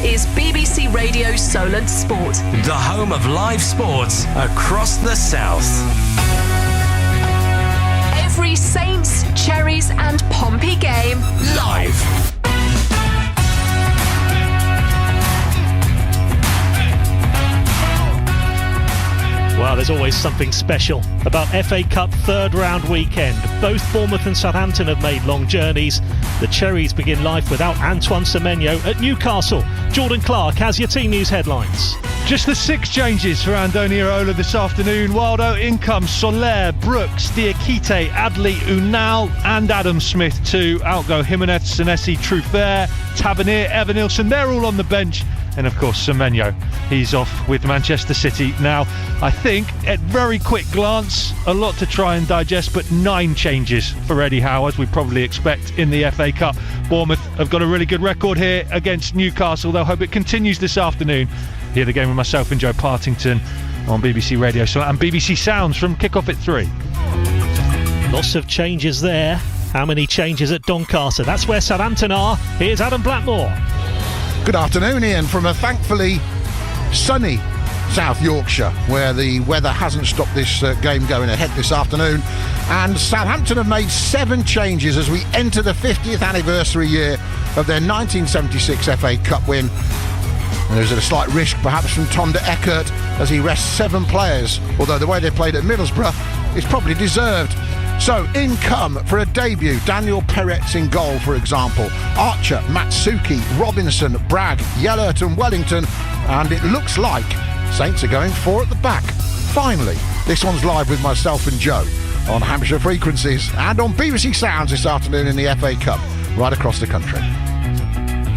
is BBC Radio Solent Sport, the home of live sports across the south. Every Saints, Cherries and Pompey game live. Well, there's always something special about FA Cup third round weekend. Both Bournemouth and Southampton have made long journeys. The Cherries begin life without Antoine Semenyo at Newcastle. Jordan Clark has your team news headlines. Just the 6 changes for Andoni Iraola this afternoon. Waldo, in comes Soler, Brooks, Diakite, Adley, Unal and Adam Smith too. Out go Jimenez, Senesi, Truffert, Tavernier, Evanilson. They're all on the bench. And of course Semenyo, he's off with Manchester City. Now, I think at very quick glance, a lot to try and digest, but 9 changes for Eddie Howe, as we probably expect in the FA Cup. Bournemouth have got a really good record here against Newcastle. They'll hope it continues this afternoon. Hear the game with myself and Joe Partington on BBC Radio and BBC Sounds from kick-off at 3. Lots of changes there. How many changes at Doncaster? That's where Southampton are. Here's Adam Blackmore. Good afternoon, Ian, from a thankfully sunny South Yorkshire, where the weather hasn't stopped this game going ahead this afternoon. And Southampton have made 7 changes as we enter the 50th anniversary year of their 1976 FA Cup win. And there's a slight risk perhaps from Tom de Eckert as he rests 7 players, although the way they played at Middlesbrough is probably deserved. So in come for a debut Daniel Peretz in goal, for example, Archer, Matsuki, Robinson, Bragg, Yellert and Wellington, and it looks like Saints are going 4 at the back. Finally, this one's live with myself and Joe on Hampshire frequencies and on BBC Sounds this afternoon in the FA Cup right across the country.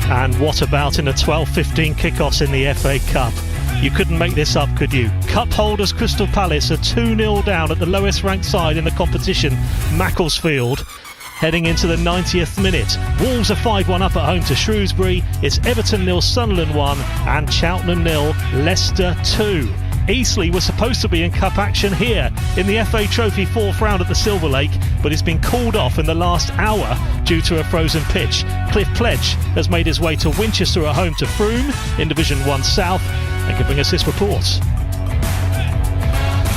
And what about in the 12:15 kickoffs in the FA Cup? You couldn't make this up, could you? Cup holders Crystal Palace are 2-0 down at the lowest ranked side in the competition, Macclesfield, heading into the 90th minute. Wolves are 5-1 up at home to Shrewsbury. It's Everton 0, Sunderland 1 and Cheltenham 0, Leicester 2. Eastleigh was supposed to be in cup action here in the FA Trophy 4th round at the Silver Lake, but it's been called off in the last hour due to a frozen pitch. Cliff Pledge has made his way to Winchester at home to Frome in Division 1 South and can bring us this report.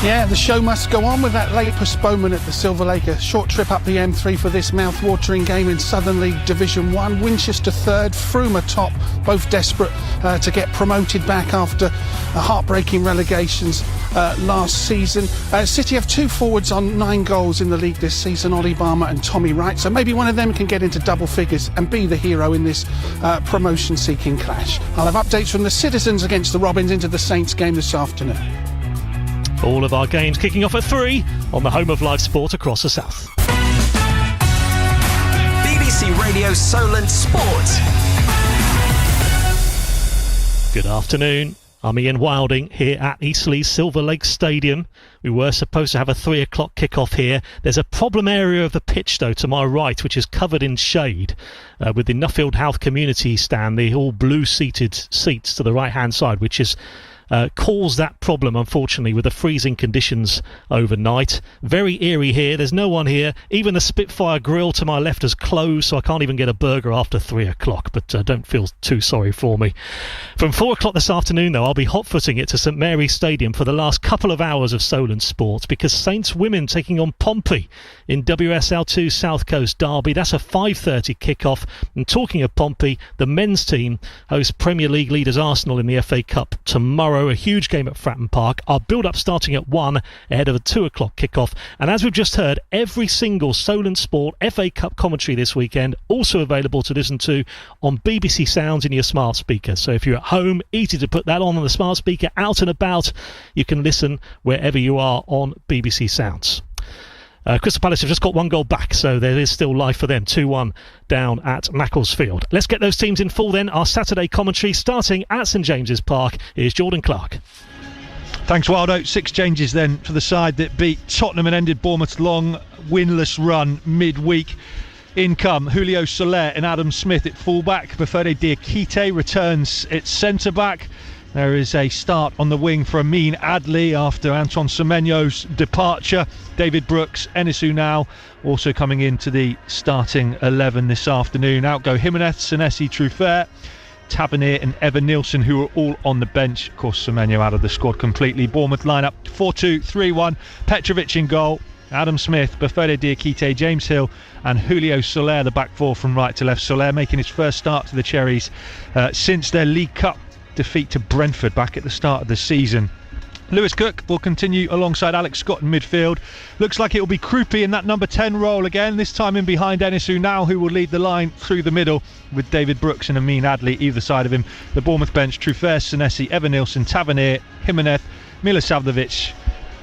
Yeah, the show must go on with that late postponement at the Silver Lake. A short trip up the M3 for this mouth-watering game in Southern League Division 1. Winchester 3rd, Frome atop, both desperate to get promoted back after heartbreaking relegations last season. City have 2 forwards on 9 goals in the league this season, Ollie Balmer and Tommy Wright. So maybe one of them can get into double figures and be the hero in this promotion-seeking clash. I'll have updates from the Citizens against the Robins into the Saints game this afternoon. All of our games kicking off at 3 on the home of live sport across the south. BBC Radio Solent Sport. Good afternoon. I'm Ian Wilding here at Eastleigh's Silver Lake Stadium. We were supposed to have a 3 o'clock kickoff here. There's a problem area of the pitch though to my right, which is covered in shade with the Nuffield House Community Stand, the all blue seated seats to the right hand side, which is caused that problem, unfortunately, with the freezing conditions overnight. Very eerie here. There's no one here. Even the Spitfire grill to my left has closed, so I can't even get a burger after 3 o'clock, but don't feel too sorry for me. From 4 o'clock this afternoon, though, I'll be hot-footing it to St Mary's Stadium for the last couple of hours of Solent Sports, because Saints women taking on Pompey in WSL2 South Coast Derby. That's a 5:30 kickoff. And talking of Pompey, the men's team hosts Premier League leaders Arsenal in the FA Cup tomorrow. A huge game at Fratton Park. Our build-up starting at 1 ahead of a 2 o'clock kickoff. And as we've just heard, every single Solent Sport FA Cup commentary this weekend also available to listen to on BBC Sounds in your smart speaker. So if you're at home, easy to put that on the smart speaker. Out and about, you can listen wherever you are on BBC Sounds. Crystal Palace have just got 1 goal back, so there is still life for them. 2-1 down at Macclesfield. Let's get those teams in full then. Our Saturday commentary starting at St James's Park. Here's Jordan Clark. Thanks, Waldo. 6 changes then for the side that beat Tottenham and ended Bournemouth's long winless run midweek. In come Julio Soler and Adam Smith at fullback. Bafede Diakite returns at centre-back. There is a start on the wing for Amin Adley after Antoine Semenyo's departure. David Brooks, Enes Unal also coming into the starting 11 this afternoon. Out go Jimenez, Senesi, Truffert, Tavernier and Evan Nielsen, who are all on the bench. Of course, Semenyo out of the squad completely. Bournemouth lineup 4-2-3-1. Petrovic in goal. Adam Smith, Bafede Diakite, James Hill and Julio Soler, the back four from right to left. Soler making his first start to the Cherries since their League Cup defeat to Brentford back at the start of the season. Lewis Cook will continue alongside Alex Scott in midfield. Looks like it will be Krupi in that number 10 role again, this time in behind Enis Unal, who will lead the line through the middle with David Brooks and Amin Adli either side of him. The Bournemouth bench, Trufer, Senesi, Evan Nielsen, Tavernier, Jimenez, Milosavljevic,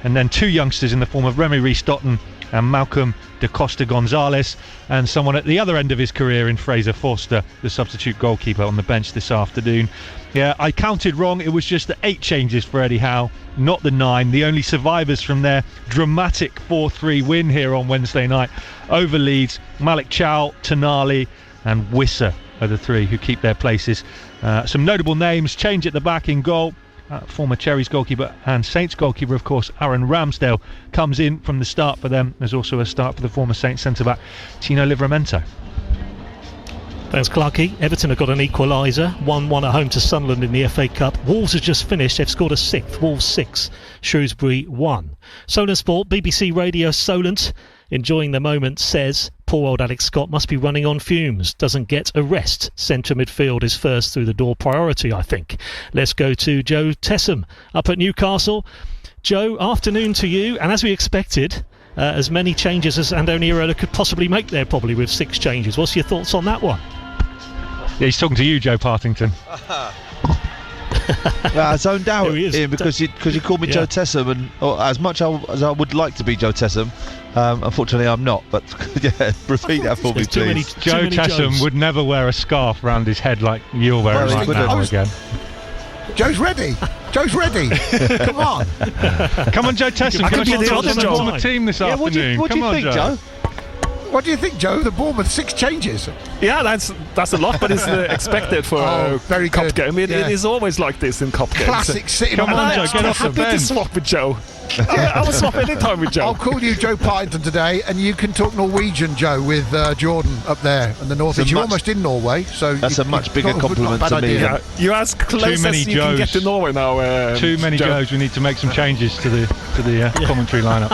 and then two youngsters in the form of Remy Rees-Dotten and Malcolm da Costa Gonzalez, and someone at the other end of his career in Fraser Forster, the substitute goalkeeper, on the bench this afternoon. Yeah, I counted wrong. It was just the 8 changes for Eddie Howe, not the 9. The only survivors from their dramatic 4-3 win here on Wednesday night over Leeds, Malik Chow, Tonali and Wissa are the 3 who keep their places. Some notable names: change at the back in goal. Former Cherries goalkeeper and Saints goalkeeper, of course, Aaron Ramsdale comes in from the start for them. There's also a start for the former Saints centre-back Tino Livramento. Thanks, Clarkey. Everton have got an equaliser, 1-1 at home to Sunderland in the FA Cup. Wolves have just finished. They've scored a 6th. Wolves 6, Shrewsbury 1. Solent Sport, BBC Radio Solent, enjoying the moment, says poor old Alex Scott must be running on fumes. Doesn't get a rest. Centre midfield is first through the door priority, I think. Let's go to Joe Tessam up at Newcastle. Joe, afternoon to you. And as we expected, as many changes as Andoni Iraola could possibly make there, probably with 6 changes. What's your thoughts on that one? Yeah, he's talking to you, Joe Partington. I zoned out, Ian, because you called me Joe Tessam, and as much as I would like to be Joe Tessam, unfortunately I'm not. But yeah, repeat that for me, please. Joe Tessam would never wear a scarf around his head like you're wearing right now again. Joe's ready. Joe's ready. Come on. Come on, Joe Tessam. Come on, the Bournemouth team this afternoon. What do you think, Joe? What do you think, Joe? The Bournemouth 6 changes. Yeah, that's a lot, but it's expected for a very cup good. game. It is always like this in cup games. Classic sitting Come on on, Joe, get off the happy to bench. swap with Joe. I will swap any time with Joe. I'll call you Joe Partington today, and you can talk Norwegian, Joe, with Jordan up there in the north. You're almost in Norway, so that's a much bigger compliment to me. Yeah, you're as close as you can get to Norway now. Too many Joes. We need to make some changes to the commentary lineup.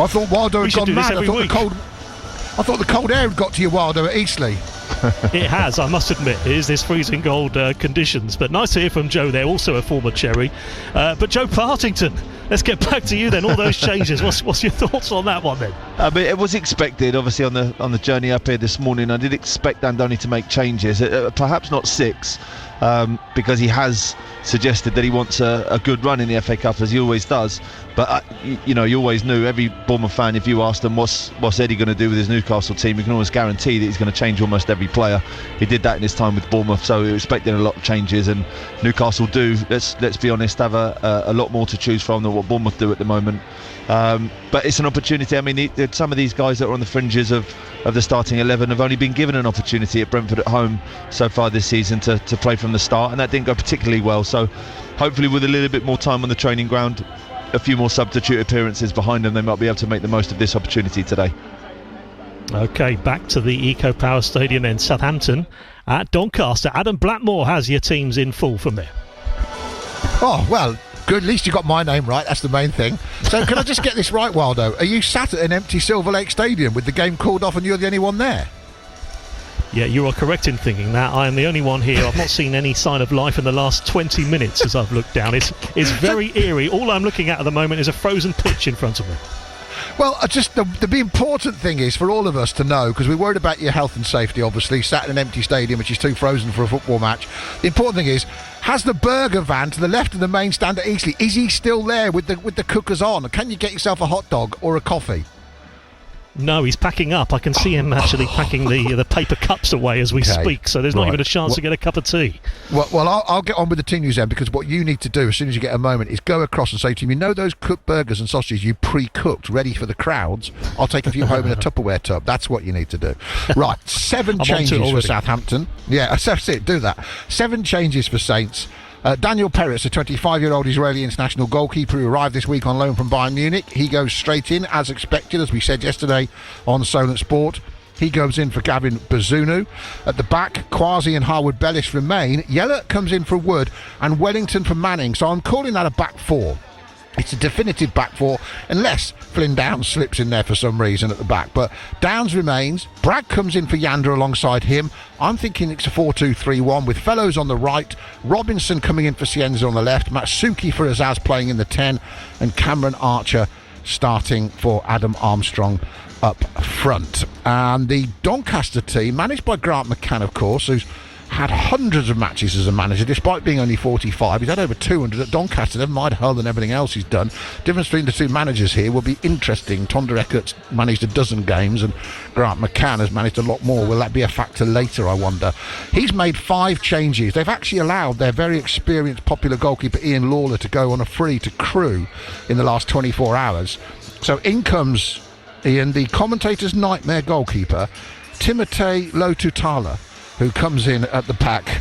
I thought Wilder had gone mad. I thought the cold air had got to you, Wilder, at Eastleigh. It has, I must admit. It is this freezing cold conditions. But nice to hear from Joe there, also a former Cherry. But Joe Partington, let's get back to you then. All those changes. What's your thoughts on that one then? I mean, it was expected, obviously, on the journey up here this morning. I did expect Andoni to make changes, perhaps not 6, because he has suggested that he wants a good run in the FA Cup, as he always does. But you always knew, every Bournemouth fan, if you asked them what's Eddie going to do with his Newcastle team, you can always guarantee that he's going to change almost every player. He did that in his time with Bournemouth, so we were expecting a lot of changes, and Newcastle do, let's be honest, have a lot more to choose from than what Bournemouth do at the moment. But it's an opportunity. I mean, some of these guys that are on the fringes of the starting 11 have only been given an opportunity at Brentford at home so far this season to play from the start, and that didn't go particularly well. So hopefully with a little bit more time on the training ground, a few more substitute appearances behind them, they might be able to make the most of this opportunity today. OK, back to the Eco Power Stadium then. Southampton at Doncaster. Adam Blackmore has your teams in full from there. Oh, well, good. At least you got my name right. That's the main thing. So can I just get this right, Waldo? Are you sat at an empty Silver Lake Stadium with the game called off and you're the only one there? Yeah, you are correct in thinking that. I am the only one here. I've not seen any sign of life in the last 20 minutes as I've looked down. It's very eerie. All I'm looking at the moment is a frozen pitch in front of me. Well, just the important thing is for all of us to know, because we're worried about your health and safety, obviously, sat in an empty stadium which is too frozen for a football match. The important thing is, has the burger van to the left of the main stand at Eastleigh, is he still there with the cookers on? Can you get yourself a hot dog or a coffee? No, he's packing up. I can see him actually packing the paper cups away as we speak, so there's not even a chance to get a cup of tea. Well, I'll get on with the team news then, because what you need to do as soon as you get a moment is go across and say to him, those cooked burgers and sausages you pre-cooked, ready for the crowds, I'll take a few home in a Tupperware tub. That's what you need to do. Right, 7 changes for Southampton. Yeah, that's it, do that. 7 changes for Saints. Daniel Peretz, a 25-year-old Israeli international goalkeeper who arrived this week on loan from Bayern Munich. He goes straight in, as expected, as we said yesterday on Solent Sport. He goes in for Gavin Bazunu. At the back, Kwasi and Harwood-Bellis remain. Yellert comes in for Wood and Wellington for Manning. So I'm calling that a back four. It's a definitive back four, unless Flynn Downs slips in there for some reason at the back. But Downs remains. Bragg comes in for Yander alongside him. I'm thinking it's a 4-2-3-1 with Fellows on the right, Robinson coming in for Cienza on the left, Matsuki for Azaz playing in the 10, and Cameron Archer starting for Adam Armstrong up front. And the Doncaster team, managed by Grant McCann, of course, who's had hundreds of matches as a manager despite being only 45. He's had over 200 at Doncaster, never mind Hull and everything else he's done. Difference between the two managers here will be interesting. Tonda Eckert's managed a dozen games and Grant McCann has managed a lot more. Will that be a factor later, I wonder? He's made 5 changes. They've actually allowed their very experienced popular goalkeeper Ian Lawler to go on a free to Crewe in the last 24 hours. So in comes Ian, the commentator's nightmare goalkeeper, Timothée Lotutala, who comes in at the back.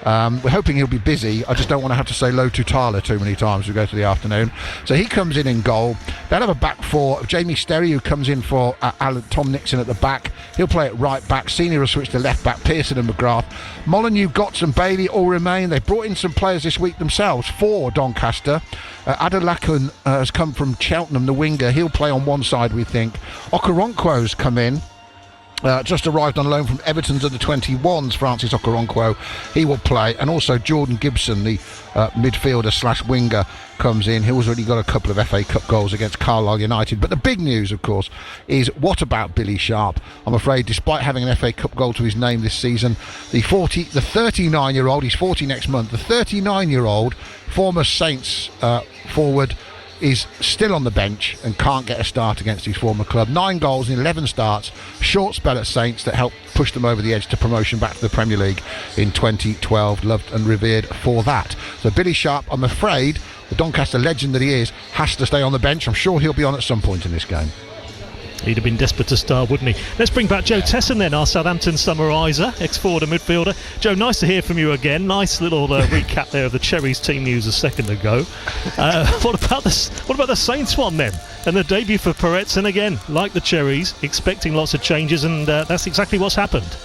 We're hoping he'll be busy. I just don't want to have to say Lotutala too many times as we go to the afternoon. So he comes in goal. They'll have a back four of Jamie Sterry, who comes in for Tom Nixon at the back. He'll play at right back. Senior will switch to left back. Pearson and McGrath. Molyneux, Gotts and Bailey all remain. They've brought in some players this week themselves for Doncaster. Adelakun has come from Cheltenham, the winger. He'll play on one side, we think. Okoronkwo's come in. Just arrived on loan from Everton's under 21s, Francis Okoronkwo. He will play. And also Jordan Gibson, the midfielder slash winger, comes in. He's already got a couple of FA Cup goals against Carlisle United. But the big news, of course, is what about Billy Sharp? I'm afraid, despite having an FA Cup goal to his name this season, the 39-year-old, he's 40 next month, the 39-year-old former Saints forward is still on the bench and can't get a start against his former club. 9 goals in 11 starts, short spell at Saints that helped push them over the edge to promotion back to the Premier League in 2012. Loved and revered for that. So Billy Sharp, I'm afraid, the Doncaster legend that he is, has to stay on the bench. I'm sure he'll be on at some point in this game. He'd have been desperate to start, wouldn't he? Let's bring back Joe Tesson then, our Southampton summariser, ex-forward and midfielder. Joe, nice to hear from you again. Nice little recap there of the Cherries team news a second ago. What about the Saints one then? And the debut for Peretz, and again, like the Cherries, expecting lots of changes, and that's exactly what's happened.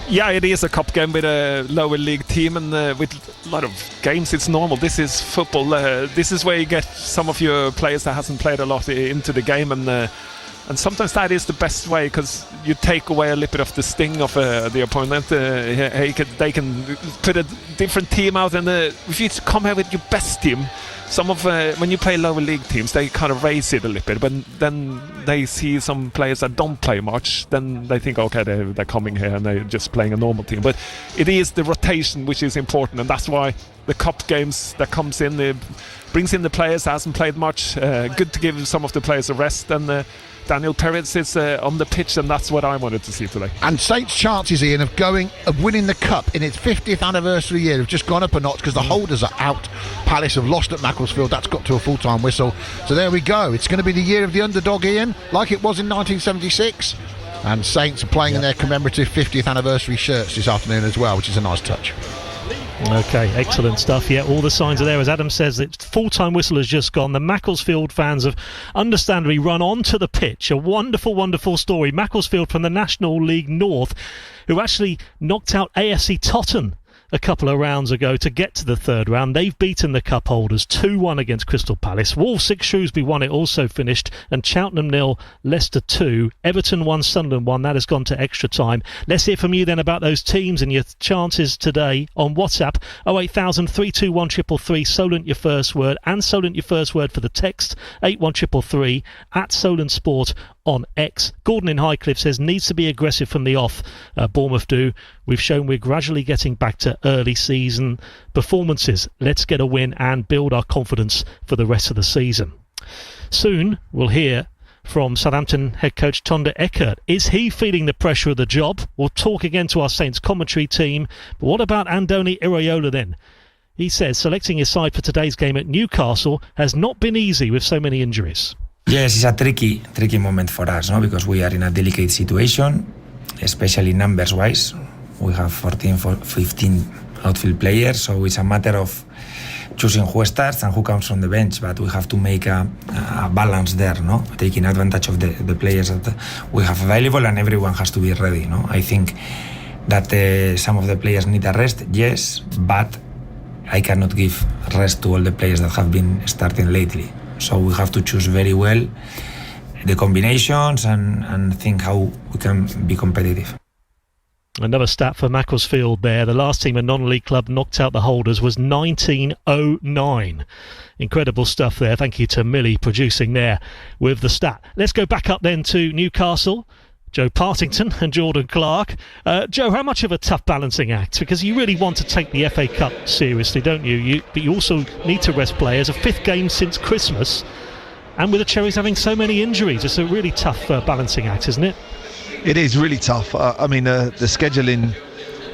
Yeah, it is a cup game with a lower league team, and with a lot of games, it's normal. This is football. This is where you get some of your players that hasn't played a lot into the game, and sometimes that is the best way, because you take away a little bit of the sting of the opponent. They can put a different team out, and if you come here with your best team, some of when you play lower league teams, they kind of raise it a little bit. But then they see some players that don't play much, then they think, okay, they're coming here and they're just playing a normal team. But it is the rotation which is important, and that's why the cup games that comes in, brings in the players that hasn't played much. Good to give some of the players a rest, and Daniel Peretz is on the pitch, and that's what I wanted to see today. And Saints' chances, Ian, of winning the cup in its 50th anniversary year have just gone up a notch because the holders are out. Palace have lost at Macclesfield. That's got to a full-time whistle. So there we go. It's going to be the year of the underdog, Ian, like it was in 1976. And Saints are playing in their commemorative 50th anniversary shirts this afternoon as well, which is a nice touch. Okay, excellent stuff. Yeah, all the signs are there. As Adam says, the full-time whistle has just gone. The Macclesfield fans have understandably run onto the pitch. A wonderful, wonderful story. Macclesfield from the National League North, who actually knocked out AFC Tottenham a couple of rounds ago to get to the third round. They've beaten the cup holders 2-1 against Crystal Palace. Wolves 6, Shrewsbury 1, it also finished, and Cheltenham 0, Leicester 2, Everton 1, Sunderland 1. That has gone to extra time. Let's hear from you then about those teams and your chances today on WhatsApp. 08000 321 333, Solent your first word, and Solent your first word for the text 81333 at Solent Sport on X. Gordon in Highcliffe says needs to be aggressive from the off. Bournemouth do. We've shown we're gradually getting back to early season performances. Let's get a win and build our confidence for the rest of the season. Soon we'll hear from Southampton head coach Tonda Eckert. Is he feeling the pressure of the job? We'll talk again to our Saints commentary team. But what about Andoni Iraola then? He says selecting his side for today's game at Newcastle has not been easy with so many injuries. Yes, it's a tricky moment for us, no? Because we are in a delicate situation, especially numbers-wise. We have 15 outfield players, so it's a matter of choosing who starts and who comes from the bench, but we have to make a balance there, no? Taking advantage of the players that we have available, and everyone has to be ready, no? I think that some of the players need a rest, yes, but I cannot give rest to all the players that have been starting lately. So we have to choose very well the combinations and think how we can be competitive. Another stat for Macclesfield there. The last team a non-league club knocked out the holders was 1909. Incredible stuff there. Thank you to Millie producing there with the stat. Let's go back up then to Newcastle. Joe Partington and Jordan Clark. Joe, how much of a tough balancing act? Because you really want to take the FA Cup seriously, don't you? But you also need to rest players. A 5th game since Christmas. And with the Cherries having so many injuries, it's a really tough balancing act, isn't it? It is really tough. The schedule in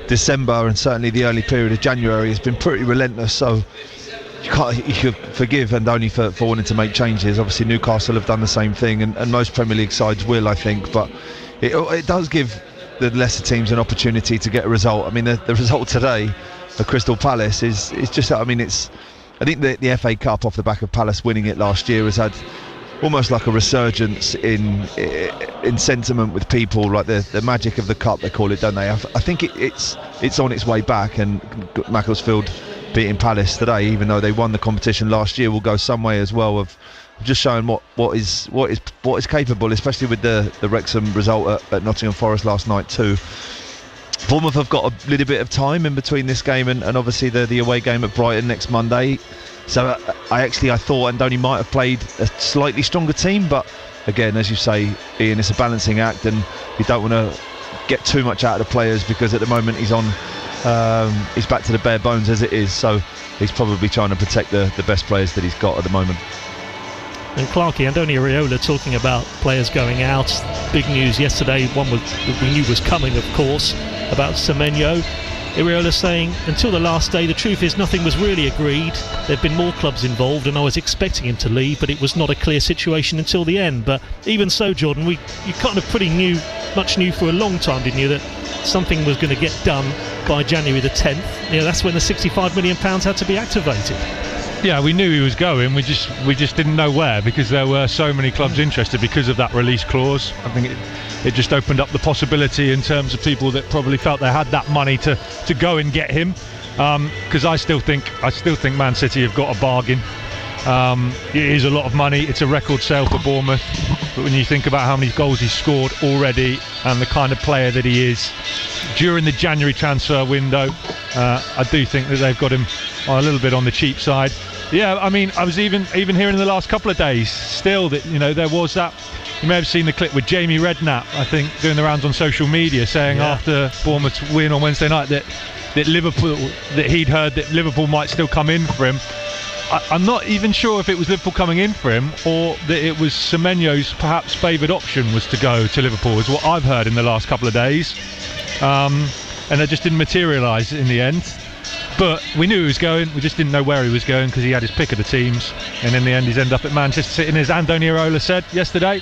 December and certainly the early period of January has been pretty relentless. So you could forgive Andoni for wanting to make changes. Obviously Newcastle have done the same thing, and most Premier League sides will, I think. But it does give the lesser teams an opportunity to get a result. I mean, the result today at Crystal Palace is just. I mean, I think the FA Cup, off the back of Palace winning it last year, has had almost like a resurgence in sentiment with people, like the magic of the cup, they call it, don't they? I think it's on its way back, and Macclesfield beating Palace today, even though they won the competition last year, will go some way as well of just showing what is capable, especially with the Wrexham result at Nottingham Forest last night too. Bournemouth have got a little bit of time in between this game and obviously the away game at Brighton next Monday. So I thought Andoni might have played a slightly stronger team, but again, as you say, Ian, it's a balancing act, and you don't want to get too much out of the players, because at the moment he's back to the bare bones as it is. So he's probably trying to protect the best players that he's got at the moment. And Clarkie, Andoni Iraola talking about players going out. Big news yesterday, one we knew was coming, of course, about Semenyo. Iraola saying, until the last day, the truth is nothing was really agreed. There have been more clubs involved, and I was expecting him to leave, but it was not a clear situation until the end. But even so, Jordan, you kind of knew for a long time, didn't you, that something was going to get done by January the 10th. That's when the £65 million had to be activated. Yeah, we knew he was going. We just didn't know where, because there were so many clubs interested because of that release clause. I think it just opened up the possibility in terms of people that probably felt they had that money to go and get him. Because I still think Man City have got a bargain. It is a lot of money. It's a record sale for Bournemouth. But when you think about how many goals he's scored already and the kind of player that he is during the January transfer window, I do think that they've got him a little bit on the cheap side. Yeah, I mean, I was even hearing in the last couple of days still that, there was that. You may have seen the clip with Jamie Redknapp, I think, doing the rounds on social media, saying after Bournemouth's win on Wednesday night that he'd heard that Liverpool might still come in for him. I'm not even sure if it was Liverpool coming in for him or that it was Semenyo's perhaps favoured option was to go to Liverpool, is what I've heard in the last couple of days. And it just didn't materialise in the end. But we knew he was going, we just didn't know where he was going because he had his pick of the teams, and in the end he's ended up at Manchester City. And as Andoni Iraola said yesterday,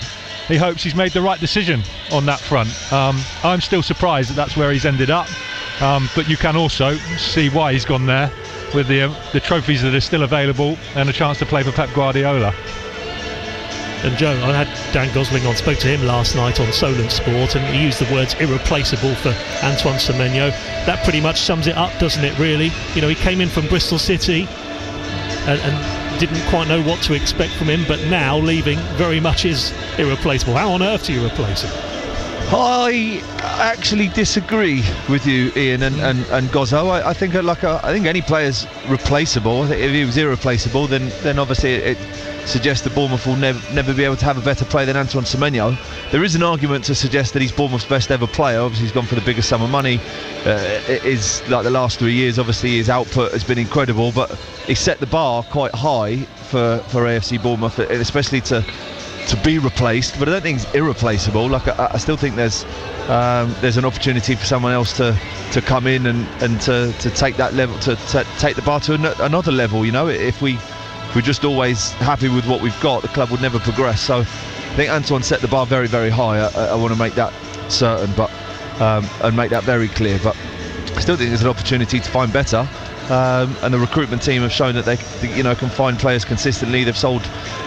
he hopes he's made the right decision on that front. I'm still surprised that that's where he's ended up, but you can also see why he's gone there, with the trophies that are still available and a chance to play for Pep Guardiola. And Joe, I had Dan Gosling on, spoke to him last night on Solent Sport, and he used the words irreplaceable for Antoine Semenyo. That pretty much sums it up, doesn't it, really? He came in from Bristol City and didn't quite know what to expect from him, but now leaving very much is irreplaceable. How on earth do you replace him? I actually disagree with you, Ian and Gozzo. I think any player's replaceable. I think if he was irreplaceable, then obviously it suggests that Bournemouth will never be able to have a better player than Antoine Semenyo. There is an argument to suggest that he's Bournemouth's best ever player. Obviously he's gone for the biggest sum of money. It is like the last 3 years. Obviously his output has been incredible, but he set the bar quite high for AFC Bournemouth, especially to be replaced. But I don't think it's irreplaceable. Like I still think there's an opportunity for someone else to come in and to take that level, to take the bar to another level. If we're just always happy with what we've got, the club would never progress. So I think Antoine set the bar very, very high. I want to make that certain, but and make that very clear. But I still think there's an opportunity to find better. and the recruitment team have shown that they can find players consistently. They've sold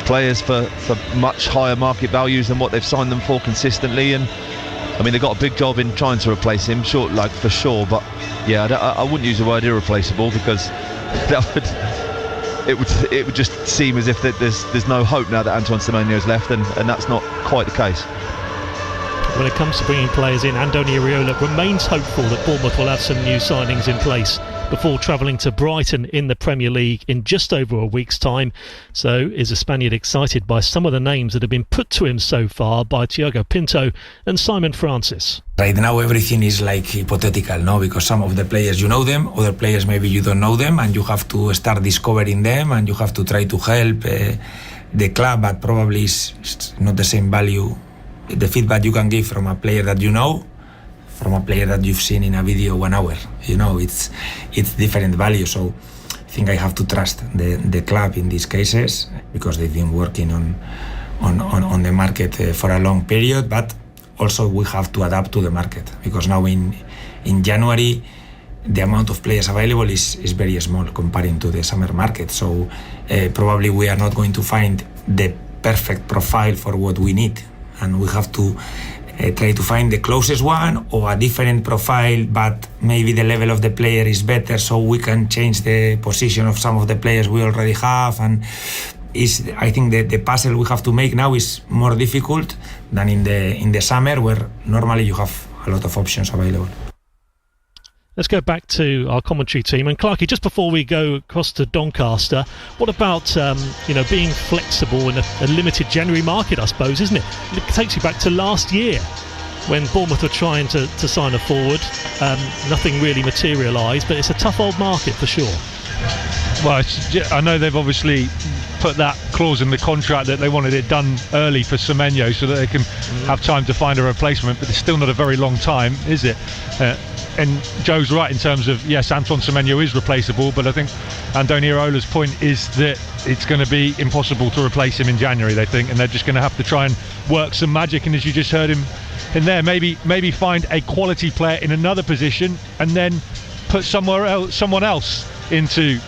players for much higher market values than what they've signed them for consistently, and I mean they've got a big job in trying to replace him, for sure. But yeah, I wouldn't use the word irreplaceable, because it would just seem as if there's no hope now that Antoine Semenyo's left, and that's not quite the case. When it comes to bringing players in, Andoni Iraola remains hopeful that Bournemouth will have some new signings in place before travelling to Brighton in the Premier League in just over a week's time. So is the Spaniard excited by some of the names that have been put to him so far by Thiago Pinto and Simon Francis? Right now everything is like hypothetical, no? Because some of the players you know them, other players maybe you don't know them, and you have to start discovering them, and you have to try to help the club, but probably it's not the same value. The feedback you can give from a player that you know, from a player that you've seen in a video 1 hour, it's different value. So I think I have to trust the club in these cases, because they've been working on the market for a long period. But also we have to adapt to the market, because now in January the amount of players available is very small comparing to the summer market. So probably we are not going to find the perfect profile for what we need, and we have to try to find the closest one or a different profile, but maybe the level of the player is better, so we can change the position of some of the players we already have. And I think the puzzle we have to make now is more difficult than in the summer, where normally you have a lot of options available. Let's go back to our commentary team. And Clarky, just before we go across to Doncaster, what about being flexible in a limited January market, I suppose, isn't it? It takes you back to last year when Bournemouth were trying to sign a forward. Nothing really materialised, but it's a tough old market for sure. Well, I know they've obviously put that clause in the contract that they wanted it done early for Semenyo so that they can have time to find a replacement, but it's still not a very long time, is it? And Joe's right in terms of, yes, Antoine Semenyo is replaceable, but I think Andoni Iraola's point is that it's going to be impossible to replace him in January, they think, and they're just going to have to try and work some magic. And as you just heard him in there, maybe find a quality player in another position and then put someone else into,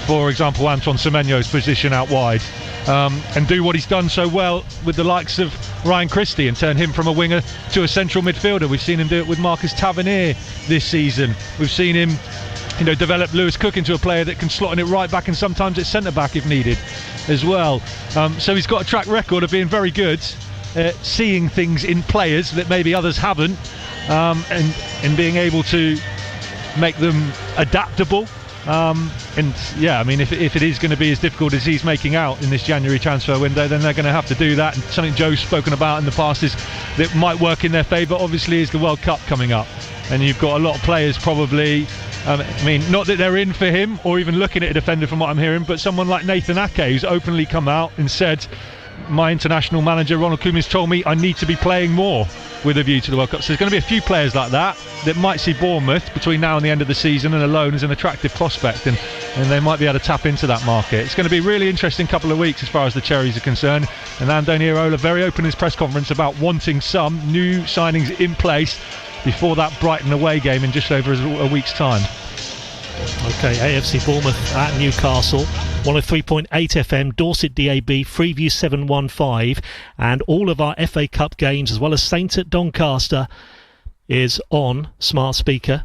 for example, Antoine Semenyo's position out wide, and do what he's done so well with the likes of Ryan Christie and turn him from a winger to a central midfielder. We've seen him do it with Marcus Tavernier this season. We've seen him develop Lewis Cook into a player that can slot in it right back and sometimes at centre back if needed as well. So he's got a track record of being very good at seeing things in players that maybe others haven't, and being able to make them adaptable. And yeah, I mean, if it is going to be as difficult as he's making out in this January transfer window, then they're going to have to do that. And something Joe's spoken about in the past is that might work in their favour, obviously, is the World Cup coming up, and you've got a lot of players probably, I mean, not that they're in for him or even looking at a defender from what I'm hearing, but someone like Nathan Ake, who's openly come out and said, my international manager Ronald Koeman's told me I need to be playing more with a view to the World Cup. So there's going to be a few players like that might see Bournemouth between now and the end of the season and alone as an attractive prospect, and they might be able to tap into that market. It's going to be a really interesting couple of weeks as far as the Cherries are concerned, and Andoni Iraola very open in his press conference about wanting some new signings in place before that Brighton away game in just over a week's time. Okay, AFC Bournemouth at Newcastle, 103.8 FM, Dorset DAB, Freeview 715, and all of our FA Cup games as well as Saints at Doncaster is on smart speaker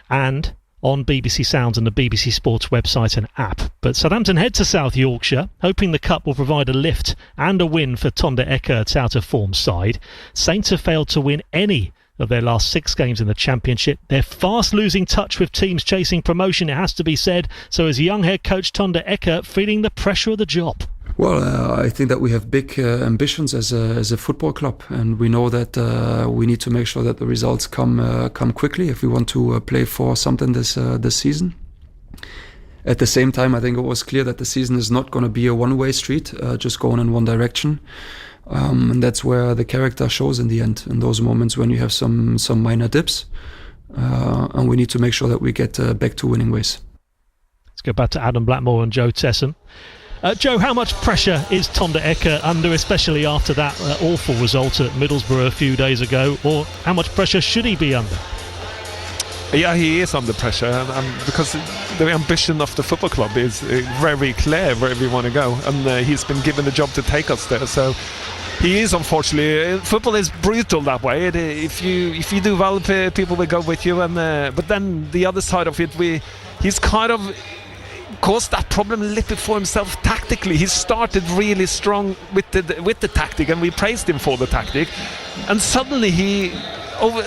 and on BBC Sounds and the BBC Sports website and app. But Southampton head to South Yorkshire, hoping the Cup will provide a lift and a win for Tonda Eckert's out-of-form side. Saints have failed to win any of their last 6 games in the Championship. They're fast losing touch with teams chasing promotion, it has to be said. So is young head coach Tonda Eckert feeling the pressure of the job? Well, I think that we have big ambitions as a football club, and we know that we need to make sure that the results come quickly if we want to play for something this season. At the same time, I think it was clear that the season is not going to be a one-way street, just going in one direction. And that's where the character shows in the end, in those moments when you have some minor dips, and we need to make sure that we get back to winning ways. Let's go back to Adam Blackmore and Joe Tesson. Joe, how much pressure is Tonda Eckert under, especially after that awful result at Middlesbrough a few days ago, or how much pressure should he be under? Yeah, he is under pressure, because the ambition of the football club is very clear where we want to go, and he's been given the job to take us there. So he is, unfortunately, football is brutal that way. If you do well, people will go with you, and but then the other side of it, he's kind of caused that problem a little bit for himself tactically. He started really strong with the tactic, and we praised him for the tactic, and suddenly he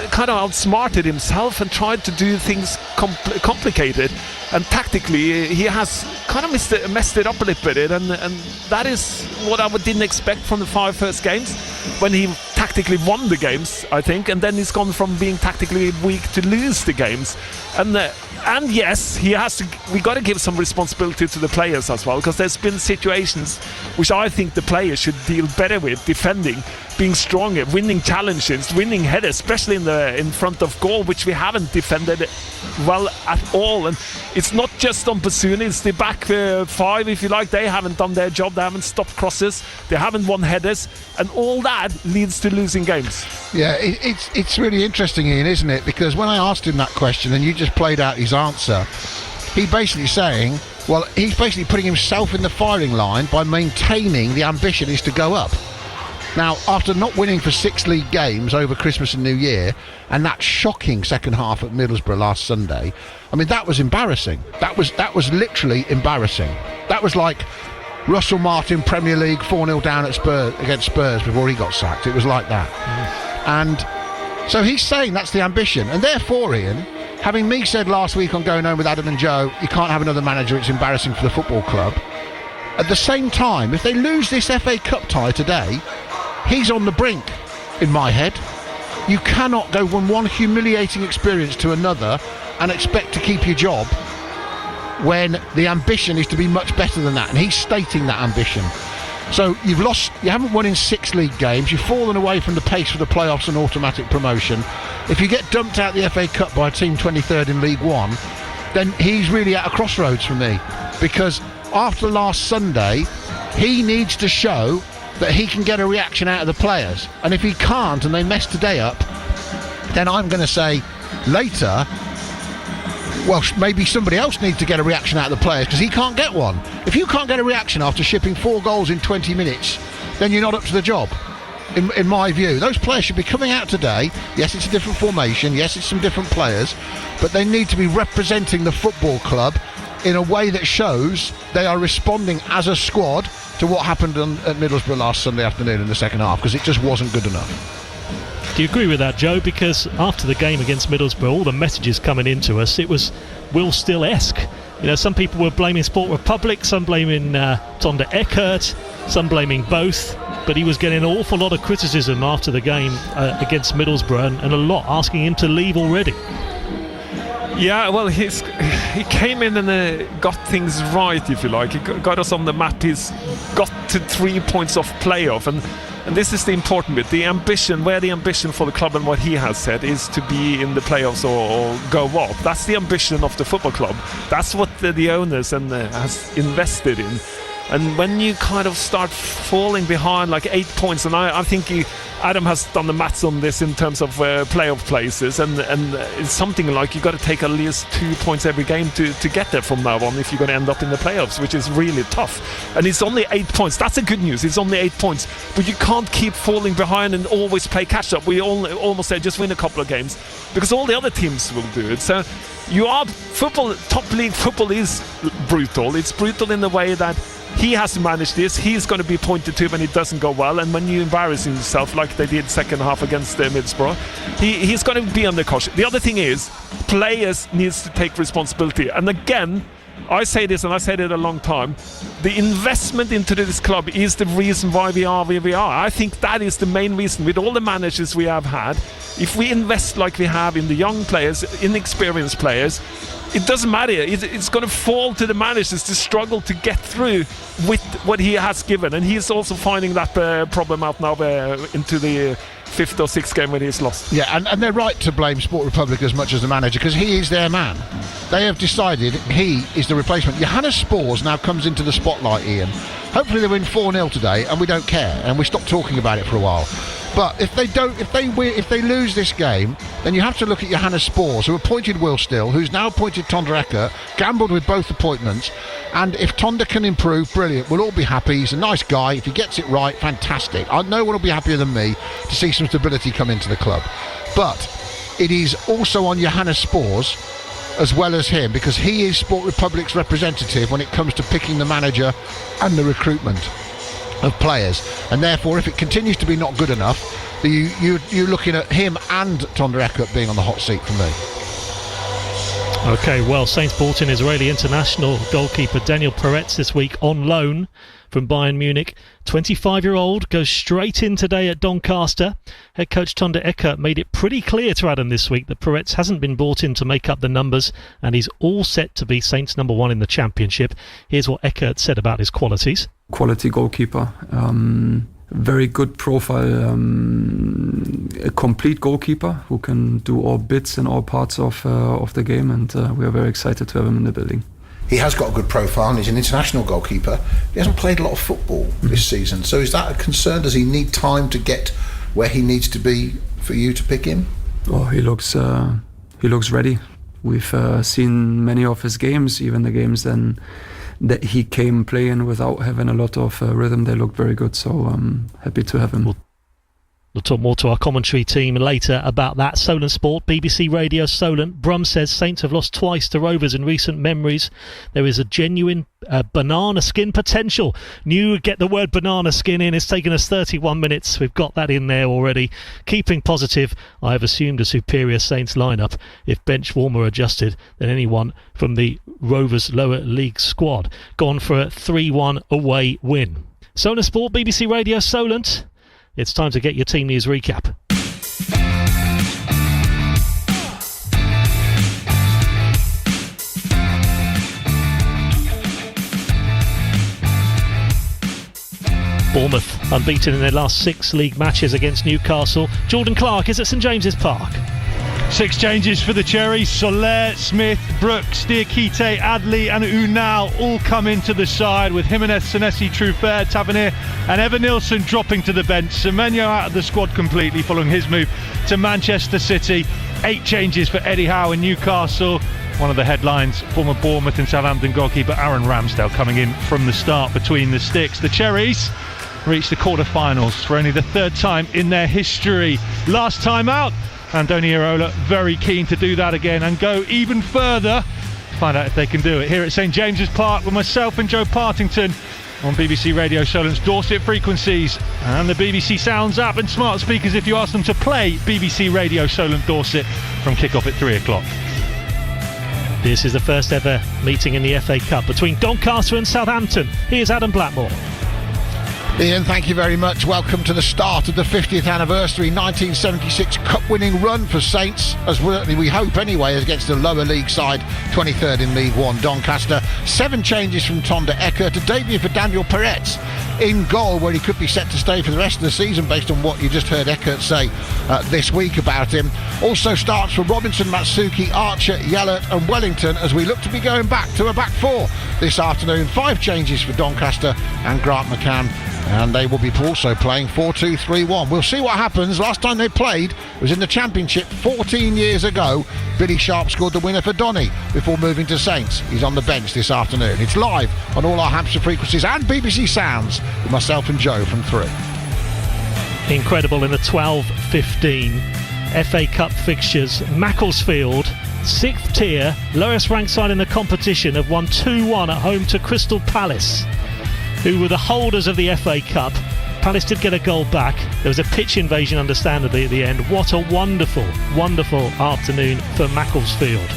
kind of outsmarted himself and tried to do things complicated, and tactically he has kind of messed it up a little bit, and that is what I didn't expect from the 5 first games, when he tactically won the games, I think, and then he's gone from being tactically weak to lose the games, and yes, we got to give some responsibility to the players as well, because there's been situations which I think the players should deal better with, defending, being stronger, winning challenges, winning headers, especially in front of goal, which we haven't defended well at all. And it's not just on Basuni, it's the back 5, if you like. They haven't done their job, they haven't stopped crosses, they haven't won headers, and all that leads to losing games. Yeah, it's really interesting, Ian, isn't it? Because when I asked him that question and you just played out his answer, he's basically saying, well, he's basically putting himself in the firing line by maintaining the ambition is to go up. Now, after not winning for 6 league games over Christmas and New Year, and that shocking second half at Middlesbrough last Sunday, I mean, that was embarrassing. That was literally embarrassing. That was like Russell Martin Premier League 4-0 down at against Spurs before he got sacked. It was like that. And so he's saying that's the ambition, and therefore, Ian, having me said last week on Going Home with Adam and Joe, you can't have another manager, it's embarrassing for the football club. At the same time, if they lose this FA Cup tie today, he's on the brink, in my head. You cannot go from one humiliating experience to another and expect to keep your job when the ambition is to be much better than that, and he's stating that ambition. So you haven't won in 6 league games, you've fallen away from the pace for the playoffs and automatic promotion. If you get dumped out the FA Cup by a team 23rd in League One, then he's really at a crossroads for me, because after last Sunday he needs to show that he can get a reaction out of the players, and if he can't and they mess today up, then I'm going to say later, well, maybe somebody else needs to get a reaction out of the players, because he can't get one. If you can't get a reaction after shipping 4 goals in 20 minutes, then you're not up to the job, in my view. Those players should be coming out today. Yes, it's a different formation, yes, it's some different players, but they need to be representing the football club in a way that shows they are responding as a squad to what happened at Middlesbrough last Sunday afternoon in the second half, because it just wasn't good enough. Do you agree with that, Joe? Because after the game against Middlesbrough, all the messages coming into us, it was Will Still-esque. You know, some people were blaming Sport Republic, some blaming Tonda Eckert, some blaming both, but he was getting an awful lot of criticism after the game against Middlesbrough, and a lot asking him to leave already. Yeah, well, he came in and got things right, if you like. He got us on the map. He's got to 3 points off playoff, and this is the important bit. The ambition, where the ambition for the club and what he has said is to be in the playoffs or go up. That's the ambition of the football club. That's what the owners and has invested in. And when you kind of start falling behind like 8 points, and I think Adam has done the maths on this in terms of playoff places, and it's something like you got to take at least 2 points every game to get there from now on if you're going to end up in the playoffs, which is really tough. And it's only 8 points. That's the good news. It's only 8 points, but you can't keep falling behind and always play catch up. We almost said just win a couple of games, because all the other teams will do it. So top league football is brutal. It's brutal in the way that he has to manage this. He's going to be pointed to when it doesn't go well, and when you embarrass himself like they did second half against Middlesbrough, he's going to be under caution. The other thing is, players needs to take responsibility. And again, I say this, and I said it a long time, the investment into this club is the reason why we are where we are. I think that is the main reason. With all the managers we have had, if we invest like we have in the young players, inexperienced players, it doesn't matter. It's going to fall to the managers to struggle to get through with what he has given, and he's also finding that problem out now into the 5th or 6th game when he's lost. Yeah, and they're right to blame Sport Republic as much as the manager, because he is their man. They have decided he is the replacement. Johannes Spors now comes into the spotlight, Ian. Hopefully they win 4-0 today, and we don't care, and we stop talking about it for a while. But if they lose this game, then you have to look at Johannes Spoors, who appointed Will Still, who's now appointed Tonda Eckert, gambled with both appointments, and if Tonda can improve, brilliant, we'll all be happy. He's a nice guy. If he gets it right, fantastic. No one will be happier than me to see some stability come into the club. But it is also on Johannes Spoors as well as him, because he is Sport Republic's representative when it comes to picking the manager and the recruitment of players, and therefore if it continues to be not good enough, you're looking at him and Tonda Eckert being on the hot seat for me. Okay, well, Saints brought in Israeli international goalkeeper Daniel Peretz this week on loan from Bayern Munich. 25-year-old goes straight in today at Doncaster. Head coach Tonda Eckert made it pretty clear to Adam this week that Peretz hasn't been brought in to make up the numbers, and he's all set to be Saints number one in the Championship. Here's what Eckert said about his qualities. Quality goalkeeper. Very good profile, a complete goalkeeper who can do all bits and all parts of the game, and we are very excited to have him in the building. He has got a good profile and he's an international goalkeeper. He hasn't played a lot of football this season, so is that a concern? Does he need time to get where he needs to be for you to pick him? Oh, he looks ready. We've seen many of his games, even the games then that he came playing without having a lot of rhythm. They looked very good, so I'm happy to have him. We'll talk more to our commentary team later about that. Solent Sport, BBC Radio Solent. Brum says Saints have lost twice to Rovers in recent memories. There is a genuine banana skin potential. Get the word banana skin in. It's taken us 31 minutes. We've got that in there already. Keeping positive, I have assumed a superior Saints lineup, if bench warmer adjusted, than anyone from the Rovers lower league squad. Gone for a 3-1 away win. Solent Sport, BBC Radio Solent. It's time to get your team news recap. Bournemouth unbeaten in their last 6 league matches against Newcastle. Jordan Clark is at St James's Park. 6 changes for the Cherries. Soler, Smith, Brooks, Diakite, Adley and Unal all come into the side, with Jimenez, Senesi, Truffert, Tavernier and Evan Nilsson dropping to the bench. Semenyo out of the squad completely following his move to Manchester City. 8 changes for Eddie Howe in Newcastle. One of the headlines, former Bournemouth and Southampton goalkeeper Aaron Ramsdale coming in from the start between the sticks. The Cherries reached the quarter-finals for only the 3rd time in their history. Last time out, Andoni Iraola very keen to do that again and go even further. Find out if they can do it here at St James's Park with myself and Joe Partington on BBC Radio Solent's Dorset frequencies and the BBC Sounds app and smart speakers if you ask them to play BBC Radio Solent Dorset from kick-off at 3 o'clock. This is the first ever meeting in the FA Cup between Doncaster and Southampton. Here's Adam Blackmore. Ian, thank you very much. Welcome to the start of the 50th anniversary 1976 cup-winning run for Saints, as we hope anyway, against the lower league side, 23rd in League One, Doncaster. 7 changes from Tonda Eckert, a debut for Daniel Peretz in goal, where he could be set to stay for the rest of the season based on what you just heard Eckert say this week about him. Also starts for Robinson, Matsuki, Archer, Yellert and Wellington, as we look to be going back to a back 4 this afternoon. 5 changes for Doncaster and Grant McCann, and they will be also playing 4-2-3-1. We'll see what happens. Last time they played was in the Championship 14 years ago. Billy Sharp scored the winner for Donny before moving to Saints. He's on the bench this afternoon. It's live on all our Hampshire frequencies and BBC Sounds with myself and Joe from 3. Incredible in the 12-15 FA Cup fixtures. Macclesfield, 6th tier, lowest ranked side in the competition, have won 2-1 at home to Crystal Palace, who were the holders of the FA Cup. Palace did get a goal back. There was a pitch invasion, understandably, at the end. What a wonderful, wonderful afternoon for Macclesfield.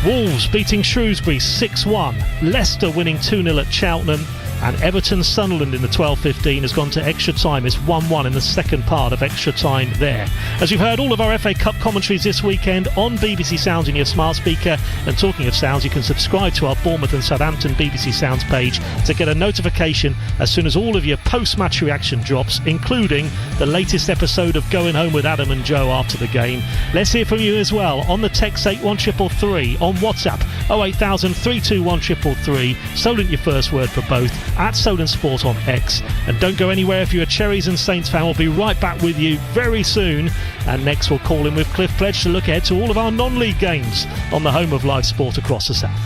Wolves beating Shrewsbury 6-1. Leicester winning 2-0 at Cheltenham. And Everton-Sunderland in the 12-15 has gone to extra time. It's 1-1 in the second part of extra time there. As you've heard, all of our FA Cup commentaries this weekend on BBC Sounds in your smart speaker. And talking of sounds, you can subscribe to our Bournemouth and Southampton BBC Sounds page to get a notification as soon as all of your post-match reaction drops, including the latest episode of Going Home with Adam and Joe after the game. Let's hear from you as well on the text 81333, on WhatsApp 08000 321 333. Solent your first word for both. at Solent Sport on X. And don't go anywhere if you're a Cherries and Saints fan. We'll be right back with you very soon. And next we'll call in with Cliff Pledge to look ahead to all of our non-league games on the home of live sport across the South.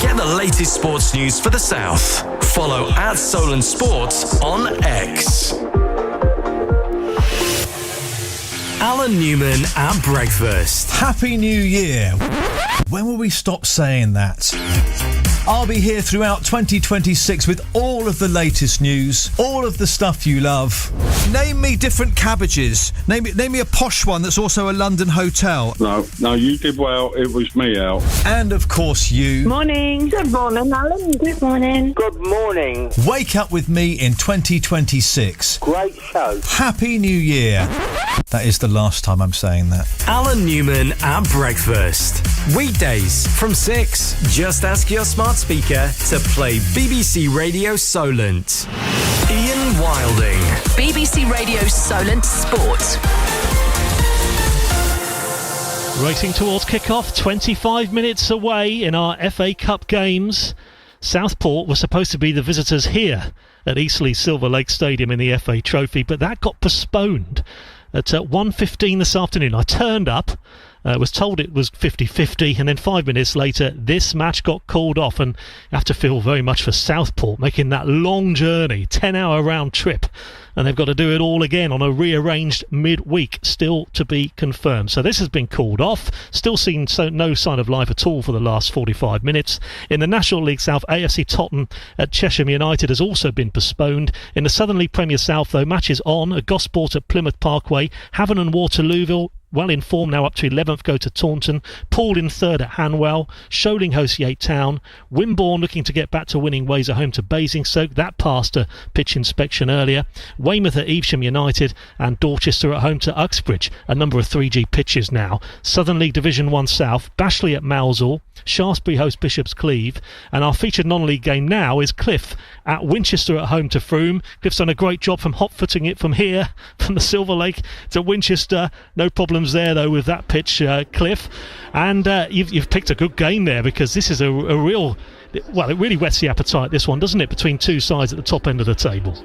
Get the latest sports news for the South. Follow at Solent Sports on X. Alan Newman at breakfast. Happy New Year. When will we stop saying that? I'll be here throughout 2026 with all of the latest news, all of the stuff you love. Name me different cabbages. Name me a posh one that's also a London hotel. No, you did well. It was me, Al. And of course you. Morning. Good morning, Alan. Good morning. Good morning. Wake up with me in 2026. Great show. Happy New Year. That is the last time I'm saying that. Alan Newman at breakfast. Weekdays from 6. Just ask your smart speaker to play BBC Radio Solent. Ian Wilding. BBC Radio Solent Sport. Racing towards kick-off, 25 minutes away in our FA Cup games. Southport were supposed to be the visitors here at Eastleigh Silver Lake Stadium in the FA Trophy, but that got postponed at 1:15 this afternoon. I turned up, was told it was 50-50, and then 5 minutes later this match got called off, and you have to feel very much for Southport making that long journey, 10-hour round trip, and they've got to do it all again on a rearranged midweek, still to be confirmed. So this has been called off. Still seen no sign of life at all for the last 45 minutes. In the National League South, AFC Tottenham at Chesham United has also been postponed. In the Southern League Premier South, though, matches on. A Gosport at Plymouth Parkway, Havant and Waterlooville, well in form now, up to 11th, go to Taunton. Poole in 3rd at Hanwell. Sholing hosts Yate Town. Wimborne looking to get back to winning ways at home to Basingstoke. That passed a pitch inspection earlier. Weymouth at Evesham United, and Dorchester at home to Uxbridge. A number of 3G pitches now. Southern League Division 1 South. Bashley at Mousehole. Shaftesbury hosts Bishop's Cleeve. And our featured non-league game now is Cliff at Winchester at home to Frome. Cliff's done a great job from hot-footing it from here, from the Silver Lake to Winchester. No problems there, though, with that pitch, Cliff. And you've picked a good game there, because this is a real... Well, it really whets the appetite, this one, doesn't it, between two sides at the top end of the table.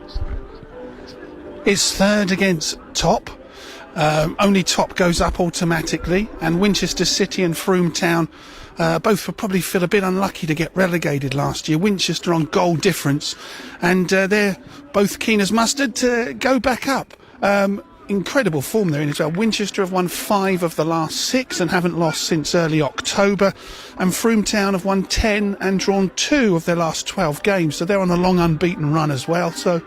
It's third against top. Only top goes up automatically, and Winchester City and Frome Town both will probably feel a bit unlucky to get relegated last year. Winchester on goal difference, and they're both keen as mustard to go back up. Incredible form they're in as well. Winchester have won 5 of the last 6 and haven't lost since early October, and Frome Town have won 10 and drawn 2 of their last 12 games, so they're on a long unbeaten run as well. So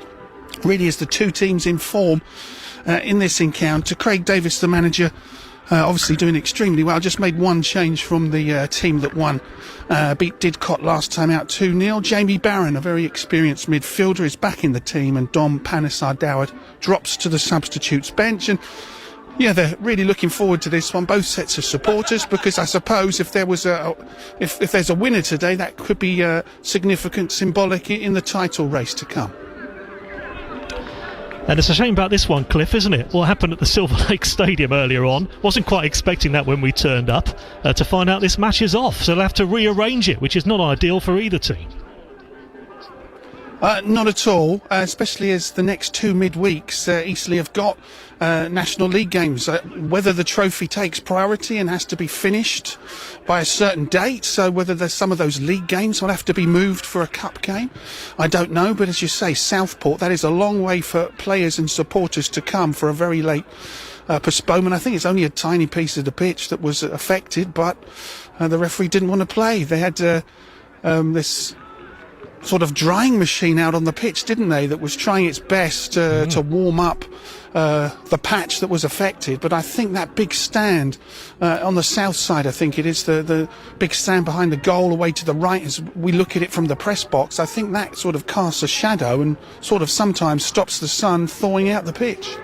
really is the two teams in form in this encounter. Craig Davis, the manager, obviously doing extremely well. Just made one change from the team that won. Beat Didcot last time out 2-0. Jamie Barron, a very experienced midfielder, is back in the team, and Dom Panesar-Doward drops to the substitutes bench. And yeah, they're really looking forward to this one, both sets of supporters, because I suppose if there was if there's a winner today, that could be significant, symbolic in the title race to come. And it's a shame about this one, Cliff, isn't it? What happened at the Silver Lake Stadium earlier on. Wasn't quite expecting that when we turned up, to find out this match is off, so they'll have to rearrange it, which is not ideal for either team. Not at all, especially as the next 2 midweeks, Eastleigh have got National League games. Whether the trophy takes priority and has to be finished by a certain date, so whether there's some of those league games will have to be moved for a cup game, I don't know. But as you say, Southport, that is a long way for players and supporters to come for a very late postponement. I think it's only a tiny piece of the pitch that was affected, but the referee didn't want to play. They had this sort of drying machine out on the pitch, didn't they, that was trying its best to warm up the patch that was affected. But I think that big stand on the south side, I think it is the big stand behind the goal away to the right as we look at it from the press box, I think that sort of casts a shadow and sort of sometimes stops the sun thawing out the pitch.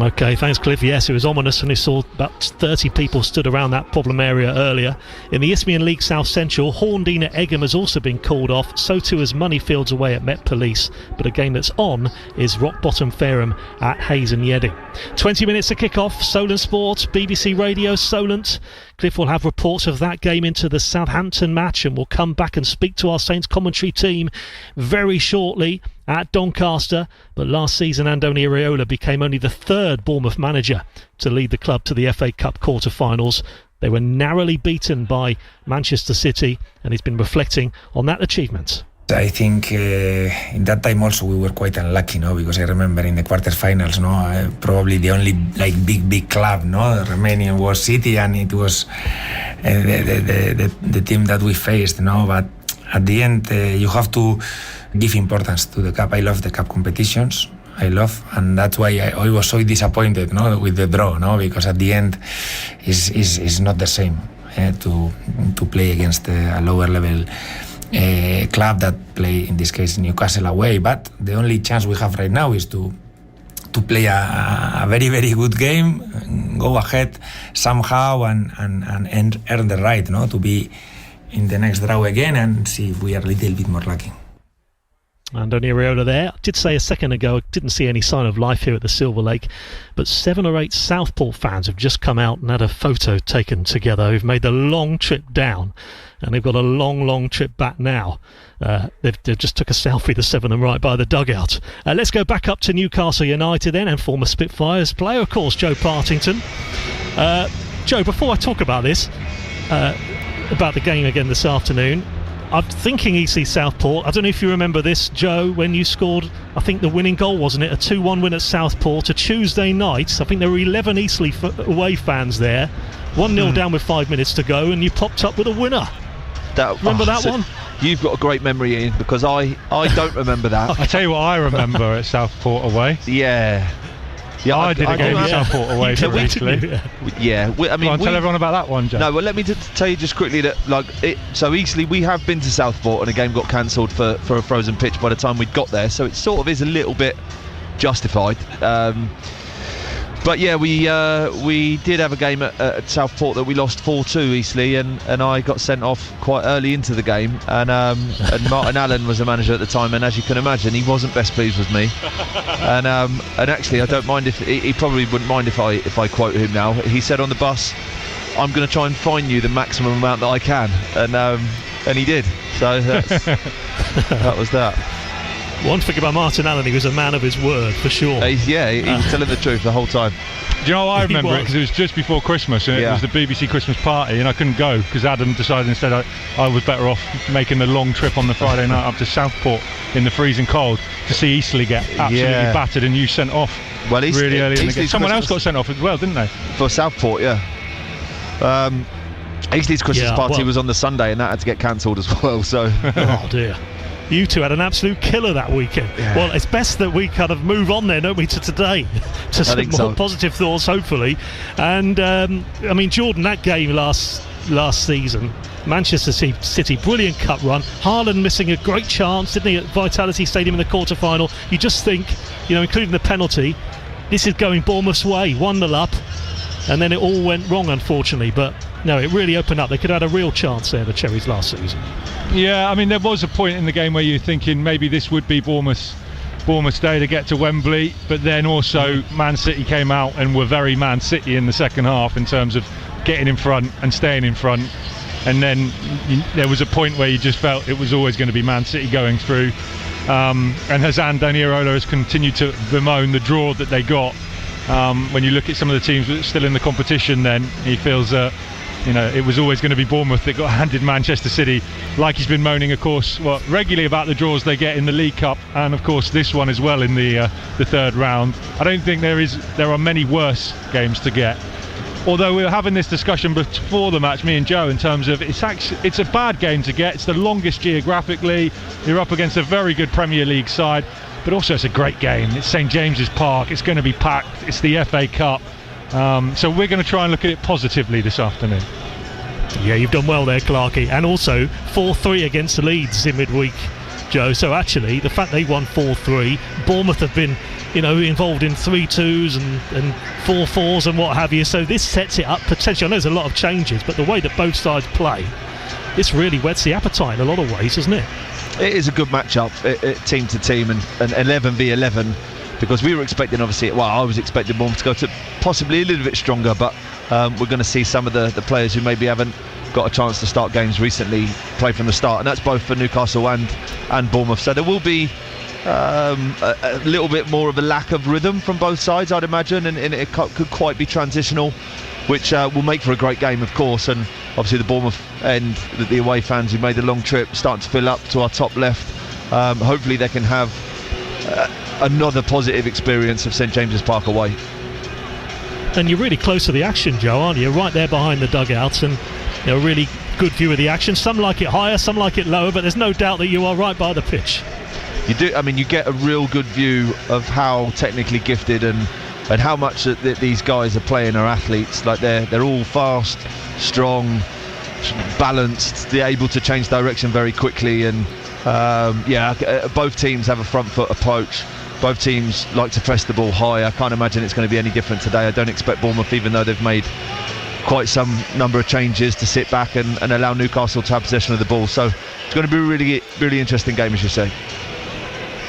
OK, thanks, Cliff. Yes, it was ominous, and we saw about 30 people stood around that problem area earlier. In the Isthmian League South Central, Horndean at Egham has also been called off, so too has Moneyfields away at Met Police. But a game that's on is Rock Bottom Fareham at Hayes and Yedding. 20 minutes to kick off. Solent Sport, BBC Radio Solent. Cliff will have reports of that game into the Southampton match, and we'll come back and speak to our Saints commentary team very shortly at Doncaster. But last season, Andoni Iraola became only the third Bournemouth manager to lead the club to the FA Cup quarter-finals. They were narrowly beaten by Manchester City, and he's been reflecting on that achievement. I think in that time also we were quite unlucky, because I remember in the quarterfinals, probably the only big club, remaining was City, and it was the team that we faced, But at the end, you have to give importance to the cup. I love the cup competitions. And that's why I was so disappointed, with the draw, because at the end, is not the same to play against a lower level club that play, in this case, Newcastle away. But the only chance we have right now is to play a very, very good game, go ahead somehow and earn the right, to be in the next draw again and see if we are a little bit more lucky. Andoni Iraola there. I did say a second ago I didn't see any sign of life here at the Silver Lake, but 7 or 8 Southport fans have just come out and had a photo taken together who've made the long trip down, and they've got a long trip back now. They've just took a selfie, the 7 of them, right by the dugout. Let's go back up to Newcastle United then, and former Spitfires player, of course, Joe Partington. Joe, before I talk about this, about the game again this afternoon, I'm thinking EC Southport. I don't know if you remember this, Joe, when you scored, I think the winning goal, wasn't it? A 2-1 win at Southport, a Tuesday night. I think there were 11 Eastleigh away fans there. 1-0 down with 5 minutes to go, and you popped up with a winner. Remember that one? You've got a great memory, Ian, because I don't remember that. I tell you what I remember at Southport away. Yeah, I did a game at Southport away for Eastleigh. Yeah, I mean, tell everyone about that one, Joe. No, well, let me tell you just quickly that, so Eastleigh, we have been to Southport, and a game got cancelled for a frozen pitch by the time we'd got there, so it sort of is a little bit justified. But yeah, we did have a game at Southport that we lost 4-2 Eastleigh, and I got sent off quite early into the game, and Martin Allen was the manager at the time, and as you can imagine, he wasn't best pleased with me. And actually, I don't mind if he probably wouldn't mind if I quote him now. He said on the bus, "I'm going to try and fine you the maximum amount that I can," and he did. So that was that. One thing about Martin Allen, he was a man of his word, for sure. He was telling the truth the whole time. Do you know I remember it? Because it was just before Christmas, and it was the BBC Christmas party, and I couldn't go because Adam decided instead I was better off making the long trip on the Friday night up to Southport in the freezing cold to see Eastleigh get absolutely battered, and you sent off really early in the game. Someone else got sent off as well, didn't they? For Southport, yeah. Eastleigh's Christmas party was on the Sunday, and that had to get cancelled as well. So, oh dear. You two had an absolute killer that weekend. Yeah. Well, it's best that we kind of move on then, don't we, to today, to some more positive thoughts, hopefully. And I mean, Jordan, that game last season, Manchester City, brilliant cup run. Haaland missing a great chance, didn't he, at Vitality Stadium in the quarter-final. You just think, including the penalty, this is going Bournemouth's way, 1-0 up, and then it all went wrong, unfortunately. But no, it really opened up. They could have had a real chance there, the Cherries, last season. Yeah, I mean, there was a point in the game where you're thinking maybe this would be Bournemouth's day to get to Wembley, but then also Man City came out and were very Man City in the second half in terms of getting in front and staying in front, and then there was a point where you just felt it was always going to be Man City going through, and as Andoni Iraola has continued to bemoan the draw that they got, when you look at some of the teams that are still in the competition, then he feels that it was always going to be Bournemouth that got handed Manchester City, like he's been moaning, of course, regularly about the draws they get in the League Cup, and of course this one as well in the third round. I don't think there are many worse games to get. Although we were having this discussion before the match, me and Joe, in terms of it's a bad game to get. It's the longest geographically. You're up against a very good Premier League side, but also it's a great game. It's St James's Park. It's going to be packed. It's the FA Cup. So we're going to try and look at it positively this afternoon. Yeah, you've done well there, Clarkey. And also 4-3 against Leeds in midweek, Joe. So actually, the fact they won 4-3, Bournemouth have been, involved in 3-2s and 4-4s and what have you. So this sets it up potentially. I know there's a lot of changes, but the way that both sides play, this really whets the appetite in a lot of ways, doesn't it? It is a good match-up, team to team, and 11v11. because we were expecting, obviously, I was expecting Bournemouth to go to possibly a little bit stronger, but we're going to see some of the players who maybe haven't got a chance to start games recently play from the start, and that's both for Newcastle and Bournemouth. So there will be a little bit more of a lack of rhythm from both sides, I'd imagine, and it could quite be transitional, which will make for a great game, of course. And obviously the Bournemouth end, the away fans who made the long trip, starting to fill up to our top left. Hopefully they can have another positive experience of St James's Park away. And you're really close to the action, Joe, aren't you? Right there behind the dugouts, and a really good view of the action. Some like it higher, some like it lower, but there's no doubt that you are right by the pitch. You do. I mean, you get a real good view of how technically gifted and how much that these guys are playing are athletes. Like they're all fast, strong, balanced. They're able to change direction very quickly, and both teams have a front foot approach. Both teams like to press the ball high. I can't imagine it's going to be any different today. I don't expect Bournemouth, even though they've made quite some number of changes, to sit back and allow Newcastle to have possession of the ball. So it's going to be a really, really interesting game, as you say.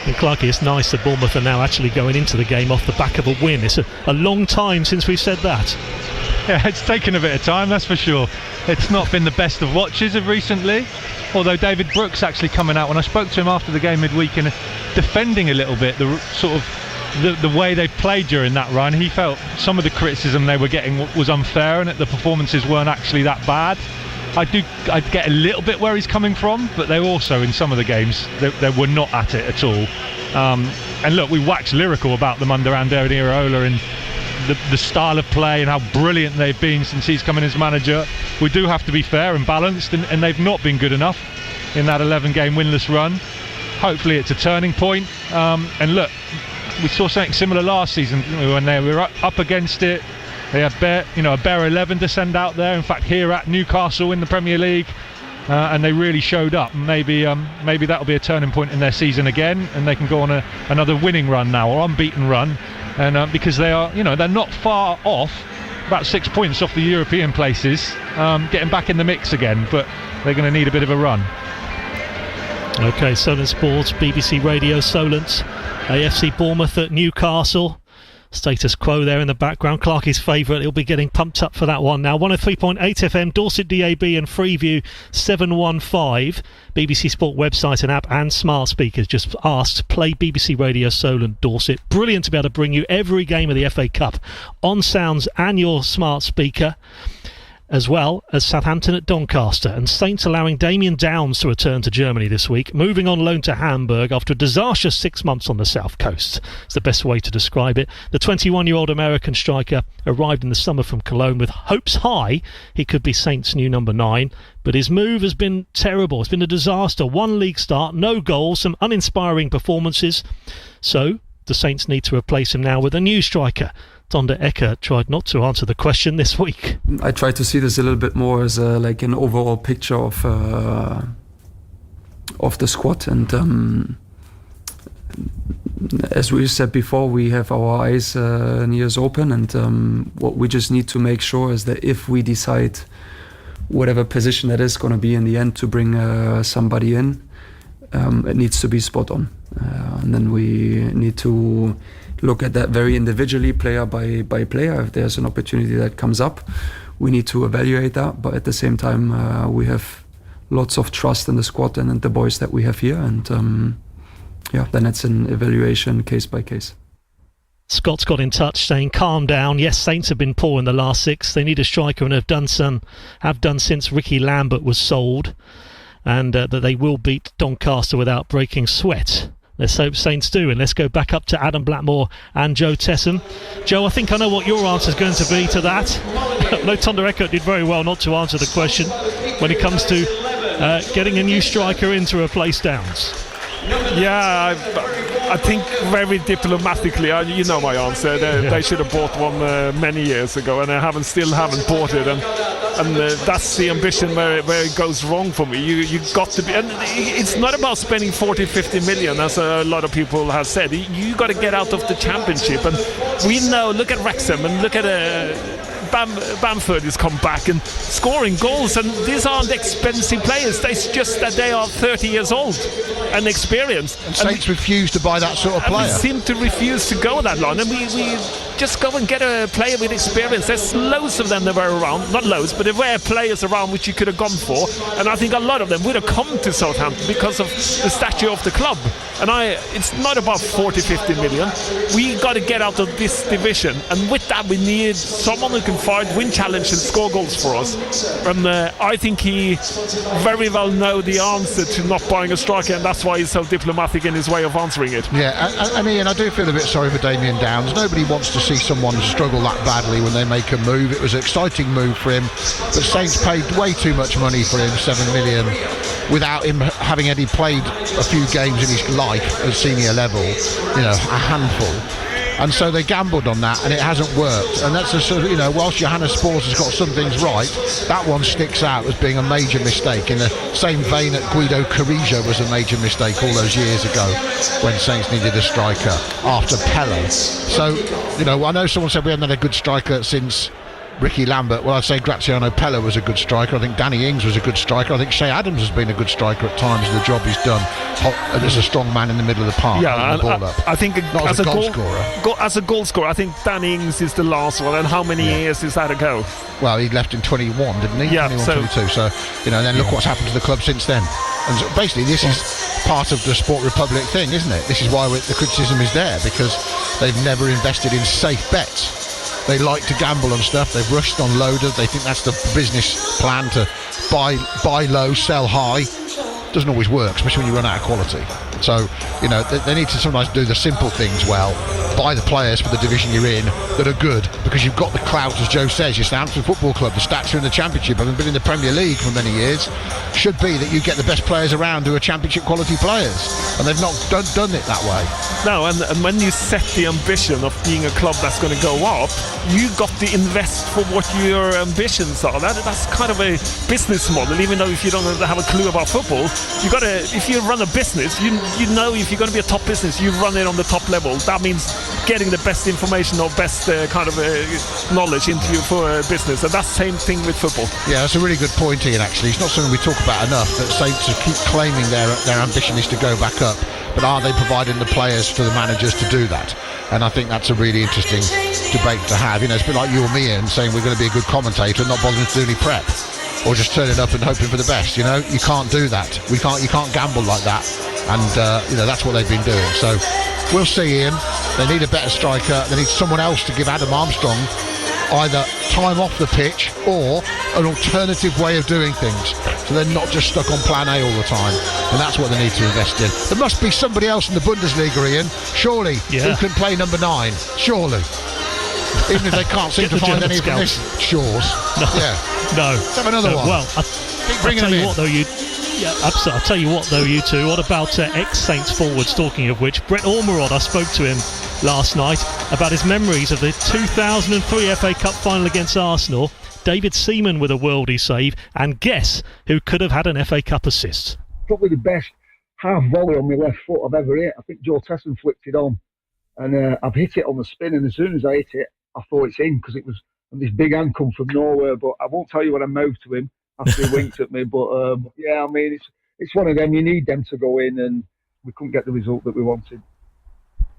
And Clarky, it's nice that Bournemouth are now actually going into the game off the back of a win. It's a long time since we've said that. Yeah, it's taken a bit of time, that's for sure. It's not been the best of watches of recently, although David Brooks actually coming out, when I spoke to him after the game midweek, and defending a little bit the way they played during that run. He felt some of the criticism they were getting was unfair and that the performances weren't actually that bad. I get a little bit where he's coming from, but they also, in some of the games, they were not at it at all. And look, we waxed lyrical about them under Andoni Iraola and the style of play and how brilliant they've been since he's come in as manager. We do have to be fair and balanced, and they've not been good enough in that 11-game winless run. Hopefully it's a turning point. And look, we saw something similar last season when they were up against it. They had a bare 11 to send out there. In fact, here at Newcastle in the Premier League, and they really showed up. Maybe that'll be a turning point in their season again, and they can go on another winning run now, or unbeaten run. And because they are, they're not far off, about 6 points off the European places, getting back in the mix again. But they're going to need a bit of a run. Okay, Solent Sports, BBC Radio Solent, AFC Bournemouth at Newcastle. Status quo there in the background. Clarky's favourite. He'll be getting pumped up for that one now. 103.8 FM, Dorset DAB and Freeview 715. BBC Sport website and app and smart speakers just asked, play BBC Radio Solent Dorset. Brilliant to be able to bring you every game of the FA Cup on sounds and your smart speaker, as well as Southampton at Doncaster, and Saints allowing Damien Downs to return to Germany this week, moving on loan to Hamburg after a disastrous 6 months on the south coast. It's the best way to describe it. The 21-year-old American striker arrived in the summer from Cologne with hopes high he could be Saints' new number 9, but his move has been terrible. It's been a disaster. One league start, no goals, some uninspiring performances. So the Saints need to replace him now with a new striker. Tonda Ecker tried not to answer the question this week. I try to see this a little bit more as an overall picture of the squad, and as we said before, we have our eyes and ears open, and what we just need to make sure is that if we decide whatever position that is going to be in the end to bring somebody in, it needs to be spot on, and then we need to look at that very individually, player by player. If there's an opportunity that comes up, we need to evaluate that, but at the same time we have lots of trust in the squad and in the boys that we have here, and then it's an evaluation case by case. Scott's got in touch saying, calm down. Yes, Saints have been poor in the last 6. They need a striker and have done since Ricky Lambert was sold, and that they will beat Doncaster without breaking sweat. Let's hope Saints do, and let's go back up to Adam Blackmore and Joe Tesson. Joe, I think I know what your answer is going to be to that. No, Tonda Eckert did very well not to answer the question when it comes to getting a new striker in to replace Downs. Yeah, I think very diplomatically, you know my answer. They should have bought one many years ago, and they still haven't bought it. And that's the ambition where it goes wrong for me. You got to be, and it's not about spending 40-50 million, as a lot of people have said. You got to get out of the Championship, and we know. Look at Wrexham and look at Bamford has come back and scoring goals, and these aren't expensive players. It's just that they are 30 years old and experienced. And Saints refuse to buy that sort of player. We seem to refuse to go that line, and we just go and get a player with experience. There's loads of them that were around, not loads, but there were players around which you could have gone for, and I think a lot of them would have come to Southampton because of the stature of the club. And it's not about 40-50 million. We got to get out of this division, and with that we need someone who can fight, win challenge and score goals for us. And I think he very well know the answer to not buying a striker, and that's why he's so diplomatic in his way of answering it. Yeah, and Ian, I do feel a bit sorry for Damien Downs. Nobody wants to see someone struggle that badly when they make a move. It was an exciting move for him, but Saints paid way too much money for him, 7 million, without him having any played a few games in his life at senior level, a handful. And so they gambled on that, and it hasn't worked. And that's a sort of, whilst Johannes Spors has got some things right, that one sticks out as being a major mistake. In the same vein that Guido Carrillo was a major mistake all those years ago when Saints needed a striker after Pelle. So, I know someone said we haven't had a good striker since Ricky Lambert. Well, I'd say Graziano Pelle was a good striker. I think Danny Ings was a good striker. I think Shea Adams has been a good striker at times in the job he's done. As a strong man in the middle of the park. Yeah, I think not as a goal scorer. As a goal scorer, I think Danny Ings is the last one. And how many years is that ago? Well, he left in 21, didn't he? Yeah, 21, 22. So, then look what's happened to the club since then. And so basically, this is part of the Sport Republic thing, isn't it? This is why the criticism is there, because they've never invested in safe bets. They like to gamble on stuff. They've rushed on loaders. They think that's the business plan, to buy low, sell high. Doesn't always work, especially when you run out of quality. So, they need to sometimes do the simple things well. Buy the players for the division you're in that are good, because you've got the clout, as Joe says. Your Southampton Football Club, the stature in the Championship, having been in the Premier League for many years, should be that you get the best players around who are Championship quality players, and they've not done it that way. No, and when you set the ambition of being a club that's going to go up, you got to invest for what your ambitions are. That's kind of a business model. Even though if you don't have a clue about football, you got to. If you run a business, you know if you're going to be a top business, you run it on the top level. That means getting the best information or best knowledge into you for a business, and that's the same thing with football. Yeah, that's a really good point, Ian. Actually, it's not something we talk about enough. That Saints keep claiming their ambition is to go back up, but are they providing the players for the managers to do that? And I think that's a really interesting debate to have. It's a bit like you or me, Ian, saying we're going to be a good commentator and not bothering to do any prep, or just turning up and hoping for the best. You can't do that. You can't gamble like that. And that's what they've been doing. So we'll see, Ian. They need a better striker. They need someone else to give Adam Armstrong either time off the pitch or an alternative way of doing things, so they're not just stuck on plan A all the time. And that's what they need to invest in. There must be somebody else in the Bundesliga, Ian, surely, who can play number 9. Surely. Even if they can't seem to find any from this shores. No. Yeah. No. Let's have another one. Well, keep bringing them in. I'll tell you what, though, you two. What about ex-Saints forwards? Talking of which, Brett Ormerod, I spoke to him last night about his memories of the 2003 FA Cup final against Arsenal. David Seaman with a worldie save, and guess who could have had an FA Cup assist? Probably the best half volley on my left foot I've ever hit. I think Joe Tesson flicked it on, and I've hit it on the spin, and as soon as I hit it, I thought it's in, because it was this big hand come from nowhere. But I won't tell you what I mouthed to him after he winked at me. But yeah, I mean, it's one of them. You need them to go in, and we couldn't get the result that we wanted.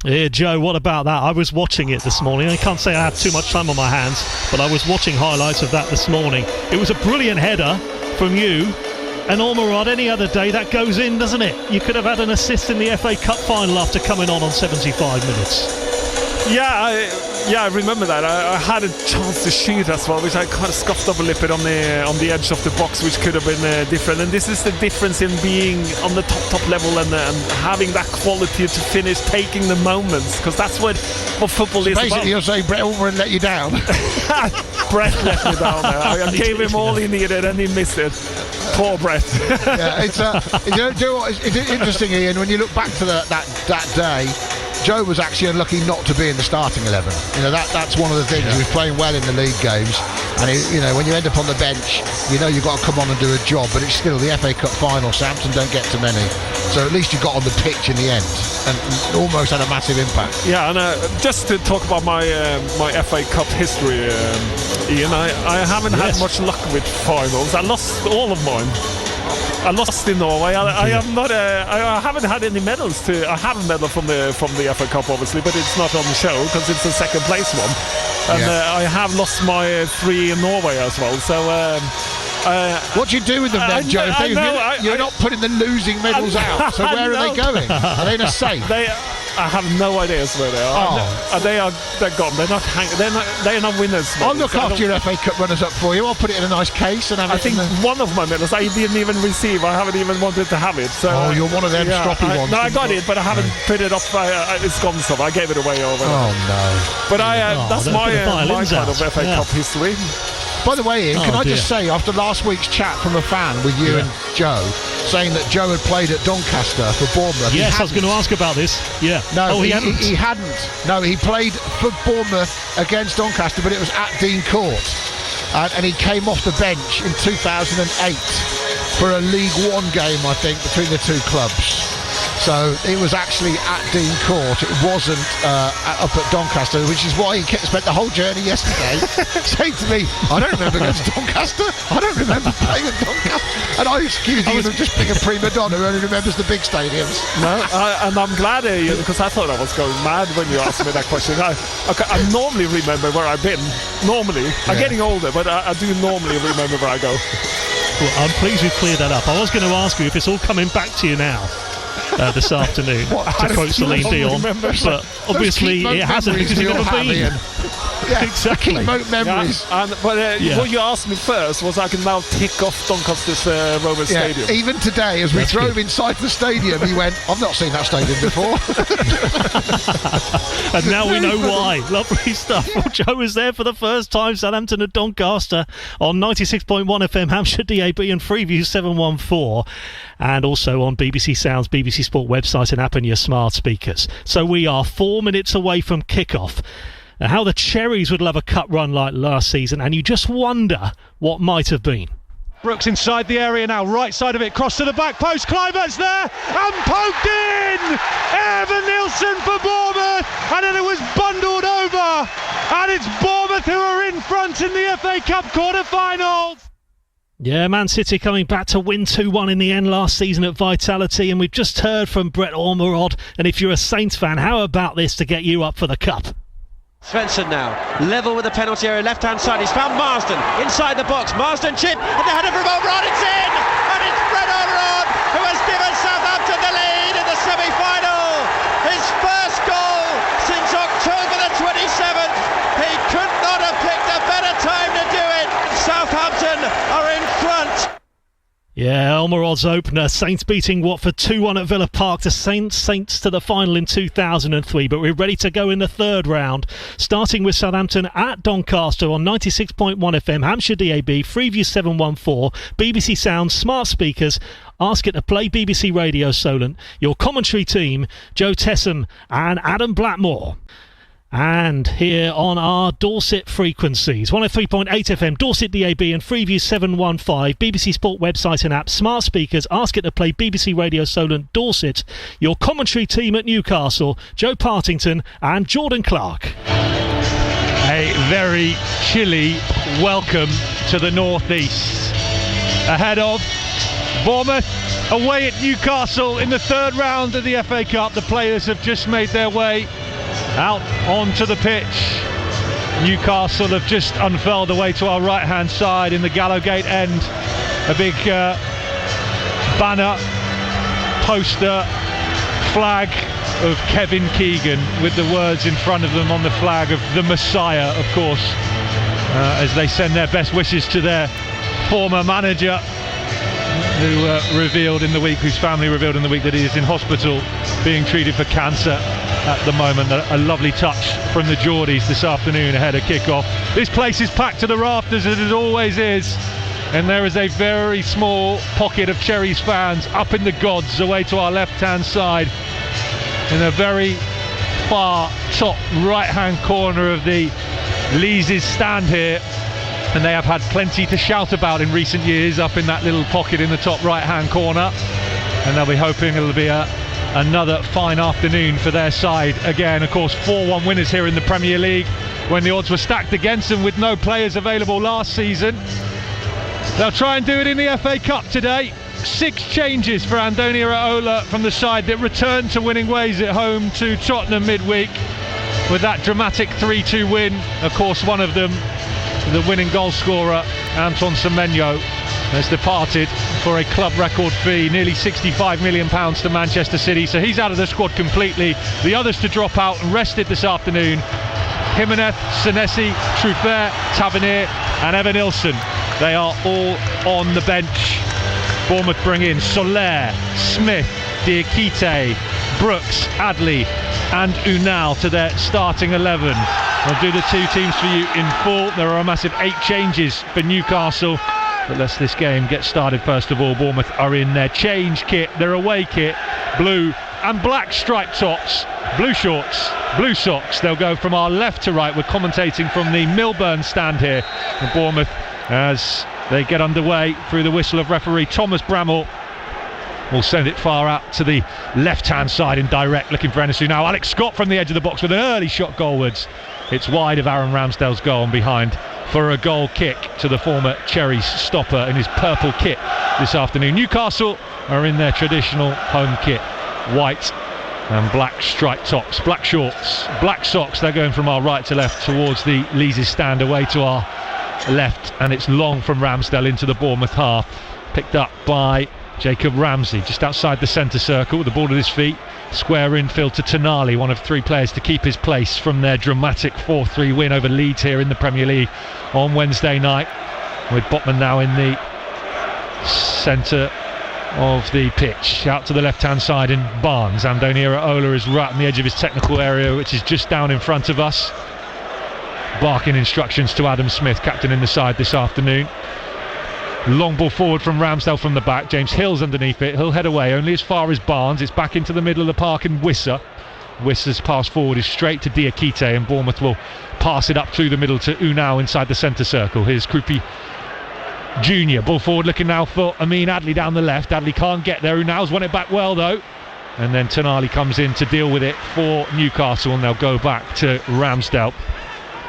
Yeah, Joe, what about that? I was watching it this morning. I can't say I had too much time on my hands, but I was watching highlights of that this morning. It was a brilliant header from you. And Ormerod, any other day, that goes in, doesn't it? You could have had an assist in the FA Cup final after coming on 75 minutes. Yeah, I remember that. I had a chance to shoot as well, which I kind of scuffed up a little bit on the edge of the box, which could have been different. And this is the difference in being on the top level and having that quality to finish, taking the moments, because that's what football is basically about. You're saying Brett Ormerod let you down. Brett let me down there. I gave him all he needed and he missed it. Poor Brett. Yeah, it's interesting, Ian, when you look back to that day. Joe was actually unlucky not to be in the starting 11. You know, that's one of the things. He was playing well in the league games, and you know, when you end up on the bench, you know you've got to come on and do a job, but it's still the FA Cup final. Southampton don't get to many, so at least you got on the pitch in the end and almost had a massive impact. Yeah, and just to talk about my FA Cup history, Ian, I haven't had much luck with finals. I lost all of mine. I lost in Norway. I haven't had any medals. I have a medal from the FA Cup, obviously, but it's not on the show because it's a second place one. And I have lost my 3 in Norway as well. So what do you do with them then, Joe? You're not putting the losing medals out. So where are they going? Are they in a safe? I have no idea where they are. They're gone. They're not winners. I'll look after your FA Cup runners-up for you. I'll put it in a nice case and have I think one of my medals I didn't even receive. I haven't even wanted to have it. So you're one of them stroppy ones. No, I got it, but I haven't put it up. It's gone somewhere. I gave it away over. Oh no! But that's my kind of FA Cup history. By the way, Ian, can I just say, after last week's chat from a fan with you and Joe, saying that Joe had played at Doncaster for Bournemouth. Yes, I was going to ask about this. Yeah. No, he hadn't. No, he played for Bournemouth against Doncaster, but it was at Dean Court. And he came off the bench in 2008 for a League One game, I think, between the two clubs. So it was actually at Dean Court. It wasn't up at Doncaster, which is why he spent the whole journey yesterday saying to me, I don't remember going to Doncaster. I don't remember playing at Doncaster. And I accused him of just being a prima donna who only remembers the big stadiums. No, and I'm glad because I thought I was going mad when you asked me that question. I normally remember where I've been. Normally. I'm getting older, but I do normally remember where I go. Well, I'm pleased we've cleared that up. I was going to ask you if it's all coming back to you now. This afternoon, to quote Celine Dion, but obviously it hasn't because you've never been. Yeah, exactly. Memories. Yeah, what you asked me first was I can now tick off Doncaster's Rover Stadium. Even today, as we drove inside the stadium, he went, I've not seen that stadium before. And now we know why. Lovely stuff. Well, Joe was there for the first time, Southampton at Doncaster on 96.1 FM, Hampshire DAB and Freeview 714, and also on BBC Sounds, BBC Sport website and app and your smart speakers. So we are 4 minutes away from kickoff. Now, how the Cherries would love a cup run like last season, and you just wonder what might have been. Brooks inside the area now, right side of it, cross to the back post, Kluivert's there, and poked in! Evan Nilsson for Bournemouth, and then it was bundled over, and it's Bournemouth who are in front in the FA Cup quarter-finals. Yeah, Man City coming back to win 2-1 in the end last season at Vitality, and we've just heard from Brett Ormerod, and if you're a Saints fan, how about this to get you up for the Cup? Svensson now, level with the penalty area, left-hand side, he's found Marsden, inside the box, Marsden chip, and the header from Ormerod, it's in! And it's Brett Ormerod who has given Southampton the lead in the semi-final! His first goal since October the 27th! He could not have picked a better time to do it! Southampton are in front! Yeah, Ormerod's opener. Saints beating Watford 2-1 at Villa Park to Saints to the final in 2003. But we're ready to go in the third round, starting with Southampton at Doncaster on 96.1 FM, Hampshire DAB, Freeview 714, BBC Sounds, smart speakers. Ask it to play BBC Radio Solent. Your commentary team, Joe Tessam and Adam Blackmore. And here on our Dorset frequencies, 103.8 FM, Dorset DAB and Freeview 715, BBC Sport website and app, smart speakers, ask it to play BBC Radio Solent Dorset, your commentary team at Newcastle, Joe Partington and Jordan Clark. A very chilly welcome to the northeast. Ahead of Bournemouth away at Newcastle in the third round of the FA Cup. The players have just made their way out onto the pitch. Newcastle have just unfurled away to our right hand side in the Gallowgate end. A big banner, poster, flag of Kevin Keegan with the words in front of them on the flag of the Messiah, of course, as they send their best wishes to their former manager, who revealed in the week, whose family revealed in the week that he is in hospital being treated for cancer at the moment. A lovely touch from the Geordies this afternoon ahead of kickoff. This place is packed to the rafters, as it always is, and there is a very small pocket of Cherries fans up in the gods away to our left hand side in a very far top right-hand corner of the Lees' stand here, and they have had plenty to shout about in recent years up in that little pocket in the top right-hand corner, and they'll be hoping it'll be another fine afternoon for their side again. Of course, 4-1 winners here in the Premier League when the odds were stacked against them with no players available last season. They'll try and do it in the FA Cup today. 6 changes for Andoni Iraola from the side that returned to winning ways at home to Tottenham midweek with that dramatic 3-2 win. Of course, one of them, the winning goal scorer Antoine Semenyo, has departed for a club record fee, nearly £65 million to Manchester City, so he's out of the squad completely. The others to drop out and rested this afternoon: Jimenez, Senesi, Truffert, Tavernier and Evanilson. They are all on the bench. Bournemouth bring in Soler, Smith, Diakite, Brooks, Adley and Unal to their starting 11. I'll do the 2 teams for you in full. There are a massive 8 changes for Newcastle, but let's this game get started. First of all, Bournemouth are in their change kit, their away kit, blue and black striped tops, blue shorts, blue socks. They'll go from our left to right. We're commentating from the Milburn stand here in Bournemouth as they get underway through the whistle of referee Thomas Bramall. Will send it far out to the left-hand side in direct, looking for Enes now. Alex Scott from the edge of the box with an early shot goalwards. It's wide of Aaron Ramsdale's goal and behind for a goal kick to the former Cherries stopper in his purple kit this afternoon. Newcastle are in their traditional home kit, white and black striped tops, black shorts, black socks. They're going from our right to left towards the Lees' stand, away to our left, and it's long from Ramsdale into the Bournemouth half, picked up by Jacob Ramsey just outside the centre circle with the ball at his feet. Square infield to Tonali, one of 3 players to keep his place from their dramatic 4-3 win over Leeds here in the Premier League on Wednesday night, with Botman now in the centre of the pitch. Out to the left hand side in Barnes. Andoni Iraola is right on the edge of his technical area, which is just down in front of us, barking instructions to Adam Smith, captain in the side this afternoon. Long ball forward from Ramsdale from the back. James Hill's underneath it. He'll head away only as far as Barnes. It's back into the middle of the park in Wissa. Wissa's pass forward is straight to Diakite, and Bournemouth will pass it up through the middle to Unal inside the centre circle. Here's Krupi Jr. Ball forward looking now for Amin Adley down the left. Adley can't get there. Unal's won it back well though. And then Tonali comes in to deal with it for Newcastle, and they'll go back to Ramsdale.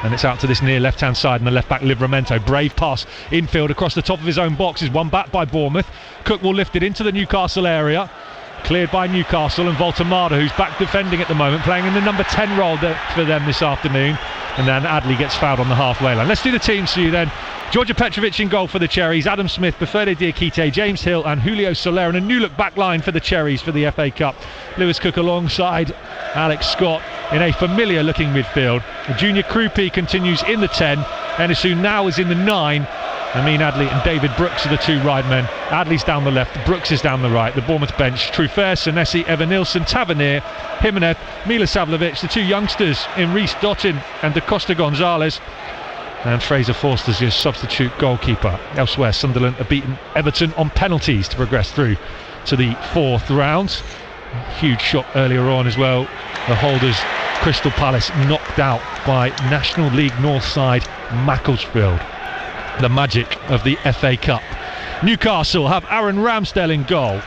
And it's out to this near left-hand side, and the left-back Livramento. Brave pass infield across the top of his own box is won back by Bournemouth. Cook will lift it into the Newcastle area. Cleared by Newcastle, and Voltemada, who's back defending at the moment, playing in the number 10 role for them this afternoon. And then Adley gets fouled on the halfway line. Let's do the teams for you then. Georgia Petrovic in goal for the Cherries, Adam Smith, Bafede Diakite, James Hill and Julio Soler, and a new look back line for the Cherries for the FA Cup. Lewis Cook alongside Alex Scott in a familiar looking midfield. Junior Krupi continues in the 10, Enes now is in the 9. Amin Adley and David Brooks are the 2 right men. Adley's down the left, Brooks is down the right. The Bournemouth bench: Truffert, Senesi, Evanilson, Tavernier, Jimenez, Milisavljevic, the 2 youngsters in Reece Dottin and Da Costa Gonzalez, and Fraser Forster's your substitute goalkeeper. Elsewhere, Sunderland have beaten Everton on penalties to progress through to the 4th round. Huge shock earlier on as well. The holders, Crystal Palace, knocked out by National League North side Macclesfield. The magic of the FA Cup. Newcastle have Aaron Ramsdale in goal.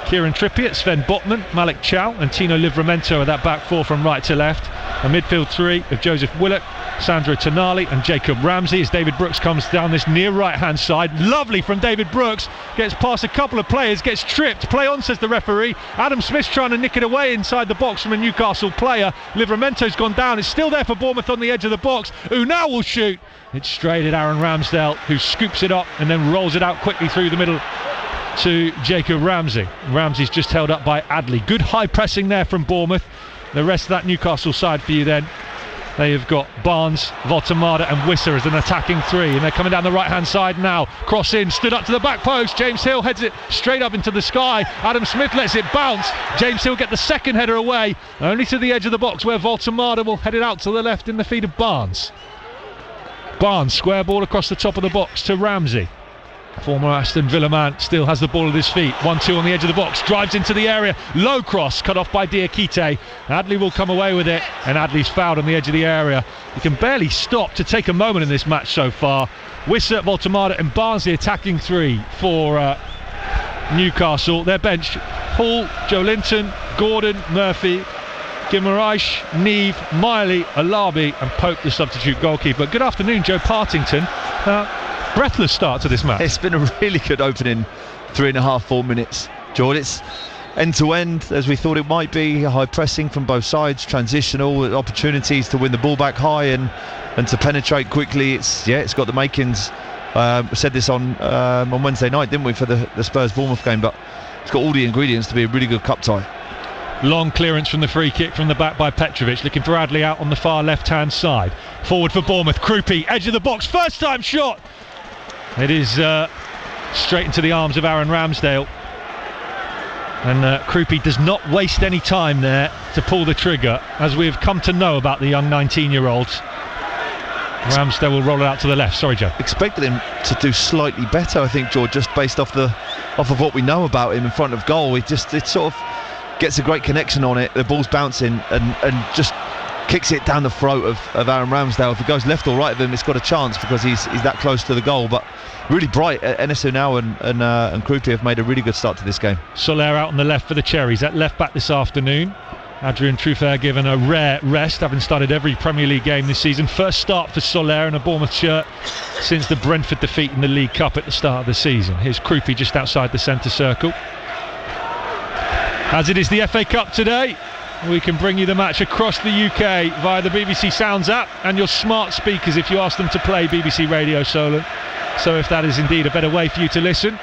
Kieran Trippier, Sven Botman, Malik Chow and Tino Livramento are that back 4 from right to left. A midfield 3 of Joseph Willock, Sandro Tonali and Jacob Ramsey as David Brooks comes down this near right hand side. Lovely from David Brooks, gets past a couple of players, gets tripped. Play on, says the referee. Adam Smith's trying to nick it away inside the box from a Newcastle player. Livramento's gone down. It's still there for Bournemouth on the edge of the box. Unal will shoot. It's straight at Aaron Ramsdale, who scoops it up and then rolls it out quickly through the middle to Jacob Ramsey. Ramsey's just held up by Adley. Good high pressing there from Bournemouth. The rest of that Newcastle side for you then. They have got Barnes, Voltemada and Wissa as an attacking 3, and they're coming down the right hand side now. Cross in, stood up to the back post. James Hill heads it straight up into the sky. Adam Smith lets it bounce. James Hill get the second header away, only to the edge of the box where Voltemada will head it out to the left in the feet of Barnes. Barnes, square ball across the top of the box to Ramsey. Former Aston Villa man still has the ball at his feet. 1-2 on the edge of the box, drives into the area, low cross, cut off by Diakite. Adley will come away with it, and Adley's fouled on the edge of the area. He can barely stop to take a moment in this match so far. Wissa, Voltemada and Barnsley attacking three for Newcastle. Their bench: Paul, Joe Linton, Gordon, Murphy, Guimaraes, Neve, Miley, Alabi and Pope, the substitute goalkeeper. Good afternoon, Joe Partington. Breathless start to this match. It's been a really good opening 3.5-4 minutes, George. It's end to end as we thought it might be. High pressing from both sides, transitional opportunities to win the ball back high and to penetrate quickly. It's got the makings. We said this on Wednesday night, didn't we, for the Spurs Bournemouth game, but it's got all the ingredients to be a really good cup tie. Long clearance from the free kick from the back by Petrovic, looking for Adley out on the far left hand side. Forward for Bournemouth, Krupi, edge of the box, first time shot. It is straight into the arms of Aaron Ramsdale, and Krupi does not waste any time there to pull the trigger, as we've come to know about the young 19-year-olds. Ramsdale will roll it out to the left. Sorry, Joe. Expected him to do slightly better, I think, George, just based off of what we know about him in front of goal. It sort of gets a great connection on it. The ball's bouncing and just kicks it down the throat of Aaron Ramsdale. If it goes left or right of him, it's got a chance because he's that close to the goal. But really bright. Enes Ünal and Krupi have made a really good start to this game. Soler out on the left for the Cherries. At left back this afternoon, Adrien Truffert given a rare rest, having started every Premier League game this season. First start for Soler in a Bournemouth shirt since the Brentford defeat in the League Cup at the start of the season. Here's Krupi just outside the centre circle. As it is the FA Cup today, we can bring you the match across the UK via the BBC Sounds app and your smart speakers if you ask them to play BBC Radio Solent. So if that is indeed a better way for you to listen,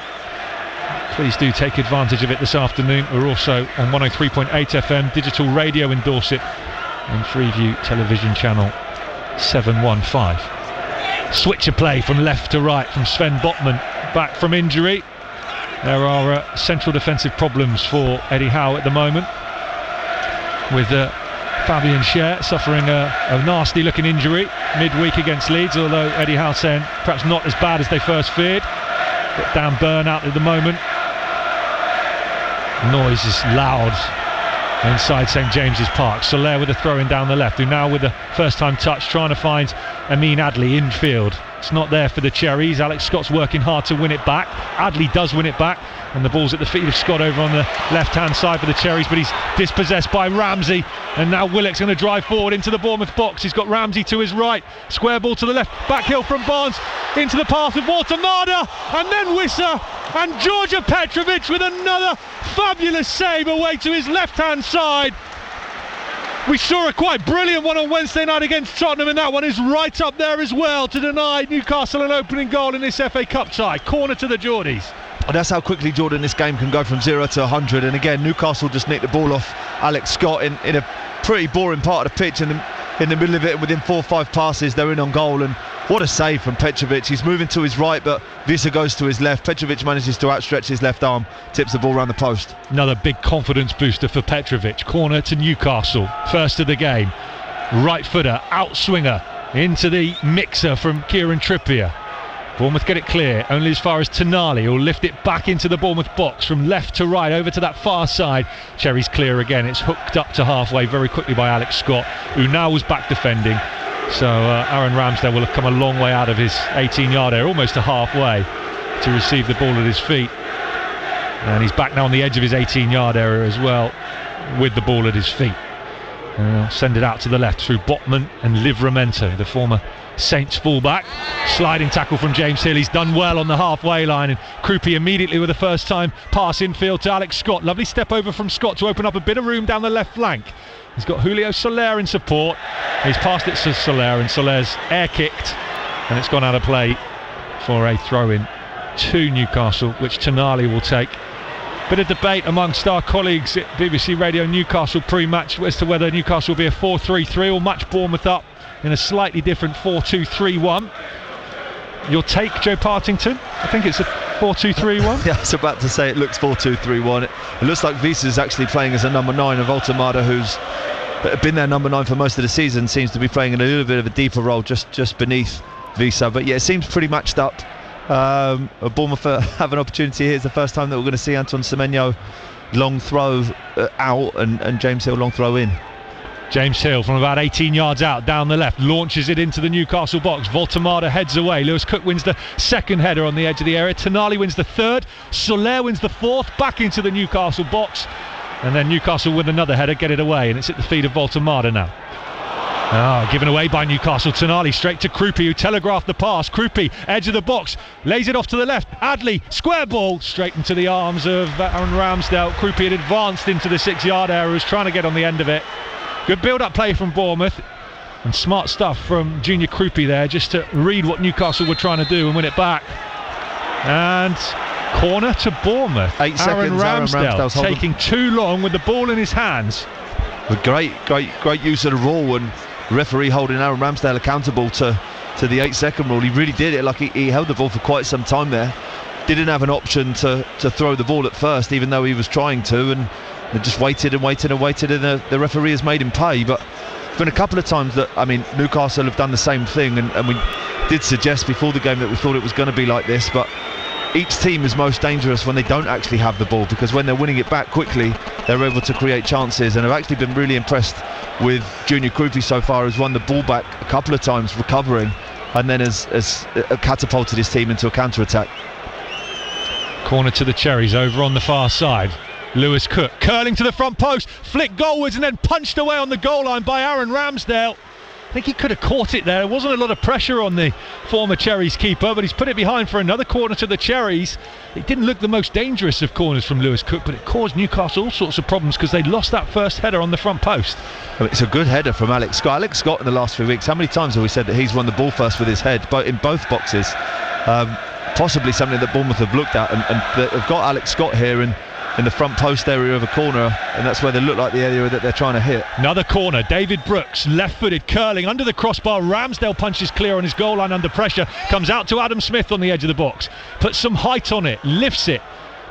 please do take advantage of it this afternoon. We're also on 103.8 FM digital radio in Dorset and Freeview television channel 715. Switch of play from left to right from Sven Botman, back from injury. There are central defensive problems for Eddie Howe at the moment, with Fabian Schär suffering a nasty looking injury midweek against Leeds, although Eddie Howe saying perhaps not as bad as they first feared. Got Dan Burn out at the moment. Noise is loud inside St James's Park. Soler with a throw in down the left, who now with a first time touch trying to find Amin Adley infield. It's not there for the Cherries. Alex Scott's working hard to win it back. Adley does win it back, and the ball's at the feet of Scott over on the left hand side for the Cherries, but he's dispossessed by Ramsey, and now Willock's going to drive forward into the Bournemouth box. He's got Ramsey to his right, square ball to the left, back heel from Barnes into the path of Voltemada, and then Wissa and Georgia Petrovic with another fabulous save away to his left hand side. We saw a quite brilliant one on Wednesday night against Tottenham, and that one is right up there as well to deny Newcastle an opening goal in this FA Cup tie. Corner to the Geordies. And that's how quickly, Jordan, this game can go from 0 to 100. And again, Newcastle just nicked the ball off Alex Scott in a pretty boring part of the pitch, and in the middle of it, within 4 or 5 passes, they're in on goal. And what a save from Petrovic. He's moving to his right, but Visa goes to his left. Petrovic manages to outstretch his left arm, tips the ball around the post. Another big confidence booster for Petrovic. Corner to Newcastle, first of the game. Right footer, out swinger into the mixer from Kieran Trippier. Bournemouth get it clear, only as far as Tonali, who'll lift it back into the Bournemouth box from left to right, over to that far side. Cherries clear again. It's hooked up to halfway very quickly by Alex Scott, who now was back defending. So Aaron Ramsdale will have come a long way out of his 18-yard area, almost to halfway, to receive the ball at his feet. And he's back now on the edge of his 18-yard area as well, with the ball at his feet. Send it out to the left through Botman and Livramento, the former Saints fullback. Sliding tackle from James Hill. He's done well on the halfway line, and Krupi immediately with a first time pass infield to Alex Scott. Lovely step over from Scott to open up a bit of room down the left flank. He's got Julio Soler in support. He's passed it to Soler, and Soler's air kicked, and it's gone out of play for a throw in to Newcastle, which Tonali will take. Bit of debate amongst our colleagues at BBC Radio Newcastle pre-match as to whether Newcastle will be a 4-3-3 or match Bournemouth up in a slightly different 4-2-3-1. Your take, Joe Partington? I think it's a 4-2-3-1. Yeah, I was about to say it looks 4-2-3-1. It looks like Visa's actually playing as a number 9, and Voltemada, who's been their number 9 for most of the season, seems to be playing in a little bit of a deeper role just beneath Visa. But yeah, it seems pretty matched up Bournemouth have an opportunity here. It's the first time that we're going to see Anton Semenyo long throw out and James Hill long throw in. James Hill from about 18 yards out down the left launches it into the Newcastle box. Voltemada heads away. Lewis Cook wins the second header on the edge of the area. Tonali wins the third. Soler wins the fourth, back into the Newcastle box, and then Newcastle with another header, get it away, and it's at the feet of Voltemada now. Given away by Newcastle. Tonali straight to Krupi, who telegraphed the pass. Krupi, edge of the box, lays it off to the left. Adley, square ball, straight into the arms of Aaron Ramsdale. Krupi had advanced into the 6-yard area, was trying to get on the end of it. Good build-up play from Bournemouth, and smart stuff from Junior Krupi there, just to read what Newcastle were trying to do and win it back. And corner to Bournemouth. 8 seconds. Aaron Ramsdale taking too long with the ball in his hands. With great use of the rule, and the referee holding Aaron Ramsdale accountable to the 8-second rule. He really did it. Like he held the ball for quite some time there. Didn't have an option to throw the ball at first, even though he was trying to, and they just waited, and the referee has made him pay. But there's been a couple of times that, Newcastle have done the same thing, and we did suggest before the game that we thought it was going to be like this, but each team is most dangerous when they don't actually have the ball, because when they're winning it back quickly, they're able to create chances. And I've actually been really impressed with Junior Krupi so far, who's won the ball back a couple of times recovering, and then has catapulted his team into a counter-attack. Corner to the Cherries over on the far side. Lewis Cook curling to the front post, flicked goalwards and then punched away on the goal line by Aaron Ramsdale. I think he could have caught it there. There wasn't a lot of pressure on the former Cherries keeper, but he's put it behind for another corner to the Cherries. It didn't look the most dangerous of corners from Lewis Cook, but it caused Newcastle all sorts of problems because they lost that first header on the front post. It's a good header from Alex Scott. Alex Scott in the last few weeks, how many times have we said that he's won the ball first with his head, in both boxes? Possibly something that Bournemouth have looked at, and they've got Alex Scott here in the front post area of a corner, and that's where they look like the area that they're trying to hit. Another corner, David Brooks, left-footed, curling under the crossbar. Ramsdale punches clear on his goal line under pressure, comes out to Adam Smith on the edge of the box, puts some height on it, lifts it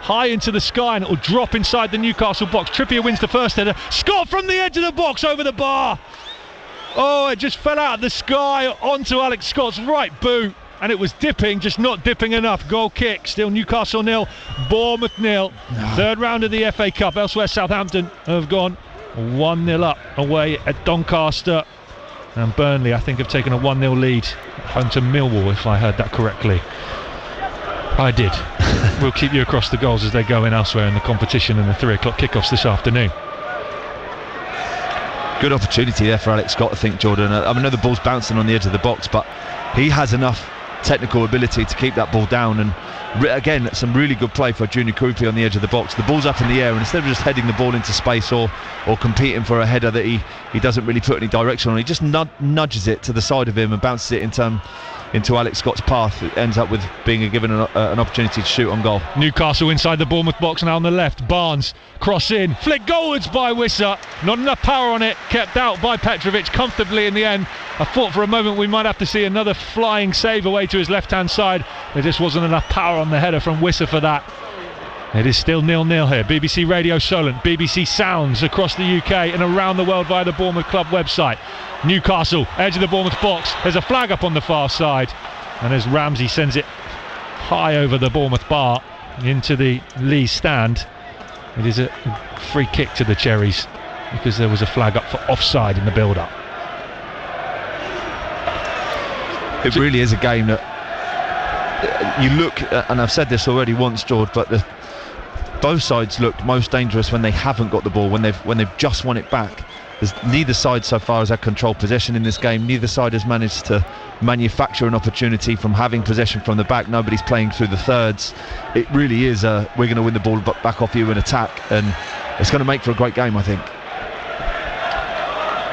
high into the sky, and it will drop inside the Newcastle box. Trippier wins the first header. Scott from the edge of the box over the bar. Oh, it just fell out of the sky onto Alex Scott's right boot, and it was dipping, just not dipping enough. Goal kick, still Newcastle 0, Bournemouth 0. Third round of the FA Cup. Elsewhere, Southampton have gone 1-0 up away at Doncaster, and Burnley, I think, have taken a 1-0 lead home to Millwall, if I heard that correctly. I did. We'll keep you across the goals as they go in elsewhere in the competition and the 3 o'clock kickoffs this afternoon. Good opportunity there for Alex Scott, I think, Jordan. I know the ball's bouncing on the edge of the box, but he has enough technical ability to keep that ball down, and again, some really good play for Junior Krupi on the edge of the box. The ball's up in the air, and instead of just heading the ball into space or competing for a header that he doesn't really put any direction on, he just nudges it to the side of him and bounces it into Alex Scott's path. It ends up with being given an opportunity to shoot on goal. Newcastle inside the Bournemouth box now on the left. Barnes, cross in, flick goalwards by Wissa. Not enough power on it, kept out by Petrovic comfortably in the end. I thought for a moment we might have to see another flying save away to his left-hand side. There just wasn't enough power on the header from Wissa for that. It is still 0-0 here. BBC Radio Solent, BBC Sounds across the UK and around the world via the Bournemouth Club website. Newcastle, edge of the Bournemouth box. There's a flag up on the far side, and as Ramsey sends it high over the Bournemouth bar into the Lee stand, it is a free kick to the Cherries because there was a flag up for offside in the build-up. It really is a game that you look, and I've said this already once, George, but both sides looked most dangerous when they haven't got the ball, when they've just won it back. Neither side so far has had control possession in this game. Neither side has managed to manufacture an opportunity from having possession from the back. Nobody's playing through the thirds. It really is we're going to win the ball back off you in attack, and it's going to make for a great game, I think.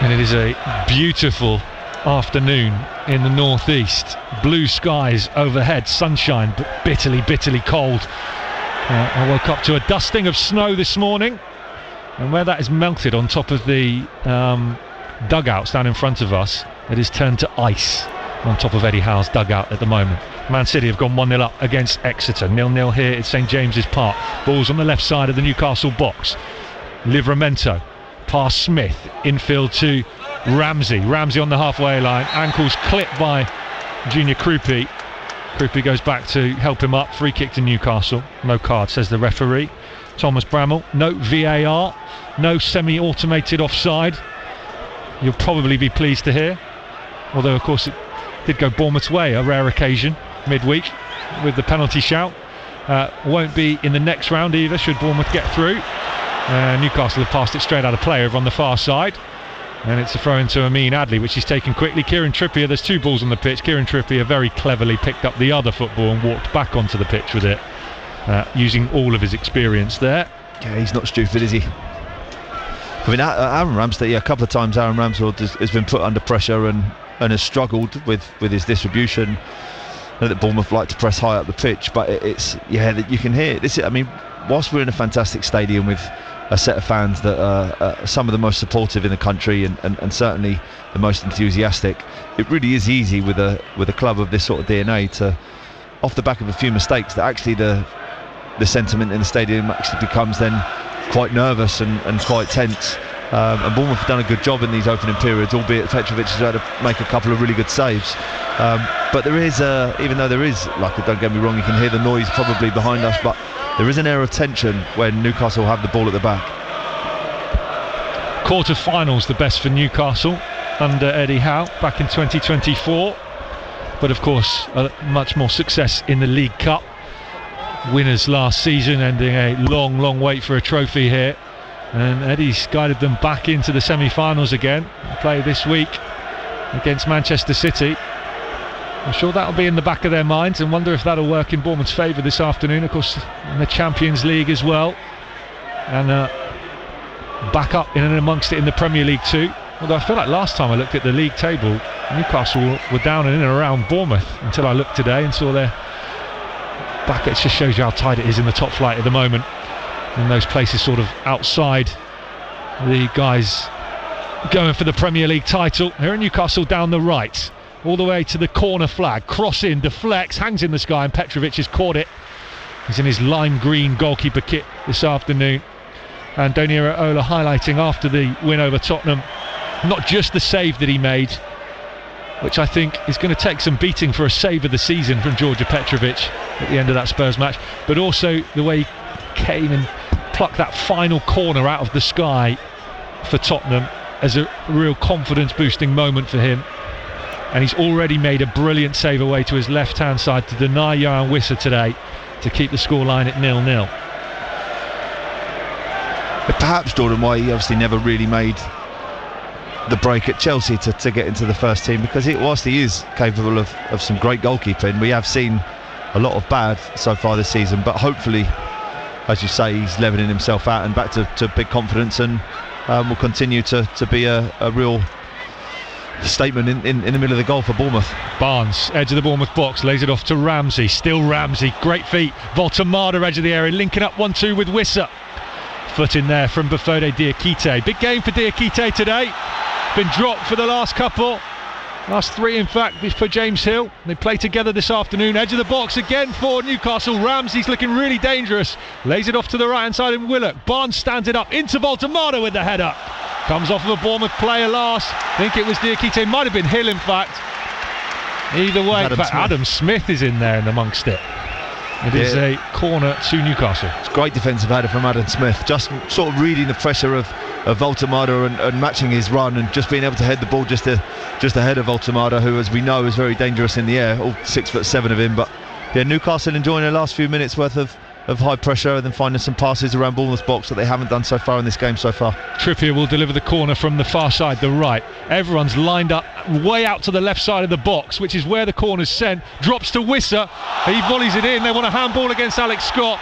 And it is a beautiful afternoon in the northeast. Blue skies overhead, sunshine, but bitterly cold. I woke up to a dusting of snow this morning, and where that is melted on top of the dugouts down in front of us, it has turned to ice on top of Eddie Howe's dugout at the moment. Man City have gone 1-0 up against Exeter. 0-0 here at St James's Park. Ball's on the left side of the Newcastle box. Livramento past Smith, infield to Ramsey on the halfway line, ankles clipped by Junior Krupi, Trippier goes back to help him up. Free kick to Newcastle. No card, says the referee. Thomas Bramall. No VAR. No semi-automated offside. You'll probably be pleased to hear. Although, of course, it did go Bournemouth's way, a rare occasion, midweek, with the penalty shout. Won't be in the next round either, should Bournemouth get through. Newcastle have passed it straight out of play over on the far side. And it's a throw into Amin Adli, which he's taken quickly. Kieran Trippier, there's 2 balls on the pitch. Kieran Trippier very cleverly picked up the other football and walked back onto the pitch with it, using all of his experience there. Yeah, he's not stupid, is he? I mean, Aaron Ramsdale, a couple of times Aaron Ramsdale has been put under pressure and has struggled with his distribution. I know that Bournemouth like to press high up the pitch, but that you can hear it. I mean, whilst we're in a fantastic stadium with a set of fans that are some of the most supportive in the country and certainly the most enthusiastic, it really is easy with a club of this sort of DNA to, off the back of a few mistakes, that actually the sentiment in the stadium actually becomes then quite nervous and quite tense. And Bournemouth have done a good job in these opening periods, albeit Petrovic has had to make a couple of really good saves. But there is, even though there is, don't get me wrong, you can hear the noise probably behind us, but there is an air of tension when Newcastle have the ball at the back. Quarter-finals the best for Newcastle under Eddie Howe back in 2024. But of course, much more success in the League Cup. Winners last season, ending a long wait for a trophy here. And Eddie's guided them back into the semi-finals again. Play this week against Manchester City. I'm sure that'll be in the back of their minds, and wonder if that'll work in Bournemouth's favour this afternoon. Of course, in the Champions League as well, and back up in and amongst it in the Premier League too. Although I feel like last time I looked at the league table, Newcastle were down and in and around Bournemouth until I looked today and saw their back. It just shows you how tight it is in the top flight at the moment, in those places sort of outside the guys going for the Premier League title. Here in Newcastle down the right, all the way to the corner flag, cross in, deflects, hangs in the sky, and Petrovic has caught it. He's in his lime green goalkeeper kit this afternoon. And Donira Ola highlighting after the win over Tottenham, not just the save that he made, which I think is going to take some beating for a save of the season from Georgia Petrovic at the end of that Spurs match, but also the way he came and plucked that final corner out of the sky for Tottenham as a real confidence boosting moment for him. And he's already made a brilliant save away to his left hand side to deny Jan Wissa today to keep the scoreline at 0-0. Perhaps, Jordan, why he obviously never really made the break at Chelsea to get into the first team, because whilst he is capable of some great goalkeeping, we have seen a lot of bad so far this season, but hopefully, as you say, he's levelling himself out and back to big confidence, and will continue to be a real statement in the middle of the goal for Bournemouth. Barnes, edge of the Bournemouth box, lays it off to Ramsey. Still Ramsey, great feet. Voltemada, edge of the area, linking up 1-2 with Wissa. Foot in there from Bafode Diakite. Big game for Diakite today. Been dropped for the last couple. Last 3, in fact, for James Hill. They play together this afternoon. Edge of the box again for Newcastle. Ramsey's looking really dangerous. Lays it off to the right hand side in Willock. Barnes stands it up into Voltemada with the header. Comes off of a Bournemouth player last. I think it was Diakite. Might have been Hill, in fact. Either way, Adam Smith is in there and amongst it. It is a corner to Newcastle. It's great defensive header from Adam Smith, just sort of reading the pressure of Voltemada and matching his run and just being able to head the ball just ahead of Voltemada, who, as we know, is very dangerous in the air, all 6'7" of him. But yeah, Newcastle enjoying their last few minutes worth of high pressure and then finding some passes around Bournemouth's box that they haven't done so far in this game so far. Trippier will deliver the corner from the far side, the right. Everyone's lined up way out to the left side of the box, which is where the corner's sent. Drops to Wissa. He volleys it in. They want a handball against Alex Scott.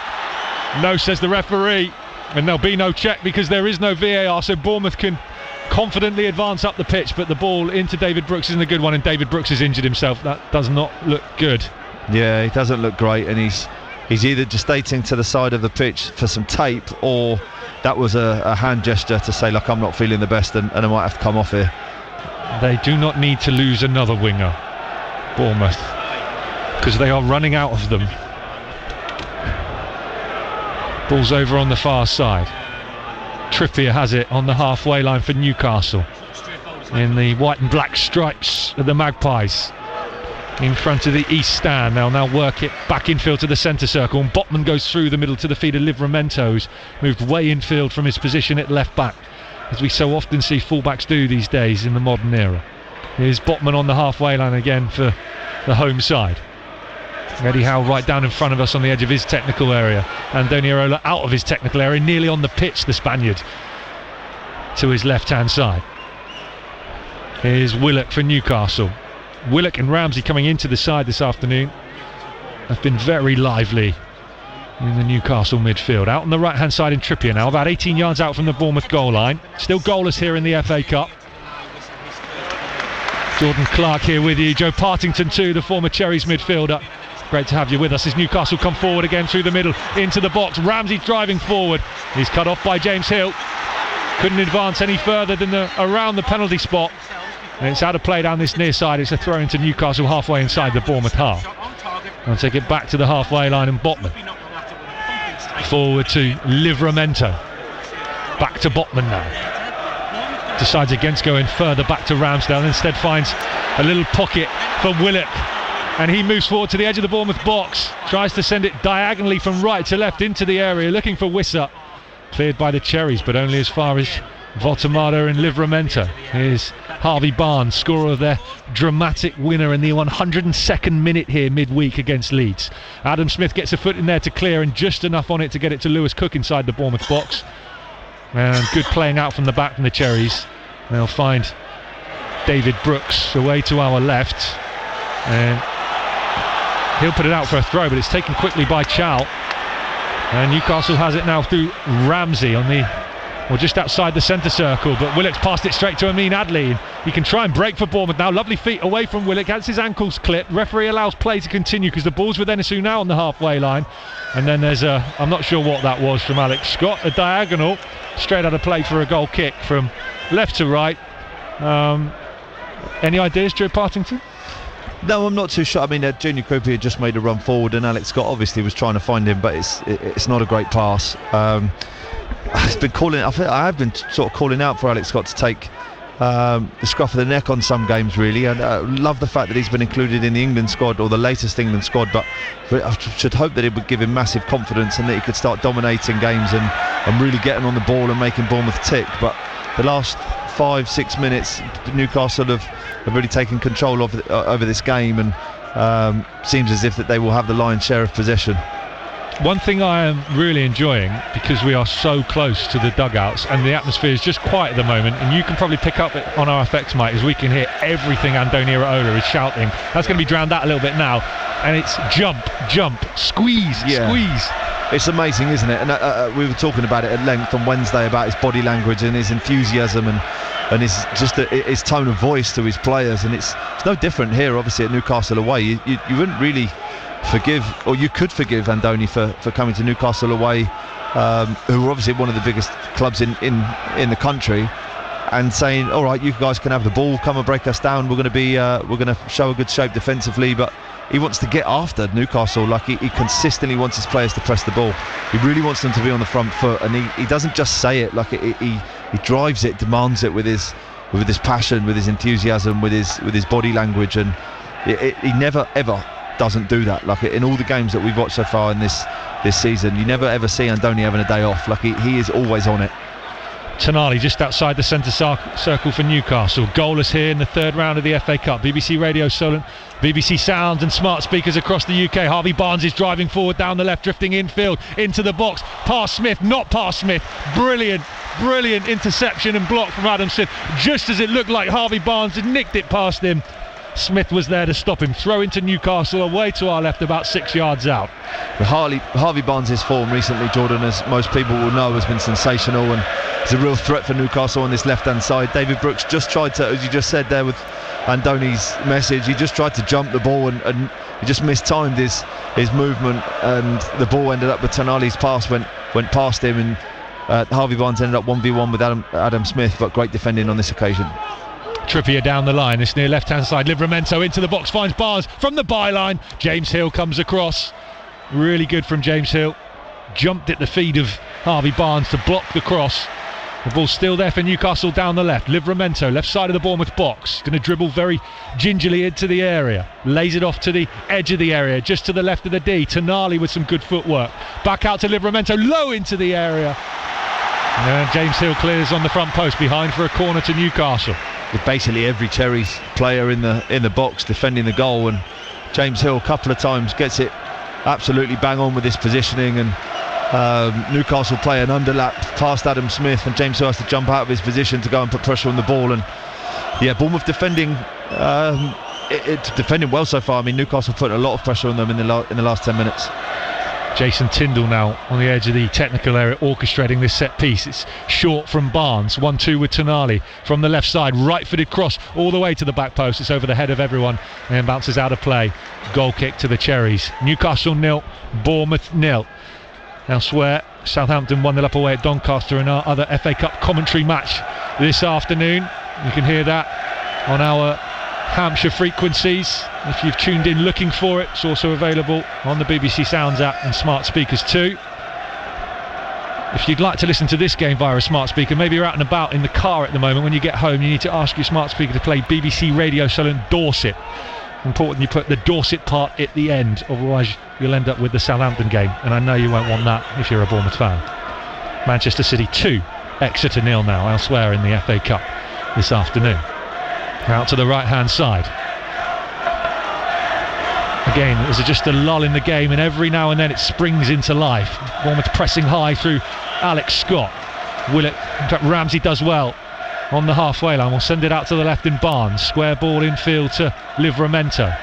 No, says the referee. And there'll be no check because there is no VAR, so Bournemouth can confidently advance up the pitch, but the ball into David Brooks isn't a good one, and David Brooks has injured himself. That does not look good. Yeah, he doesn't look great, and he's either gestating to the side of the pitch for some tape, or that was a hand gesture to say, look, I'm not feeling the best and I might have to come off here. They do not need to lose another winger, Bournemouth, because they are running out of them. Ball's over on the far side. Trippier has it on the halfway line for Newcastle in the white and black stripes of the Magpies. in front of the east stand. They'll now work it back infield to the centre circle, and Botman goes through the middle to the feet of Livramento, who's moved way infield from his position at left back, as we so often see fullbacks do these days in the modern era. Here's Botman on the halfway line again for the home side. Eddie Howe right down in front of us on the edge of his technical area. Andoni Iraola out of his technical area, nearly on the pitch, the Spaniard, to his left-hand side. Here's Willock for Newcastle. Willock and Ramsey coming into the side this afternoon have been very lively in the Newcastle midfield. Out on the right-hand side in Trippier now, about 18 yards out from the Bournemouth goal line. Still goalless here in the FA Cup. Jordan Clark here with you. Joe Partington too, the former Cherries midfielder. Great to have you with us as Newcastle come forward again through the middle into the box. Ramsey driving forward. He's cut off by James Hill. Couldn't advance any further than around the penalty spot. And it's out of play down this near side. It's a throw into Newcastle halfway inside the Bournemouth half. I'll take it back to the halfway line and Botman. Forward to Livramento. Back to Botman now. Decides against going further back to Ramsdale. Instead finds a little pocket for Willock. And he moves forward to the edge of the Bournemouth box. Tries to send it diagonally from right to left into the area. Looking for Wissa. Cleared by the Cherries, but only as far as Voltemada and Livramento. Here's Harvey Barnes, scorer of their dramatic winner in the 102nd minute here midweek against Leeds. Adam Smith gets a foot in there to clear, and just enough on it to get it to Lewis Cook inside the Bournemouth box. And good playing out from the back from the Cherries. They'll find David Brooks away to our left, and he'll put it out for a throw, but it's taken quickly by Chow. And Newcastle has it now through Ramsey on just outside the centre circle, but Willock's passed it straight to Amin Adli. He can try and break for Bournemouth now. Lovely feet away from Willock, has his ankles clipped. Referee allows play to continue because the ball's with Enesu now on the halfway line. And then there's I'm not sure what that was from Alex Scott, a diagonal straight out of play for a goal kick from left to right. Any ideas, Joe Partington? No, I'm not too sure. I mean, Junior Kruppi had just made a run forward, and Alex Scott obviously was trying to find him, but it's not a great pass. I've been sort of calling out for Alex Scott to take the scruff of the neck on some games, really, and I love the fact that he's been included in the England squad, or the latest England squad, but I should hope that it would give him massive confidence and that he could start dominating games and really getting on the ball and making Bournemouth tick. But the last 5-6 minutes, Newcastle have really taken control over this game, and seems as if that they will have the lion's share of possession. One thing I am really enjoying, because we are so close to the dugouts and the atmosphere is just quiet at the moment, and you can probably pick up on our effects, Mike, as we can hear everything Andoni Iraola is shouting. That's going to be drowned out a little bit now, and it's jump, squeeze. It's amazing, isn't it? And we were talking about it at length on Wednesday about his body language and his enthusiasm and his tone of voice to his players, and it's no different here obviously at Newcastle away. You wouldn't really forgive, or you could forgive Andoni for coming to Newcastle away, who are obviously one of the biggest clubs in the country, and saying, all right, you guys can have the ball, come and break us down, we're going to show a good shape defensively. But he wants to get after Newcastle. Like he consistently wants his players to press the ball. He really wants them to be on the front foot, and he doesn't just say it. Like he drives it, demands it with his passion, with his enthusiasm, with his body language, and he never ever doesn't do that. Like in all the games that we've watched so far in this season, you never ever see Andoni having a day off. Like he is always on it. Tonali just outside the centre circle for Newcastle. Goalless here in the third round of the FA Cup. BBC Radio Solent, BBC Sound and smart speakers across the UK. Harvey Barnes is driving forward down the left, drifting infield into the box. Past Smith, not past Smith. Brilliant interception and block from Adam Smith. Just as it looked like Harvey Barnes had nicked it past him, Smith was there to stop him. Throw into Newcastle away to our left, about 6 yards out. Harvey Barnes' form recently, Jordan, as most people will know, has been sensational, and he's a real threat for Newcastle on this left-hand side. David Brooks just tried to, as you just said there with Andoni's message, he just tried to jump the ball and he just mistimed his movement, and the ball ended up with Tonali's pass went past him, and Harvey Barnes ended up 1v1 with Adam Smith, but great defending on this occasion. Trippier down the line, this near left-hand side. Livramento into the box, finds Barnes from the byline. James Hill comes across. Really good from James Hill. Jumped at the feet of Harvey Barnes to block the cross. The ball's still there for Newcastle down the left. Livramento, left side of the Bournemouth box. Going to dribble very gingerly into the area. Lays it off to the edge of the area, just to the left of the D. Tonali with some good footwork. Back out to Livramento, low into the area. And James Hill clears on the front post, behind for a corner to Newcastle. Basically every Cherries player in the box defending the goal, and James Hill a couple of times gets it absolutely bang on with this positioning, and Newcastle play an underlap past Adam Smith, and James Hill has to jump out of his position to go and put pressure on the ball. And yeah, Bournemouth defending defending well so far. I mean, Newcastle put a lot of pressure on them in the last 10 minutes. Jason Tyndall now on the edge of the technical area, orchestrating this set piece. It's short from Barnes, 1-2 with Tonali from the left side, right-footed cross all the way to the back post. It's over the head of everyone and bounces out of play. Goal kick to the Cherries. Newcastle 0, Bournemouth 0. Elsewhere, Southampton 1-0 up away at Doncaster in our other FA Cup commentary match this afternoon. You can hear that on our Hampshire frequencies. If you've tuned in looking for it, it's also available on the BBC Sounds app and smart speakers too. If you'd like to listen to this game via a smart speaker, maybe you're out and about in the car at the moment, when you get home you need to ask your smart speaker to play BBC Radio Solent Dorset. Important you put the Dorset part at the end, otherwise you'll end up with the Southampton game, and I know you won't want that if you're a Bournemouth fan. Manchester City 2, Exeter 0 now elsewhere in the FA Cup this afternoon. Out to the right hand side. Again, there's just a lull in the game, and every now and then it springs into life. Bournemouth pressing high through Alex Scott. Willett, in fact Ramsey does well on the halfway line. We'll send it out to the left in Barnes. Square ball infield to Livramento.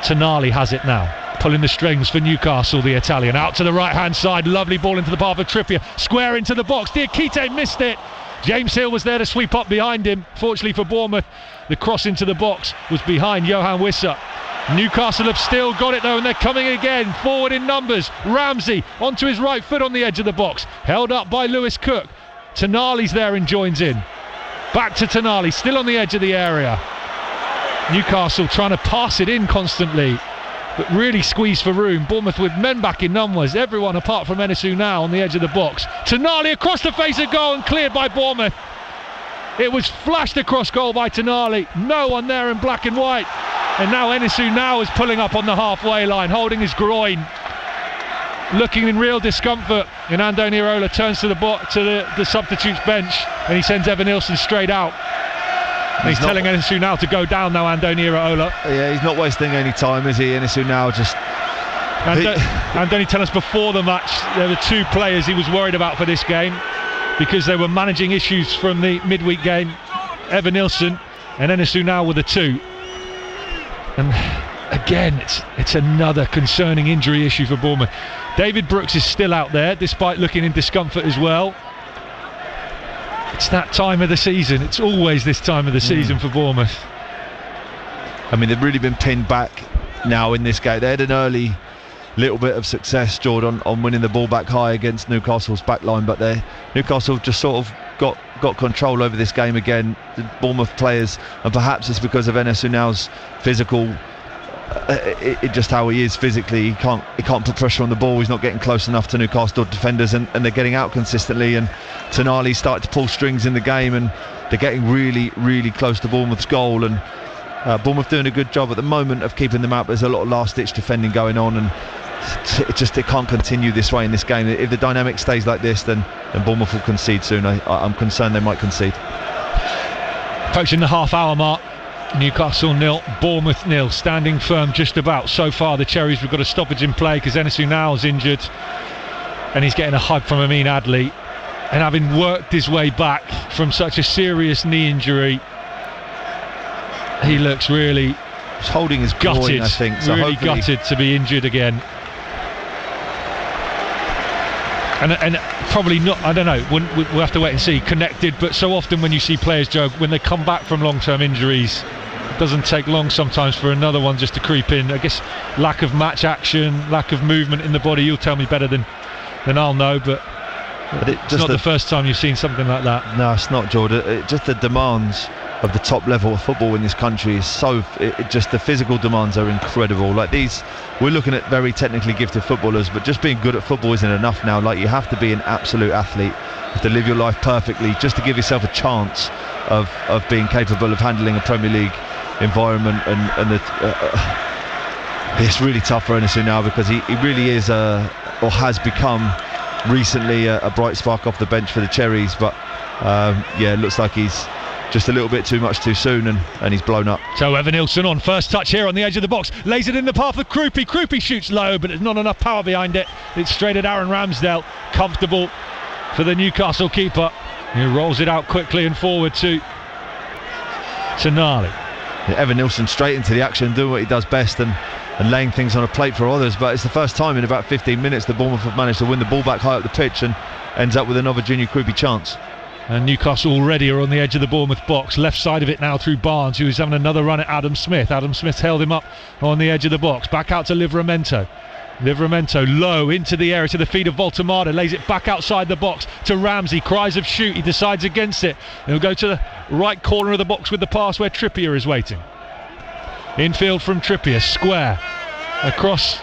Tonali has it now, pulling the strings for Newcastle, the Italian. Out to the right hand side, lovely ball into the path of Trippier. Square into the box, Diakite missed it. James Hill was there to sweep up behind him. Fortunately for Bournemouth, the cross into the box was behind Johan Wissa. Newcastle have still got it though, and they're coming again, forward in numbers. Ramsey onto his right foot on the edge of the box, held up by Lewis Cook. Tonali's there and joins in. Back to Tonali, still on the edge of the area. Newcastle trying to pass it in constantly, but really squeeze for room. Bournemouth with men back in numbers, everyone apart from Enesu now on the edge of the box. Tonali across the face of goal and cleared by Bournemouth. It was flashed across goal by Tonali, no one there in black and white, and now Enesu now is pulling up on the halfway line, holding his groin, looking in real discomfort, and Andoni Iraola turns to the substitutes bench, and he sends Evan Nilsson straight out. He's telling Enesu now to go down now, Andoni Iraola. Yeah, he's not wasting any time, is he? Enesu now just... Andoni tell us before the match there were two players he was worried about for this game because they were managing issues from the midweek game. Evan Nilsson and Enesu now with the two. And again, it's another concerning injury issue for Bournemouth. David Brooks is still out there despite looking in discomfort as well. It's that time of the season. It's always this time of the season for Bournemouth. I mean, they've really been pinned back now in this game. They had an early little bit of success, Jordan, on winning the ball back high against Newcastle's back line, but Newcastle just sort of got control over this game again. The Bournemouth players, and perhaps it's because of Enes Unal's physical, it just how he is physically. He can't put pressure on the ball. He's not getting close enough to Newcastle defenders, and they're getting out consistently. And Tonali started to pull strings in the game, and they're getting really, really close to Bournemouth's goal. And Bournemouth doing a good job at the moment of keeping them out. There's a lot of last-ditch defending going on, and it can't continue this way in this game. If the dynamic stays like this, then Bournemouth will concede soon. I'm concerned they might concede. Approaching the half-hour mark. Newcastle 0, Bournemouth 0, standing firm just about. So far the Cherries have got a stoppage in play because Enes Unal's injured and he's getting a hug from Amin Adli, and having worked his way back from such a serious knee injury, he looks really he's holding his gutted, groin, I think, so really gutted to be injured again. And probably not, I don't know, we'll have to wait and see, connected, but so often when you see players, Joe, when they come back from long-term injuries, it doesn't take long sometimes for another one just to creep in. I guess lack of match action, lack of movement in the body, you'll tell me better than I'll know, but it's not the first time you've seen something like that. No, it's not, Jordan. Just the demands of the top level of football in this country is just the physical demands are incredible. Like these, we're looking at very technically gifted footballers, but just being good at football isn't enough now. Like, you have to be an absolute athlete have to live your life perfectly just to give yourself a chance of being capable of handling a Premier League environment. And it's really tough for Enes now, because he really is or has become recently a bright spark off the bench for the Cherries, but it looks like he's just a little bit too much too soon, and he's blown up. So Evanilson on first touch here on the edge of the box, lays it in the path of Krupi. Krupi shoots low, but there's not enough power behind it. It's straight at Aaron Ramsdale. Comfortable for the Newcastle keeper, who rolls it out quickly and forward to Tonali. Evanilson straight into the action, doing what he does best, and laying things on a plate for others. But it's the first time in about 15 minutes that Bournemouth have managed to win the ball back high up the pitch, and ends up with another Junior Krupi chance. And Newcastle already are on the edge of the Bournemouth box, left side of it now through Barnes, who is having another run at Adam Smith. Adam Smith held him up on the edge of the box, back out to Livramento. Livramento low into the area to the feet of Voltemada, lays it back outside the box to Ramsey. Cries of shoot, he decides against it. He'll go to the right corner of the box with the pass where Trippier is waiting. Infield from Trippier, square across,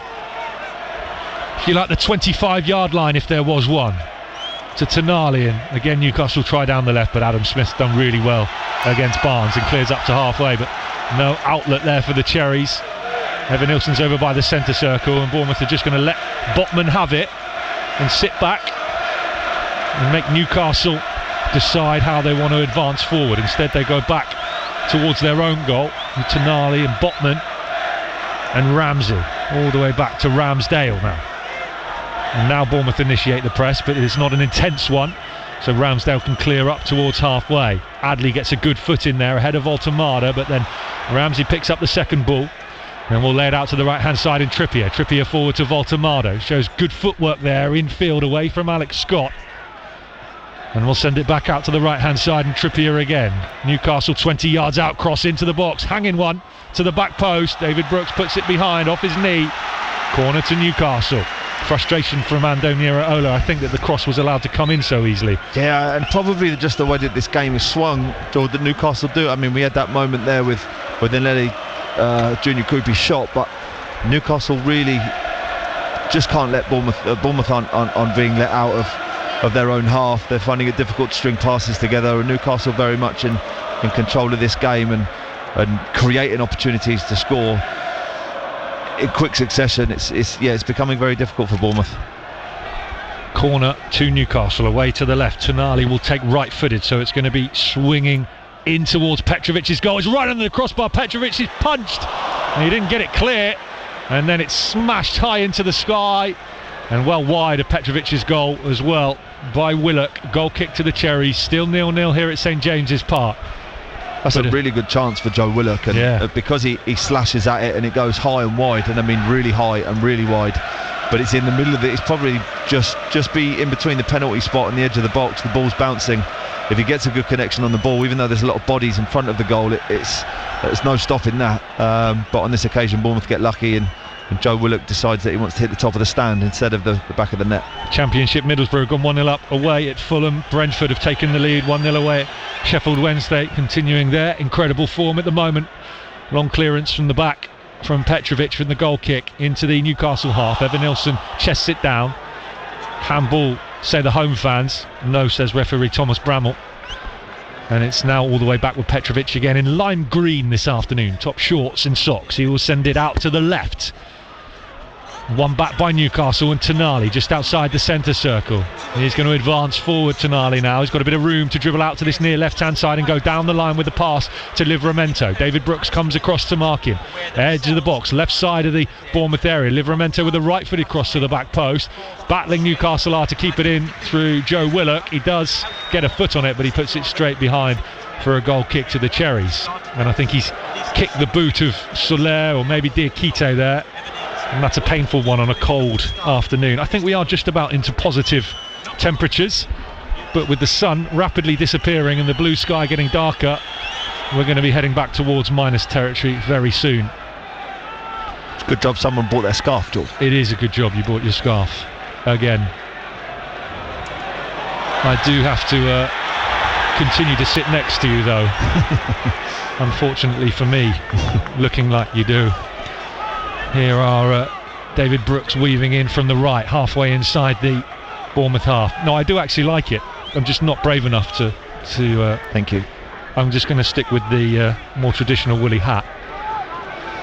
if you like, the 25-yard line if there was one, to Tonali. And again Newcastle try down the left, but Adam Smith's done really well against Barnes and clears up to halfway, but no outlet there for the Cherries. Evanilson's over by the centre circle, and Bournemouth are just going to let Botman have it and sit back and make Newcastle decide how they want to advance forward. Instead they go back towards their own goal with Tonali and Botman and Ramsey, all the way back to Ramsdale now. And now Bournemouth initiate the press, but it's not an intense one, so Ramsdale can clear up towards halfway. Adley gets a good foot in there ahead of Voltemada, but then Ramsey picks up the second ball, and we'll lay it out to the right hand side in Trippier. Trippier forward to Voltemada, shows good footwork there, infield away from Alex Scott. And we'll send it back out to the right hand side and Trippier again. Newcastle 20 yards out, cross into the box, hanging one to the back post. David Brooks puts it behind, off his knee. Corner to Newcastle. Frustration from Andoni Iraola. I think that the cross was allowed to come in so easily. Yeah, and probably just the way that this game is swung, or that Newcastle do. I mean, we had that moment there with Nledi Junior Krupi's shot, but Newcastle really just can't let Bournemouth on being let out of their own half. They're finding it difficult to string passes together, and Newcastle very much in control of this game and creating opportunities to score in quick succession. It's becoming very difficult for Bournemouth. Corner to Newcastle, away to the left. Tonali will take right-footed, so it's going to be swinging in towards Petrovic's goal. It's right under the crossbar. Petrovic is punched, and he didn't get it clear, and then it's smashed high into the sky and well wide of Petrovic's goal as well by Willock. Goal kick to the Cherries, still 0-0 here at St James's Park. That's a really good chance for Joe Willock, and because he slashes at it and it goes high and wide, and I mean really high and really wide, but it's in the middle of it. It's probably just be in between the penalty spot and the edge of the box. The ball's bouncing. If he gets a good connection on the ball, even though there's a lot of bodies in front of the goal, there's no stopping that. But on this occasion Bournemouth get lucky, and Joe Willock decides that he wants to hit the top of the stand instead of the back of the net. Championship Middlesbrough gone 1-0 up away at Fulham. Brentford have taken the lead 1-0 away at Sheffield Wednesday, continuing their incredible form at the moment. Long clearance from the back from Petrovic from the goal kick into the Newcastle half. Evanilson chests it down. Handball, say the home fans. No, says referee Thomas Bramall. And it's now all the way back with Petrovic again in lime green this afternoon, top shorts and socks. He will send it out to the left. One back by Newcastle, and Tonali just outside the centre circle. He's going to advance forward, Tonali now. He's got a bit of room to dribble out to this near left-hand side and go down the line with the pass to Livramento. David Brooks comes across to mark him. Edge of the box, left side of the Bournemouth area. Livramento with a right-footed cross to the back post. Battling Newcastle are to keep it in through Joe Willock. He does get a foot on it, but he puts it straight behind for a goal kick to the Cherries. And I think he's kicked the boot of Soler or maybe Diakite there. And that's a painful one on a cold afternoon. I think we are just about into positive temperatures, but with the sun rapidly disappearing and the blue sky getting darker, we're going to be heading back towards minus territory very soon. It's a good job someone bought their scarf, George. It is a good job you bought your scarf again. I do have to continue to sit next to you though. Unfortunately for me, looking like you do. Here are David Brooks weaving in from the right, halfway inside the Bournemouth half. No, I do actually like it. I'm just not brave enough to. Thank you. I'm just going to stick with the more traditional woolly hat.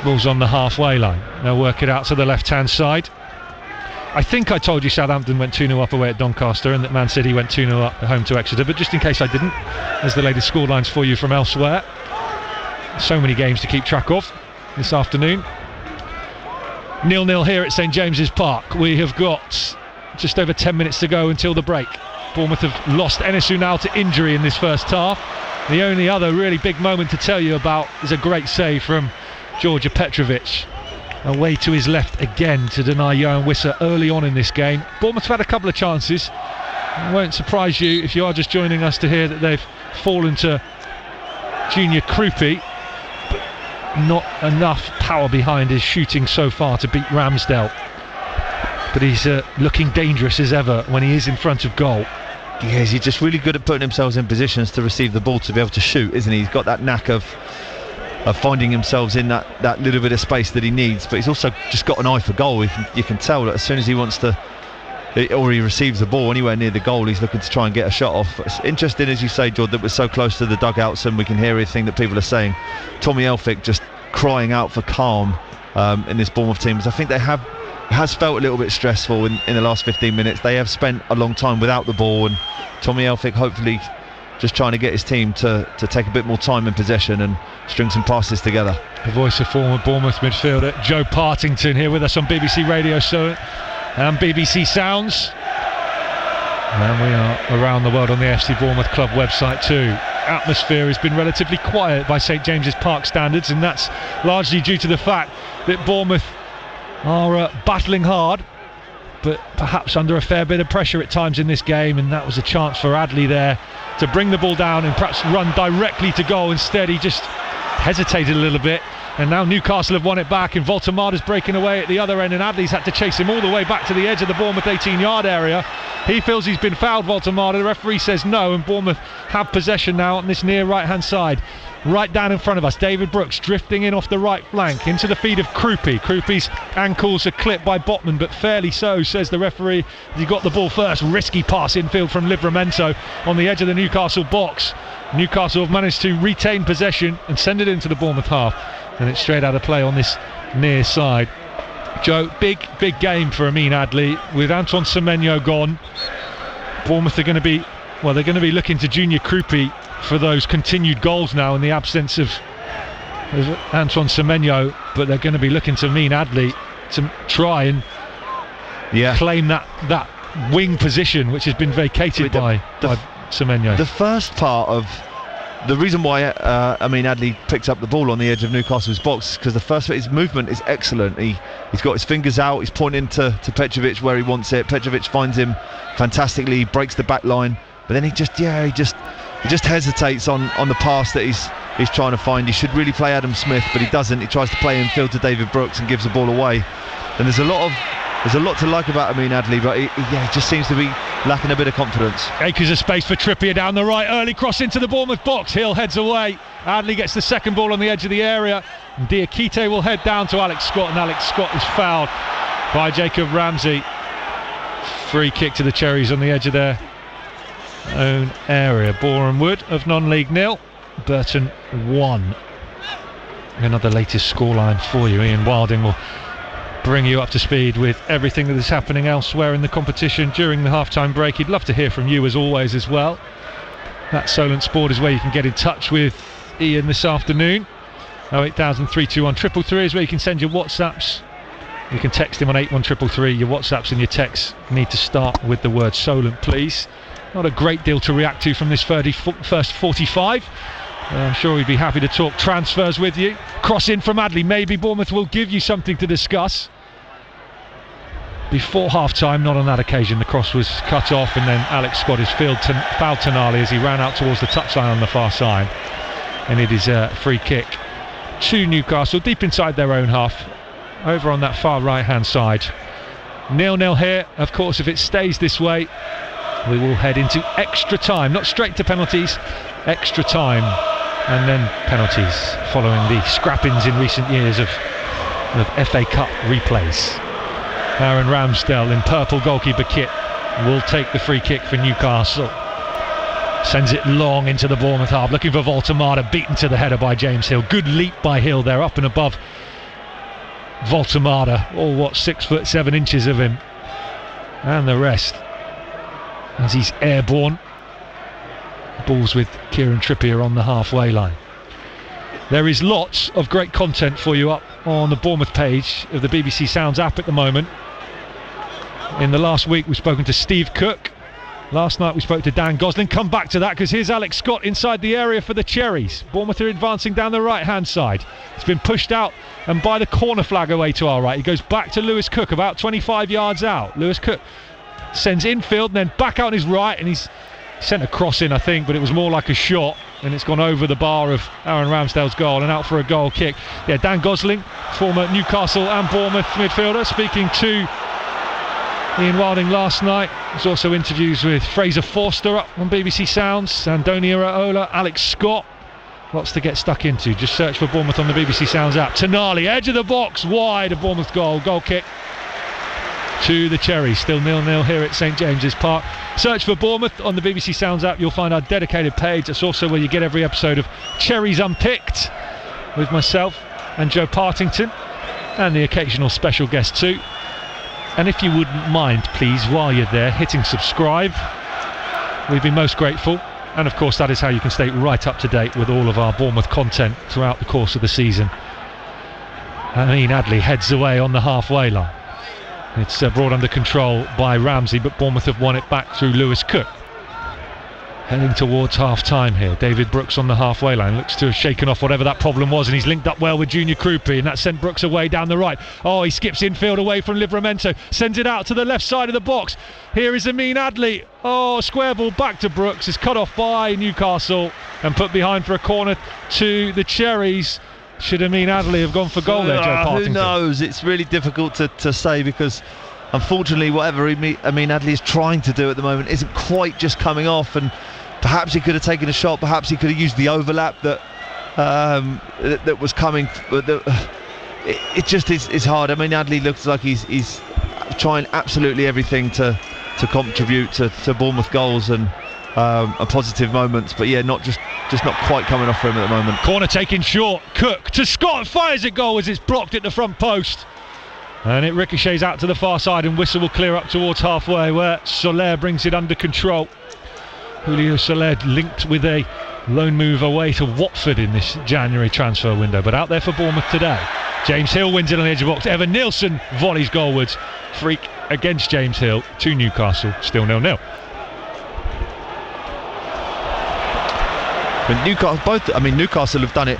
Ball's on the halfway line. They'll work it out to the left-hand side. I think I told you Southampton went 2-0 up away at Doncaster and that Man City went 2-0 up at home to Exeter, but just in case I didn't, there's the latest scorelines for you from elsewhere. So many games to keep track of this afternoon. 0-0 here at St James's Park. We have got just over 10 minutes to go until the break. Bournemouth have lost Enes Ünal to injury in this first half. The only other really big moment to tell you about is a great save from Georgia Petrovic. Away to his left again to deny Johan Wissa early on in this game. Bournemouth have had a couple of chances. It won't surprise you if you are just joining us to hear that they've fallen to Junior Krupi, but not enough power behind his shooting so far to beat Ramsdale. But he's looking dangerous as ever when he is in front of goal. Yeah, he's just really good at putting himself in positions to receive the ball to be able to shoot, isn't he? He's got that knack of finding himself in that little bit of space that he needs, but he's also just got an eye for goal. You can tell that as soon as he wants to, or he receives the ball anywhere near the goal, he's looking to try and get a shot off. It's interesting, as you say, George, that we're so close to the dugouts and we can hear everything that people are saying. Tommy Elphick just crying out for calm in this Bournemouth team, because I think it has felt a little bit stressful in the last 15 minutes. They have spent a long time without the ball, and Tommy Elphick hopefully just trying to get his team to take a bit more time in possession and string some passes together. The voice of former Bournemouth midfielder Joe Partington here with us on BBC Radio and BBC Sounds. And we are around the world on the FC Bournemouth Club website too. Atmosphere has been relatively quiet by St James's Park standards, and that's largely due to the fact that Bournemouth are battling hard, but perhaps under a fair bit of pressure at times in this game, and that was a chance for Adley there to bring the ball down and perhaps run directly to goal. Instead he just hesitated a little bit, and now Newcastle have won it back, and Voltemada's breaking away at the other end, and Adley's had to chase him all the way back to the edge of the Bournemouth 18-yard area. He feels he's been fouled, Voltemada. The referee says no, and Bournemouth have possession now on this near right-hand side. Right down in front of us, David Brooks drifting in off the right flank into the feet of Krupi. Krupi's ankles are clipped by Botman, but fairly so, says the referee. He got the ball first. Risky pass infield from Livramento on the edge of the Newcastle box. Newcastle have managed to retain possession and send it into the Bournemouth half, and it's straight out of play on this near side. Joe, big game for Amin Adley. With Antoine Semenyo gone, Bournemouth are going to be looking to Junior Krupi for those continued goals now in the absence of Antoine Semenyo, but they're going to be looking to Amin Adley to try and claim that wing position which has been vacated by Semenyo. The first part of the reason why Amin Adley picked up the ball on the edge of Newcastle's box is because the first bit, his movement is excellent. He's got his fingers out, he's pointing to Petrovic where he wants it. Petrovic finds him fantastically, breaks the back line, but then he just hesitates on the pass that he's trying to find. He should really play Adam Smith, but he doesn't. He tries to play infield to David Brooks and gives the ball away. And there's a lot to like about Amin Adley, but he just seems to be lacking a bit of confidence. Acres of space for Trippier down the right, early cross into the Bournemouth box. Hill heads away. Adley gets the second ball on the edge of the area. Diakite will head down to Alex Scott, and Alex Scott is fouled by Jacob Ramsey. Free kick to the Cherries on the edge of their own area. Boreham Wood of non-league 0, Burton 1. Another latest scoreline for you. Ian Wilding will bring you up to speed with everything that is happening elsewhere in the competition during the half-time break. He'd love to hear from you as always as well. That Solent Sport is where you can get in touch with Ian this afternoon. 08000 321 333 is where you can send your WhatsApps. You can text him on 81333. Your WhatsApps and your texts need to start with the word Solent, please. Not a great deal to react to from this first 45. I'm sure we'd be happy to talk transfers with you. Cross in from Adley. Maybe Bournemouth will give you something to discuss. Before half-time, not on that occasion. The cross was cut off, and then Alex Scott has fouled Tonali as he ran out towards the touchline on the far side. And it is a free kick to Newcastle, deep inside their own half, over on that far right-hand side. 0-0 here. Of course, if it stays this way, we will head into extra time. Not straight to penalties, extra time, and then penalties following the scrappings in recent years of FA Cup replays. Aaron Ramsdale in purple goalkeeper kit will take the free kick for Newcastle. Sends it long into the Bournemouth half, looking for Voltemada, beaten to the header by James Hill. Good leap by Hill there, up and above Voltemada. 6'7" of him. And the rest, as he's airborne. Balls with Kieran Trippier on the halfway line. There is lots of great content for you up on the Bournemouth page of the BBC Sounds app at the moment. In the last week we've spoken to Steve Cook. Last night we spoke to Dan Gosling. Come back to that, because here's Alex Scott inside the area for the Cherries. Bournemouth are advancing down the right hand side. It's been pushed out and by the corner flag away to our right. He goes back to Lewis Cook about 25 yards out. Lewis Cook sends infield and then back out on his right, and he's sent a cross in, I think, but it was more like a shot, and it's gone over the bar of Aaron Ramsdale's goal and out for a goal kick. Yeah, Dan Gosling, former Newcastle and Bournemouth midfielder, speaking to Ian Wilding last night. There's also interviews with Fraser Forster up on BBC Sounds, Antonio Iraola, Alex Scott. Lots to get stuck into. Just search for Bournemouth on the BBC Sounds app. Tonali, edge of the box, wide of Bournemouth goal kick to the Cherries. Still 0-0 here at St James's Park. Search for Bournemouth on the BBC Sounds app. You'll find our dedicated page. That's also where you get every episode of Cherries Unpicked with myself and Joe Partington, and the occasional special guest too. And if you wouldn't mind, please, while you're there, hitting subscribe, we'd be most grateful. And of course, that is how you can stay right up to date with all of our Bournemouth content throughout the course of the season. Amin Adli heads away on the halfway line. It's brought under control by Ramsey, but Bournemouth have won it back through Lewis Cook. Heading towards half-time here. David Brooks on the halfway line. Looks to have shaken off whatever that problem was, and he's linked up well with Junior Krupi, and that sent Brooks away down the right. Oh, he skips infield away from Livramento. Sends it out to the left side of the box. Here is Amin Adli. Oh, square ball back to Brooks. It's cut off by Newcastle and put behind for a corner to the Cherries. Should Amin Adli have gone for goal there, Joe Partington? Who knows? It's really difficult to say, because unfortunately whatever Amin Adli is trying to do at the moment isn't quite just coming off, and perhaps he could have taken a shot, perhaps he could have used the overlap that was coming. It just is hard. Amin Adli looks like he's trying absolutely everything to contribute to Bournemouth goals and positive moments, but yeah, just not quite coming off for him at the moment. Corner taken short. Cook to Scott, fires it goal as it's blocked at the front post, and it ricochets out to the far side, and whistle will clear up towards halfway, where Soler brings it under control. Julio Soler linked with a loan move away to Watford in this January transfer window, but out there for Bournemouth today. James Hill wins it on the edge of the box. Evan Nielsen volleys goalwards. Freak against James Hill to Newcastle, still 0-0. Newcastle have done it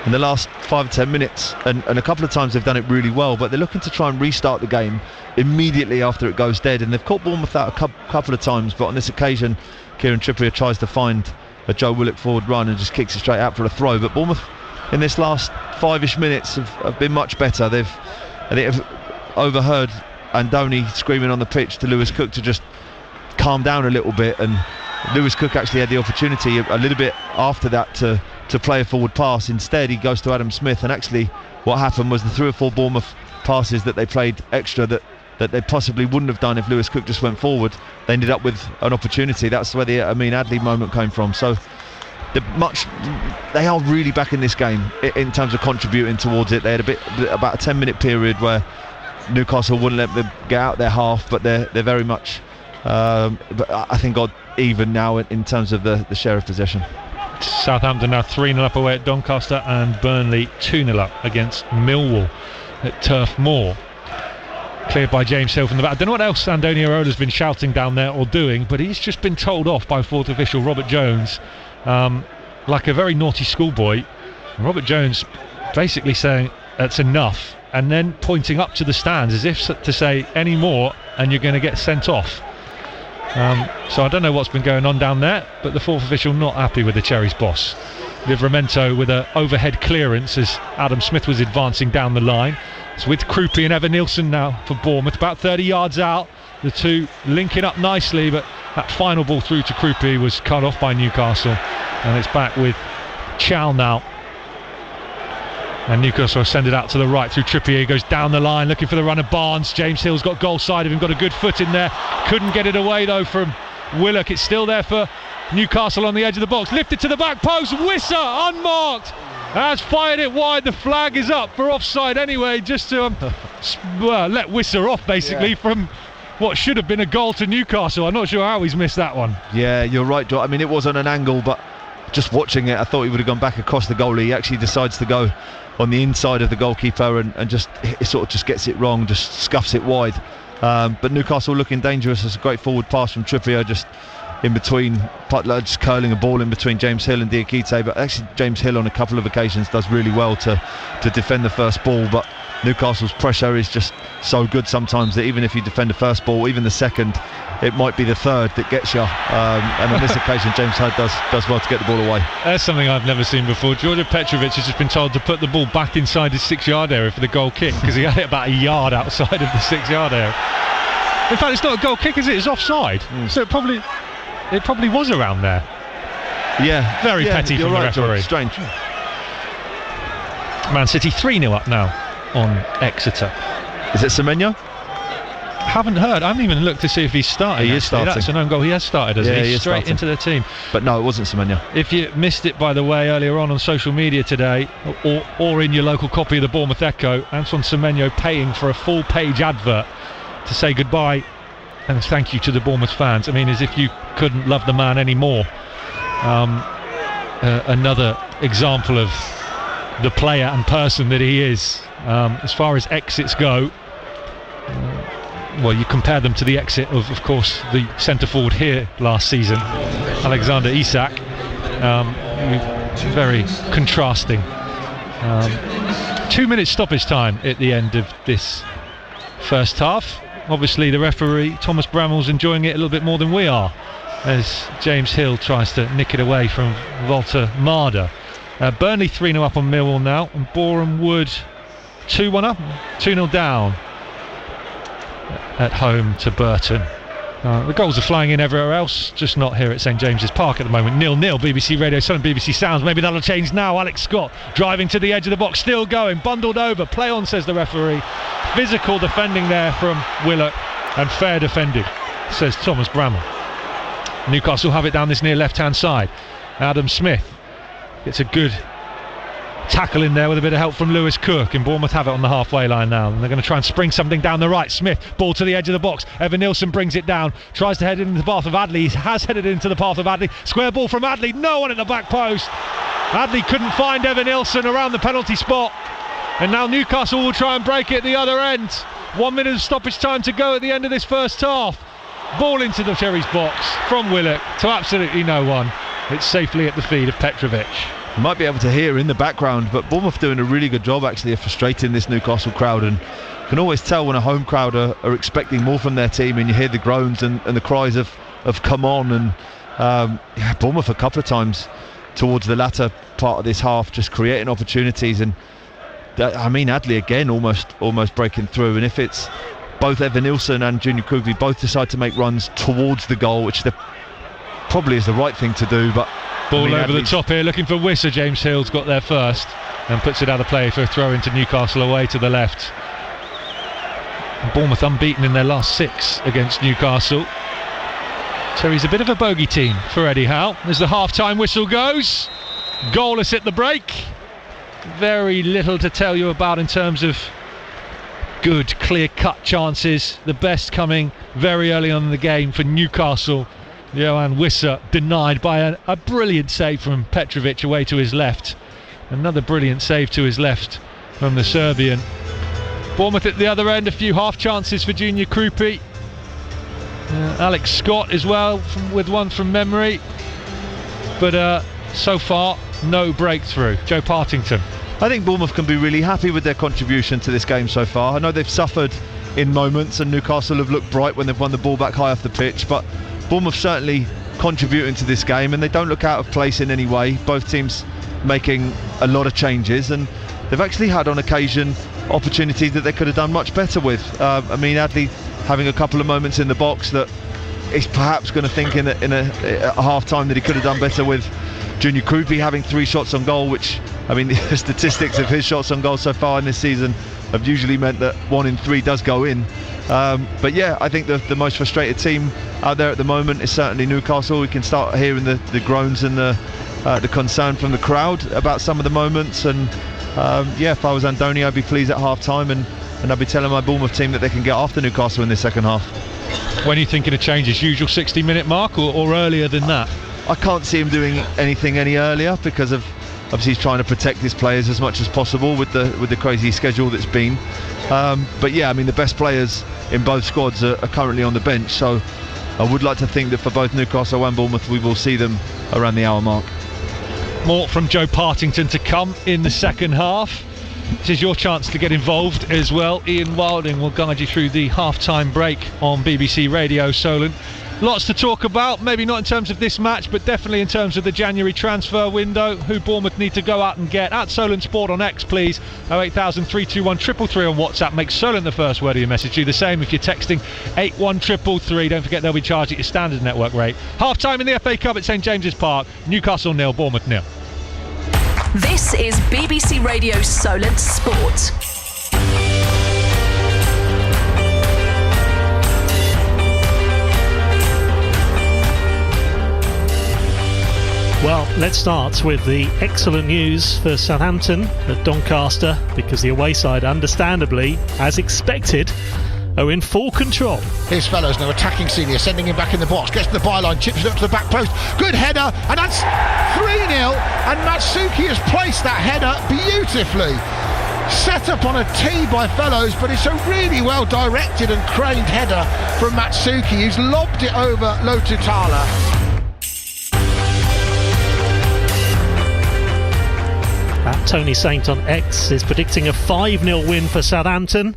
in the last 5 or 10 minutes, and a couple of times they've done it really well, but they're looking to try and restart the game immediately after it goes dead, and they've caught Bournemouth out a couple of times, but on this occasion Kieran Trippier tries to find a Joe Willock forward run and just kicks it straight out for a throw. But Bournemouth in this last 5-ish minutes have been much better. They've overheard Andoni screaming on the pitch to Lewis Cook to just calm down a little bit, and Lewis Cook actually had the opportunity a little bit after that to play a forward pass. Instead he goes to Adam Smith, and actually what happened was the 3 or 4 Bournemouth passes that they played extra that they possibly wouldn't have done if Lewis Cook just went forward, they ended up with an opportunity. That's where the Amin Adli moment came from. So they are really back in this game in terms of contributing towards it. They had about a 10-minute period where Newcastle wouldn't let them get out their half, but they're very much but I think got even now in terms of the share of possession. Southampton now 3-0 up away at Doncaster, and Burnley 2-0 up against Millwall at Turf Moor. Cleared by James Hill from the back. I don't know what else Antonio Irola's been shouting down there or doing, but he's just been told off by fourth official Robert Jones, like a very naughty schoolboy. Robert Jones basically saying that's enough, and then pointing up to the stands as if to say any more and you're going to get sent off. So I don't know what's been going on down there, but the fourth official not happy with the Cherries boss. Livramento with an overhead clearance as Adam Smith was advancing down the line. It's with Krupi and Evan Nielsen now for Bournemouth, about 30 yards out. The two linking up nicely, but that final ball through to Krupi was cut off by Newcastle, and it's back with Chow now. And Newcastle send it out to the right through Trippier. He goes down the line looking for the run of Barnes. James Hill's got goal side of him, got a good foot in there. Couldn't get it away though from Willock, it's still there for Newcastle on the edge of the box, lifted to the back post, Wissa unmarked has fired it wide. The flag is up for offside anyway, just to let Wissa off basically from what should have been a goal to Newcastle. I'm not sure how he's missed that one. Yeah, you're right, John. I mean, it was on an angle, but just watching it, I thought he would have gone back across the goalie. He actually decides to go on the inside of the goalkeeper and just it sort of just gets it wrong, just scuffs it wide. But Newcastle looking dangerous. There's a great forward pass from Trippier, just in between, just curling a ball in between James Hill and Diakite. But actually James Hill on a couple of occasions does really well to defend the first ball. But Newcastle's pressure is just so good sometimes that even if you defend the first ball, even the second, it might be the third that gets you. And on this occasion, James Hill does well to get the ball away. That's something I've never seen before. Georgia Petrovic has just been told to put the ball back inside his 6-yard area for the goal kick, because he had it about a yard outside of the 6-yard area. In fact, it's not a goal kick, is it? It's offside. So it probably was around there. Yeah. Very petty from the referee. Strange. Man City 3-0 up now on Exeter. Is it Semenyo? Haven't heard. I haven't even looked to see if he's started. He is starting. That's an own goal. He has started, hasn't he? He is straight starting into the team. But no, it wasn't Semenyo. If you missed it, by the way, earlier on social media today, or in your local copy of the Bournemouth Echo, Antoine Semenyo paying for a full-page advert to say goodbye and thank you to the Bournemouth fans. I mean, as if you couldn't love the man anymore. Another example of the player and person that he is. As far as exits go, well, you compare them to the exit of course, the centre forward here last season, Alexander Isak. Very contrasting. 2 minutes stoppage time at the end of this first half. Obviously the referee Thomas Bramall's enjoying it a little bit more than we are, as James Hill tries to nick it away from Walter Marder. Burnley 3-0 up on Millwall now, and Boreham Wood 2-1 up, 2-0 down at home to Burton. The goals are flying in everywhere else, just not here at St James's Park at the moment. 0-0, BBC Radio Sun, BBC Sounds. Maybe that'll change now. Alex Scott driving to the edge of the box, still going, bundled over, play on, says the referee. Physical defending there from Willock, and fair defending, says Thomas Bramall. Newcastle have it down this near left-hand side. Adam Smith gets a good tackle in there with a bit of help from Lewis Cook, and Bournemouth have it on the halfway line now, and they're going to try and spring something down the right. Smith, ball to the edge of the box, Evan Nilsson brings it down, tries to head it into the path of Adley. He has headed into the path of Adley. Square ball from Adley, no one at the back post. Adley couldn't find Evan Nilsson around the penalty spot, and now Newcastle will try and break it at the other end. 1 minute of stoppage time to go at the end of this first half. Ball into the Cherries box from Willock to absolutely no one. It's safely at the feet of Petrovic. You might be able to hear in the background, but Bournemouth doing a really good job actually of frustrating this Newcastle crowd, and you can always tell when a home crowd are expecting more from their team, and you hear the groans and the cries of come on. And Bournemouth a couple of times towards the latter part of this half just creating opportunities, and I mean Adley again almost breaking through. And if it's both Evan Nilsson and Junior Kugli both decide to make runs towards the goal, which probably is the right thing to do, but ball over the top here, looking for Wissa. James Hill's got there first and puts it out of play for a throw into Newcastle away to the left. And Bournemouth unbeaten in their last 6 against Newcastle. So he's a bit of a bogey team for Eddie Howe. As the half-time whistle goes, goalless at the break. Very little to tell you about in terms of good, clear-cut chances. The best coming very early on in the game for Newcastle. Johan Wissa denied by a brilliant save from Petrovic away to his left. Another brilliant save to his left from the Serbian. Bournemouth at the other end, a few half chances for Junior Krupi. Alex Scott as well with one from memory. But so far, no breakthrough. Joe Partington. I think Bournemouth can be really happy with their contribution to this game so far. I know they've suffered in moments, and Newcastle have looked bright when they've won the ball back high off the pitch, but Bournemouth certainly contributing to this game, and they don't look out of place in any way. Both teams making a lot of changes, and they've actually had on occasion opportunities that they could have done much better with. I mean, Adley having a couple of moments in the box that he's perhaps going to think in a half time that he could have done better with. Junior Krupi having 3 shots on goal, which, I mean, the statistics of his shots on goal so far in this season have usually meant that 1 in 3 does go in. But yeah, I think the most frustrated team out there at the moment is certainly Newcastle. We can start hearing the groans and the concern from the crowd about some of the moments. And if I was Andoni, I'd be pleased at half time, and I'd be telling my Bournemouth team that they can get after Newcastle in the second half. When are you thinking of changes? Usual 60-minute mark or earlier than that? I can't see him doing anything any earlier because of obviously he's trying to protect his players as much as possible with the crazy schedule that's been. But yeah, I mean, the best players in both squads are currently on the bench, so I would like to think that for both Newcastle and Bournemouth we will see them around the hour mark. More from Joe Partington to come in the second half. This is your chance to get involved as well. Ian Wilding will guide you through the half-time break on BBC Radio Solent. Lots to talk about, maybe not in terms of this match, but definitely in terms of the January transfer window, who Bournemouth need to go out and get. At Solent Sport on X, please. 08000 321 333 on WhatsApp. Make Solent the first word of your message. Do the same if you're texting 81333. Don't forget they'll be charged at your standard network rate. Half-time in the FA Cup at St James's Park. Newcastle 0, Bournemouth 0. This is BBC Radio Solent Sport. Well, let's start with the excellent news for Southampton at Doncaster, because the away side, understandably, as expected, are in full control. Here's Fellows now attacking Senior, sending him back in the box, gets to the byline, chips it up to the back post, good header, and that's 3-0, and Matsuki has placed that header beautifully. Set up on a tee by Fellows, but it's a really well directed and craned header from Matsuki, who's lobbed it over Lotutala. Tony Saint on X is predicting a 5-0 win for Southampton.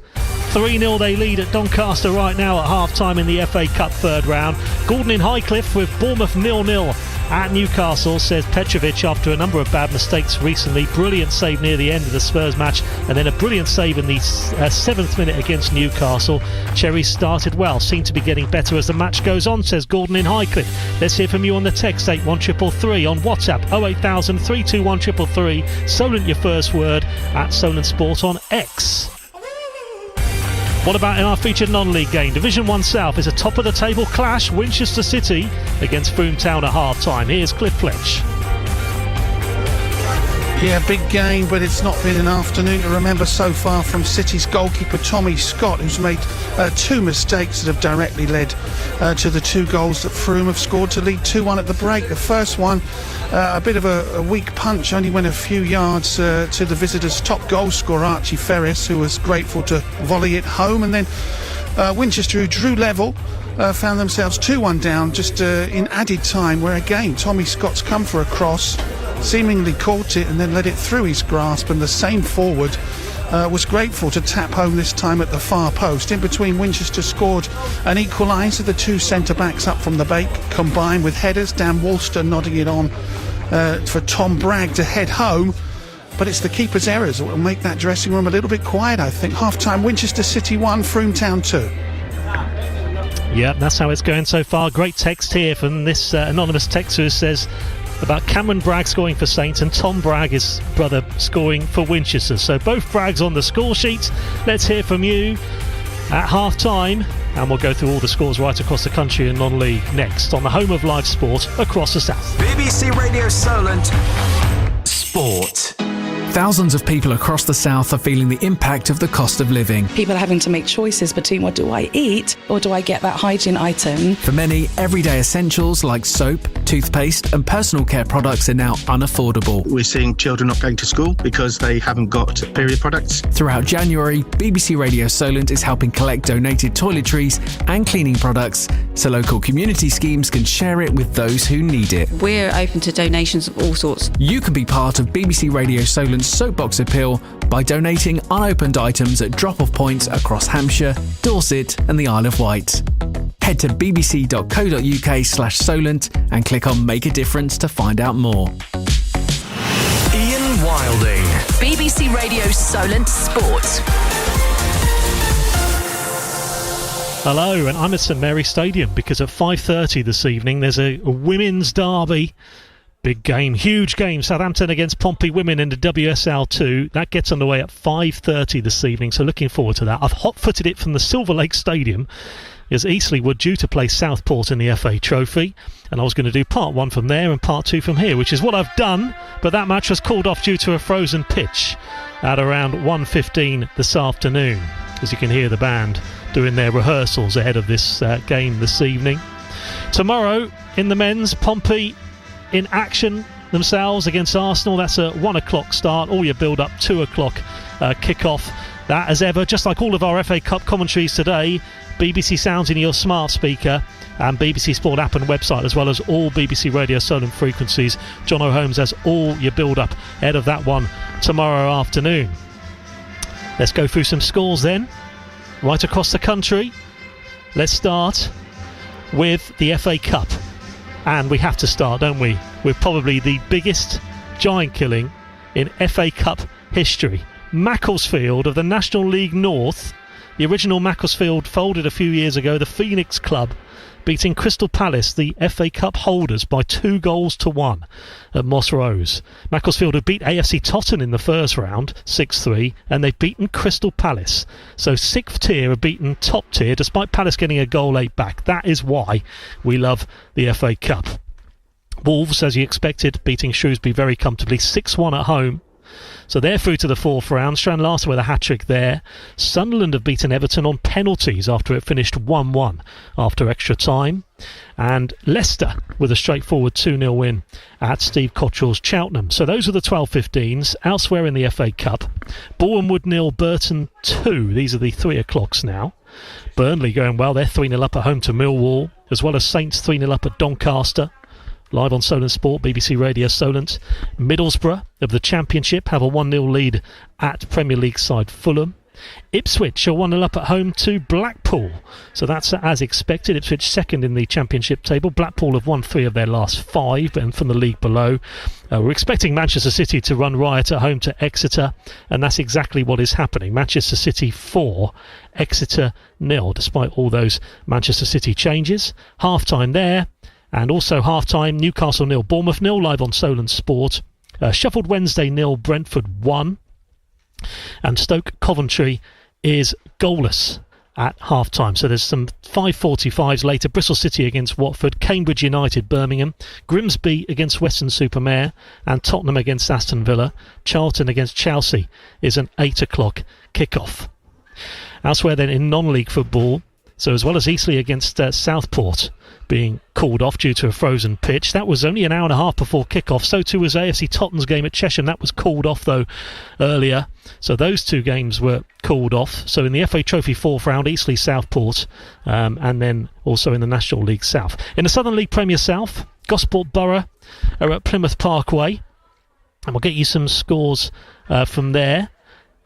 3-0 they lead at Doncaster right now at half-time in the FA Cup third round. Gordon in Highcliffe with Bournemouth 0-0 at Newcastle, says Petrovic after a number of bad mistakes recently. Brilliant save near the end of the Spurs match, and then a brilliant save in the 7th minute against Newcastle. Cherry started well, seem to be getting better as the match goes on, says Gordon in Highcliffe. Let's hear from you on the text 81333 on WhatsApp 08000 321 333. Solent your first word at Solent Sport on X. What about in our featured non-league game? Division 1 South is a top-of-the-table clash. Winchester City against Frome Town at half-time. Here's Cliff Fletch. Yeah, big game, but it's not been an afternoon to remember so far from City's goalkeeper Tommy Scott, who's made two mistakes that have directly led to the two goals that Frome have scored to lead 2-1 at the break. The first one, a bit of a weak punch, only went a few yards to the visitors' top goal scorer Archie Ferris, who was grateful to volley it home, and then Winchester, who drew level, found themselves 2-1 down just in added time, where again Tommy Scott's come for a cross, seemingly caught it and then let it through his grasp, and the same forward was grateful to tap home this time at the far post. In between, Winchester scored an equaliser. The two centre-backs up from the break combined with headers. Dan Walster nodding it on for Tom Bragg to head home. But it's the keeper's errors that will make that dressing room a little bit quiet, I think. Half-time, Winchester City 1, Frome Town 2. Yeah, that's how it's going so far. Great text here from this anonymous texter who says about Cameron Bragg scoring for Saints and Tom Bragg, his brother, scoring for Winchester. So both Braggs on the score sheet. Let's hear from you at half-time, and we'll go through all the scores right across the country in non-league next on the home of live sport across the south. BBC Radio Solent Sport. Thousands of people across the south are feeling the impact of the cost of living. People are having to make choices between what do I eat or do I get that hygiene item. For many, everyday essentials like soap, toothpaste and personal care products are now unaffordable. We're seeing children not going to school because they haven't got period products. Throughout January, BBC Radio Solent is helping collect donated toiletries and cleaning products so local community schemes can share it with those who need it. We're open to donations of all sorts. You can be part of BBC Radio Solent's Soapbox Appeal by donating unopened items at drop-off points across Hampshire, Dorset and the Isle of Wight. Head to bbc.co.uk/Solent and click on Make a Difference to find out more. Ian Wilding. BBC Radio Solent Sport. Hello, and I'm at St Mary's Stadium because at 5:30 this evening there's a women's derby Big game, huge game. Southampton against Pompey Women in the WSL2. That gets underway at 5:30 this evening, so looking forward to that. I've hot-footed it from the Silver Lake Stadium, as Eastleigh were due to play Southport in the FA Trophy, and I was going to do part 1 from there and part 2 from here, which is what I've done, but that match was called off due to a frozen pitch at around 1:15 this afternoon, as you can hear the band doing their rehearsals ahead of this game this evening. Tomorrow in the men's, Pompey in action themselves against Arsenal. That's a 1 o'clock start. All your build up, 2 o'clock kick-off. That, as ever, just like all of our FA Cup commentaries today, BBC Sounds in your smart speaker and BBC Sport app and website, as well as all BBC Radio Solent frequencies. John O'Holmes has all your build up ahead of that one tomorrow afternoon. Let's go through some scores then, right across the country. Let's start with the FA Cup. And we have to start, don't we, with probably the biggest giant killing in FA Cup history. Macclesfield of the National League North, the original Macclesfield folded a few years ago, the Phoenix Club, beating Crystal Palace, the FA Cup holders, by 2-1 at Moss Rose. Macclesfield have beat AFC Tottenham in the first round, 6-3, and they've beaten Crystal Palace. So 6th tier have beaten top tier, despite Palace getting a goal late back. That is why we love the FA Cup. Wolves, as you expected, beating Shrewsbury very comfortably, 6-1 at home. So they're through to the 4th round. Stranraer with a hat-trick there. Sunderland have beaten Everton on penalties after it finished 1-1 after extra time. And Leicester with a straightforward 2-0 win at Steve Cottrell's Cheltenham. So those are the 12:15s. Elsewhere in the FA Cup, Bournemouth 0, Burton 2. These are the 3 o'clocks now. Burnley going well. They're 3-0 up at home to Millwall, as well as Saints 3-0 up at Doncaster. Live on Solent Sport, BBC Radio Solent. Middlesbrough of the Championship have a 1-0 lead at Premier League side Fulham. Ipswich are 1-0 up at home to Blackpool. So that's as expected. Ipswich second in the Championship table. Blackpool have won 3 of their last 5 and from the league below. We're expecting Manchester City to run riot at home to Exeter, and that's exactly what is happening. Manchester City 4, Exeter 0, despite all those Manchester City changes. Half-time there. And also half-time, Newcastle 0, Bournemouth 0, live on Solent Sport. Sheffield Wednesday 0, Brentford 1. And Stoke Coventry is goalless at half-time. So there's some 5:45s later. Bristol City against Watford, Cambridge United, Birmingham, Grimsby against Weston-super-Mare, and Tottenham against Aston Villa. Charlton against Chelsea is an 8 o'clock kick-off. Elsewhere then in non-league football, so as well as Eastleigh against Southport being called off due to a frozen pitch, that was only an hour and a half before kick-off. So too was AFC Tottenham's game at Chesham. That was called off though earlier. So those 2 games were called off. So in the FA Trophy 4th round, Eastleigh Southport, and then also in the National League South. In the Southern League Premier South, Gosport Borough are at Plymouth Parkway, and we'll get you some scores from there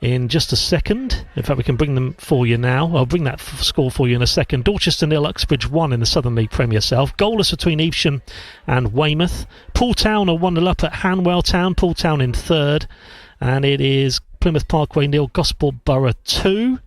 in just a second. In fact, we can bring them for you now. I'll bring that score for you in a second. Dorchester 0, Uxbridge 1 in the Southern League Premier South. Goalless between Evesham and Weymouth. Poole Town are 1-0 up at Hanwell Town. Poole Town in 3rd. And it is Plymouth Parkway 0, Gosport Borough 2.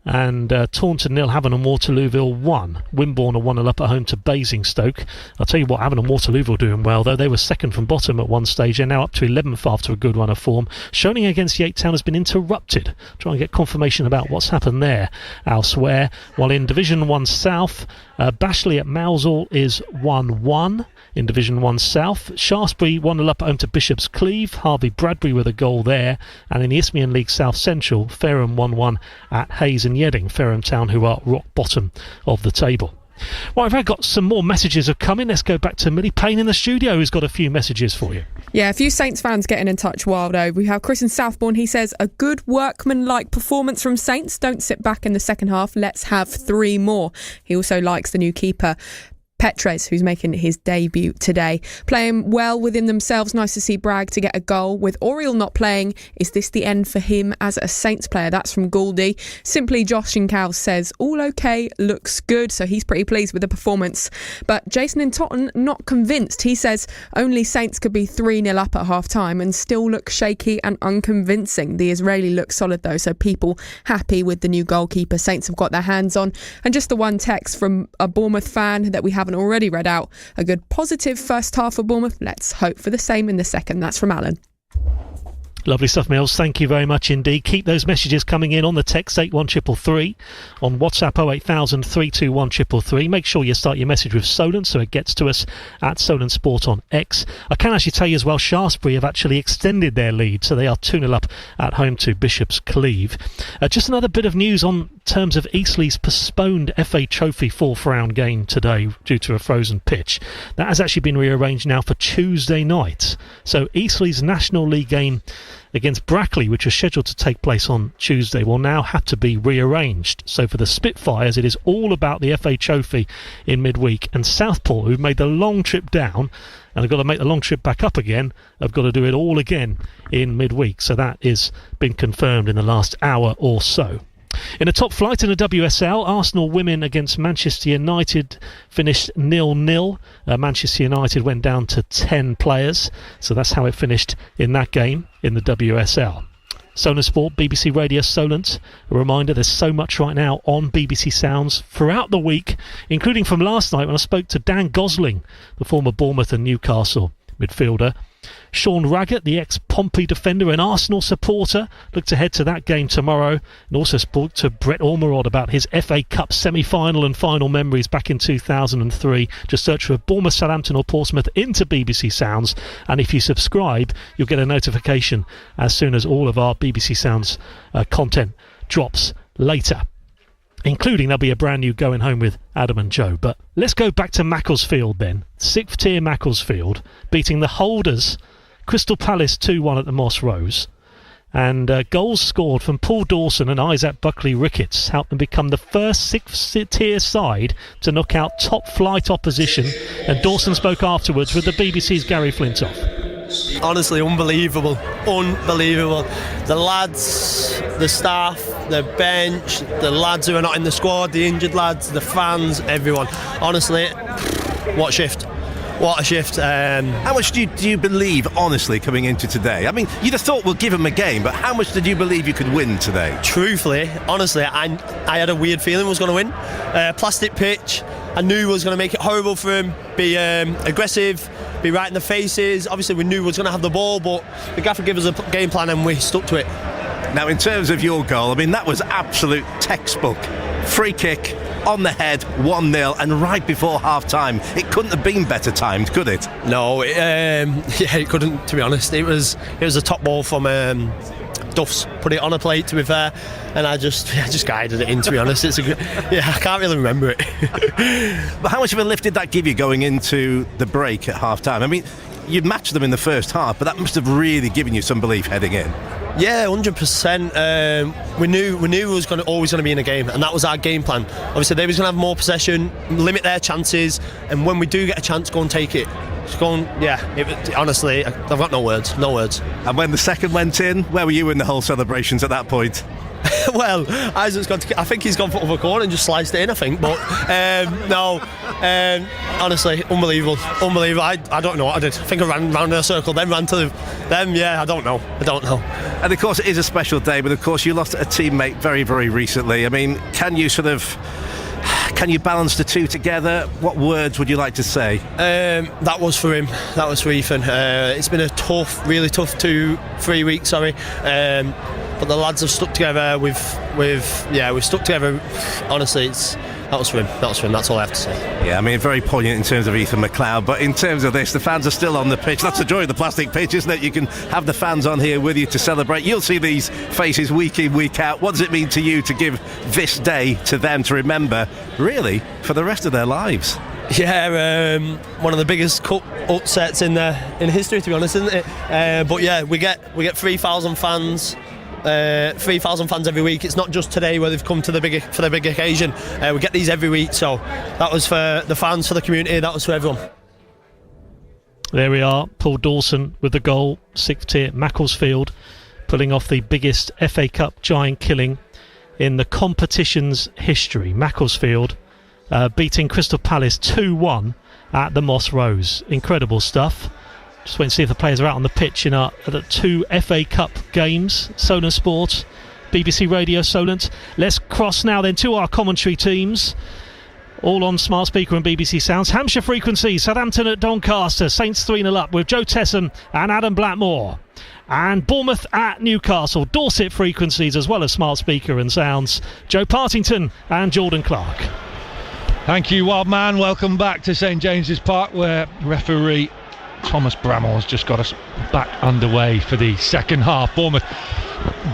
And Taunton 0, Havant and Waterlooville 1. Wimborne are 1-0 up at home to Basingstoke. I'll tell you what, Havant and Waterlooville doing well, though. They were second from bottom at one stage. They're now up to 11th after a good run of form. Shoning against Yate Town has been interrupted. Try and get confirmation about what's happened there elsewhere. While in Division 1 South, Bashley at Mousehole is 1-1. In Division 1 South, Shaftesbury 1-0 up at home to Bishop's Cleeve. Harvey Bradbury with a goal there. And in the Isthmian League South Central, Fareham 1-1 at Hayes and Yedding. Fareham Town, who are rock bottom of the table. Right, I've got some more messages have come in. Let's go back to Millie Payne in the studio, who's got a few messages for you. Yeah, a few Saints fans getting in touch, Wildo. We have Chris in Southbourne. He says, a good workman-like performance from Saints. Don't sit back in the second half. Let's have 3 more. He also likes the new keeper, Petres, who's making his debut today. Playing well within themselves. Nice to see Bragg to get a goal. With Oriel not playing, is this the end for him as a Saints player? That's from Gouldy. Simply Josh Incal says, all okay, looks good. So he's pretty pleased with the performance. But Jason in Totten, not convinced. He says only Saints could be 3-0 up at half-time and still look shaky and unconvincing. The Israeli looks solid though, so people happy with the new goalkeeper Saints have got their hands on. And just the one text from a Bournemouth fan that we haven't haven't already read out. A good positive first half for Bournemouth. Let's hope for the same in the second. That's from Alan. Lovely stuff, Mills. Thank you very much indeed. Keep those messages coming in on the text 81333, on WhatsApp 08000 321 333. Make sure you start your message with Solent so it gets to us at Solent Sport on X. I can actually tell you as well, Shaftesbury have actually extended their lead, so they are 2-0 up at home to Bishop's Cleeve. Just another bit of news on terms of Eastleigh's postponed FA Trophy fourth round game today due to a frozen pitch. That has actually been rearranged now for Tuesday night. So Eastleigh's National League game against Brackley, which was scheduled to take place on Tuesday, will now have to be rearranged. So for the Spitfires, it is all about the FA Trophy in midweek. And Southport, who've made the long trip down and have got to make the long trip back up again, have got to do it all again in midweek. So that has been confirmed in the last hour or so. In the top flight in the WSL, Arsenal women against Manchester United finished 0-0. Manchester United went down to 10 players, so that's how it finished in that game in the WSL. Solent Sport, BBC Radio Solent. A reminder, there's so much right now on BBC Sounds throughout the week, including from last night when I spoke to Dan Gosling, the former Bournemouth and Newcastle midfielder. Sean Raggett, the ex-Pompey defender and Arsenal supporter, looked ahead to that game tomorrow, and also spoke to Brett Ormerod about his FA Cup semi-final and final memories back in 2003. Just search for Bournemouth, Southampton or Portsmouth into BBC Sounds, and if you subscribe, you'll get a notification as soon as all of our BBC Sounds content drops later. Including there'll be a brand new Going Home with Adam and Joe. But let's go back to Macclesfield then. 6th tier Macclesfield beating the holders Crystal Palace 2-1 at the Moss Rose. And goals scored from Paul Dawson and Isaac Buckley-Ricketts helped them become the first 6th tier side to knock out top flight opposition. And Dawson spoke afterwards with the BBC's Gary Flintoff. Honestly, unbelievable. The lads, the staff, the bench, the lads who are not in the squad, the injured lads, the fans, everyone. Honestly, what a shift. What a shift. How much do you believe, honestly, coming into today? I mean, you'd have thought we'll give them a game, but how much did you believe you could win today? Truthfully, honestly, I had a weird feeling we was going to win. Plastic pitch. I knew we was going to make it horrible for him, be aggressive, be right in the faces. Obviously, we knew we was going to have the ball, but the gaffer gave us a game plan and we stuck to it. Now, in terms of your goal, I mean, that was absolute textbook. Free kick, on the head, 1-0, and right before half-time. It couldn't have been better timed, could it? No, it couldn't, to be honest. It was a top ball from Duff's. Put it on a plate, to be fair, and I just guided it in, to be honest. I can't really remember it. But how much of a lift did that give you going into the break at half-time? I mean, you'd matched them in the first half, but that must have really given you some belief heading in. Yeah, 100%. We knew it was always going to be in a game, and that was our game plan. Obviously, they was going to have more possession, limit their chances, and when we do get a chance, go and take it. Just go and, honestly, I've got no words. And when the second went in, where were you in the whole celebrations at that point? Well, Isaac's I think he's gone for the corner and just sliced it in, I think. But honestly, unbelievable. I don't know what I did. I think I ran round in a circle, then ran to them. Yeah, I don't know. And of course, it is a special day, but of course, you lost a teammate very, very recently. I mean, can you balance the two together? What words would you like to say? That was for him. That was for Ethan. It's been a really tough 3 weeks. But the lads have stuck together. We've stuck together. Honestly, that was for him. That's all I have to say. Yeah, I mean, very poignant in terms of Ethan McLeod. But in terms of this, the fans are still on the pitch. That's the joy of the plastic pitch, isn't it? You can have the fans on here with you to celebrate. You'll see these faces week in, week out. What does it mean to you to give this day to them to remember, really, for the rest of their lives? Yeah, one of the biggest cup upsets in history, to be honest, isn't it? But yeah, we get 3,000 fans. 3,000 fans every week. It's not just today where they've come to the big occasion. We get these every week, so that was for the fans, for the community, that was for everyone. There we are, Paul Dawson with the goal, 6th tier Macclesfield, pulling off the biggest FA Cup giant killing in the competition's history. Macclesfield beating Crystal Palace 2-1 at the Moss Rose. Incredible stuff. Just wait and see if the players are out on the pitch in the 2 FA Cup games. Solent Sport, BBC Radio Solent. Let's cross now then to our commentary teams. all on smart speaker and BBC Sounds. Hampshire frequencies, Southampton at Doncaster, Saints 3-0 up with Joe Tesson and Adam Blackmore. And Bournemouth at Newcastle, Dorset frequencies as well as smart speaker and sounds, Joe Partington and Jordan Clark. Thank you, Wild Man. Welcome back to St James's Park, where referee Thomas Bramall has just got us back underway for the second half. Bournemouth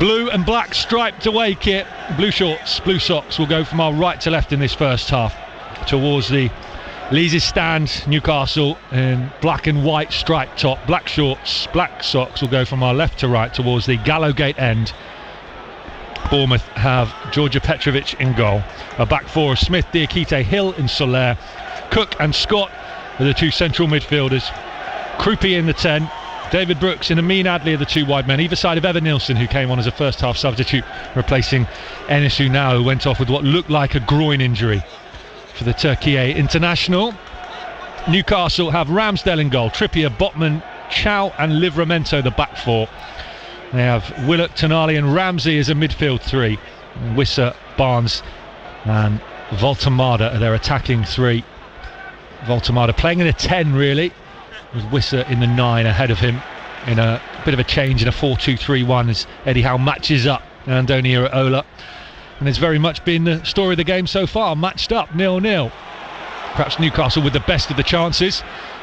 blue and black striped away kit, blue shorts, blue socks will go from our right to left in this first half towards the Leazes stand. Newcastle in black and white striped top, black shorts, black socks will go from our left to right towards the Gallowgate end. Bournemouth have Georgia Petrovic in goal, a back four of Smith, Diakite, Hill and Soler. Cook and Scott are the two central midfielders. Krupi in the 10, David Brooks and Amin Adli are the two wide men, either side of Evan Nilsson, who came on as a first half substitute, replacing Enes Ünal, who went off with what looked like a groin injury for the Turkey international. Newcastle have Ramsdale in goal, Trippier, Botman, Chow and Livramento the back four. They have Willock, Tonali and Ramsey as a midfield three. Wissa, Barnes and Voltemada are their attacking three. Voltemada playing in a 10 really, with Wissa in the 9 ahead of him in a bit of a change in a 4-2-3-1 as Eddie Howe matches up Andoni Iraola. And it's very much been the story of the game so far, matched up 0-0. Perhaps Newcastle with the best of the chances,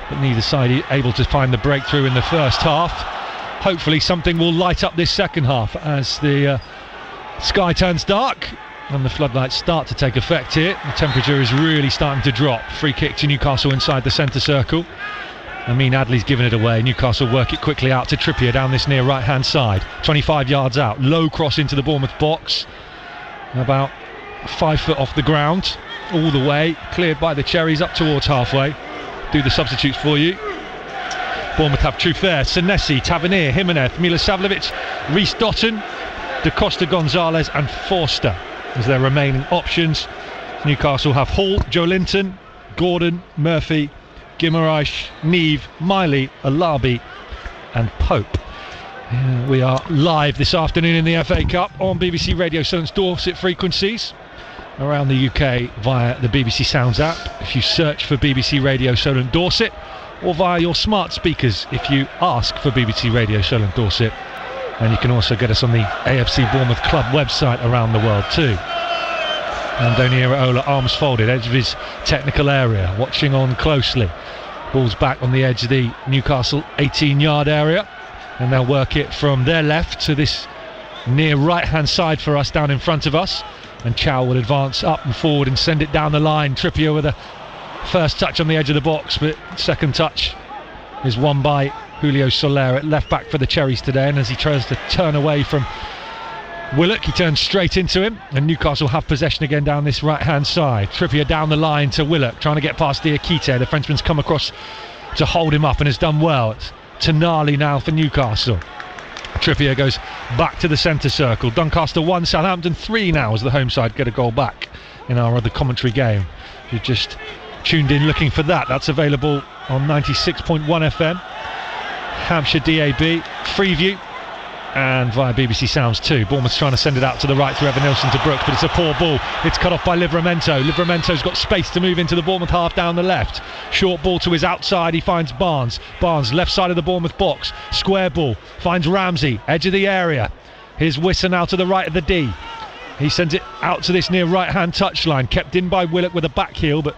but neither side able to find the breakthrough in the first half. Hopefully something will light up this second half as the sky turns dark and the floodlights start to take effect here. The temperature is really starting to drop. Free kick to Newcastle inside the centre circle. Amin Adli's given it away. Newcastle work it quickly out to Trippier down this near right hand side. 25 yards out. Low cross into the Bournemouth box. About 5 foot off the ground. All the way. Cleared by the Cherries up towards halfway. Do the substitutes for you. Bournemouth have Trufer, Senesi, Tavernier, Jimenez, Milosavljevic, Reece Dotton, Da Costa Gonzalez and Forster as their remaining options. Newcastle have Hall, Joe Linton, Gordon, Murphy, Guimaraes, Neve, Miley, Alabi and Pope. We are live this afternoon in the FA Cup on BBC Radio Solent's Dorset frequencies around the UK via the BBC Sounds app if you search for BBC Radio Solent Dorset, or via your smart speakers if you ask for BBC Radio Solent Dorset. And you can also get us on the AFC Bournemouth Club website around the world too. Andoni Iraola, arms folded, edge of his technical area, watching on closely. Ball's back on the edge of the Newcastle 18-yard area, and they'll work it from their left to this near right-hand side for us down in front of us. And Chow will advance up and forward and send it down the line. Trippier with a first touch on the edge of the box, but second touch is won by Julio Soler at left back for the Cherries today. And as he tries to turn away from Willock, he turns straight into him, and Newcastle have possession again down this right hand side. Trippier down the line to Willock, trying to get past Diakite. The Frenchman's come across to hold him up and has done well. It's Tonali now for Newcastle. Trippier goes back to the centre circle. Doncaster 1, Southampton 3 now as the home side get a goal back in our other commentary game. You've just tuned in looking for that. That's available on 96.1 FM, Hampshire DAB, Freeview, and via BBC Sounds too. Bournemouth's trying to send it out to the right through Evan Nilsson to Brooks, but it's a poor ball. It's cut off by Livramento. Livramento's got space to move into the Bournemouth half down the left. Short ball to his outside, he finds Barnes. Barnes, left side of the Bournemouth box. Square ball, finds Ramsey, edge of the area. Here's Wissa now to the right of the D. He sends it out to this near right-hand touchline, kept in by Willock with a back heel, but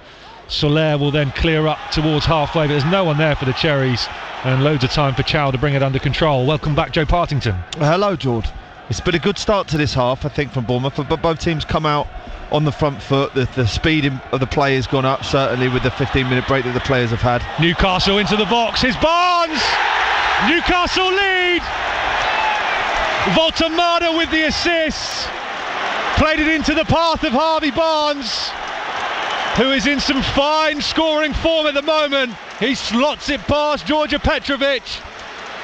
Soler will then clear up towards halfway, but there's no one there for the Cherries, and loads of time for Chow to bring it under control. Welcome back, Joe Partington. Hello, George. It's been a good start to this half, I think, from Bournemouth, but both teams come out on the front foot. The speed of the play has gone up, certainly with the 15-minute break that the players have had. Newcastle into the box, here's Barnes! Newcastle lead! Voltemada with the assist, played it into the path of Harvey Barnes, who is in some fine scoring form at the moment. He slots it past Georgia Petrovic.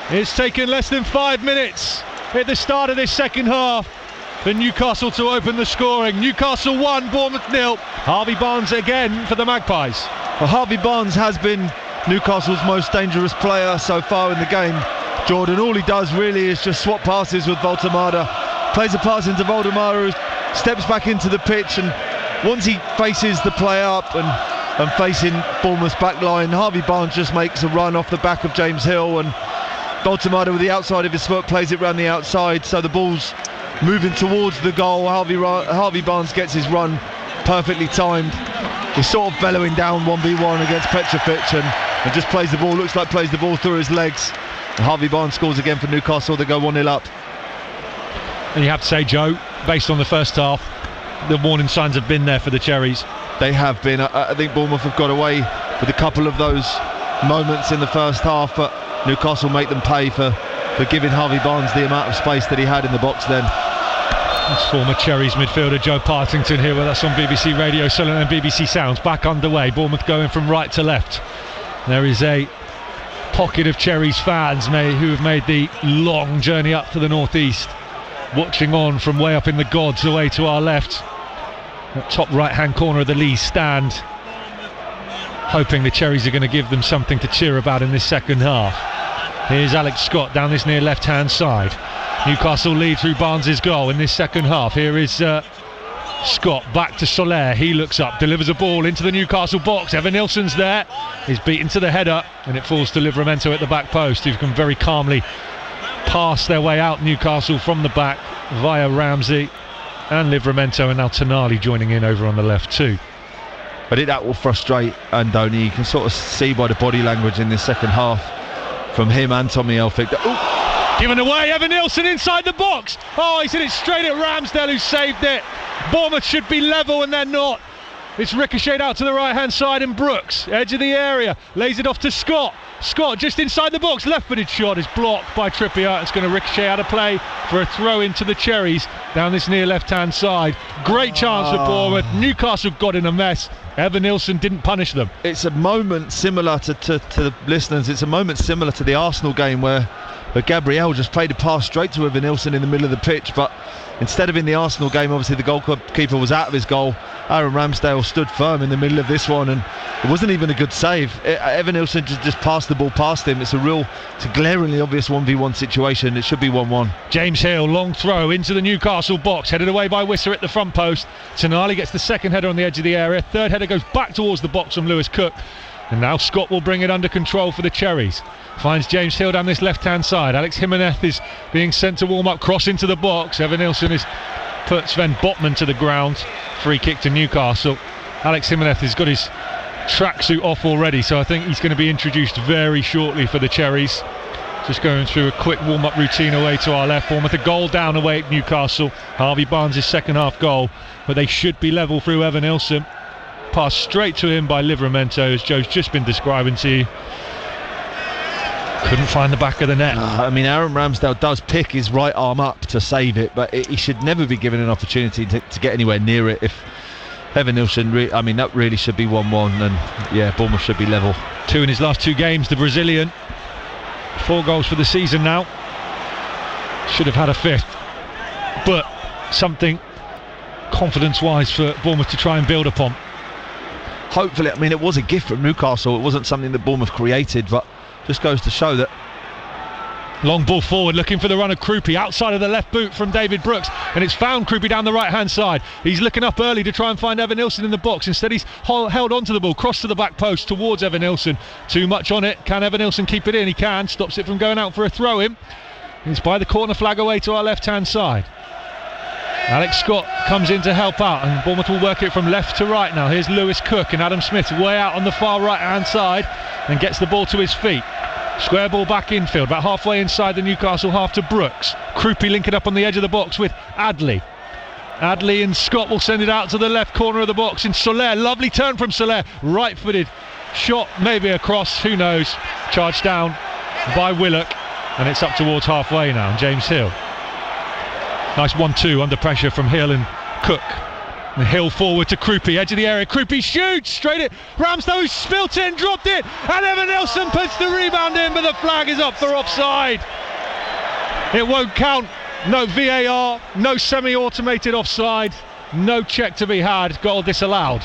It's taken less than 5 minutes at the start of this second half for Newcastle to open the scoring. Newcastle 1, Bournemouth 0. Harvey Barnes again for the Magpies. Well, Harvey Barnes has been Newcastle's most dangerous player so far in the game, Jordan. All he does really is just swap passes with Voltemada. Plays a pass into Voltemada, who steps back into the pitch and once he faces the play up and facing Bournemouth's back line, Harvey Barnes just makes a run off the back of James Hill, and Baltimore with the outside of his foot plays it round the outside, so the ball's moving towards the goal. Harvey Barnes gets his run perfectly timed. He's sort of bellowing down 1v1 against Petrovic and just plays the ball through his legs. And Harvey Barnes scores again for Newcastle. They go 1-0 up. And you have to say, Joe, based on the first half, the warning signs have been there for the Cherries. They have been. I think Bournemouth have got away with a couple of those moments in the first half, but Newcastle make them pay for giving Harvey Barnes the amount of space that he had in the box then. That's former Cherries midfielder Joe Partington here with us on BBC Radio Solent and BBC Sounds. Back underway, Bournemouth going from right to left. There is a pocket of Cherries fans who have made the long journey up to the northeast, watching on from way up in the gods away to our left, that top right hand corner of the Lees stand, hoping the Cherries are going to give them something to cheer about in this second half. Here's Alex Scott down this near left hand side. Newcastle lead through Barnes' goal in this second half. Here is Scott back to Soler. He looks up, delivers a ball into the Newcastle box. Evan Nilsson's there. He's beaten to the header, and it falls to Livramento at the back post, who can very calmly pass their way out Newcastle from the back via Ramsey and Livramento, and now Tonali joining in over on the left too. I think that will frustrate Andoni. You can sort of see by the body language in this second half from him and Tommy Elphick. Given away, Evan Nilsson inside the box. Oh, he's hit it straight at Ramsdale, who saved it. Bournemouth should be level and they're not. It's ricocheted out to the right hand side, and Brooks, edge of the area, lays it off to Scott. Scott just inside the box, left footed shot is blocked by Trippier. It's going to ricochet out of play for a throw into the Cherries down this near left hand side. Great chance for Bournemouth. Newcastle got in a mess. Evan Nilsson didn't punish them. It's a moment similar to the listeners, it's a moment similar to the Arsenal game where Gabriel just played a pass straight to Evan Nilsson in the middle of the pitch, but instead of in the Arsenal game, obviously the goalkeeper was out of his goal. Aaron Ramsdale stood firm in the middle of this one, and it wasn't even a good save. Evan Nilsson just passed the ball past him. It's a glaringly obvious 1v1 situation. It should be 1-1. James Hill, long throw into the Newcastle box, headed away by Wisser at the front post. Tonali gets the second header on the edge of the area. Third header goes back towards the box from Lewis Cook, and now Scott will bring it under control for the Cherries. Finds James Hill down this left hand side. Alex Jimenez is being sent to warm up, cross into the box. Evan Nilsson has put Sven Botman to the ground. Free kick to Newcastle. Alex Jimenez has got his tracksuit off already, so I think he's going to be introduced very shortly for the Cherries. Just going through a quick warm up routine away to our left. Bournemouth a goal down away at Newcastle. Harvey Barnes' second half goal, but they should be level through Evan Nilsson. Passed straight to him by Livramento, as Joe's just been describing to you. Couldn't find the back of the net. I mean, Aaron Ramsdale does pick his right arm up to save it, but he should never be given an opportunity to get anywhere near it. If Evan Nilsson, that really should be 1-1, and yeah, Bournemouth should be level. 2 in his last 2 games, the Brazilian. 4 goals for the season now. Should have had a 5th, but something confidence-wise for Bournemouth to try and build upon. Hopefully, it was a gift from Newcastle. It wasn't something that Bournemouth created, but just goes to show that. Long ball forward, looking for the run of Krupi, outside of the left boot from David Brooks, and it's found Krupi down the right hand side. He's looking up early to try and find Evan Nilsson in the box. Instead he's held onto the ball, crossed to the back post towards Evan Nilsson. Too much on it. Can Evan Nilsson keep it in? He can. Stops it from going out for a throw in. He's by the corner flag away to our left hand side. Alex Scott comes in to help out, and Bournemouth will work it from left to right now. Here's Lewis Cook, and Adam Smith way out on the far right hand side and gets the ball to his feet. Square ball back infield, about halfway inside the Newcastle half to Brooks. Krupi linking up on the edge of the box with Adley. Adley and Scott will send it out to the left corner of the box in Soler. Lovely turn from Soler, right footed shot, maybe a cross, who knows. Charged down by Willock, and it's up towards halfway now, and James Hill. Nice 1-2 under pressure from Hill and Cook. And Hill forward to Krupi, edge of the area. Krupi shoots straight at Ramsdale, spilt it and dropped it. And Evan Nilsson puts the rebound in, but the flag is up for offside. It won't count. No VAR, no semi-automated offside, no check to be had. Goal disallowed.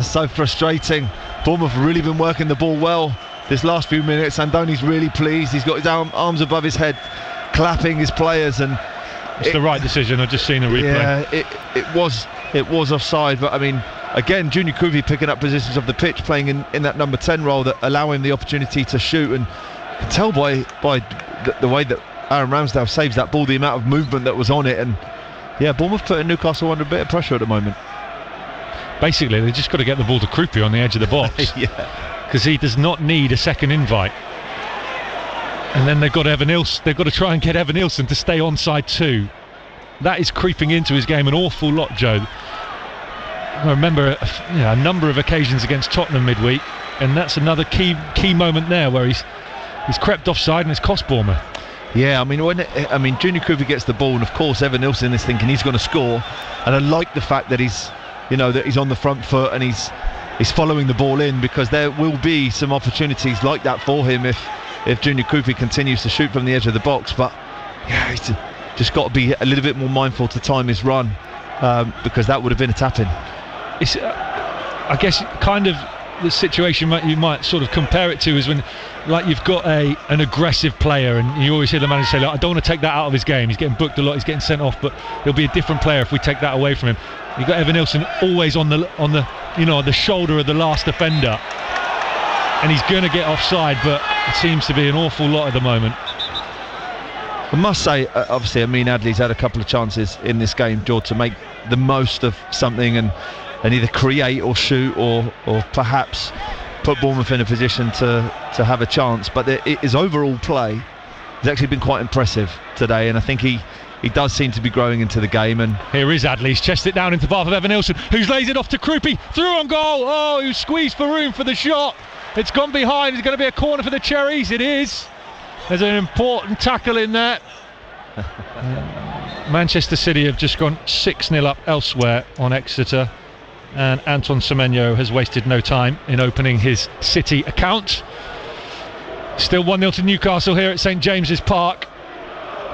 So frustrating. Bournemouth have really been working the ball well this last few minutes. Andoni's really pleased. He's got his arms above his head, clapping his players, and it's the right decision. I've just seen a replay. Yeah, it was it was offside, but I mean, again, Junior Kuvi picking up positions of the pitch, playing in that number 10 role that allow him the opportunity to shoot, and you can tell by the way that Aaron Ramsdale saves that ball, the amount of movement that was on it, and yeah, Bournemouth putting Newcastle under a bit of pressure at the moment. Basically, they just got to get the ball to Krupi on the edge of the box. Yeah, because he does not need a second invite. And then they've got Evan Ilson. They've got to try and get Evan Ilson to stay onside too. That is creeping into his game an awful lot, Joe. I remember a number of occasions against Tottenham midweek, and that's another key moment there where he's crept offside and it's cost Bournemouth. Yeah, I mean, Junior Kuvi gets the ball, and of course Evan Ilson is thinking he's going to score, and I like the fact that he's on the front foot and he's following the ball in, because there will be some opportunities like that for him if Junior Kuvi continues to shoot from the edge of the box. But yeah, he's just got to be a little bit more mindful to time his run, because that would have been a tap-in. It's, I guess, kind of the situation you might sort of compare it to is when, like, you've got an aggressive player, and you always hear the manager say, "Look, I don't want to take that out of his game. He's getting booked a lot. He's getting sent off, but he'll be a different player if we take that away from him." You've got Evan Ilson always on the shoulder of the last defender, and he's going to get offside, but it seems to be an awful lot at the moment. I must say, obviously, Amin Adli's had a couple of chances in this game, George, to make the most of something and either create or shoot or perhaps put Bournemouth in a position to have a chance. But his overall play has actually been quite impressive today, and I think he does seem to be growing into the game. And here is Adley. He's chested it down into the path of Evan Ilson, who's lays it off to Krupi, through on goal. Oh, he squeezed for room for the shot. It's gone behind. It's going to be a corner for the Cherries. It is. There's an important tackle in there. Manchester City have just gone 6-0 up elsewhere on Exeter, and Anton Semenyo has wasted no time in opening his City account. Still 1-0 to Newcastle here at St James's Park.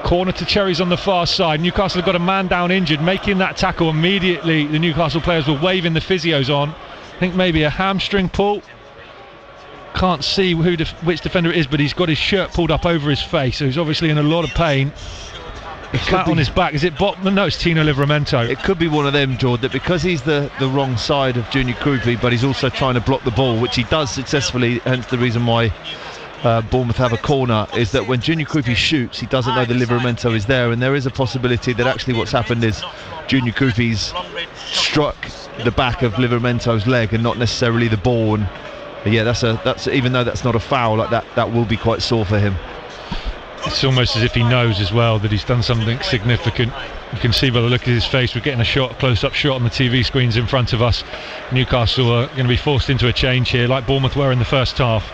Corner to Cherries on the far side. Newcastle have got a man down injured. Making that tackle immediately, the Newcastle players were waving the physios on. I think maybe a hamstring pull. Can't see which defender it is, but he's got his shirt pulled up over his face, so he's obviously in a lot of pain. Flat on his back. Is it Botman? No, it's Tino Livramento. It could be one of them, George, that because he's the wrong side of Junior Krupi, but he's also trying to block the ball, which he does successfully, hence the reason why Bournemouth have a corner, is that when Junior Krupi shoots, he doesn't know the Livramento is there, and there is a possibility that actually what's happened is Junior Krupi's struck the back of Livramento's leg and not necessarily the ball. And yeah, that's even though that's not a foul, like that will be quite sore for him. It's almost as if he knows as well that he's done something significant. You can see by the look of his face. We're getting a close-up shot on the TV screens in front of us. Newcastle are going to be forced into a change here, like Bournemouth were in the first half.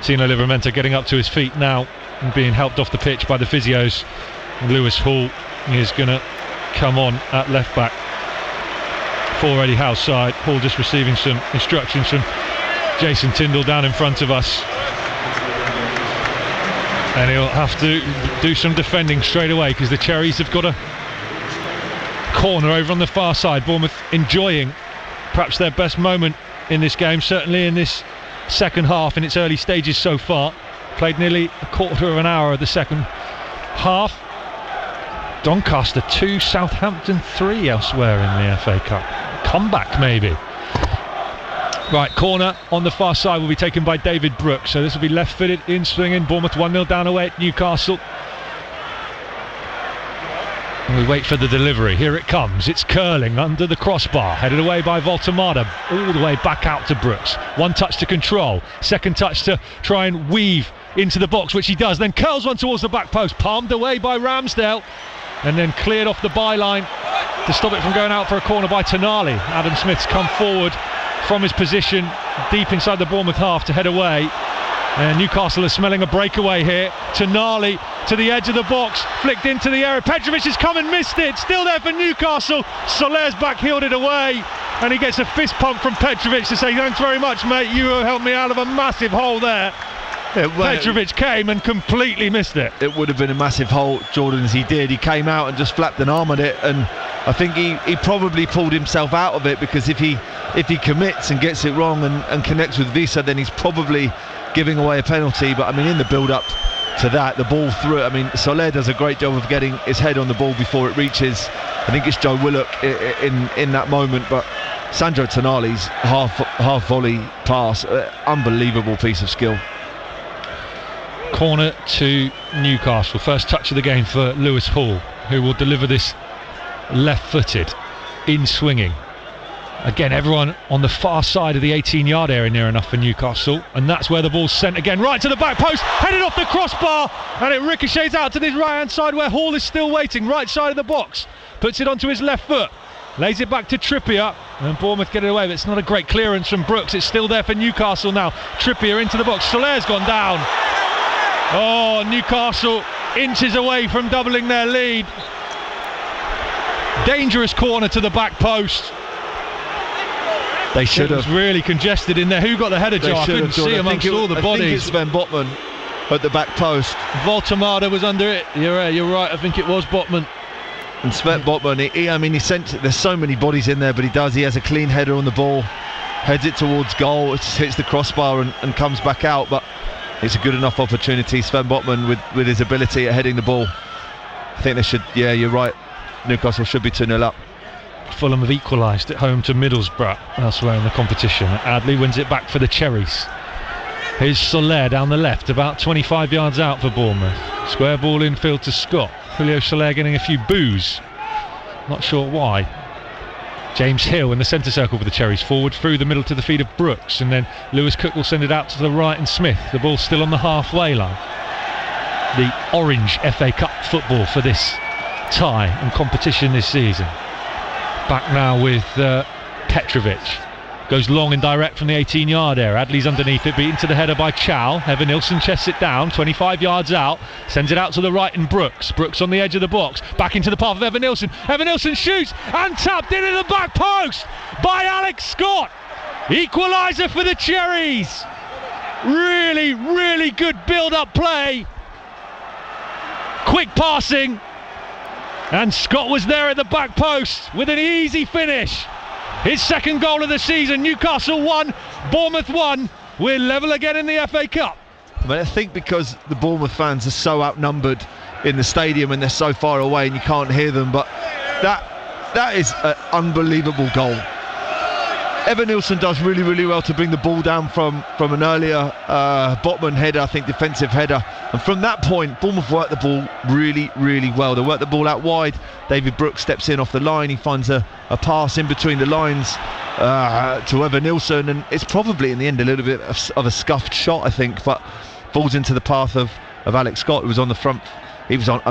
Tino Livramento getting up to his feet now and being helped off the pitch by the physios. And Lewis Hall is going to come on at left back for Eddie Howe's side. Hall just receiving some instructions from Jason Tyndall down in front of us, and he'll have to do some defending straight away because the Cherries have got a corner over on the far side. Bournemouth enjoying perhaps their best moment in this game, certainly in this second half, in its early stages so far. Played nearly a quarter of an hour of the second half. Doncaster 2, Southampton 3 elsewhere in the FA Cup. Comeback maybe. Right, corner on the far side will be taken by David Brooks. So this will be left-footed, in swinging. Bournemouth 1-0 down away at Newcastle. And we wait for the delivery. Here it comes. It's curling under the crossbar. Headed away by Voltemada. All the way back out to Brooks. One touch to control. Second touch to try and weave into the box, which he does. Then curls one towards the back post. Palmed away by Ramsdale. And then cleared off the byline to stop it from going out for a corner by Tonali. Adam Smith's come forward from his position deep inside the Bournemouth half to head away, and Newcastle are smelling a breakaway here. Tonali to the edge of the box, flicked into the area. Petrovic has come and missed it. Still there for Newcastle. Soler's back-heeled it away, and he gets a fist pump from Petrovic to say, "Thanks very much, mate. You helped me out of a massive hole there." Petrovic came and completely missed it. It would have been a massive hole, Jordan, as he did. He came out and just flapped an arm at it, and I think he probably pulled himself out of it, because if he commits and gets it wrong and connects with Visa, then he's probably giving away a penalty. But I mean, in the build-up to that, the ball through it, I mean, Soler does a great job of getting his head on the ball before it reaches I think it's Joe Willock in that moment, but Sandro Tonali's half volley pass, unbelievable piece of skill. Corner to Newcastle. First touch of the game for Lewis Hall, who will deliver this left-footed, in swinging. Again, everyone on the far side of the 18-yard area near enough for Newcastle, and that's where the ball's sent again, right to the back post, headed off the crossbar, and it ricochets out to this right-hand side where Hall is still waiting, right side of the box, puts it onto his left foot, lays it back to Trippier, and Bournemouth get it away, but it's not a great clearance from Brooks. It's still there for Newcastle now. Trippier into the box, Soler's gone down. Oh, Newcastle inches away from doubling their lead. Dangerous corner to the back post. They should have. It was really congested in there. Who got the header, Joe? I couldn't see amongst all the bodies. I think it's Sven Botman at the back post. Voltemada was under it. You're right. I think it was Botman. And Sven Botman, he sent. There's so many bodies in there, but he has a clean header on the ball, heads it towards goal. It just hits the crossbar and comes back out. But it's a good enough opportunity. Sven Botman with his ability at heading the ball. I think they should. Yeah, you're right. Newcastle should be 2-0 up. Fulham have equalised at home to Middlesbrough elsewhere in the competition. Adley wins it back for the Cherries. Here's Soler down the left, about 25 yards out for Bournemouth. Square ball infield to Scott. Julio Soler getting a few boos. Not sure why. James Hill in the centre circle for the Cherries, forward through the middle to the feet of Brooks, and then Lewis Cook will send it out to the right, and Smith. The ball's still on the halfway line. The orange FA Cup football for this tie and competition this season. Back now with Petrovic. Goes long and direct from the 18-yard area. Adley's underneath it, beaten to the header by Chow. Evan Nilsson chests it down, 25 yards out, sends it out to the right, and Brooks on the edge of the box, back into the path of Evan Nilsson. Evan Nilsson shoots and tapped into the back post by Alex Scott. Equaliser for the Cherries. Really, really good build-up play. Quick passing. And Scott was there at the back post with an easy finish. His second goal of the season. Newcastle 1, Bournemouth 1. We're level again in the FA Cup. But I think because the Bournemouth fans are so outnumbered in the stadium and they're so far away and you can't hear them, but that is an unbelievable goal. Evan Nilsson does really, really well to bring the ball down from an earlier Botman header, I think defensive header, and from that point Bournemouth work the ball really, really well. They work the ball out wide. David Brooks steps in off the line, he finds a pass in between the lines to Evan Nilsson, and it's probably in the end a little bit of a scuffed shot, I think, but falls into the path of Alex Scott, who was on the front. He's on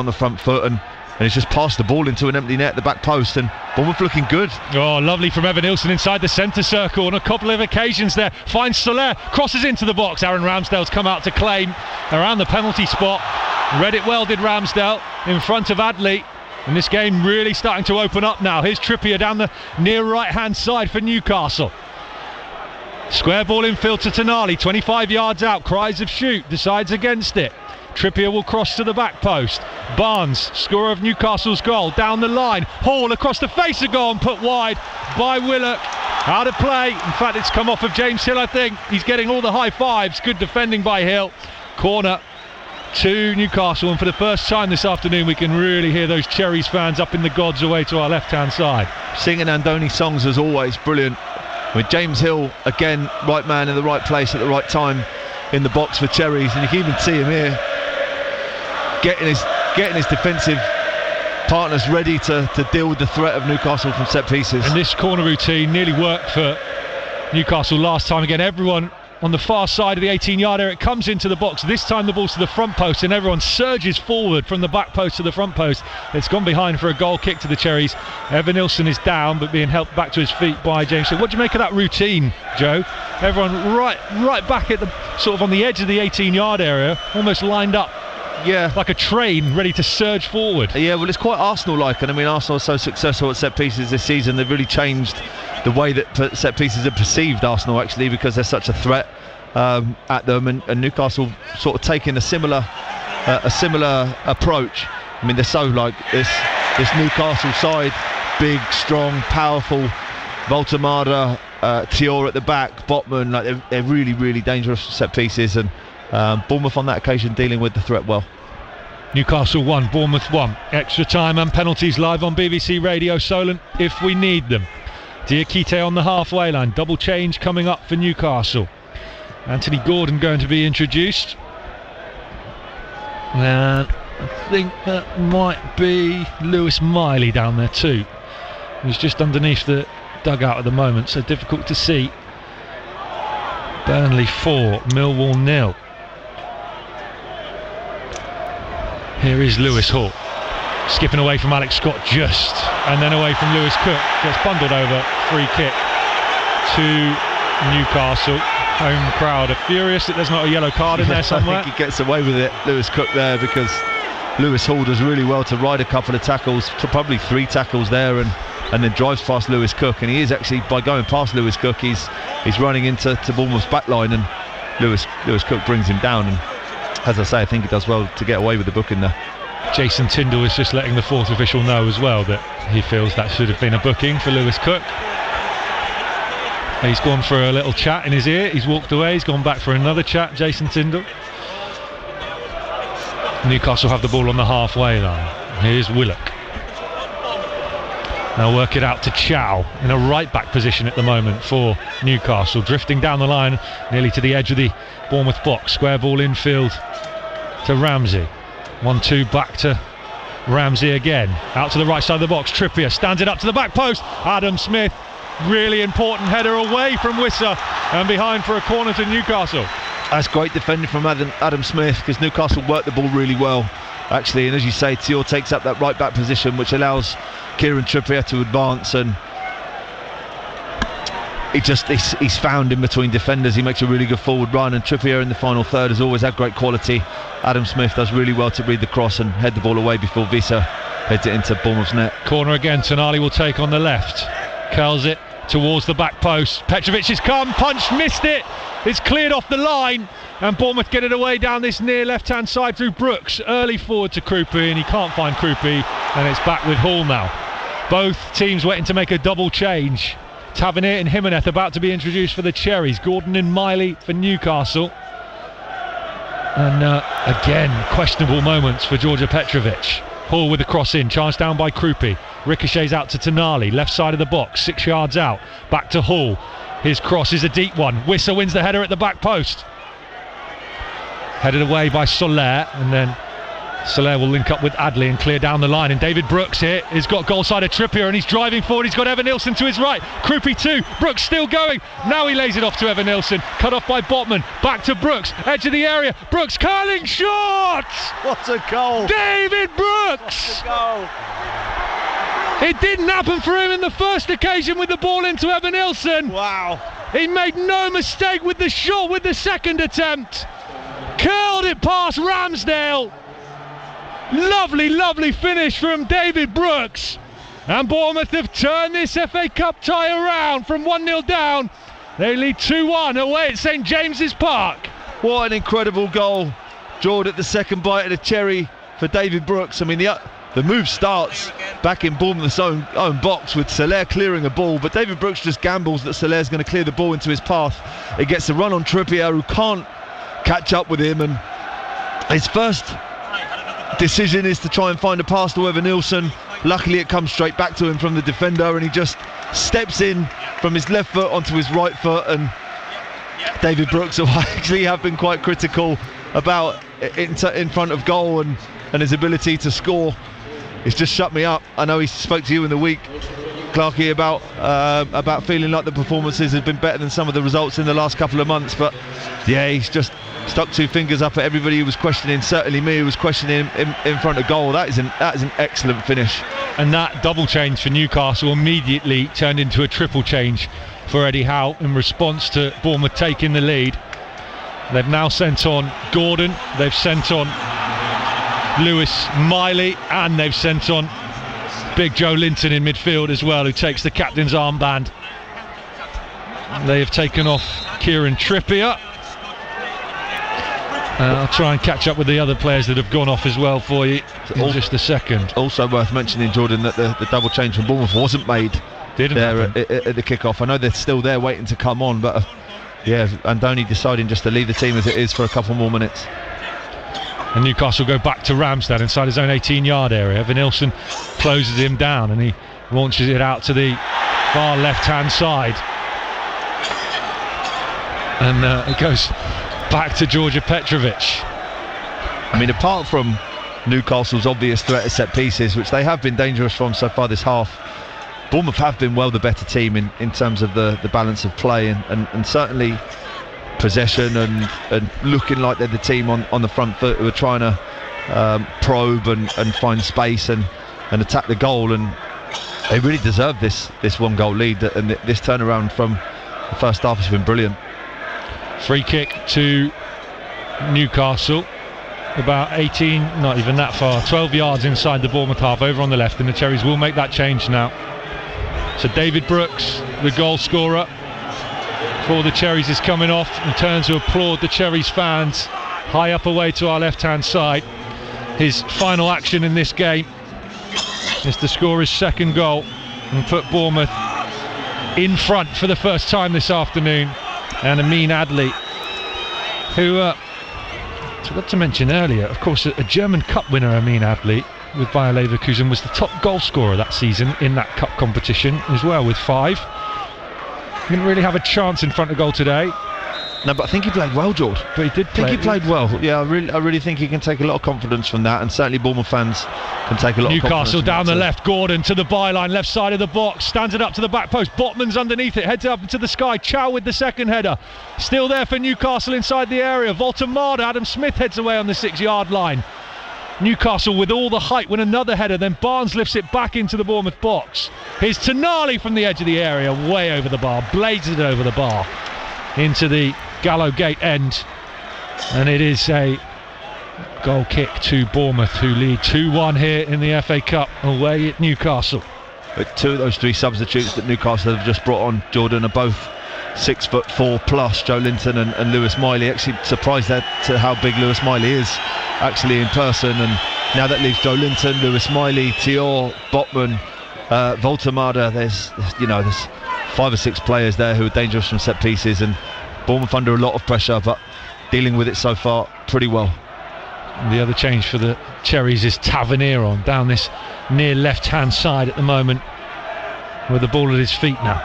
the front foot and he's just passed the ball into an empty net at the back post, and Bournemouth looking good. Oh, lovely from Evan Nilsson inside the centre circle on a couple of occasions there. Finds Soler, crosses into the box. Aaron Ramsdale's come out to claim around the penalty spot. Read it well, did Ramsdale, in front of Adley. And this game really starting to open up now. Here's Trippier down the near right-hand side for Newcastle. Square ball infield to Tonali, 25 yards out, cries of shoot, decides against it. Trippier will cross to the back post. Barnes, scorer of Newcastle's goal, down the line. Hall across the face of goal and put wide by Willock. Out of play. In fact, it's come off of James Hill, I think. He's getting all the high fives. Good defending by Hill. Corner to Newcastle, and for the first time this afternoon we can really hear those Cherries fans up in the gods away to our left-hand side. Singing Andoni songs as always, brilliant. With James Hill, again, right man in the right place at the right time in the box for Cherries, and you can even see him here getting his defensive partners ready to deal with the threat of Newcastle from set pieces. And this corner routine nearly worked for Newcastle last time. Again, everyone on the far side of the 18-yard area, it comes into the box. This time the ball's to the front post and everyone surges forward from the back post to the front post. It's gone behind for a goal kick to the Cherries. Evan Nilsson is down but being helped back to his feet by James Hill. What do you make of that routine, Joe? Everyone right back at the sort of on the edge of the 18-yard area, almost lined up. Yeah, like a train ready to surge forward. Yeah, well, it's quite Arsenal-like, and I mean, Arsenal are so successful at set pieces this season. They've really changed the way that set pieces are perceived, Arsenal, actually, because they're such a threat at them, and Newcastle sort of taking a similar approach. I mean, they're so like this Newcastle side, big, strong, powerful. Voltemada, Tior at the back, Botman, like they're really, really dangerous set pieces, and Bournemouth on that occasion dealing with the threat well. Newcastle 1, Bournemouth 1. Extra time and penalties live on BBC Radio Solent if we need them. Diakite on the halfway line. Double change coming up for Newcastle. Anthony Gordon going to be introduced. And I think that might be Lewis Miley down there too. He's just underneath the dugout at the moment, so difficult to see. Burnley 4, Millwall 0. Here is Lewis Hall, skipping away from Alex Scott and then away from Lewis Cook. Gets bundled over, free kick to Newcastle. Home crowd are furious that there's not a yellow card in there somewhere. I think he gets away with it, Lewis Cook, there, because Lewis Hall does really well to ride a couple of tackles, to probably 3 tackles there, and then drives past Lewis Cook. And he is actually, by going past Lewis Cook, he's running into Bournemouth's back line, and Lewis Cook brings him down. And as I say, I think he does well to get away with the booking there. Jason Tyndall is just letting the 4th official know as well that he feels that should have been a booking for Lewis Cook. He's gone for a little chat in his ear, he's walked away, he's gone back for another chat, Jason Tyndall. Newcastle have the ball on the halfway line. Here's Willock. They'll work it out to Chow in a right back position at the moment for Newcastle, drifting down the line nearly to the edge of the Bournemouth box. Square ball infield to Ramsey. 1-2 back to Ramsey again. Out to the right side of the box. Trippier stands it up to the back post. Adam Smith, really important header away from Wissa and behind for a corner to Newcastle. That's great defending from Adam Smith, because Newcastle worked the ball really well, actually. And as you say, Thiaw takes up that right back position, which allows Kieran Trippier to advance, and he's found in between defenders. He makes a really good forward run, and Trippier in the final third has always had great quality. Adam Smith does really well to read the cross and head the ball away before Wissa heads it into Bournemouth's net. Corner again, Tonali will take on the left, curls it towards the back post. Petrovic has come, punched, missed it. It's cleared off the line, and Bournemouth get it away down this near left-hand side through Brooks. Early forward to Krupi, and he can't find Krupi, and it's back with Hall now. Both teams waiting to make a double change. Tavernier and Jimenez about to be introduced for the Cherries. Gordon and Miley for Newcastle. And again, questionable moments for Georgia Petrovic. Hall with the cross in, charged down by Krupi. Ricochets out to Tonali, left side of the box, 6 yards out. Back to Hall. His cross is a deep one. Wissa wins the header at the back post. Headed away by Soler, and then Soler will link up with Adley and clear down the line. And David Brooks here has got goal side of Trippier, and he's driving forward. He's got Evan Nilsson to his right. Krupi 2. Brooks still going. Now he lays it off to Evan Nilsson. Cut off by Botman. Back to Brooks. Edge of the area. Brooks curling shot. What a goal! David Brooks. What a goal! It didn't happen for him in the first occasion with the ball into Evan Nilsson. Wow. He made no mistake with the shot with the second attempt. Curled it past Ramsdale. Lovely finish from David Brooks. And Bournemouth have turned this FA Cup tie around from 1-0 down. They lead 2-1 away at St James's Park. What an incredible goal. Drawed at the second bite of the cherry for David Brooks. I mean, the move starts back in Bournemouth's own box with Soler clearing a ball, but David Brooks just gambles that Soler's going to clear the ball into his path. It gets a run on Trippier, who can't catch up with him, and his first decision is to try and find a pass to Evan Nilsson. Luckily it comes straight back to him from the defender, and he just steps in from his left foot onto his right foot. And David Brooks, who actually have been quite critical about in front of goal and his ability to score, it's just shut me up. I know he spoke to you in the week, Clarkie, about feeling like the performances had been better than some of the results in the last couple of months, but yeah, he's just stuck 2 fingers up at everybody who was questioning, certainly me, who was questioning him in front of goal. That is an excellent finish. And that double change for Newcastle immediately turned into a triple change for Eddie Howe in response to Bournemouth taking the lead. They've now sent on Gordon, they've sent on Lewis Miley, and they've sent on Big Joe Linton in midfield as well, who takes the captain's armband. They have taken off Kieran Trippier. I'll try and catch up with the other players that have gone off as well for you in just a second. Also worth mentioning, Jordan, that the double change from Bournemouth wasn't made there at the kick-off. I know they're still there waiting to come on, but yeah, Andoni deciding just to leave the team as it is for a couple more minutes. And Newcastle go back to Ramsdale inside his own 18-yard area. Evanilson closes him down and he launches it out to the far left-hand side. And it goes back to Georgia Petrovic. I mean, apart from Newcastle's obvious threat at set pieces, which they have been dangerous from so far this half, Bournemouth have been well the better team in terms of the balance of play and certainly possession and looking like they're the team on the front foot who are trying to probe and find space and attack the goal, and they really deserve this 1-goal lead, and this turnaround from the first half has been brilliant. Free kick to Newcastle, about 18, not even that far, 12 yards inside the Bournemouth half, over on the left, and the Cherries will make that change now. So David Brooks, the goal scorer for the Cherries, is coming off and turns to applaud the Cherries fans high up away to our left-hand side. His final action in this game is to score his second goal and put Bournemouth in front for the first time this afternoon. And Amin Adli, who I forgot to mention earlier, of course, a German Cup winner, Amin Adli, with Bayer Leverkusen, was the top goal scorer that season in that cup competition as well, with 5. Didn't really have a chance in front of goal today. No, but I think he played well, George. But he did play. I think he played well. Yeah, I really think he can take a lot of confidence from that, and certainly Bournemouth fans can take a lot of confidence. Newcastle down the too. left, Gordon to the byline, left side of the box, stands it up to the back post, Botman's underneath it, heads up into the sky, Chow with the second header. Still there for Newcastle inside the area, Voltemada, Adam Smith heads away on the 6-yard line. Newcastle with all the height, win another header, then Barnes lifts it back into the Bournemouth box. Here's Tonali from the edge of the area, way over the bar, blazes it over the bar into the Gallow Gate end, and it is a goal kick to Bournemouth, who lead 2-1 here in the FA Cup away at Newcastle. But 2 of those 3 substitutes that Newcastle have just brought on, Jordan, are both 6'4" plus, Joe Linton and Lewis Miley. Actually surprised at how big Lewis Miley is actually in person, and now that leaves Joe Linton, Lewis Miley, Thior, Botman, Voltemada. There's 5 or 6 players there who are dangerous from set pieces, and Bournemouth under a lot of pressure, but dealing with it so far pretty well. And the other change for the Cherries is Tavernier on down this near left-hand side at the moment, with the ball at his feet now.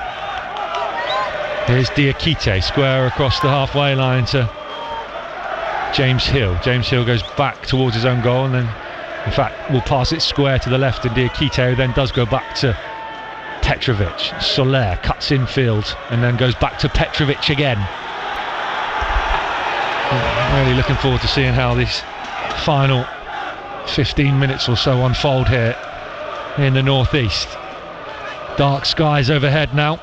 Here's Diakite, square across the halfway line to James Hill. James Hill goes back towards his own goal, and then in fact will pass it square to the left, and Diakite, who then does go back to Petrovic. Soler cuts infield and then goes back to Petrovic again. Really looking forward to seeing how this final 15 minutes or so unfold here in the northeast. Dark skies overhead now.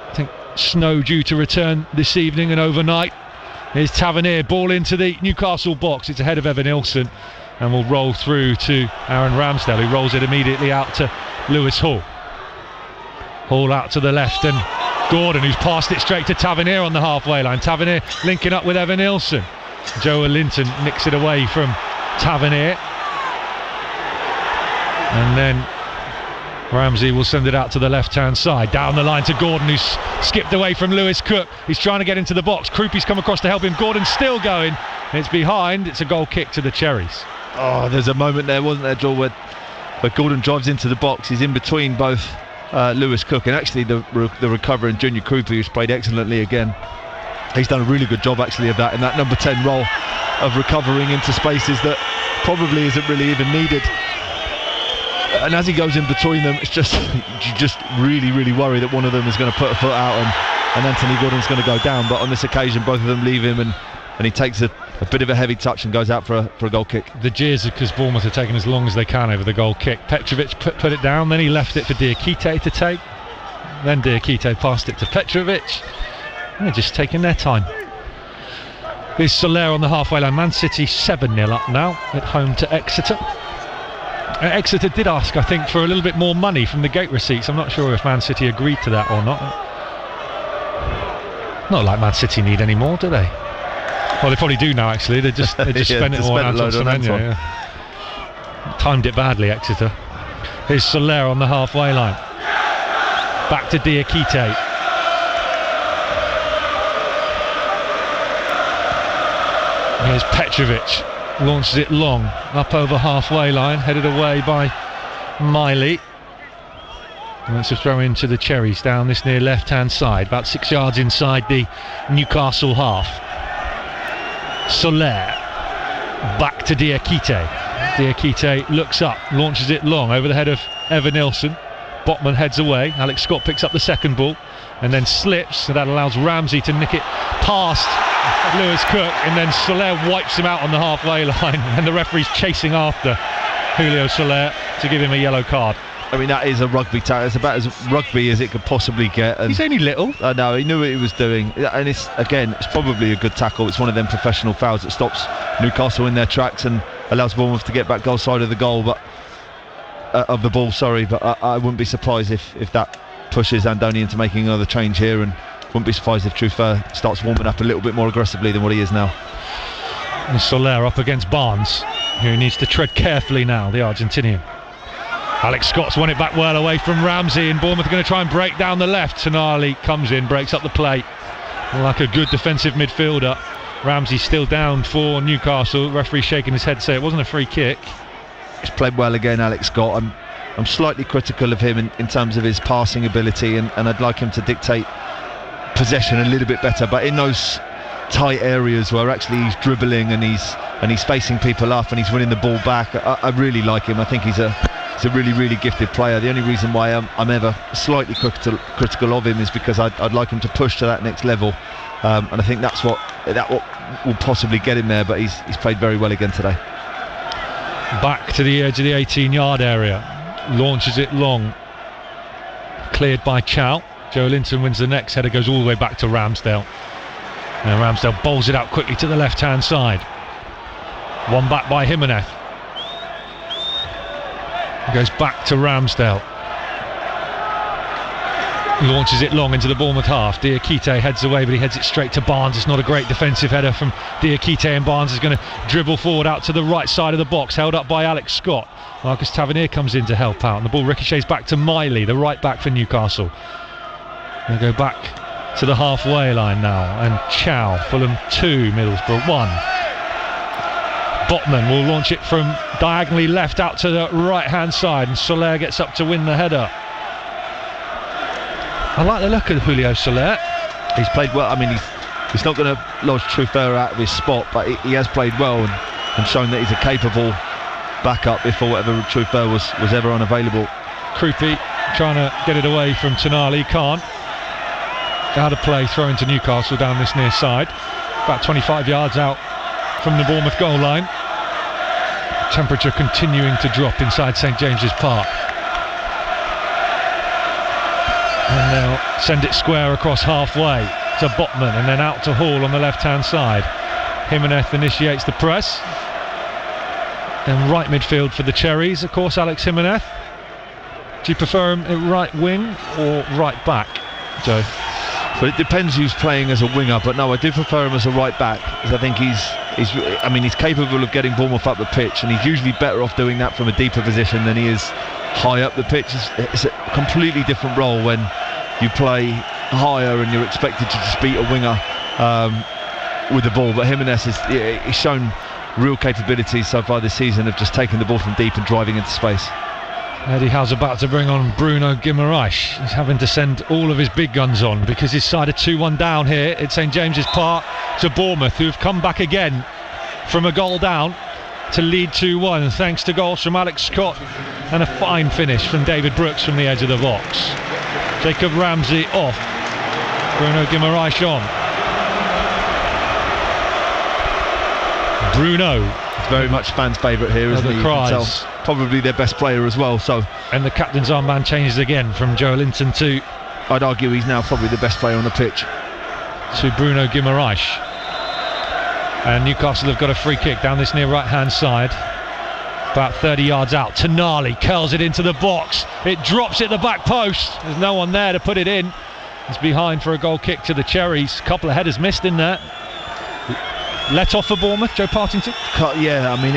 I think snow due to return this evening and overnight. Here's Tavernier, ball into the Newcastle box. It's ahead of Evanilson and will roll through to Aaron Ramsdale, who rolls it immediately out to Lewis Hall. Hall out to the left, and Gordon, who's passed it straight to Tavernier on the halfway line. Tavernier linking up with Evanilson. Joe Linton nicks it away from Tavernier, and then Ramsey will send it out to the left-hand side, down the line to Gordon, who's skipped away from Lewis Cook. He's trying to get into the box. Krupi's come across to help him. Gordon's still going. It's behind. It's a goal kick to the Cherries. Oh, there's a moment there, wasn't there, Joel, where Gordon drives into the box. He's in between both Lewis Cook and actually the recovering Junior Krupi, who's played excellently again. He's done a really good job actually of that in that number 10 role of recovering into spaces that probably isn't really even needed. And as he goes in between them, it's just you just really worry that one of them is going to put a foot out and Anthony Gordon's going to go down. But on this occasion, both of them leave him, and he takes a bit of a heavy touch and goes out for a goal kick. The jeers are because Bournemouth are taking as long as they can over the goal kick. Petrovic put it down, then he left it for Diakite to take. Then Diakite passed it to Petrovic. They're just taking their time. Here's Soler on the halfway line. Man City 7-0 up now at home to Exeter. Exeter did ask, I think, for a little bit more money from the gate receipts. I'm not sure if Man City agreed to that or not. Not like Man City need any more, do they? Well, they probably do now, actually. They just yeah, spent it all out on Semenyo. Yeah. Timed it badly, Exeter. Here's Soler on the halfway line. Back to Diakite. Here's Petrovic. launches it long, up over halfway line, headed away by Miley. And that's a throw into the Cherries down this near left-hand side, about 6 yards inside the Newcastle half. Soler, back to Diakite. Diakite looks up, launches it long over the head of Evan Nilsson. Botman heads away. Alex Scott picks up the second ball and then slips, so that allows Ramsey to nick it past Lewis Cook, and then Soler wipes him out on the halfway line, and the referee's chasing after Julio Soler to give him a yellow card. I mean, that is a rugby tackle. It's about as rugby as it could possibly get. And he's only little. I know, he knew what he was doing. And it's probably a good tackle. It's one of them professional fouls that stops Newcastle in their tracks and allows Bournemouth to get back goal side of the goal, but of the ball, sorry. But I wouldn't be surprised if that pushes Andoni into making another change here, and wouldn't be surprised if Truffert starts warming up a little bit more aggressively than what he is now. And Soler up against Barnes, who needs to tread carefully now, the Argentinian. Alex Scott's won it back well away from Ramsey, and Bournemouth are going to try and break down the left. Tonali comes in, breaks up the play like a good defensive midfielder. Ramsey still down for Newcastle. Referee shaking his head to say it wasn't a free kick. He's played well again, Alex Scott. I'm slightly critical of him in terms of his passing ability, and I'd like him to dictate possession a little bit better, but in those tight areas where actually he's dribbling and he's facing people up and he's winning the ball back, I really like him. I think he's a really, really gifted player. The only reason why I'm ever slightly critical of him is because I'd like him to push to that next level, and I think that will possibly get him there, but he's played very well again today. Back to the edge of the 18-yard area, launches it long, cleared by Chow. Joe Linton wins the next header, goes all the way back to Ramsdale, and Ramsdale bowls it out quickly to the left-hand side. One back by Jimenez. Goes back to Ramsdale, launches it long into the Bournemouth half. Diakite heads away, but he heads it straight to Barnes. It's not a great defensive header from Diakite, and Barnes is going to dribble forward out to the right side of the box, held up by Alex Scott. Marcus Tavernier comes in to help out, and the ball ricochets back to Miley, the right back for Newcastle. They go back to the halfway line now, and Chow, Fulham 2, Middlesbrough 1. Botman will launch it from diagonally left out to the right hand side, and Soler gets up to win the header. I like the look of Julio Soler. He's played well. I mean, he's not going to lodge Truffert out of his spot, but he has played well and shown that he's a capable backup if for whatever Truffert was ever unavailable. Krupi trying to get it away from Tonali, can't. Out of play, throw into Newcastle down this near side, about 25 yards out from the Bournemouth goal line. Temperature continuing to drop inside St James's Park. And they'll send it square across halfway to Botman, and then out to Hall on the left hand side. Jimenez initiates the press. Then right midfield for the Cherries, of course, Alex Jimenez. Do you prefer him at right wing or right back, Joe? But it depends who's playing as a winger, but no, I do prefer him as a right back, because I think he's capable of getting Bournemouth up the pitch, and he's usually better off doing that from a deeper position than he is high up the pitch. It's a completely different role when you play higher and you're expected to just beat a winger with the ball. But Jimenez he's shown real capabilities so far this season of just taking the ball from deep and driving into space. Eddie Howe's about to bring on Bruno Guimaraes. He's having to send all of his big guns on because his side are 2-1 down here at St James's Park to Bournemouth, who've come back again from a goal down to lead 2-1 thanks to goals from Alex Scott and a fine finish from David Brooks from the edge of the box. Jacob Ramsey off, Bruno Guimaraes on. Bruno, very much fans' favourite here, isn't he? You can tell. Probably their best player as well. So, and the captain's armband changes again from Joe Linton to, I'd argue he's now probably the best player on the pitch, to Bruno Guimaraes. And Newcastle have got a free kick down this near right hand side, about 30 yards out. Tonali curls it into the box, it drops at the back post, there's no one there to put it in. It's behind for a goal kick to the Cherries. A couple of headers missed in there. Let off for Bournemouth, Joe Partington? Yeah, I mean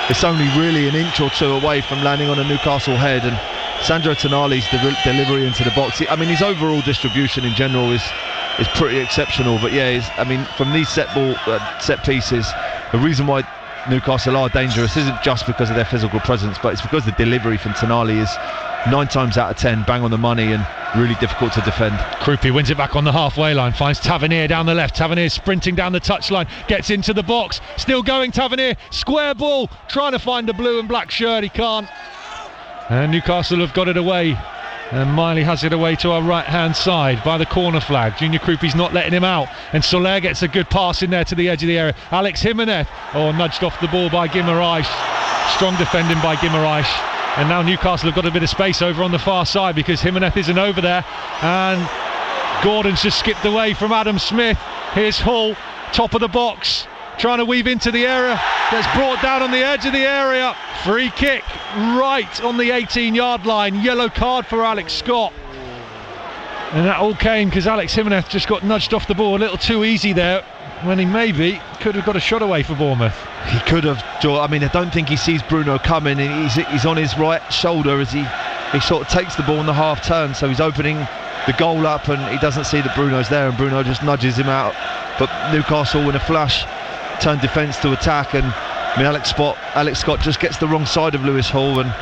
it's only really an inch or two away from landing on a Newcastle head, and Sandro Tonali's delivery into the box, I mean his overall distribution in general is pretty exceptional, but yeah, from these set pieces, the reason why Newcastle are dangerous isn't just because of their physical presence, but it's because the delivery from Tonali is 9 times out of 10 bang on the money and really difficult to defend. Krupi wins it back on the halfway line, finds Tavernier down the left. Tavernier sprinting down the touchline, gets into the box, still going Tavernier, square ball, trying to find the blue and black shirt, he can't. And Newcastle have got it away. And Miley has it away to our right hand side by the corner flag. Junior Krupi's not letting him out, and Soler gets a good pass in there to the edge of the area. Alex Jimenez nudged off the ball by Guimaraes. Strong defending by Guimaraes. And now Newcastle have got a bit of space over on the far side because Jimenez isn't over there, and Gordon's just skipped away from Adam Smith. Here's Hull, top of the box, trying to weave into the area, gets brought down on the edge of the area. Free kick right on the 18-yard line. Yellow card for Alex Scott. And that all came because Alex Jimenez just got nudged off the ball a little too easy there, when he maybe could have got a shot away for Bournemouth. He could have, Joel. I mean, I don't think he sees Bruno coming, and he's on his right shoulder as he sort of takes the ball in the half turn, so he's opening the goal up and he doesn't see that Bruno's there, and Bruno just nudges him out. But Newcastle in a flash turned defence to attack, and I mean, Alex Scott just gets the wrong side of Lewis Hall, and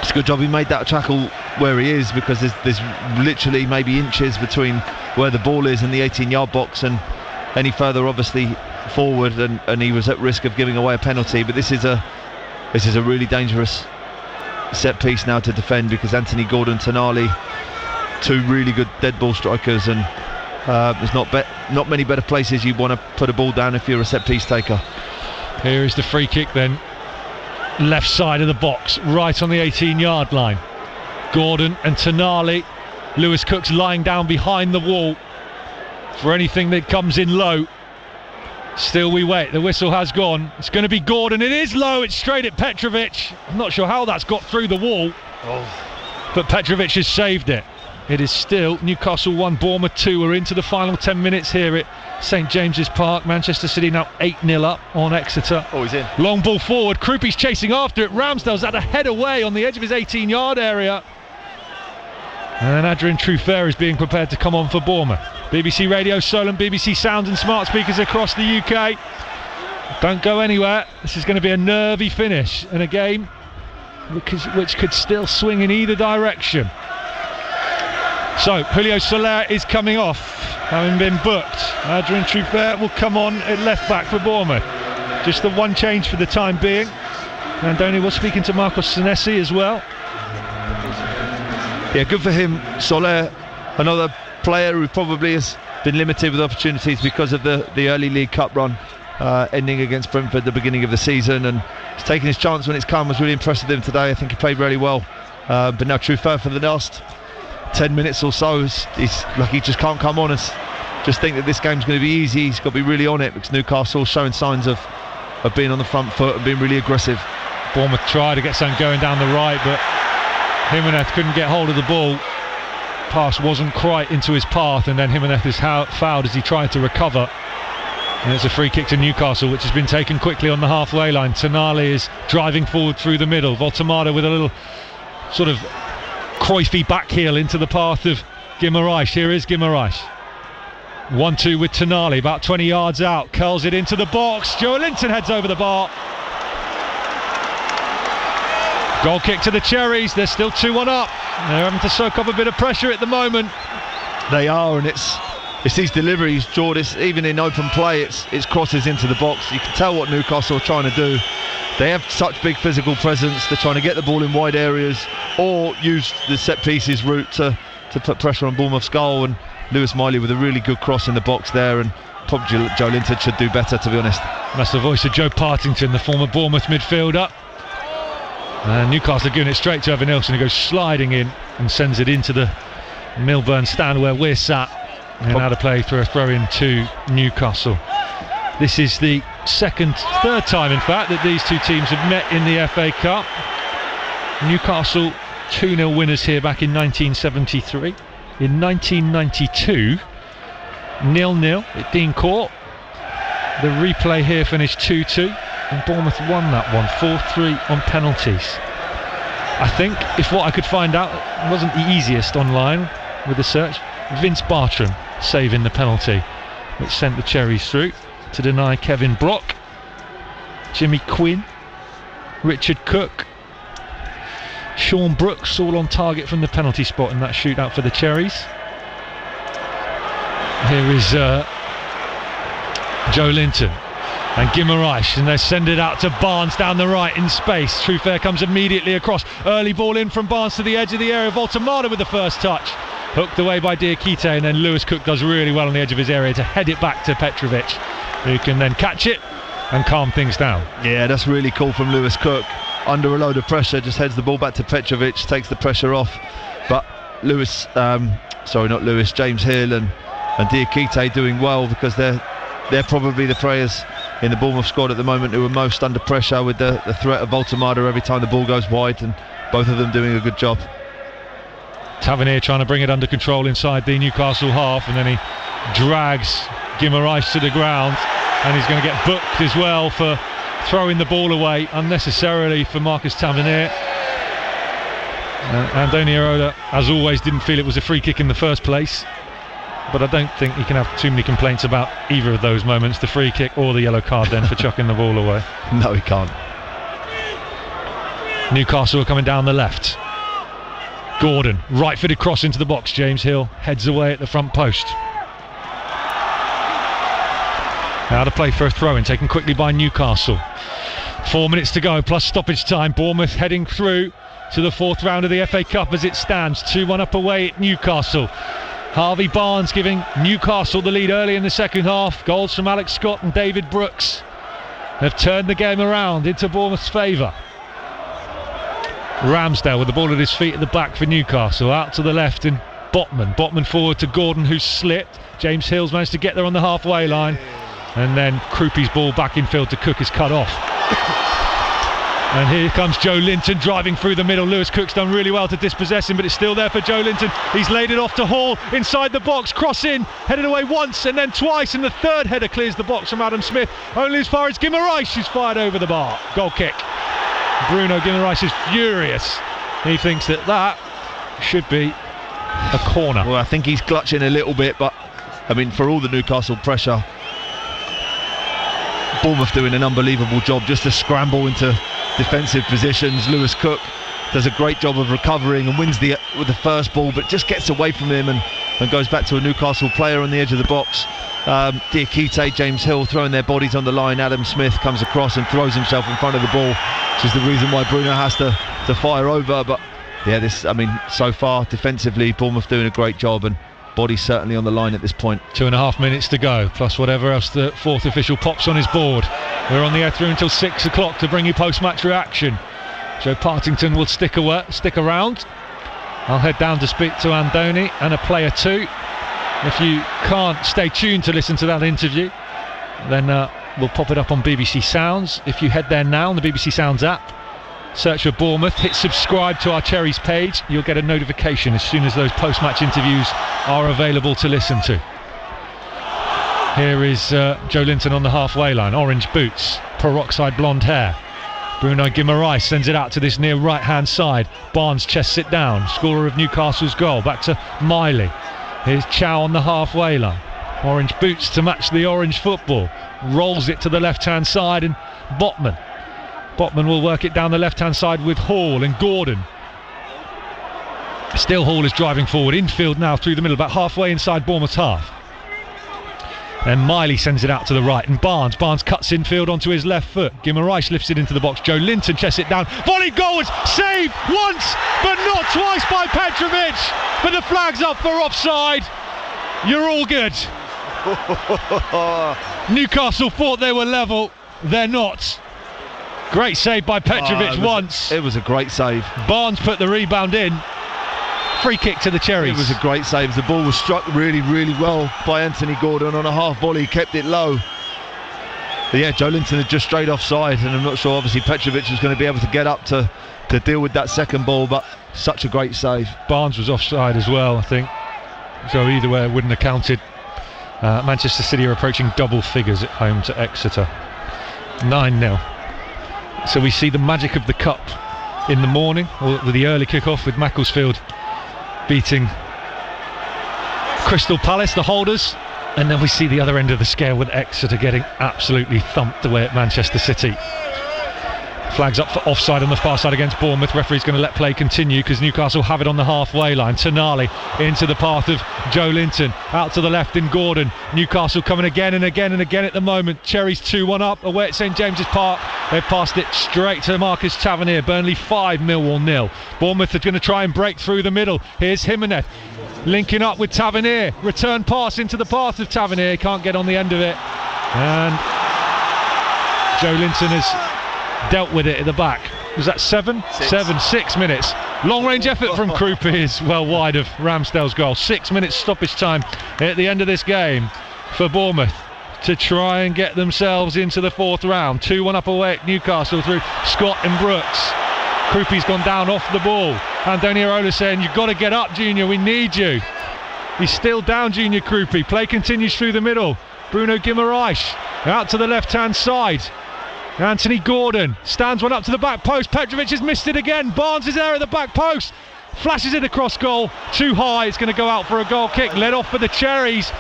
it's a good job he made that tackle where he is, because there's literally maybe inches between where the ball is and the 18-yard box, and any further obviously forward, and he was at risk of giving away a penalty. But this is a really dangerous set piece now to defend, because Anthony Gordon, Tonali, two really good dead ball strikers, and there's not many better places you want to put a ball down if you're a set piece taker. Here is the free kick then, left side of the box, right on the 18-yard line. Gordon and Tonali. Lewis Cook's lying down behind the wall for anything that comes in low. Still we wait, the whistle has gone. It's going to be Gordon, it is low, it's straight at Petrovic. I'm not sure how that's got through the wall, but Petrovic has saved it. It is still Newcastle 1, Bournemouth 2. We're into the final 10 minutes here at St James's Park. Manchester City now 8-0 up on Exeter. Oh, he's in. Long ball forward, Krupi's chasing after it. Ramsdale's had a head away on the edge of his 18-yard area. And Adrien Truffert is being prepared to come on for Bournemouth. BBC Radio Solent, BBC Sound and smart speakers across the UK. Don't go anywhere. This is going to be a nervy finish and a game which could still swing in either direction. So Julio Soler is coming off, having been booked. Adrien Truffert will come on at left back for Bournemouth. Just the one change for the time being. Andoni was speaking to Marcos Senesi as well. Yeah, good for him. Soler, another player who probably has been limited with opportunities because of the early League Cup run ending against Brentford at the beginning of the season, and he's taken his chance when it's come. Was really impressed with him today. I think he played really well. But now Truffert for the last 10 minutes or so, he's like he just can't come on us. Just think that this game's going to be easy. He's got to be really on it, because Newcastle showing signs of being on the front foot and being really aggressive. Bournemouth tried to get something going down the right, but Jimenez couldn't get hold of the ball. Pass wasn't quite into his path, and then Jimenez is fouled as he tried to recover. And it's a free kick to Newcastle, which has been taken quickly on the halfway line. Tonali is driving forward through the middle. Voltemada with a little sort of Cruyffy back heel into the path of Guimaraes. Here is Guimaraes. 1-2 with Tonali, about 20 yards out. Curls it into the box. Joe Linton heads over the bar. Goal kick to the Cherries. They're still 2-1 up. They're having to soak up a bit of pressure at the moment. They are, and it's these deliveries, Jordan. Even in open play, it's crosses into the box. You can tell what Newcastle are trying to do. They have such big physical presence. They're trying to get the ball in wide areas or use the set pieces route to put pressure on Bournemouth's goal. And Lewis Miley with a really good cross in the box there, and probably Joe Linton should do better, to be honest. That's the voice of Joe Partington, the former Bournemouth midfielder. And Newcastle are giving it straight to Evan Nilsson, who goes sliding in and sends it into the Milburn stand where we're sat. And now to play for a throw-in to Newcastle. This is the third time in fact that these two teams have met in the FA Cup. Newcastle 2-0 winners here back in 1973. In 1992, 0-0 at Dean Court. The replay here finished 2-2, and Bournemouth won that one 4-3 on penalties. I think if what I could find out wasn't the easiest online with the search, Vince Bartram saving the penalty, which sent the Cherries through to deny Kevin Brock. Jimmy Quinn, Richard Cook, Sean Brooks all on target from the penalty spot in that shootout for the Cherries. Here is Joe Linton and Guimaraes, and they send it out to Barnes down the right in space. Trufair comes immediately across. Early ball in from Barnes to the edge of the area. Voltemada with the first touch. Hooked away by Diakite, and then Lewis Cook does really well on the edge of his area to head it back to Petrovic, who can then catch it and calm things down. Yeah, that's really cool from Lewis Cook. Under a load of pressure, just heads the ball back to Petrovic, takes the pressure off. But James Hill and Diakite doing well, because they're probably the players in the Bournemouth squad at the moment who are most under pressure, with the threat of Voltemada every time the ball goes wide, and both of them doing a good job. Tavernier trying to bring it under control inside the Newcastle half, and then he drags Guimaraes to the ground, and he's going to get booked as well for throwing the ball away unnecessarily for Marcus Tavernier. Andoni Iraola, as always, didn't feel it was a free kick in the first place, but I don't think he can have too many complaints about either of those moments, the free kick or the yellow card then for chucking the ball away. No, he can't. Newcastle are coming down the left. Gordon, right-footed cross into the box. James Hill heads away at the front post. Now to play for a throw-in, taken quickly by Newcastle. 4 minutes to go, plus stoppage time. Bournemouth heading through to the fourth round of the FA Cup as it stands. 2-1 up away at Newcastle. Harvey Barnes giving Newcastle the lead early in the second half. Goals from Alex Scott and David Brooks have turned the game around into Bournemouth's favour. Ramsdale with the ball at his feet at the back for Newcastle. Out to the left and Botman forward to Gordon, who's slipped. James Hill's managed to get there on the halfway line, and then Krupi's ball back in field to Cook is cut off. And here comes Joe Linton driving through the middle. Lewis Cook's done really well to dispossess him, but it's still there for Joe Linton. He's laid it off to Hall inside the box, cross in, headed away once and then twice, and the third header clears the box from Adam Smith, only as far as Guimaraes, who's fired over the bar. Goal kick. Bruno Guimaraes is furious. He thinks that should be a corner. Well, I think he's clutching a little bit, but I mean, for all the Newcastle pressure, Bournemouth doing an unbelievable job just to scramble into defensive positions. Lewis Cook does a great job of recovering and wins with the first ball, but just gets away from him and goes back to a Newcastle player on the edge of the box. Diakite, James Hill throwing their bodies on the line. Adam Smith comes across and throws himself in front of the ball, which is the reason why Bruno has to fire over. But yeah, so far defensively Bournemouth doing a great job, and bodies certainly on the line at this point. 2.5 minutes to go, plus whatever else the fourth official pops on his board. We're on the air through until 6 o'clock to bring you post-match reaction. Joe Partington will stick around. I'll head down to speak to Andoni and a player too. If you can't stay tuned to listen to that interview, then we'll pop it up on BBC Sounds. If you head there now on the BBC Sounds app, search for Bournemouth, hit subscribe to our Cherries page, you'll get a notification as soon as those post-match interviews are available to listen to. Here is Joe Linton on the halfway line. Orange boots, peroxide blonde hair. Bruno Guimaraes sends it out to this near right-hand side. Barnes chests it down, scorer of Newcastle's goal. Back to Miley. Here's Chow on the halfway line. Orange boots to match the orange football. Rolls it to the left-hand side, and Botman will work it down the left-hand side with Hall and Gordon. Still Hall is driving forward. Infield now through the middle, about halfway inside Bournemouth's half. And Miley sends it out to the right, and Barnes cuts infield onto his left foot. Guimaraes lifts it into the box. Joe Linton chests it down. Volley goals, saved once but not twice by Petrovic. But the flag's up for offside. You're all good. Newcastle thought they were level. They're not. Great save by Petrovic once. It was a great save. Barnes put the rebound in. Free kick to the Cherries. It was a great save. The ball was struck really, really well by Anthony Gordon on a half volley, kept it low. But yeah, Joe Linton had just strayed offside, and I'm not sure obviously Petrovic was going to be able to get up to deal with that second ball, but such a great save. Barnes was offside as well, I think. So either way it wouldn't have counted. Manchester City are approaching double figures at home to Exeter. 9-0. So we see the magic of the Cup in the morning, or the early kick-off with Macclesfield beating Crystal Palace, the holders, and then we see the other end of the scale with Exeter getting absolutely thumped away at Manchester City. Flags up for offside on the far side against Bournemouth. Referee's going to let play continue because Newcastle have it on the halfway line. Tonali into the path of Joe Linton. Out to the left in Gordon. Newcastle coming again and again and again at the moment. Cherries 2-1 up away at St James's Park. They've passed it straight to Marcus Tavernier. Burnley 5, Millwall 0. Bournemouth are going to try and break through the middle. Here's Jimenez linking up with Tavernier. Return pass into the path of Tavernier. Can't get on the end of it. And Joe Linton has dealt with it at the back. Was that 7? 6 minutes. Long range effort from Krupa is well wide of Ramsdale's goal. 6 minutes stoppage time at the end of this game for Bournemouth to try and get themselves into the fourth round. 2-1 up away at Newcastle through Scott and Brooks. Krupi's gone down off the ball. Andoni Iraola saying, you've got to get up, Junior, we need you. He's still down, Junior Krupi. Play continues through the middle. Bruno Guimaraes out to the left hand side. Anthony Gordon stands one up to the back post. Petrovic has missed it again. Barnes is there at the back post. Flashes it across goal. Too high. It's going to go out for a goal kick. Led off for the Cherries.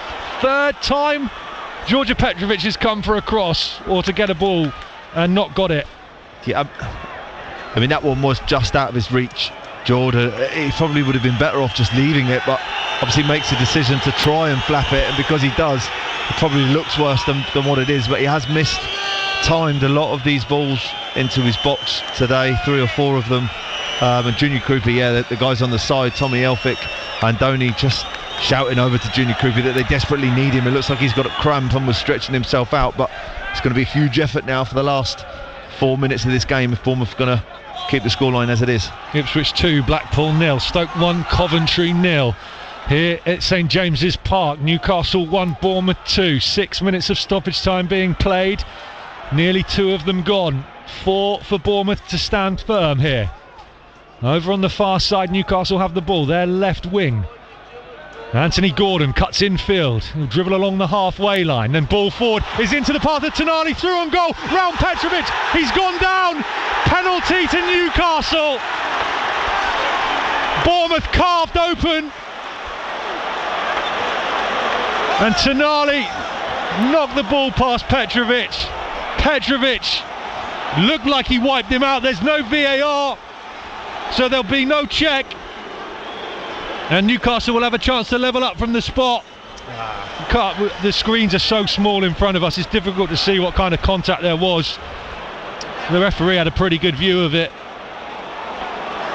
Third time Georgia Petrovic has come for a cross or to get a ball and not got it. Yeah, I mean, that one was just out of his reach. Jordan, he probably would have been better off just leaving it, but obviously makes a decision to try and flap it, and because he does, it probably looks worse than what it is. But he has timed a lot of these balls into his box today, 3 or 4 of them. And Junior Krupa, the guys on the side, Tommy Elphick and Donny, just shouting over to Junior Krupa that they desperately need him. It looks like he's got a cramp and was stretching himself out, but it's going to be a huge effort now for the last 4 minutes of this game if Bournemouth are going to keep the scoreline as it is. Ipswich 2, Blackpool 0, Stoke 1, Coventry 0. Here at St James's Park, Newcastle 1, Bournemouth 2. 6 minutes of stoppage time being played. Nearly 2 of them gone. 4 for Bournemouth to stand firm here. Over on the far side, Newcastle have the ball. Their left wing. Anthony Gordon cuts infield. He'll dribble along the halfway line. Then ball forward is into the path of Tonali. Through on goal. Round Petrovic. He's gone down. Penalty to Newcastle. Bournemouth carved open. And Tonali knocked the ball past Petrovic. Petrovic looked like he wiped him out. There's no VAR, so there'll be no check. And Newcastle will have a chance to level up from the spot. The screens are so small in front of us, it's difficult to see what kind of contact there was. The referee had a pretty good view of it.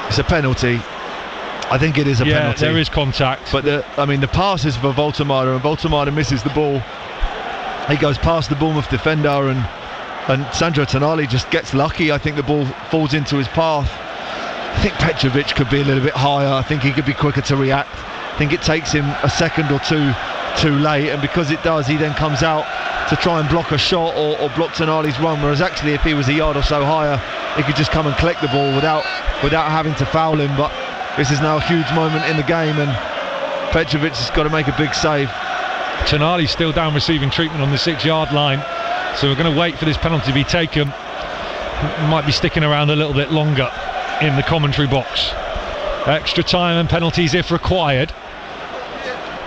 It's a penalty. I think it is a penalty. There is contact. But the pass is for Voltemada, and Voltemada misses the ball. He goes past the Bournemouth defender, and Sandro Tonali just gets lucky. I think the ball falls into his path. I think Petrovic could be a little bit higher. I think he could be quicker to react. I think it takes him a second or two too late, and because it does, he then comes out to try and block a shot or block Tonali's run, whereas actually if he was a yard or so higher, he could just come and collect the ball without having to foul him. But this is now a huge moment in the game, and Petrovic has got to make a big save. Tonali's still down receiving treatment on the 6-yard line, so we're going to wait for this penalty to be taken. Might be sticking around a little bit longer in the commentary box. Extra time and penalties if required.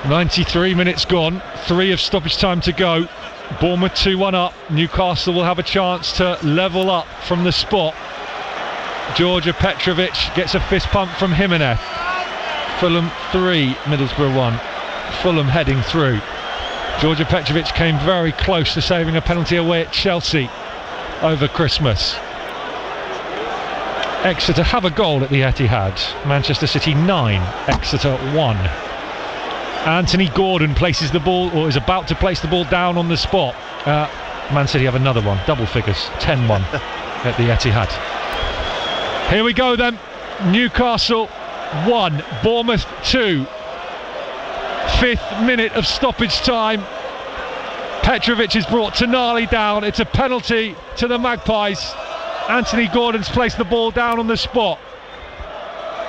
93 minutes gone, 3 of stoppage time to go. Bournemouth 2-1 up. Newcastle will have a chance to level up from the spot. Georgia Petrovic gets a fist pump from Jimenez. Fulham 3, Middlesbrough 1. Fulham heading through. Georgia Petrovic came very close to saving a penalty away at Chelsea over Christmas. Exeter have a goal at the Etihad. Manchester City 9, Exeter 1. Anthony Gordon places the ball, or is about to place the ball down on the spot. Man City have another one, double figures, 10-1 at the Etihad. Here we go then. Newcastle 1, Bournemouth 2. 5th minute of stoppage time. Petrovic has brought Tonali down. It's a penalty to the Magpies. Anthony Gordon's placed the ball down on the spot.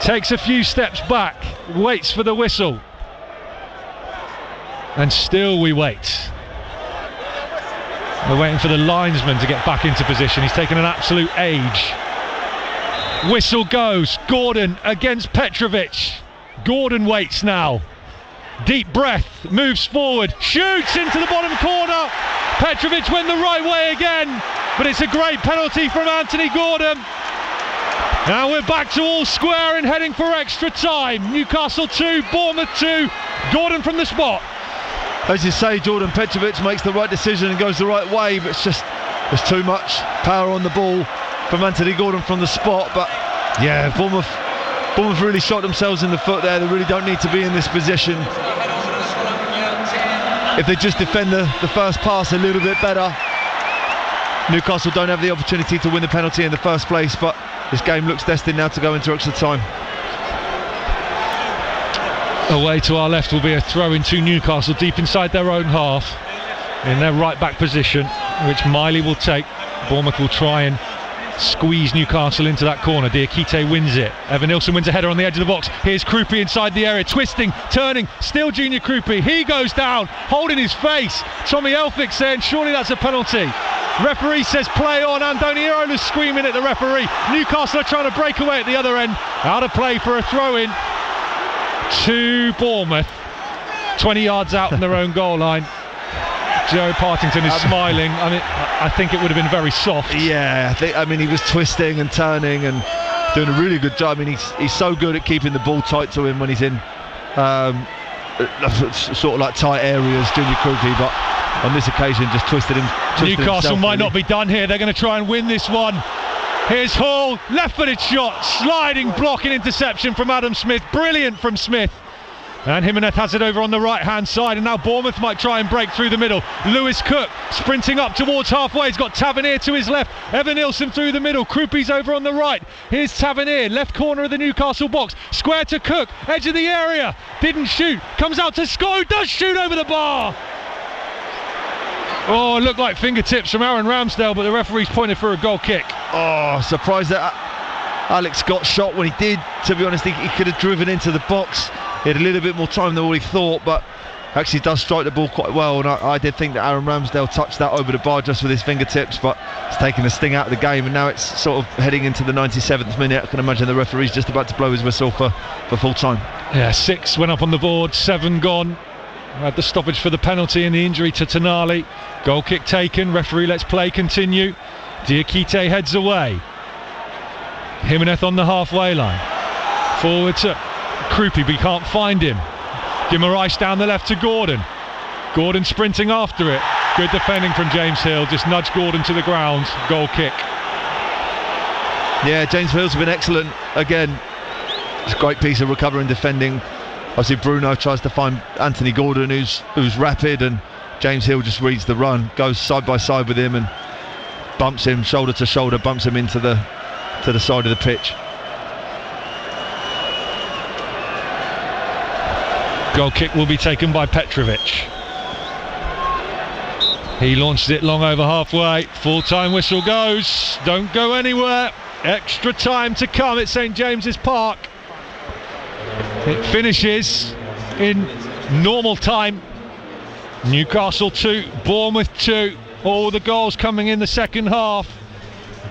Takes a few steps back. Waits for the whistle. And still we wait. We're waiting for the linesman to get back into position. He's taken an absolute age. Whistle goes. Gordon against Petrovic. Gordon waits now. Deep breath, moves forward, shoots into the bottom corner. Petrovic went the right way again. but it's a great penalty from Anthony Gordon. Now we're back to all square and heading for extra time. Newcastle 2, Bournemouth 2. Gordon from the spot. As you say, Jordan Petrovic makes the right decision and goes the right way, but it's just there's too much power on the ball from Anthony Gordon from the spot. But yeah, Bournemouth really shot themselves in the foot there. They really don't need to be in this position. If they just defend the first pass a little bit better, Newcastle don't have the opportunity to win the penalty in the first place, but this game looks destined now to go into extra time. Away to our left will be a throw into Newcastle deep inside their own half in their right back position, which Miley will take. Bournemouth will try and squeeze Newcastle into that corner. Diakite wins it. Evan Nilsson wins a header on the edge of the box. Here's Krupi inside the area, twisting, turning, still Junior Krupi. He goes down, holding his face. Tommy Elphick saying surely that's a penalty. Referee says play on. Andoni Irola's screaming at the referee. Newcastle are trying to break away at the other end. Out of play for a throw-in to Bournemouth. 20 yards out from their own goal line. Joe Partington is smiling. I mean, I think it would have been very soft. Yeah, I mean, he was twisting and turning and doing a really good job. I mean, he's so good at keeping the ball tight to him when he's in sort of like tight areas, Junior Krupi, but on this occasion just twisted Newcastle might not be done here. They're going to try and win this one. Here's Hall, left-footed shot, sliding block and interception from Adam Smith. Brilliant from Smith. And Jimenez has it over on the right-hand side, and now Bournemouth might try and break through the middle. Lewis Cook sprinting up towards halfway. He's got Tavernier to his left. Evan Nilsson through the middle. Krupi's over on the right. Here's Tavernier, left corner of the Newcastle box. Square to Cook, edge of the area. Didn't shoot. Comes out to Scott, does shoot over the bar. Oh, it looked like fingertips from Aaron Ramsdale, but the referee's pointed for a goal kick. Oh, surprised that Alex Scott shot when he did. To be honest, he could have driven into the box. He had a little bit more time than what he thought, but actually does strike the ball quite well. And I did think that Aaron Ramsdale touched that over the bar just with his fingertips, but it's taken the sting out of the game, and now it's sort of heading into the 97th minute. I can imagine the referee's just about to blow his whistle for full time. Yeah, 6 went up on the board, 7 gone. Had the stoppage for the penalty and the injury to Tonali. Goal kick taken. Referee lets play continue. Diakite heads away. Jimenez on the halfway line. Forward to Krupi, but he can't find him. Guimaraes down the left to Gordon. Gordon sprinting after it. Good defending from James Hill. Just nudged Gordon to the ground. Goal kick. Yeah, James Hill's been excellent again. It's a great piece of recovering defending. Obviously Bruno tries to find Anthony Gordon, who's rapid, and James Hill just reads the run, goes side by side with him and bumps him shoulder to shoulder, bumps him into the side of the pitch. Goal kick will be taken by Petrovic. He launched it long over halfway. Full-time whistle goes. Don't go anywhere. Extra time to come at St James's Park. It finishes in normal time. Newcastle 2, Bournemouth 2. All the goals coming in the second half.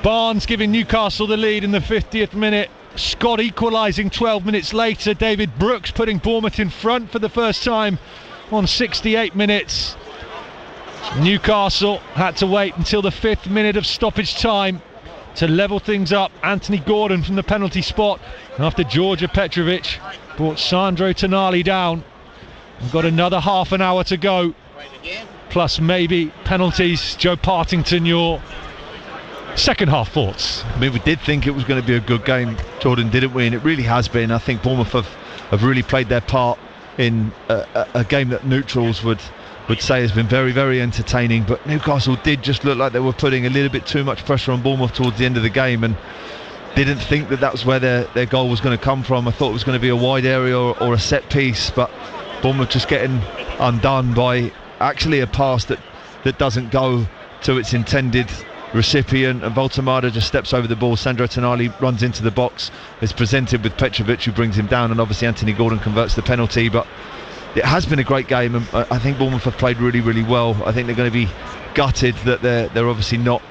Barnes giving Newcastle the lead in the 50th minute. Scott equalising 12 minutes later. David Brooks putting Bournemouth in front for the first time on 68 minutes. Newcastle had to wait until the 5th minute of stoppage time to level things up. Anthony Gordon from the penalty spot after Georgia Petrovic brought Sandro Tonali down. We've got another half an hour to go, plus maybe penalties. Joe Partington, your second half thoughts? I mean, we did think it was going to be a good game, Jordan, didn't we? And it really has been. I think Bournemouth have really played their part in a game that neutrals would say has been very, very entertaining. But Newcastle did just look like they were putting a little bit too much pressure on Bournemouth towards the end of the game, and didn't think that was where their goal was going to come from. I thought it was going to be a wide area or a set piece, but Bournemouth just getting undone by actually a pass that doesn't go to its intended recipient, and Voltemada just steps over the ball. Sandro Tonali runs into the box. It's presented with Petrovic, who brings him down, and obviously Anthony Gordon converts the penalty. But it has been a great game, and I think Bournemouth have played really, really well. I think they're going to be gutted that they're obviously not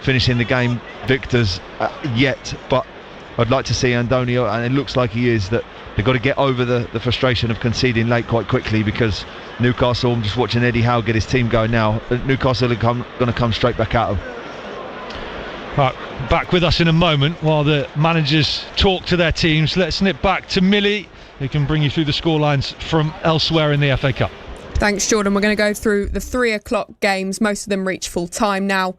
finishing the game victors yet, but I'd like to see Andoni, and it looks like he is, that they've got to get over the frustration of conceding late quite quickly, because Newcastle, I'm just watching Eddie Howe get his team going now, Newcastle are going to come straight back at them. Right, back with us in a moment while the managers talk to their teams. Let's nip back to Millie, who can bring you through the scorelines from elsewhere in the FA Cup. Thanks, Jordan. We're going to go through the 3 o'clock games. Most of them reach full time now.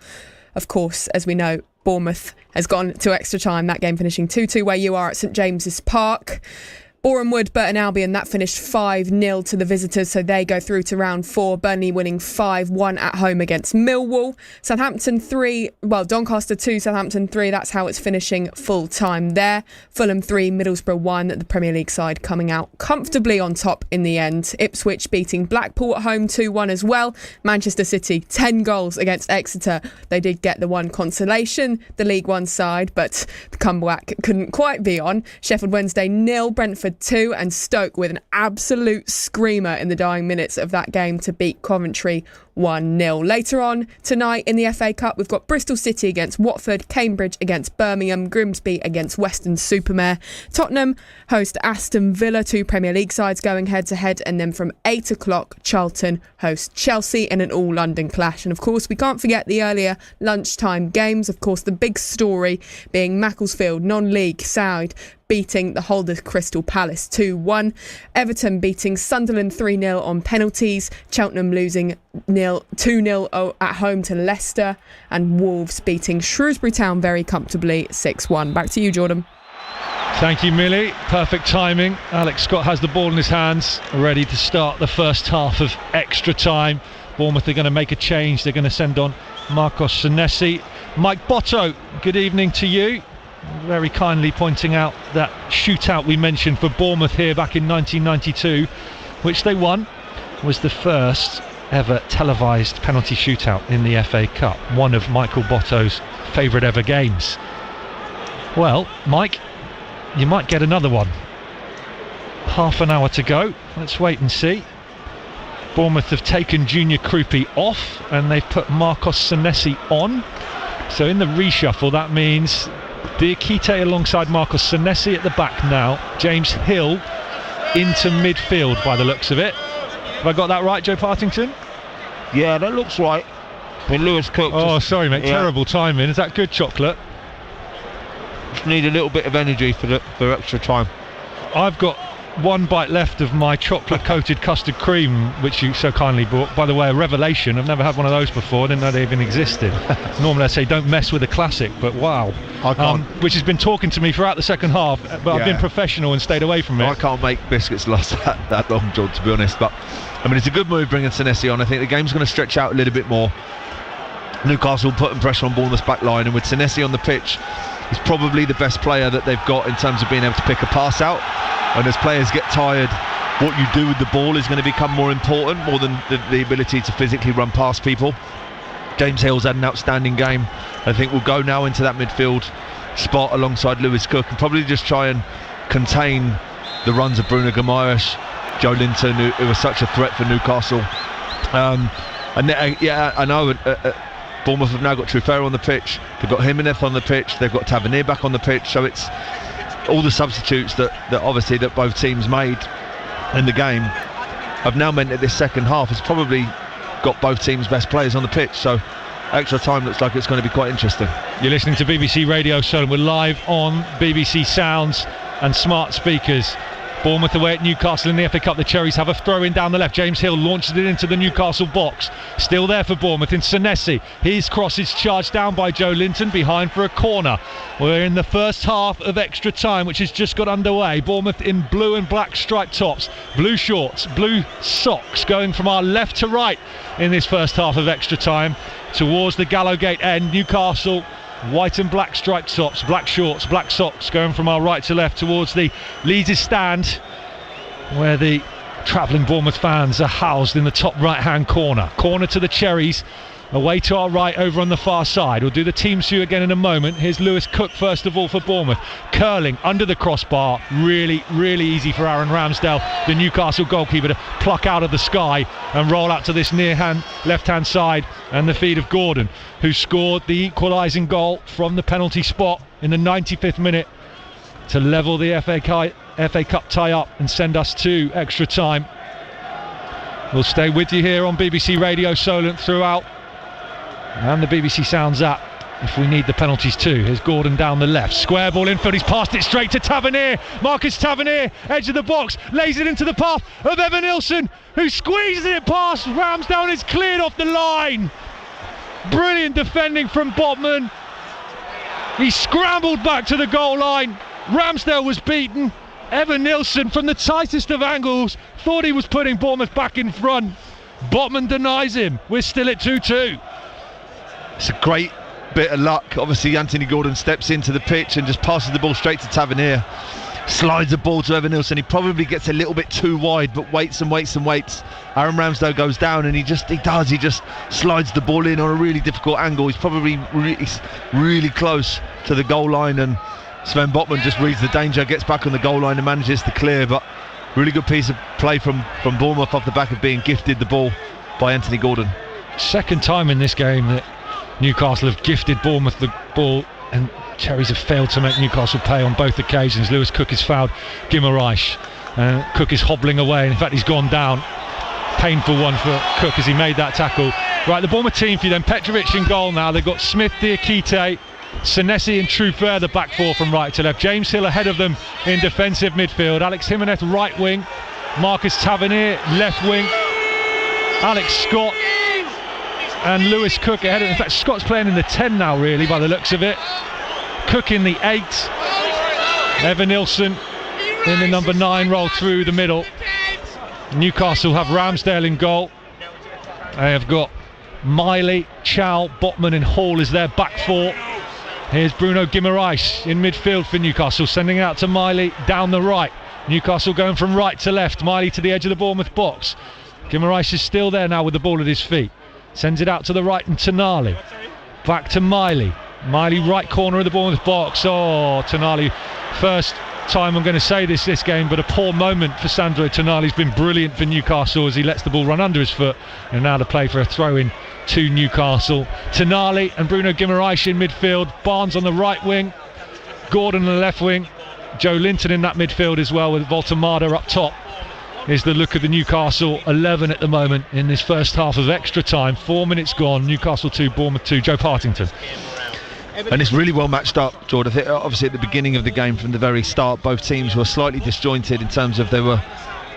Of course, as we know, Bournemouth has gone to extra time. That game finishing 2-2 where you are at St James's Park. Boreham Wood, Burton Albion, that finished 5-0 to the visitors, so they go through to round 4. Burnley winning 5-1 at home against Millwall. Southampton 3, Doncaster 2, Southampton 3, that's how it's finishing full time there. Fulham 3, Middlesbrough 1, the Premier League side coming out comfortably on top in the end. Ipswich beating Blackpool at home 2-1 as well. Manchester City 10 goals against Exeter. They did get the one consolation, the League One side, but the comeback couldn't quite be on. Sheffield Wednesday 0, Brentford 2, and Stoke with an absolute screamer in the dying minutes of that game to beat Coventry 1-0. Later on tonight in the FA Cup, we've got Bristol City against Watford, Cambridge against Birmingham, Grimsby against Weston-super-Mare. Tottenham host Aston Villa, 2 Premier League sides going head-to-head, and then from 8 o'clock, Charlton host Chelsea in an all-London clash. And of course, we can't forget the earlier lunchtime games. Of course, the big story being Macclesfield, non-league side, beating the holders Crystal Palace 2-1. Everton beating Sunderland 3-0 on penalties. Cheltenham losing 2-0 at home to Leicester. And Wolves beating Shrewsbury Town very comfortably 6-1. Back to you, Jordan. Thank you, Millie. Perfect timing. Alex Scott has the ball in his hands, ready to start the first half of extra time. Bournemouth are going to make a change. They're going to send on Marcos Senesi. Mike Botto, good evening to you. Very kindly pointing out that shootout we mentioned for Bournemouth here back in 1992, which they won, was the first ever televised penalty shootout in the FA Cup, one of Michael Botto's favourite ever games. Well, Mike, you might get another one. Half an hour to go, let's wait and see. Bournemouth have taken Junior Krupi off and they've put Marcos Senesi on, so in the reshuffle that means Diakite alongside Marcos Senesi at the back now. James Hill into midfield by the looks of it. Have I got that right, Joe Partington? Yeah, that looks right. When Lewis Cook. Oh, sorry, mate. Yeah. Terrible timing. Is that good, Chocolate? Just need a little bit of energy for extra time. I've got one bite left of my chocolate-coated custard cream, which you so kindly brought. By the way, a revelation. I've never had one of those before. I didn't know they even existed. Normally I say don't mess with a classic, but wow. I can't. Which has been talking to me throughout the second half, but I've been professional and stayed away from it. I can't make biscuits last that long, John, to be honest. But I mean, it's a good move bringing Senesi on. I think the game's going to stretch out a little bit more. Newcastle putting pressure on Bournemouth's back line, and with Senesi on the pitch, he's probably the best player that they've got in terms of being able to pick a pass out. And as players get tired, what you do with the ball is going to become more important, more than the ability to physically run past people. James Hill's had an outstanding game. I think we'll go now into that midfield spot alongside Lewis Cook and probably just try and contain the runs of Bruno Guimaraes, Joe Linton, who was such a threat for Newcastle. I know Bournemouth have now got Truffert on the pitch, they've got Jimenez on the pitch, they've got Tavernier back on the pitch, so it's all the substitutes that obviously that both teams made in the game have now meant that this second half has probably got both teams' best players on the pitch, so extra time looks like it's going to be quite interesting. You're listening to BBC Radio Solent. We're live on BBC Sounds and smart speakers. Bournemouth away at Newcastle in the FA Cup. The Cherries have a throw in down the left. James Hill launches it into the Newcastle box. Still there for Bournemouth in Senesi. His cross is charged down by Joe Linton behind for a corner. We're in the first half of extra time, which has just got underway. Bournemouth in blue and black striped tops, blue shorts, blue socks, going from our left to right in this first half of extra time towards the Gallowgate end. Newcastle white and black striped tops, black shorts, black socks, going from our right to left towards the Leeds stand, where the travelling Bournemouth fans are housed in the top right hand corner to the Cherries, away to our right over on the far side. We'll do the teams view again in a moment. Here's Lewis Cook first of all for Bournemouth, curling under the crossbar, really easy for Aaron Ramsdale, the Newcastle goalkeeper, to pluck out of the sky and roll out to this near hand left hand side, and the feed of Gordon, who scored the equalising goal from the penalty spot in the 95th minute to level the FA Cup tie up and send us to extra time. We'll stay with you here on BBC Radio Solent throughout, and the BBC Sounds app if we need the penalties too. Here's Gordon down the left, square ball infield, he's passed it straight to Tavernier. Marcus Tavernier, edge of the box, lays it into the path of Evanilson, who squeezes it past Ramsdale. It's cleared off the line. Brilliant defending from Botman. He scrambled back to the goal line. Ramsdale was beaten. Evanilson, from the tightest of angles, thought he was putting Bournemouth back in front. Botman denies him. We're still at 2-2. It's a great bit of luck. Obviously, Anthony Gordon steps into the pitch and just passes the ball straight to Tavernier. Slides the ball to Evanilson. He probably gets a little bit too wide, but waits and waits and waits. Aaron Ramsdale goes down, and he just slides the ball in on a really difficult angle. He's probably really close to the goal line, and Sven Botman just reads the danger, gets back on the goal line and manages to clear. But really good piece of play from Bournemouth off the back of being gifted the ball by Anthony Gordon. Second time in this game that Newcastle have gifted Bournemouth the ball, and Cherries have failed to make Newcastle pay on both occasions. Lewis Cook has fouled Guimaraes. Cook is hobbling away, and in fact he's gone down. Painful one for Cook as he made that tackle. Right, the Bournemouth team for you then. Petrovic in goal now. They've got Smith, Diakite, Senesi and Trufer, the back four from right to left. James Hill ahead of them in defensive midfield. Alex Jimenez right wing. Marcus Tavernier left wing. Alex Scott and Lewis Cook ahead of them. In fact, Scott's playing in the 10 now, really, by the looks of it. Cook in the 8. Evanilson in the number 9 role through the middle. Newcastle have Ramsdale in goal. They have got Miley, Chow, Botman and Hall is their back four. Here's Bruno Guimaraes in midfield for Newcastle, sending out to Miley down the right. Newcastle going from right to left. Miley to the edge of the Bournemouth box. Guimaraes is still there now with the ball at his feet. Sends it out to the right and Tonali. Back to Miley. Miley right corner of the Bournemouth box. Oh, Tonali. First time I'm going to say this game, but a poor moment for Sandro Tonali. He's been brilliant for Newcastle as he lets the ball run under his foot. And now to play for a throw-in to Newcastle. Tonali and Bruno Guimaraes in midfield. Barnes on the right wing. Gordon on the left wing. Joe Linton in that midfield as well, with Voltemada up top. Is the look of the Newcastle 11 at the moment in this first half of extra time. 4 minutes gone. Newcastle 2, Bournemouth 2. Joe Partington. And it's really well matched up, Jordan. Obviously at the beginning of the game, from the very start, both teams were slightly disjointed in terms of they were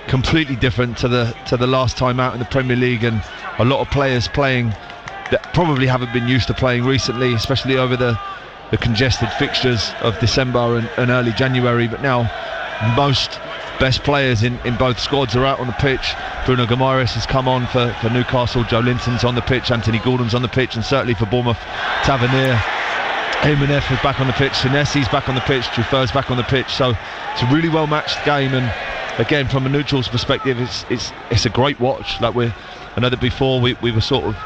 completely different to the last time out in the Premier League, and a lot of players playing that probably haven't been used to playing recently, especially over the congested fixtures of December and early January. But now most best players in both squads are out on the pitch. Bruno Guimaraes has come on for Newcastle. Joe Linton's on the pitch. Anthony Gordon's on the pitch, and certainly for Bournemouth, Tavernier, Jimenez is back on the pitch. Senesi's back on the pitch. Trufer's back on the pitch. So it's a really well matched game, and again, from a neutral's perspective, it's a great watch. I know that before we were sort of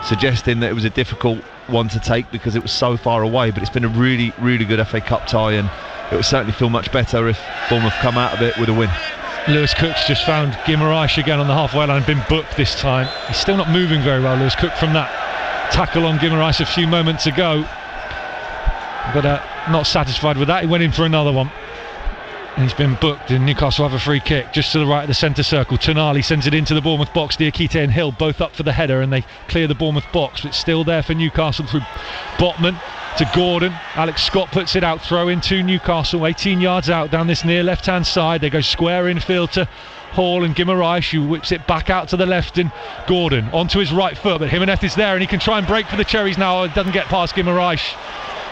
suggesting that it was a difficult one to take because it was so far away, but it's been a really good FA Cup tie, and it would certainly feel much better if Bournemouth come out of it with a win. Lewis Cook's just found Guimaraes again on the halfway line, been booked this time. He's still not moving very well, Lewis Cook, from that tackle on Guimaraes a few moments ago, but not satisfied with that. He went in for another one, and he's been booked, and Newcastle have a free kick just to the right of the centre circle. Tonali sends it into the Bournemouth box. Diakite and Hill both up for the header, and they clear the Bournemouth box, but it's still there for Newcastle through Botman to Gordon. Alex Scott puts it out, throw in to Newcastle, 18 yards out down this near left hand side. They go square infield to Hall and Guimaraes, who whips it back out to the left, and Gordon onto his right foot, but Jimenez is there and he can try and break for the Cherries now. It doesn't get past Guimaraes.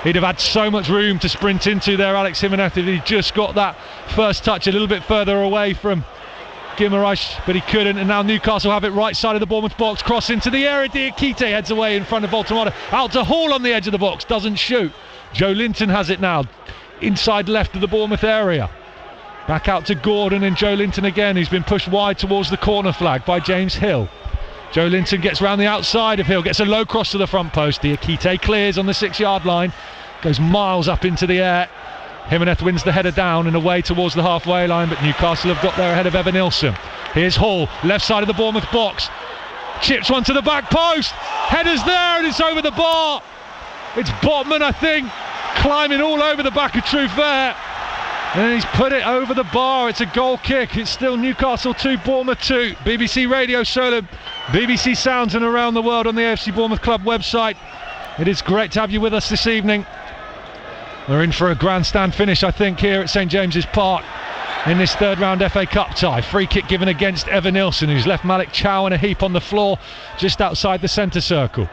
He'd have had so much room to sprint into there, Alex Jimenez, if he just got that first touch a little bit further away from Guimaraes, but he couldn't. And now Newcastle have it right side of the Bournemouth box, cross into the area. Diakite heads away in front of Voltemada, out to Hall on the edge of the box, doesn't shoot. Joe Linton has it now, inside left of the Bournemouth area. Back out to Gordon and Joe Linton again, who's been pushed wide towards the corner flag by James Hill. Joe Linton gets round the outside of Hill, gets a low cross to the front post. Diakite clears on the 6-yard line, goes miles up into the air. Jimenez wins the header down and away towards the halfway line, but Newcastle have got there ahead of Evanilson. Here's Hall, left side of the Bournemouth box, chips one to the back post, header's there and it's over the bar. It's Botman, I think, climbing all over the back of Trufer, and he's put it over the bar. It's a goal kick. It's still Newcastle 2, Bournemouth 2. BBC Radio Solent, BBC Sounds, and around the world on the AFC Bournemouth Club website. It is great to have you with us this evening. We're in for a grandstand finish, I think, here at St James's Park in this third round FA Cup tie. Free kick given against Evan Nilsson, who's left Malik Chow in a heap on the floor just outside the centre circle.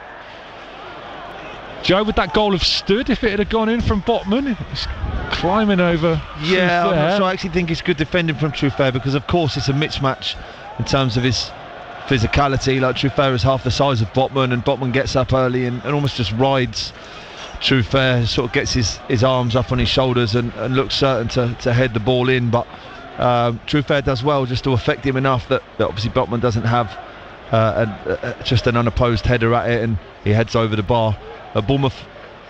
Joe, would that goal have stood if it had gone in from Botman? He's climbing over. Yeah, I'm not sure. I actually think it's good defending from Trufair, because of course it's a mismatch in terms of his physicality. Like, Trufair is half the size of Botman, and Botman gets up early and almost just rides Trufair, sort of gets his arms up on his shoulders and looks certain to head the ball in, but Trufair does well just to affect him enough that obviously Botman doesn't have just an unopposed header at it, and he heads over the bar. Bournemouth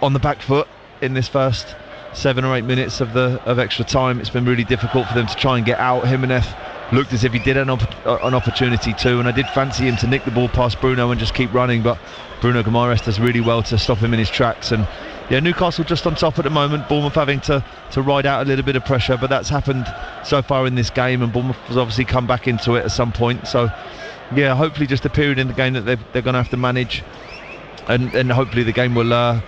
on the back foot in this first 7 or 8 minutes of extra time. It's been really difficult for them to try and get out. Jimenez looked as if he did an opportunity too, and I did fancy him to nick the ball past Bruno and just keep running, but Bruno Guimaraes does really well to stop him in his tracks. And yeah, Newcastle just on top at the moment. Bournemouth having to ride out a little bit of pressure, but that's happened so far in this game, and Bournemouth has obviously come back into it at some point. So yeah, hopefully just a period in the game that they're going to have to manage, and hopefully the game will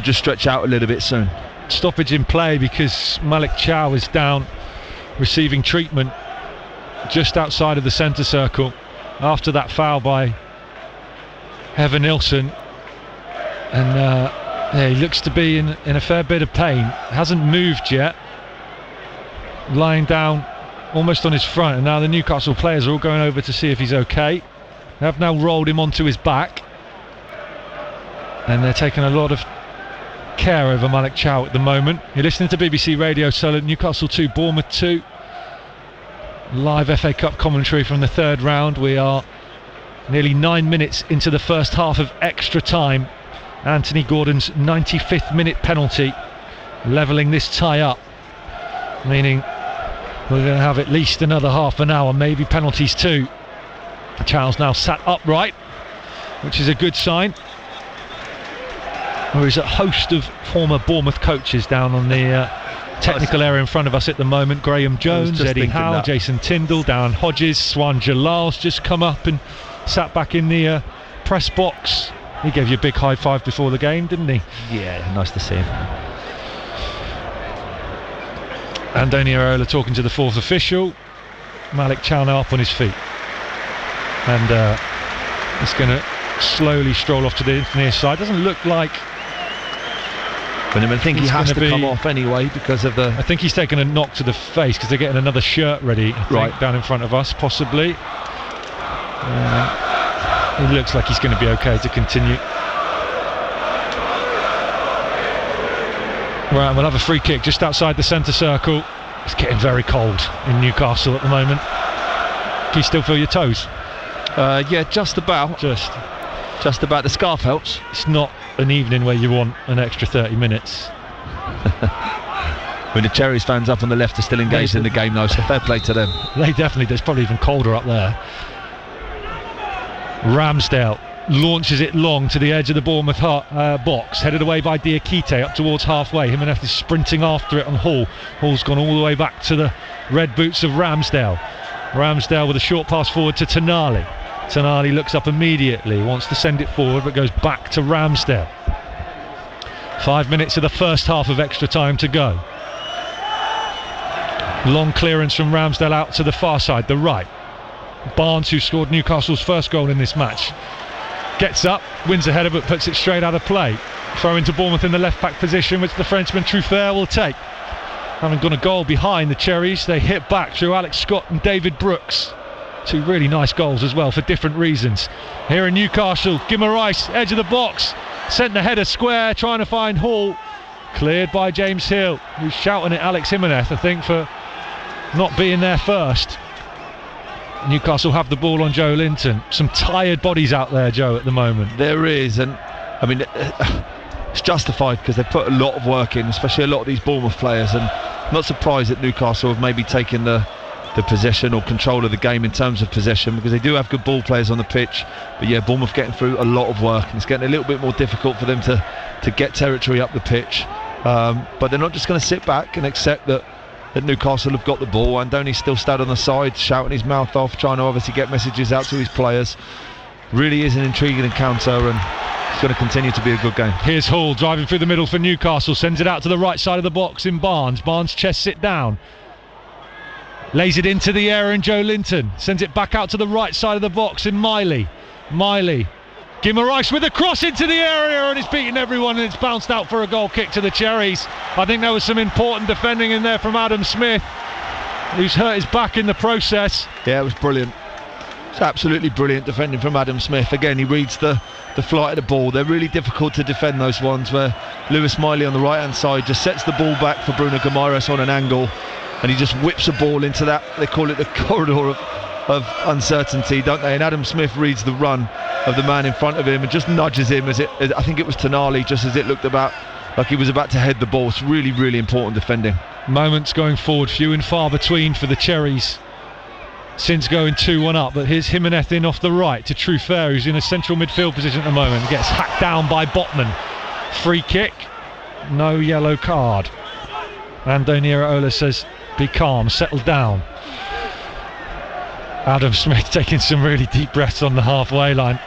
just stretch out a little bit soon. Stoppage in play because Malik Chow is down receiving treatment just outside of the centre circle after that foul by Evan Nilsson, and yeah, he looks to be in a fair bit of pain. Hasn't moved yet, lying down almost on his front, and now the Newcastle players are all going over to see if he's okay. They have now rolled him onto his back, and they're taking a lot of care over Malik Chow at the moment. You're listening to BBC Radio Solent. Newcastle 2, Bournemouth 2. Live FA Cup commentary from the third round. We are nearly 9 minutes into the first half of extra time. Anthony Gordon's 95th minute penalty levelling this tie up, meaning we're going to have at least another half an hour, maybe penalties too. Chow's now sat upright, which is a good sign. There is a host of former Bournemouth coaches down on the technical area in front of us at the moment. Graham Jones, Eddie Howe, Jason Tyndall, Darren Hodges, Swan Jalal's just come up and sat back in the press box. He gave you a big high five before the game, didn't he? Yeah, nice to see him. Andoni Iraola talking to the fourth official. Malik Chow now up on his feet, and it's going to slowly stroll off to the near side. Doesn't look like. But I think he has to come off anyway because of the. I think he's taken a knock to the face because they're getting another shirt ready, I think, down in front of us, possibly. It looks like he's going to be okay to continue. Right, we'll have a free kick just outside the centre circle. It's getting very cold in Newcastle at the moment. Can you still feel your toes? Yeah, just about. Just about. The scarf helps. It's not an evening where you want an extra 30 minutes. When the Cherries fans up on the left are still engaged in the game though, so fair play to them. They definitely, there's probably even colder up there. Ramsdale launches it long to the edge of the Bournemouth box, headed away by Diakite up towards halfway. Jimenez is sprinting after it on Hall. Hall's gone all the way back to the red boots of Ramsdale. Ramsdale with a short pass forward to Tonali. Tonali looks up immediately, wants to send it forward, but goes back to Ramsdale. 5 minutes of the first half of extra time to go. Long clearance from Ramsdale out to the far side, the right. Barnes, who scored Newcastle's first goal in this match, gets up, wins a header, but puts it straight out of play. Throw into Bournemouth in the left back position, which the Frenchman Trufair will take. Having gone a goal behind the Cherries, they hit back through Alex Scott and David Brooks. Two really nice goals as well for different reasons. Here in Newcastle, Guimaraes, edge of the box, sent the header square, trying to find Hall. Cleared by James Hill, who's shouting at Alex Jimenez, I think, for not being there first. Newcastle have the ball on Joe Linton. Some tired bodies out there, Joe, at the moment. There is, and I mean, it's justified because they've put a lot of work in, especially a lot of these Bournemouth players, and I'm not surprised that Newcastle have maybe taken the possession or control of the game in terms of possession, because they do have good ball players on the pitch. But yeah, Bournemouth getting through a lot of work, and it's getting a little bit more difficult for them to get territory up the pitch. But they're not just going to sit back and accept that Newcastle have got the ball. Andoni's still stood on the side, shouting his mouth off, trying to obviously get messages out to his players. Really is an intriguing encounter, and it's going to continue to be a good game. Here's Hall driving through the middle for Newcastle, sends it out to the right side of the box in Barnes. Barnes chests it down, lays it into the air, and Joe Linton sends it back out to the right side of the box in Miley. Guimaraes with a cross into the area, and it's beaten everyone, and it's bounced out for a goal kick to the Cherries. I think there was some important defending in there from Adam Smith, who's hurt his back in the process. Yeah, it was brilliant. It's absolutely brilliant defending from Adam Smith. Again, he reads the flight of the ball. They're really difficult to defend, those ones where Lewis Miley on the right hand side just sets the ball back for Bruno Guimaraes on an angle, and he just whips a ball into that, they call it the corridor of uncertainty, don't they? And Adam Smith reads the run of the man in front of him and just nudges him as I think it was Tonali, just as it looked like he was about to head the ball. It's really, really important defending. Moments going forward, few and far between for the Cherries since going 2-1 up. But here's Jimenez in off the right to Truffert, who's in a central midfield position at the moment. Gets hacked down by Botman. Free kick, no yellow card. Andoni Iraola says, be calm, settle down. Adam Smith taking some really deep breaths on the halfway line.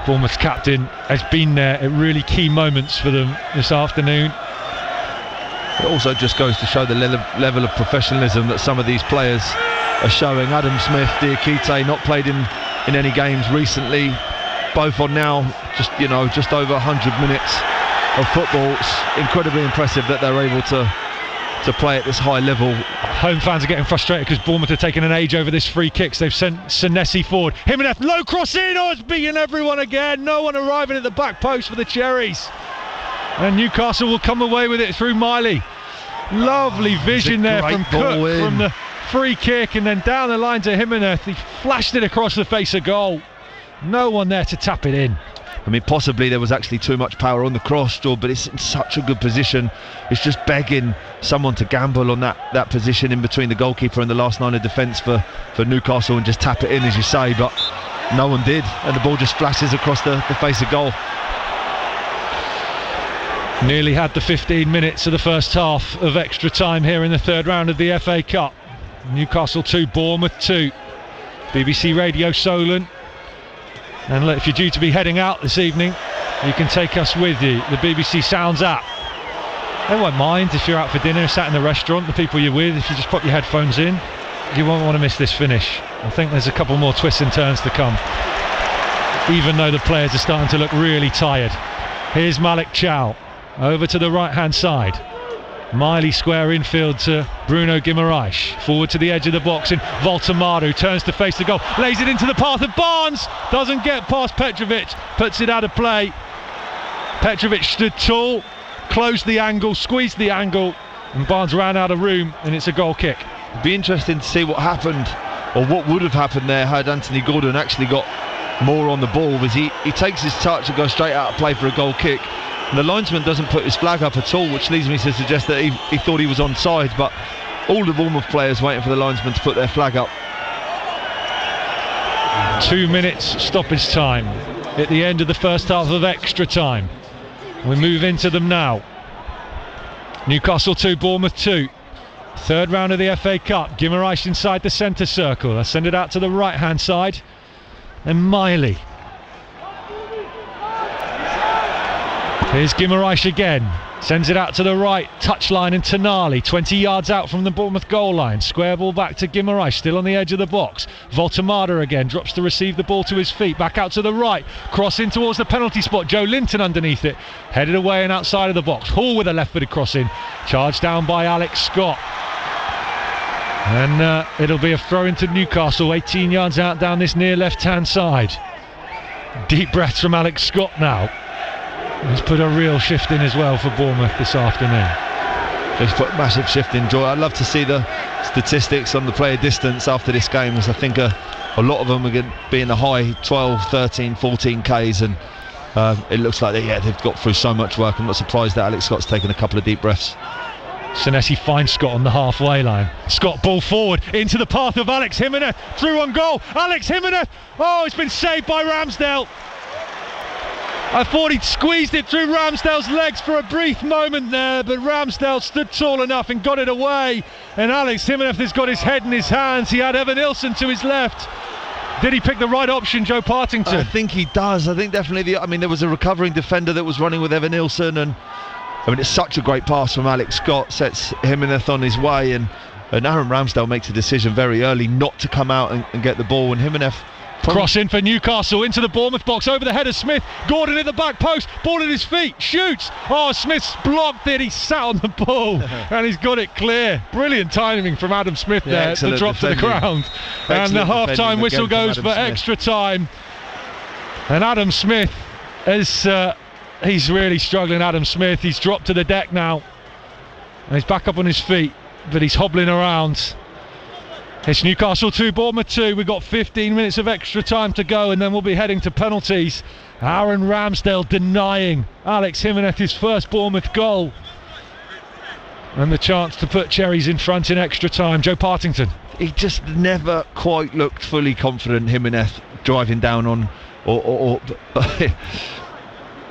Bournemouth's captain has been there at really key moments for them this afternoon. It also just goes to show the level of professionalism that some of these players are showing. Adam Smith, Diakite, not played in any games recently. Both on now just over 100 minutes of football. It's incredibly impressive that they're able to play at this high level. Home fans are getting frustrated because Bournemouth are taking an age over this free kicks. They've sent Senesi forward. Jimenez, low cross in. Oh, it's beating everyone again. No one arriving at the back post for the Cherries. And Newcastle will come away with it through Miley. Lovely vision there from Cook from the free kick, and then down the line to Jimenez. He flashed it across the face of goal. No one there to tap it in. I mean, possibly there was actually too much power on the cross, but it's in such a good position. It's just begging someone to gamble on that position in between the goalkeeper and the last line of defence for Newcastle and just tap it in, as you say, but no one did, and the ball just flashes across the face of goal. Nearly had the 15 minutes of the first half of extra time here in the third round of the FA Cup. Newcastle 2, Bournemouth 2. BBC Radio Solent. And look, if you're due to be heading out this evening, you can take us with you. The BBC Sounds app. They won't mind if you're out for dinner, sat in the restaurant, the people you're with, if you just pop your headphones in. You won't want to miss this finish. I think there's a couple more twists and turns to come, even though the players are starting to look really tired. Here's Malik Chow, over to the right hand side. Miley square infield to Bruno Guimaraes, forward to the edge of the box in Voltamaru, turns to face the goal, lays it into the path of Barnes, doesn't get past Petrovic, puts it out of play. Petrovic stood tall, closed the angle, squeezed the angle, and Barnes ran out of room, and it's a goal kick. It'd be interesting to see what happened, or what would have happened there had Anthony Gordon actually got more on the ball, because he takes his touch and goes straight out of play for a goal kick. And the linesman doesn't put his flag up at all, which leads me to suggest that he thought he was onside, but all the Bournemouth players waiting for the linesman to put their flag up. 2 minutes stoppage time at the end of the first half of extra time. We move into them now. Newcastle 2, Bournemouth 2. Third round of the FA Cup. Guimaraes inside the centre circle. I send it out to the right hand side. And Miley. Here's Guimaraes again, sends it out to the right touchline, and Tonali 20 yards out from the Bournemouth goal line. Square ball back to Guimaraes, still on the edge of the box. Voltamada again drops to receive the ball to his feet, back out to the right, cross in towards the penalty spot. Joe Linton underneath it, headed away and outside of the box. Hall with a left-footed cross in, charged down by Alex Scott, and it'll be a throw into Newcastle, 18 yards out down this near left-hand side. Deep breaths from Alex Scott now. He's put a real shift in as well for Bournemouth this afternoon. He's put a massive shift in, Joy. I'd love to see the statistics on the player distance after this game, as I think a lot of them are going to be in the high 12, 13, 14 Ks, and it looks like they've got through so much work. I'm not surprised that Alex Scott's taken a couple of deep breaths. Senesi finds Scott on the halfway line. Scott ball forward into the path of Alex Jimenez, through on goal. Alex Jimenez, oh, it's been saved by Ramsdale. I thought he'd squeezed it through Ramsdale's legs for a brief moment there, but Ramsdale stood tall enough and got it away. And Alex Jimenez has got his head in his hands. He had Evan Nilsson to his left. Did he pick the right option, Joe Partington? I think he does. I think definitely there was a recovering defender that was running with Evan Nilsson, and it's such a great pass from Alex Scott, sets Jimenez on his way, and Aaron Ramsdale makes a decision very early not to come out and get the ball, and Jimenez cross in for Newcastle into the Bournemouth box, over the head of Smith. Gordon in the back post, ball at his feet, shoots. Oh, Smith's blocked it. He sat on the ball and he's got it clear. Brilliant timing from Adam Smith there to drop to the ground. And the half-time whistle goes for extra time. And Adam Smith he's really struggling. Adam Smith, he's dropped to the deck now. And he's back up on his feet, but he's hobbling around. It's Newcastle 2, Bournemouth 2. We've got 15 minutes of extra time to go, and then we'll be heading to penalties. Aaron Ramsdale denying Alex Jimenez his first Bournemouth goal. And the chance to put Cherries in front in extra time. Joe Partington. He just never quite looked fully confident, Jimenez, driving down on... or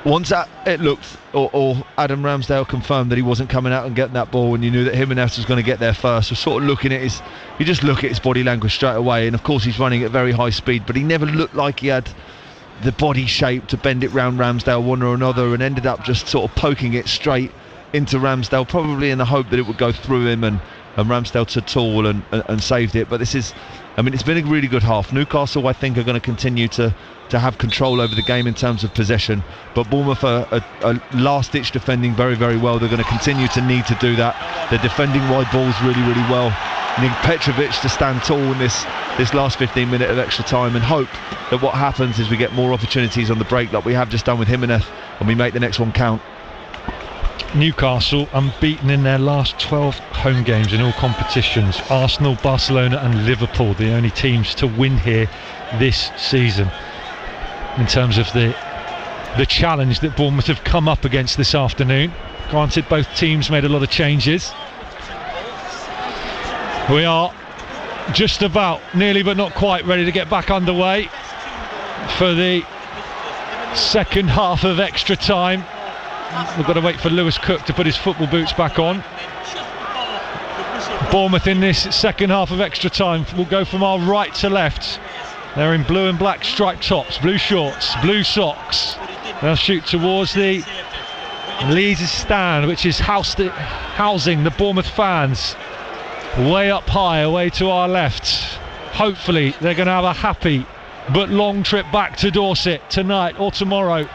once it looked, or Adam Ramsdale confirmed that he wasn't coming out and getting that ball, and you knew that Jimenez was going to get there first. So sort of looking at you just look at his body language straight away, and of course he's running at very high speed, but he never looked like he had the body shape to bend it round Ramsdale one or another, and ended up just sort of poking it straight into Ramsdale, probably in the hope that it would go through him, and Ramsdale took tall and saved it. But this is, it's been a really good half. Newcastle, I think, are going to continue to have control over the game in terms of possession, but Bournemouth are last-ditch defending very, very well. They're going to continue to need to do that. They're defending wide balls really, really well. Need Petrovic to stand tall in this last 15 minutes of extra time, and hope that what happens is we get more opportunities on the break like we have just done with Jimenez, and we make the next one count. Newcastle unbeaten in their last 12 home games in all competitions. Arsenal, Barcelona and Liverpool, the only teams to win here this season. In terms of the challenge that Bournemouth have come up against this afternoon. Granted, both teams made a lot of changes. We are just about, nearly but not quite, ready to get back underway for the second half of extra time. We've got to wait for Lewis Cook to put his football boots back on. Bournemouth in this second half of extra time will go from our right to left. They're in blue and black striped tops, blue shorts, blue socks. They'll shoot towards the Leeds stand, which is housing the Bournemouth fans way up high, away to our left. Hopefully they're going to have a happy but long trip back to Dorset tonight or tomorrow.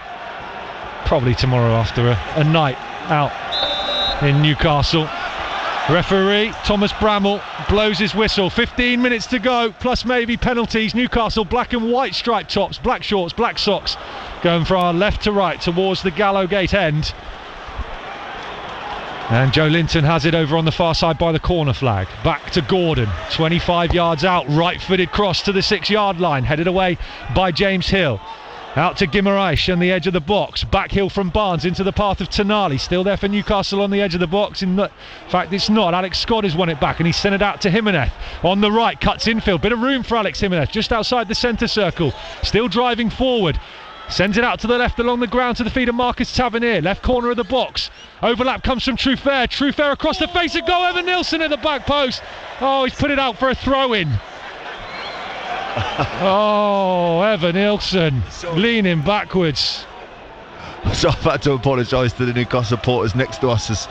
Probably tomorrow after a night out in Newcastle. Referee Thomas Bramall blows his whistle. 15 minutes to go, plus maybe penalties. Newcastle black and white striped tops, black shorts, black socks, going from our left to right towards the Gallowgate end. And Joe Linton has it over on the far side by the corner flag. Back to Gordon, 25 yards out, right-footed cross to the 6-yard line, headed away by James Hill. Out to Guimaraes on the edge of the box. Back heel from Barnes into the path of Tonali. Still there for Newcastle on the edge of the box. In fact, it's not. Alex Scott has won it back, and he's sent it out to Jimenez. On the right, cuts infield. Bit of room for Alex Jimenez just outside the centre circle. Still driving forward. Sends it out to the left along the ground to the feet of Marcus Tavernier. Left corner of the box. Overlap comes from Truffert. Truffert across the face of goal. Evan Nilsson at the back post. Oh, he's put it out for a throw-in. Oh, Evan Nilsson leaning backwards. So I've had to apologise to the Newcastle supporters next to us as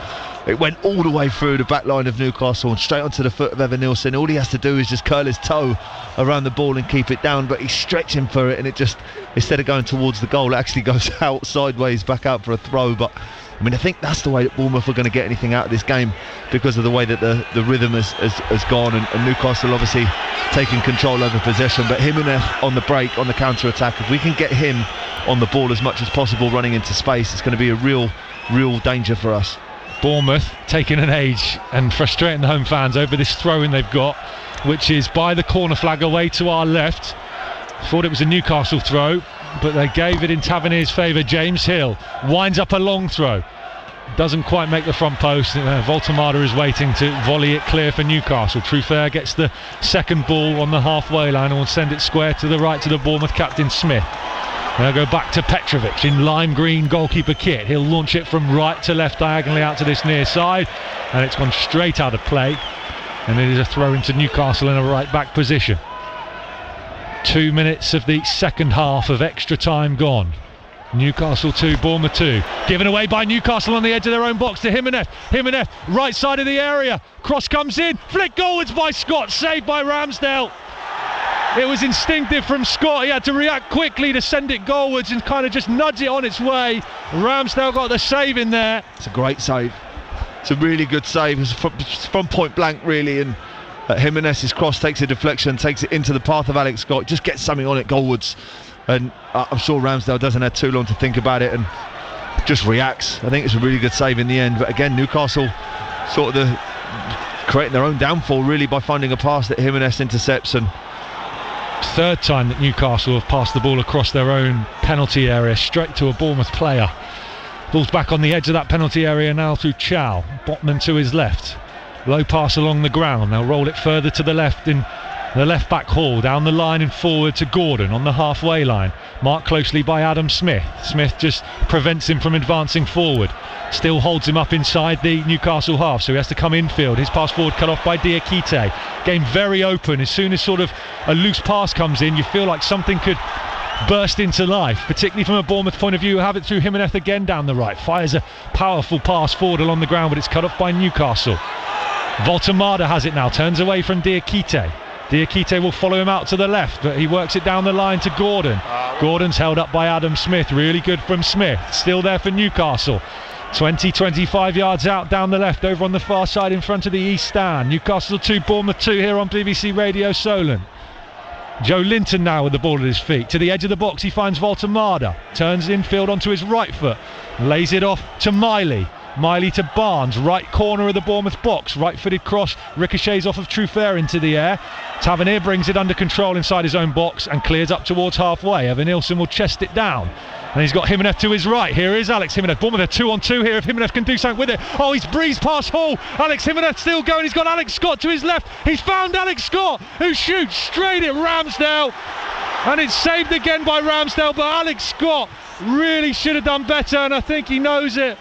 it went all the way through the back line of Newcastle and straight onto the foot of Evan Nilsson. All he has to do is just curl his toe around the ball and keep it down, but he's stretching for it, and it just, instead of going towards the goal, it actually goes out sideways back out for a throw. But I think that's the way that Bournemouth are going to get anything out of this game, because of the way that the rhythm has gone, and Newcastle obviously taking control over possession. But Jimenez on the break, on the counter-attack, if we can get him on the ball as much as possible running into space, it's going to be a real danger for us. Bournemouth taking an age and frustrating the home fans over this throw-in they've got, which is by the corner flag away to our left. Thought it was a Newcastle throw, but they gave it in Tavernier's favour. James Hill winds up a long throw, doesn't quite make the front post. Voltemada is waiting to volley it clear for Newcastle. Truffert gets the second ball on the halfway line and will send it square to the right to the Bournemouth captain Smith. They'll go back to Petrovic in lime green goalkeeper kit. He'll launch it from right to left diagonally out to this near side, and it's gone straight out of play, and it is a throw into Newcastle in a right back position. 2 minutes of the second half of extra time gone. Newcastle 2, Bournemouth 2. Given away by Newcastle on the edge of their own box to Jimenez. Jimenez, right side of the area. Cross comes in. Flick goalwards by Scott. Saved by Ramsdale. It was instinctive from Scott. He had to react quickly to send it goalwards and kind of just nudge it on its way. Ramsdale got the save in there. It's a great save. It's a really good save. It's from point blank, really. And Jimenez's cross takes a deflection, takes it into the path of Alex Scott. Just gets something on it goalwards. And I'm sure Ramsdale doesn't have too long to think about it and just reacts. I think it's a really good save in the end. But again, Newcastle sort of creating their own downfall really by finding a pass that Jimenez intercepts. And third time that Newcastle have passed the ball across their own penalty area straight to a Bournemouth player. Ball's back on the edge of that penalty area now through Chow. Botman to his left. Low pass along the ground. They'll roll it further to the left in the left back Hall, down the line and forward to Gordon on the halfway line, marked closely by Adam Smith. Smith just prevents him from advancing forward, still holds him up inside the Newcastle half, so he has to come infield. His pass forward cut off by Diakite. Game very open. As soon as sort of a loose pass comes in, you feel like something could burst into life, particularly from a Bournemouth point of view. Have it through Jimenez again down the right, fires a powerful pass forward along the ground, but it's cut off by Newcastle. Voltemada has it now, turns away from Diakite. Diakite will follow him out to the left, but he works it down the line to Gordon. Gordon's held up by Adam Smith. Really good from Smith. Still there for Newcastle. 20-25 yards out down the left, over on the far side in front of the East Stand. Newcastle 2, Bournemouth 2 here on BBC Radio Solent. Joe Linton now with the ball at his feet. To the edge of the box he finds Voltemada. Turns infield onto his right foot. Lays it off to Miley. Miley to Barnes, right corner of the Bournemouth box. Right-footed cross, ricochets off of Truffert into the air. Tavernier brings it under control inside his own box and clears up towards halfway. Evan Nilsson will chest it down. And he's got Jimenez to his right. Here is Alex Jimenez. Bournemouth are 2-on-2 here if Jimenez can do something with it. Oh, he's breezed past Hall. Alex Jimenez still going. He's got Alex Scott to his left. He's found Alex Scott, who shoots straight at Ramsdale. And it's saved again by Ramsdale, but Alex Scott really should have done better, and I think he knows it.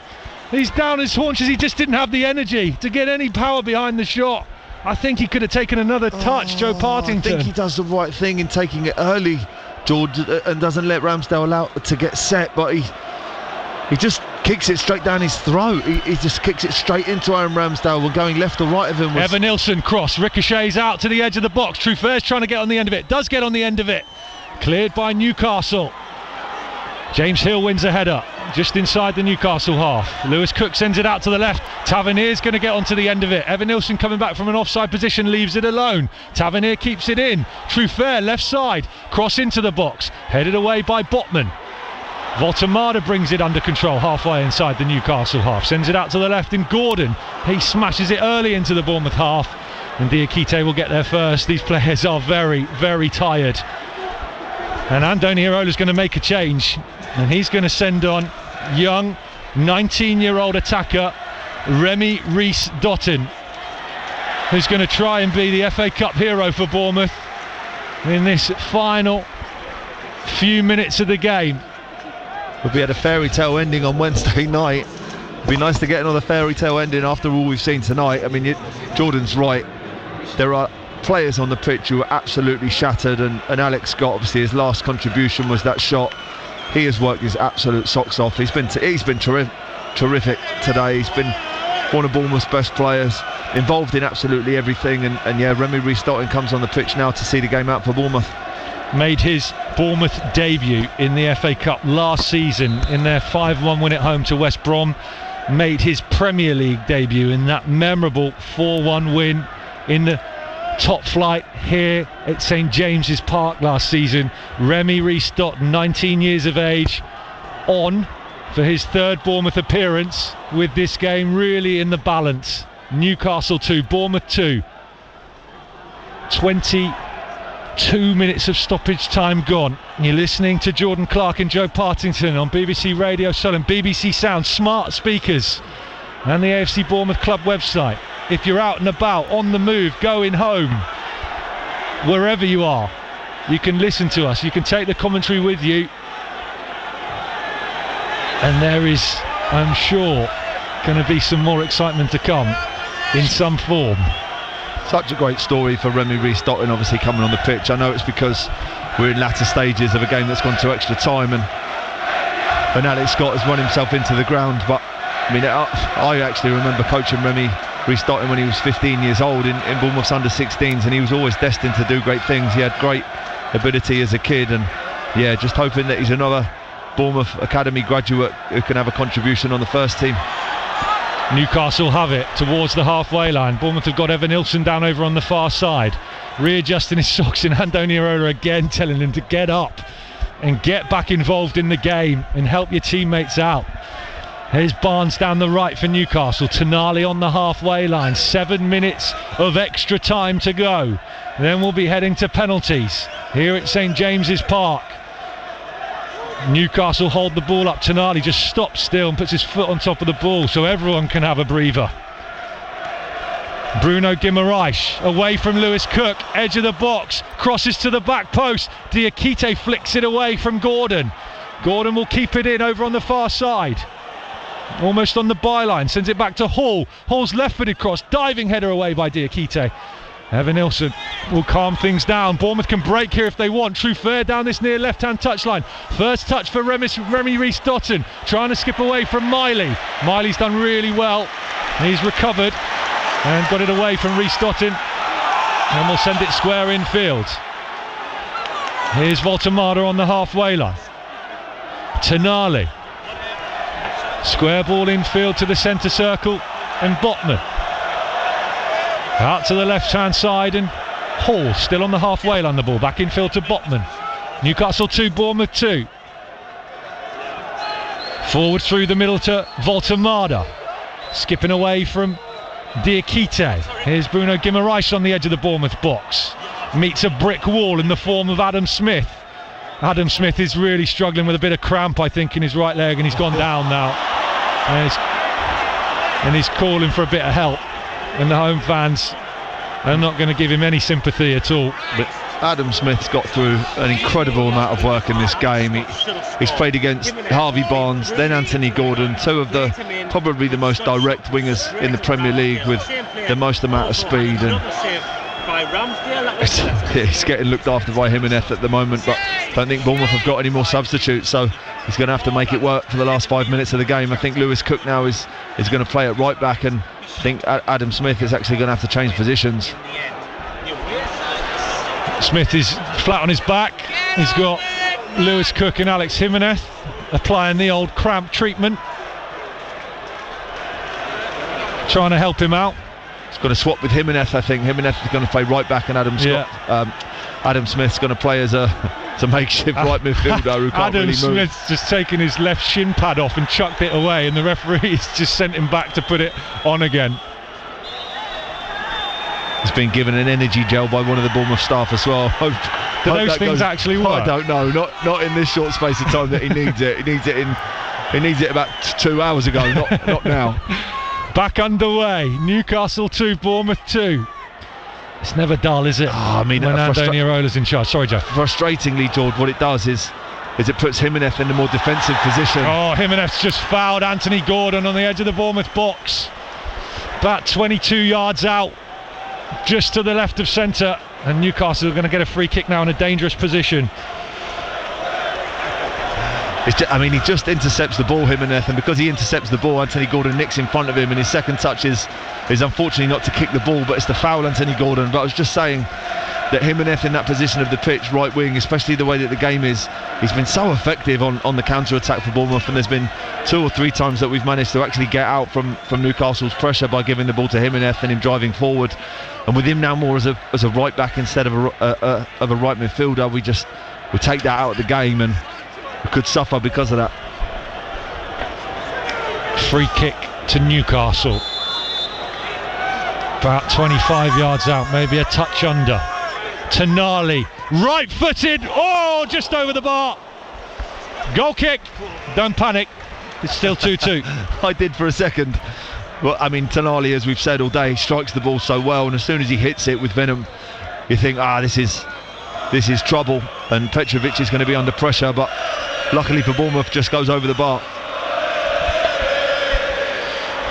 He's down his haunches. He just didn't have the energy to get any power behind the shot. I think he could have taken another touch, Joe Partington. I think he does the right thing in taking it early, George, and doesn't let Ramsdale allow to get set, but he just kicks it straight down his throat. He just kicks it straight into Aaron Ramsdale. We're going left or right of him. Evan Nilsson cross, ricochets out to the edge of the box. Truffaut's trying to get on the end of it. Does get on the end of it. Cleared by Newcastle. James Hill wins a header just inside the Newcastle half. Lewis Cook sends it out to the left. Tavernier's going to get onto the end of it. Evan Nilsson coming back from an offside position leaves it alone. Tavernier keeps it in. Truffert left side, cross into the box, headed away by Botman. Voltemada brings it under control halfway inside the Newcastle half, sends it out to the left in Gordon. He smashes it early into the Bournemouth half, and Diakite will get there first. These players are very, very tired. And Andoni Irola's going to make a change, and he's going to send on young 19-year-old attacker Remy Rees-Dottin, who's going to try and be the FA Cup hero for Bournemouth in this final few minutes of the game. We had a fairy tale ending on Wednesday night. It'd be nice to get another fairy tale ending after all we've seen tonight. I mean, Jordan's right. There are players on the pitch who are absolutely shattered, and Alex Scott, obviously his last contribution was that shot. He has worked his absolute socks off. He's been terrific today. He's been one of Bournemouth's best players, involved in absolutely everything, and yeah, Remy Rees-Dottin comes on the pitch now to see the game out for Bournemouth. Made his Bournemouth debut in the FA Cup last season in their 5-1 win at home to West Brom. Made his Premier League debut in that memorable 4-1 win in the top flight here at St James's Park last season. Remy Rees-Dottin, 19 years of age, on for his third Bournemouth appearance, with this game really in the balance. Newcastle 2, Bournemouth 2. 22 minutes of stoppage time gone. You're listening to Jordan Clark and Joe Partington on BBC Radio Solent, BBC Sound, smart speakers, and the AFC Bournemouth Club website. If you're out and about, on the move, going home, wherever you are, you can listen to us. You can take the commentary with you. And there is, I'm sure, going to be some more excitement to come in some form. Such a great story for Remy Rees-Dottin, obviously coming on the pitch. I know it's because we're in latter stages of a game that's gone to extra time, and Alex Scott has run himself into the ground. But I mean, I actually remember coaching Remy Rees-Dottin when he was 15 years old in Bournemouth's under-16s, and he was always destined to do great things. He had great ability as a kid, and yeah, just hoping that he's another Bournemouth Academy graduate who can have a contribution on the first team. Newcastle have it towards the halfway line. Bournemouth have got Evan Nilsson down over on the far side, readjusting his socks, and Andoni Iraola again telling him to get up and get back involved in the game and help your teammates out. Here's Barnes down the right for Newcastle. Tonali on the halfway line. 7 minutes of extra time to go. Then we'll be heading to penalties here at St James's Park. Newcastle hold the ball up. Tonali just stops still and puts his foot on top of the ball so everyone can have a breather. Bruno Guimaraes away from Lewis Cook, edge of the box, crosses to the back post. Diakite flicks it away from Gordon. Gordon will keep it in over on the far side, almost on the byline, sends it back to Hall. Hall's left-footed cross, diving header away by Diakite. Evan Nilsson will calm things down. Bournemouth can break here if they want. Truffert down this near left-hand touchline. First touch for Remy Rees-Dottin, trying to skip away from Miley. Miley's done really well. He's recovered and got it away from Rees-Dottin, and will send it square infield. Here's Voltemada on the halfway line. Tonali. Square ball infield to the centre circle, and Botman. Out to the left-hand side, and Hall still on the halfway line, the ball back infield to Botman. Newcastle 2, Bournemouth 2. Forward through the middle to Voltemada, skipping away from Diakite. Here's Bruno Guimaraes on the edge of the Bournemouth box, meets a brick wall in the form of Adam Smith. Adam Smith is really struggling with a bit of cramp, I think, in his right leg, and he's gone down now, and he's calling for a bit of help. And the home fans are not going to give him any sympathy at all. But Adam Smith's got through an incredible amount of work in this game. He's played against Harvey Barnes, then Anthony Gordon, two of the probably the most direct wingers in the Premier League with the most amount of speed, and he's getting looked after by Jimenez at the moment, but I don't think Bournemouth have got any more substitutes, so he's going to have to make it work for the last 5 minutes of the game. I think Lewis Cook now is going to play at right back, and I think Adam Smith is actually going to have to change positions. Smith is flat on his back. He's got Lewis Cook and Alex Jimenez applying the old cramp treatment, trying to help him out. He's going to swap with Jimenez, I think. Jimenez is going to play right back, and Adam Smith's going to play as a makeshift right midfielder who can't really move. Adam Smith's just taken his left shin pad off and chucked it away, and the referee's just sent him back to put it on again. He's been given an energy gel by one of the Bournemouth staff as well. Do those things actually work? I don't know. Not in this short space of time that he needs it. He needs it about 2 hours ago. Not now. Back underway. Newcastle 2, Bournemouth 2. It's never dull, is it? I mean, when Andoni Iraola's in charge. Sorry, Joe. Frustratingly, George, what it does is it puts Jimenez in a more defensive position. Oh, Jimenez just fouled Anthony Gordon on the edge of the Bournemouth box. About 22 yards out, just to the left of centre, and Newcastle are going to get a free kick now in a dangerous position. He just intercepts the ball, Jimenez, and because he intercepts the ball, Anthony Gordon nicks in front of him, and his second touch is unfortunately not to kick the ball, but it's to foul Anthony Gordon. But I was just saying that Jimenez in that position of the pitch, right wing, especially the way that the game is, he's been so effective on the counter-attack for Bournemouth, and there's been 2 or 3 times that we've managed to actually get out from Newcastle's pressure by giving the ball to Jimenez and him driving forward. And with him now more as a right back instead of a right midfielder, we take that out of the game, and we could suffer because of that. Free kick to Newcastle. About 25 yards out, maybe a touch under. Tonali, right-footed, just over the bar. Goal kick. Don't panic, it's still 2-2. I did for a second. Well, I mean, Tonali, as we've said all day, strikes the ball so well, and as soon as he hits it with venom, you think, this is trouble, and Petrovic is going to be under pressure, but luckily for Bournemouth, just goes over the bar.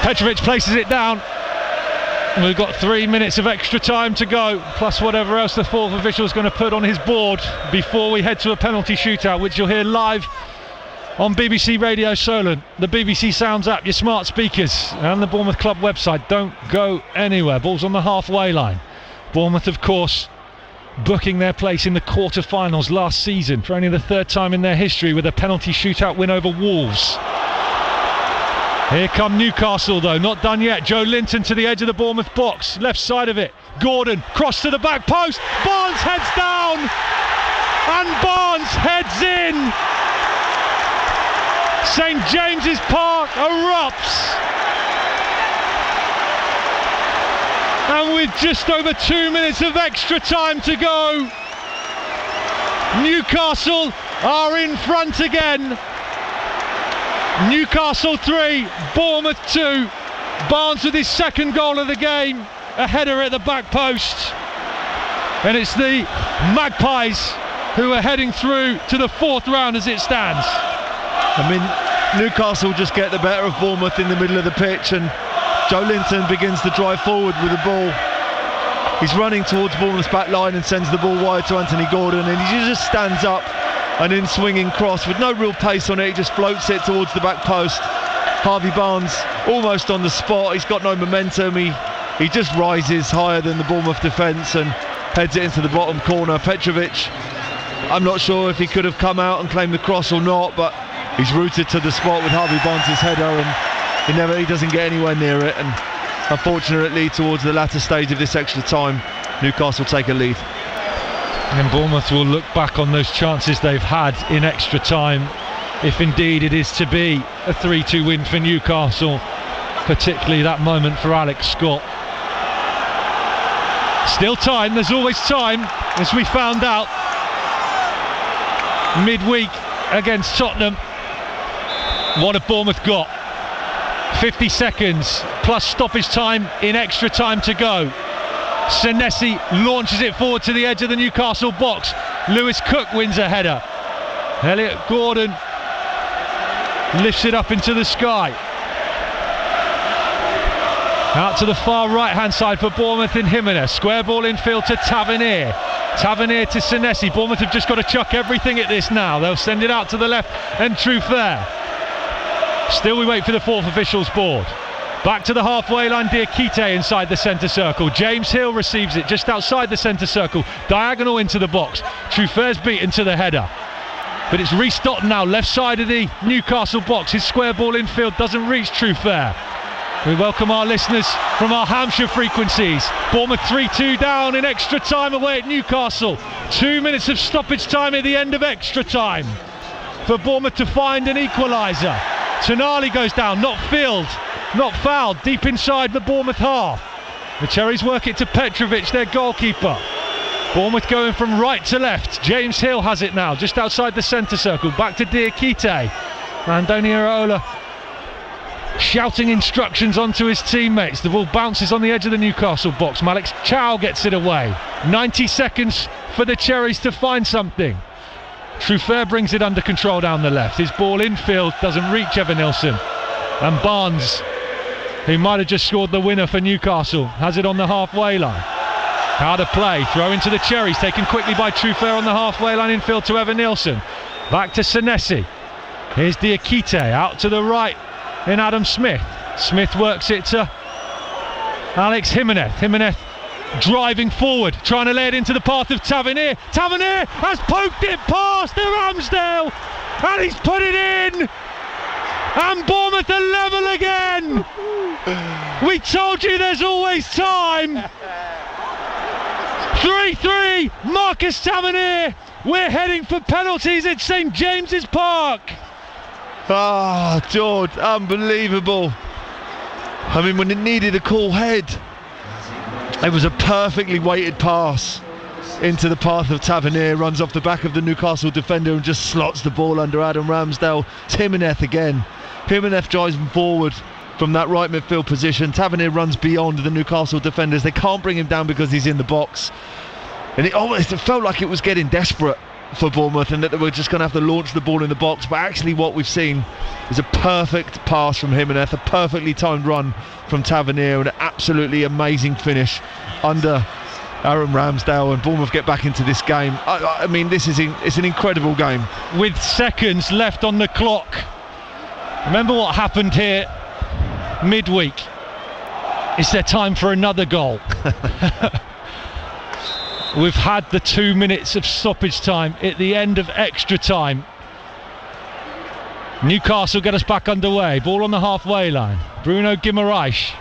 Petrovic places it down. We've got 3 minutes of extra time to go, plus whatever else the fourth official is going to put on his board before we head to a penalty shootout, which you'll hear live on BBC Radio Solent, the BBC Sounds app, your smart speakers, and the Bournemouth Club website. Don't go anywhere. Ball's on the halfway line. Bournemouth, of course, booking their place in the quarter-finals last season for only the third time in their history with a penalty shootout win over Wolves. Here come Newcastle though, not done yet. Joe Linton to the edge of the Bournemouth box, left side of it. Gordon, cross to the back post. Barnes heads down, and Barnes heads in. St James's Park erupts. And with just over 2 minutes of extra time to go, Newcastle are in front again. Newcastle 3, Bournemouth 2. Barnes with his second goal of the game, a header at the back post. And it's the Magpies who are heading through to the fourth round as it stands. I mean, Newcastle just get the better of Bournemouth in the middle of the pitch, and Joe Linton begins to drive forward with the ball. He's running towards Bournemouth's back line and sends the ball wide to Anthony Gordon, and he just stands up. An in-swinging cross with no real pace on it, he just floats it towards the back post. Harvey Barnes almost on the spot, he's got no momentum, he just rises higher than the Bournemouth defence and heads it into the bottom corner. Petrovic, I'm not sure if he could have come out and claimed the cross or not, but he's rooted to the spot with Harvey Barnes' header, and he doesn't get anywhere near it, and unfortunately towards the latter stage of this extra time, Newcastle take a lead. And Bournemouth will look back on those chances they've had in extra time, if indeed it is to be a 3-2 win for Newcastle, particularly that moment for Alex Scott. Still time, there's always time, as we found out midweek against Tottenham. What have Bournemouth got? 50 seconds plus stoppage time in extra time to go. Senesi launches it forward to the edge of the Newcastle box. Lewis Cook wins a header. Elliot Gordon lifts it up into the sky. Out to the far right hand side for Bournemouth in Jimenez. Square ball infield to Tavernier. Tavernier to Senesi. Bournemouth have just got to chuck everything at this now. They'll send it out to the left and Truffert. Still we wait for the fourth official's board. Back to the halfway line, Diakite inside the centre circle. James Hill receives it just outside the centre circle. Diagonal into the box. Truffaut's beaten to the header. But it's Rhys Dotton now, left side of the Newcastle box. His square ball infield doesn't reach Truffert. We welcome our listeners from our Hampshire frequencies. Bournemouth 3-2 down in extra time away at Newcastle. 2 minutes of stoppage time at the end of extra time for Bournemouth to find an equaliser. Tonali goes down, not fouled, deep inside the Bournemouth half. The Cherries work it to Petrovic, their goalkeeper. Bournemouth going from right to left. James Hill has it now, just outside the centre circle. Back to Diakite. Andoni Iraola shouting instructions onto his teammates. The ball bounces on the edge of the Newcastle box. Malik Chow gets it away. 90 seconds for the Cherries to find something. Truffert brings it under control down the left. His ball infield doesn't reach Evanilson. And Barnes, who might have just scored the winner for Newcastle, has it on the halfway line. How to play, throw into the Cherries, taken quickly by Truffert on the halfway line, infield to Evanilson. Back to Senesi. Here's Diakite, out to the right in Adam Smith. Smith works it to Alex Jimenez. Jimenez driving forward, trying to lay it into the path of Tavernier. Tavernier has poked it past the Ramsdale, and he's put it in. And Bournemouth are level again. We told you there's always time. 3-3, Marcus Tavernier. We're heading for penalties at St James's Park. Ah, George, unbelievable. I mean, when it needed a cool head, it was a perfectly weighted pass into the path of Tavernier, runs off the back of the Newcastle defender and just slots the ball under Adam Ramsdale. Jimenez again. Jimenez drives him forward from that right midfield position. Tavernier runs beyond the Newcastle defenders. They can't bring him down because he's in the box. And it felt like it was getting desperate for Bournemouth, and that they were just going to have to launch the ball in the box. But actually what we've seen is a perfect pass from Jimenez, a perfectly timed run from Tavernier, and an absolutely amazing finish under Aaron Ramsdale, and Bournemouth get back into this game. I mean, it's an incredible game. With seconds left on the clock, remember what happened here midweek. Is there time for another goal? We've had the 2 minutes of stoppage time at the end of extra time. Newcastle get us back underway. Ball on the halfway line. Bruno Guimaraes.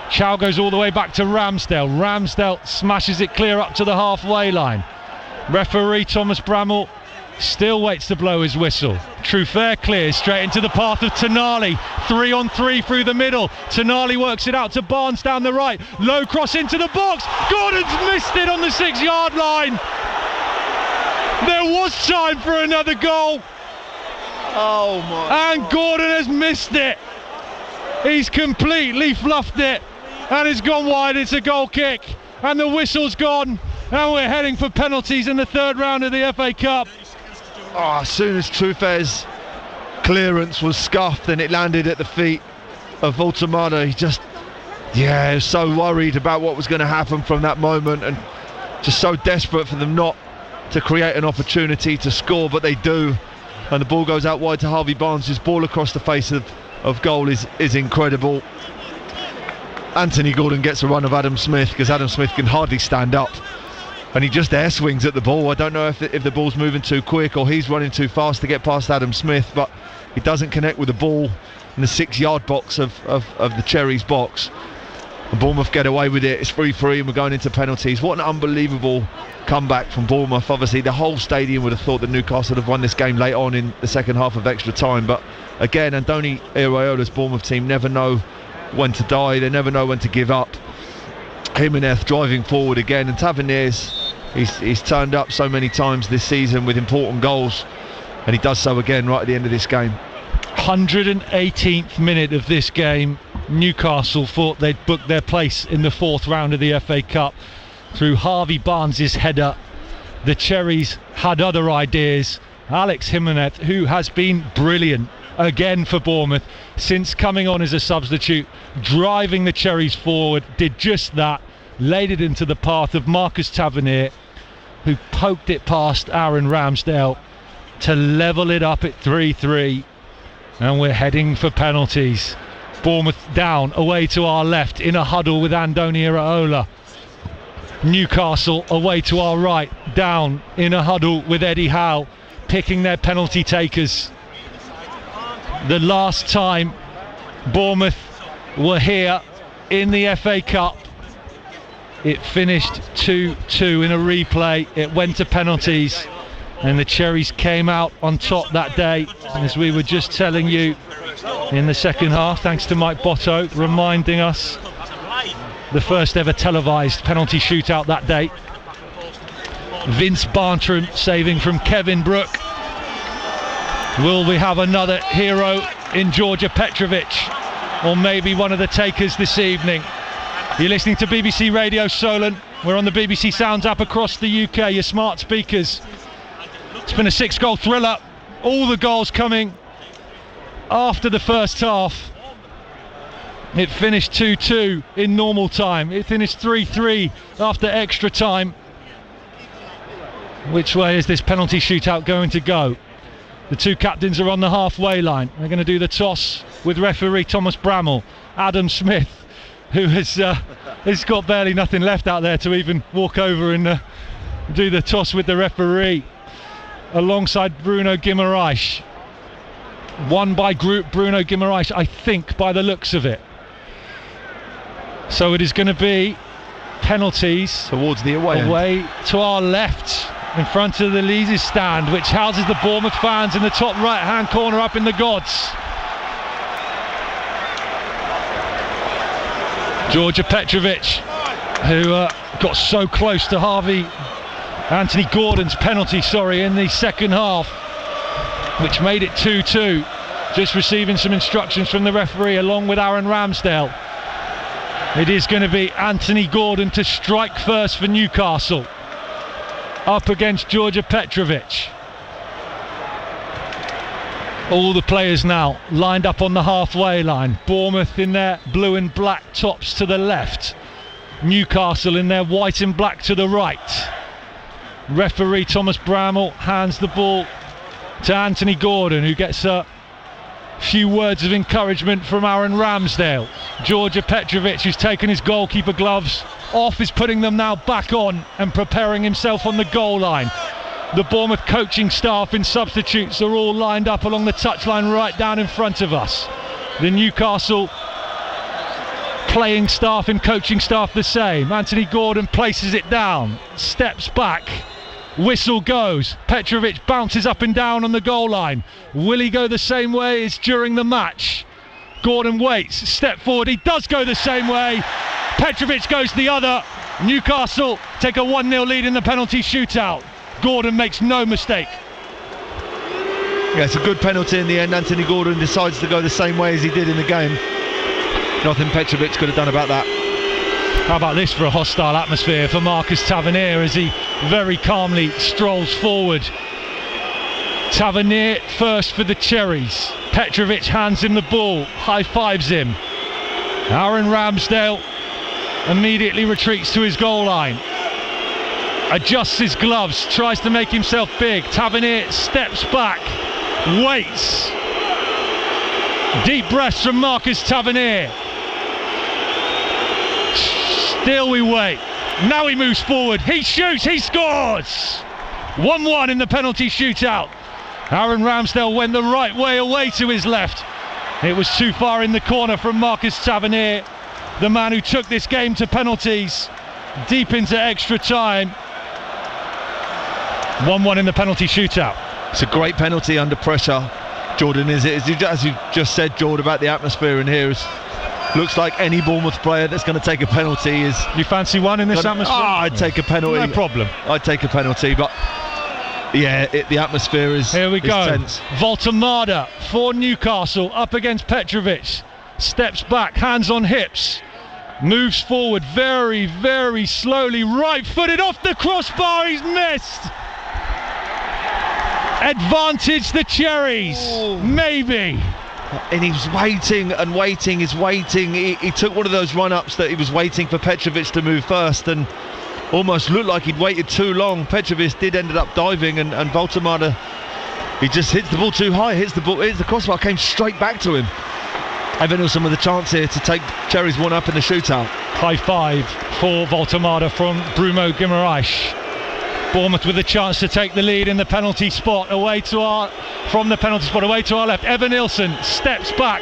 Chow goes all the way back to Ramsdale. Ramsdale smashes it clear up to the halfway line. Referee Thomas Bramall still waits to blow his whistle. Truffert clears straight into the path of Tonali. 3-on-3 through the middle. Tonali works it out to Barnes down the right. Low cross into the box. Gordon's missed it on the 6-yard line. There was time for another goal. Oh my! And Gordon has missed it. He's completely fluffed it, and it's gone wide. It's a goal kick, and the whistle's gone, and we're heading for penalties in the third round of the FA Cup. Oh, as soon as Truffaut's clearance was scuffed and it landed at the feet of Voltamada, he was so worried about what was going to happen from that moment, and just so desperate for them not to create an opportunity to score, but they do, and the ball goes out wide to Harvey Barnes. His ball across the face of goal is incredible. Anthony Gordon gets a run of Adam Smith, because Adam Smith can hardly stand up, and he just air swings at the ball. I don't know if the ball's moving too quick or he's running too fast to get past Adam Smith, but he doesn't connect with the ball in the 6-yard box of the Cherries box, and Bournemouth get away with it. It's 3-3 and we're going into penalties. What an unbelievable comeback from Bournemouth. Obviously the whole stadium would have thought that Newcastle would have won this game late on in the second half of extra time, but again, Andoni Iraola's Bournemouth team never know when to die, they never know when to give up. Jimenez driving forward again, and Tavernier's he's turned up so many times this season with important goals, and he does so again right at the end of this game. 118th minute of this game. Newcastle thought they'd booked their place in the fourth round of the FA Cup through Harvey Barnes' header. The Cherries had other ideas. Alex Jimenez, who has been brilliant again for Bournemouth since coming on as a substitute, driving the Cherries forward, did just that, laid it into the path of Marcus Tavernier, who poked it past Aaron Ramsdale to level it up at 3-3, and we're heading for penalties. Bournemouth down away to our left in a huddle with Andoni Iraola. Newcastle away to our right, down in a huddle with Eddie Howe, picking their penalty takers. The last time Bournemouth were here in the FA Cup, it finished 2-2 in a replay. It went to penalties, and the Cherries came out on top that day, as we were just telling you in the second half, thanks to Mike Botto reminding us the first ever televised penalty shootout that day. Vince Bartram saving from Kevin Brook. Will we have another hero in Georgia Petrovic, or maybe one of the takers this evening? You're listening to BBC Radio Solent. We're on the BBC Sounds app across the UK, your smart speakers. It's been a 6-goal thriller. All the goals coming after the first half. It finished 2-2 in normal time. It finished 3-3 after extra time. Which way is this penalty shootout going to go? The two captains are on the halfway line. They're going to do the toss with referee Thomas Bramall. Adam Smith, who has got barely nothing left out there to even walk over and do the toss with the referee, alongside Bruno Guimaraes. Won by Bruno Guimaraes, I think, by the looks of it. So it is going to be penalties towards the away to our left, in front of the Leeds stand, which houses the Bournemouth fans in the top right hand corner up in the gods. Georgia Petrovic, who got so close to Anthony Gordon's penalty, in the second half, which made it 2-2, just receiving some instructions from the referee along with Aaron Ramsdale. It is going to be Anthony Gordon to strike first for Newcastle. up against Georgia Petrovic. All the players now lined up on the halfway line. Bournemouth in their blue and black tops to the left. Newcastle in their white and black to the right. Referee Thomas Bramall hands the ball to Anthony Gordon, who gets a few words of encouragement from Aaron Ramsdale. Georgia Petrovic, who's taken his goalkeeper gloves off, is putting them now back on and preparing himself on the goal line. The Bournemouth coaching staff in substitutes are all lined up along the touchline right down in front of us. The Newcastle playing staff and coaching staff the same. Anthony Gordon places it down, steps back, whistle goes. Petrovic bounces up and down on the goal line. Will he go the same way as during the match? Gordon waits, step forward, he does go the same way. Petrovic goes the other. Newcastle take a 1-0 lead in the penalty shootout. Gordon makes no mistake. Yeah, it's a good penalty in the end. Anthony Gordon decides to go the same way as he did in the game. Nothing Petrovic could have done about that. How about this for a hostile atmosphere for Marcus Tavernier as he very calmly strolls forward. Tavernier first for the Cherries. Petrovic hands him the ball, high-fives him. Aaron Ramsdale immediately retreats to his goal line. Adjusts his gloves, tries to make himself big. Tavernier steps back, waits. Deep breaths from Marcus Tavernier. Still we wait. Now he moves forward. He shoots, he scores! 1-1 in the penalty shootout. Aaron Ramsdale went the right way away to his left. It was too far in the corner from Marcus Tavernier, the man who took this game to penalties, deep into extra time. 1-1 in the penalty shootout. It's a great penalty under pressure, Jordan. As you just said, Jordan, about the atmosphere in here. Looks like any Bournemouth player that's going to take a penalty is... You fancy one in this atmosphere? I'd take a penalty. No problem. I'd take a penalty, but yeah, the atmosphere is... Here we go. Tense. Voltemada for Newcastle up against Petrovic. Steps back, hands on hips. Moves forward very, very slowly. Right-footed off the crossbar. He's missed. Advantage the Cherries. Maybe. And he was waiting and waiting. He took one of those run-ups that he was waiting for Petrovic to move first and almost looked like he'd waited too long. Petrovic did ended up diving and Voltemada, he just hits the ball too high, hits the crossbar, came straight back to him. Evan Nilsson with a chance here to take Cherries 1-up in the shootout. High five for Voltemada from Bruno Guimaraes. Bournemouth with a chance to take the lead in the penalty spot from the penalty spot away to our left. Evan Nilsson steps back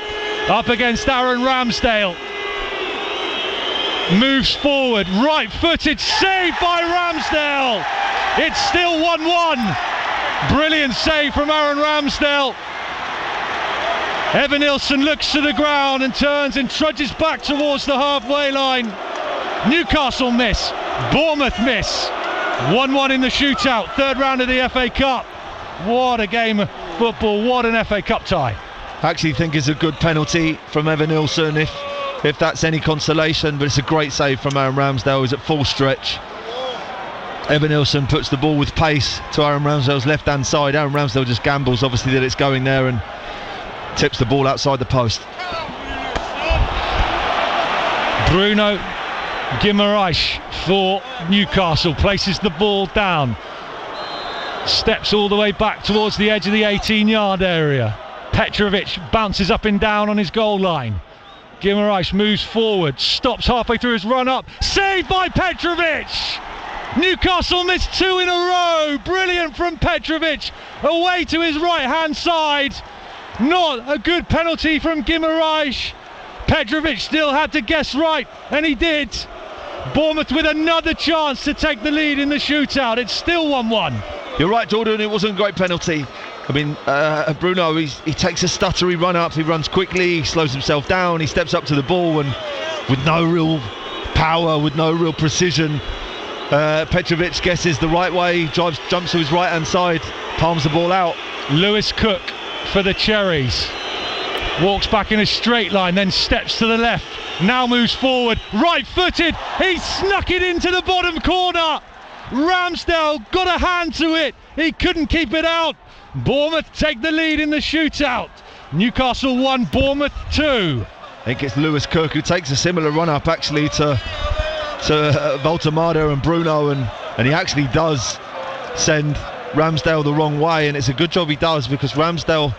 up against Aaron Ramsdale. Moves forward, right-footed, save by Ramsdale. It's still 1-1. Brilliant save from Aaron Ramsdale. Evan Nilsson looks to the ground and turns and trudges back towards the halfway line. Newcastle miss, Bournemouth miss. 1-1 in the shootout, third round of the FA Cup. What a game of football, what an FA Cup tie. I actually think it's a good penalty from Evan Nilsson if that's any consolation, but it's a great save from Aaron Ramsdale, who's at full stretch. Evan Nilsson puts the ball with pace to Aaron Ramsdale's left hand side. Aaron Ramsdale just gambles obviously that it's going there and tips the ball outside the post. Bruno Guimaraes for Newcastle places the ball down, steps all the way back towards the edge of the 18-yard area. Petrovic bounces up and down on his goal line. Guimaraes moves forward, stops halfway through his run-up, saved by Petrovic! Newcastle missed two in a row, brilliant from Petrovic, away to his right-hand side. Not a good penalty from Guimaraes. Petrovic still had to guess right, and he did. Bournemouth with another chance to take the lead in the shootout. It's still 1-1. You're right, Jordan, it wasn't a great penalty. I mean, Bruno, he takes a stuttery run up, he runs quickly, he slows himself down, he steps up to the ball, and with no real power, with no real precision, Petrovic guesses the right way, jumps to his right hand side, palms the ball out. Lewis Cook for the Cherries walks back in a straight line, then steps to the left, now moves forward, right footed, he snuck it into the bottom corner. Ramsdale got a hand to it. He couldn't keep it out. Bournemouth take the lead in the shootout. Newcastle 1, Bournemouth 2. I think it's Lewis Cook who takes a similar run-up actually to Voltemada and Bruno, and he actually does send Ramsdale the wrong way, and it's a good job he does, because Ramsdale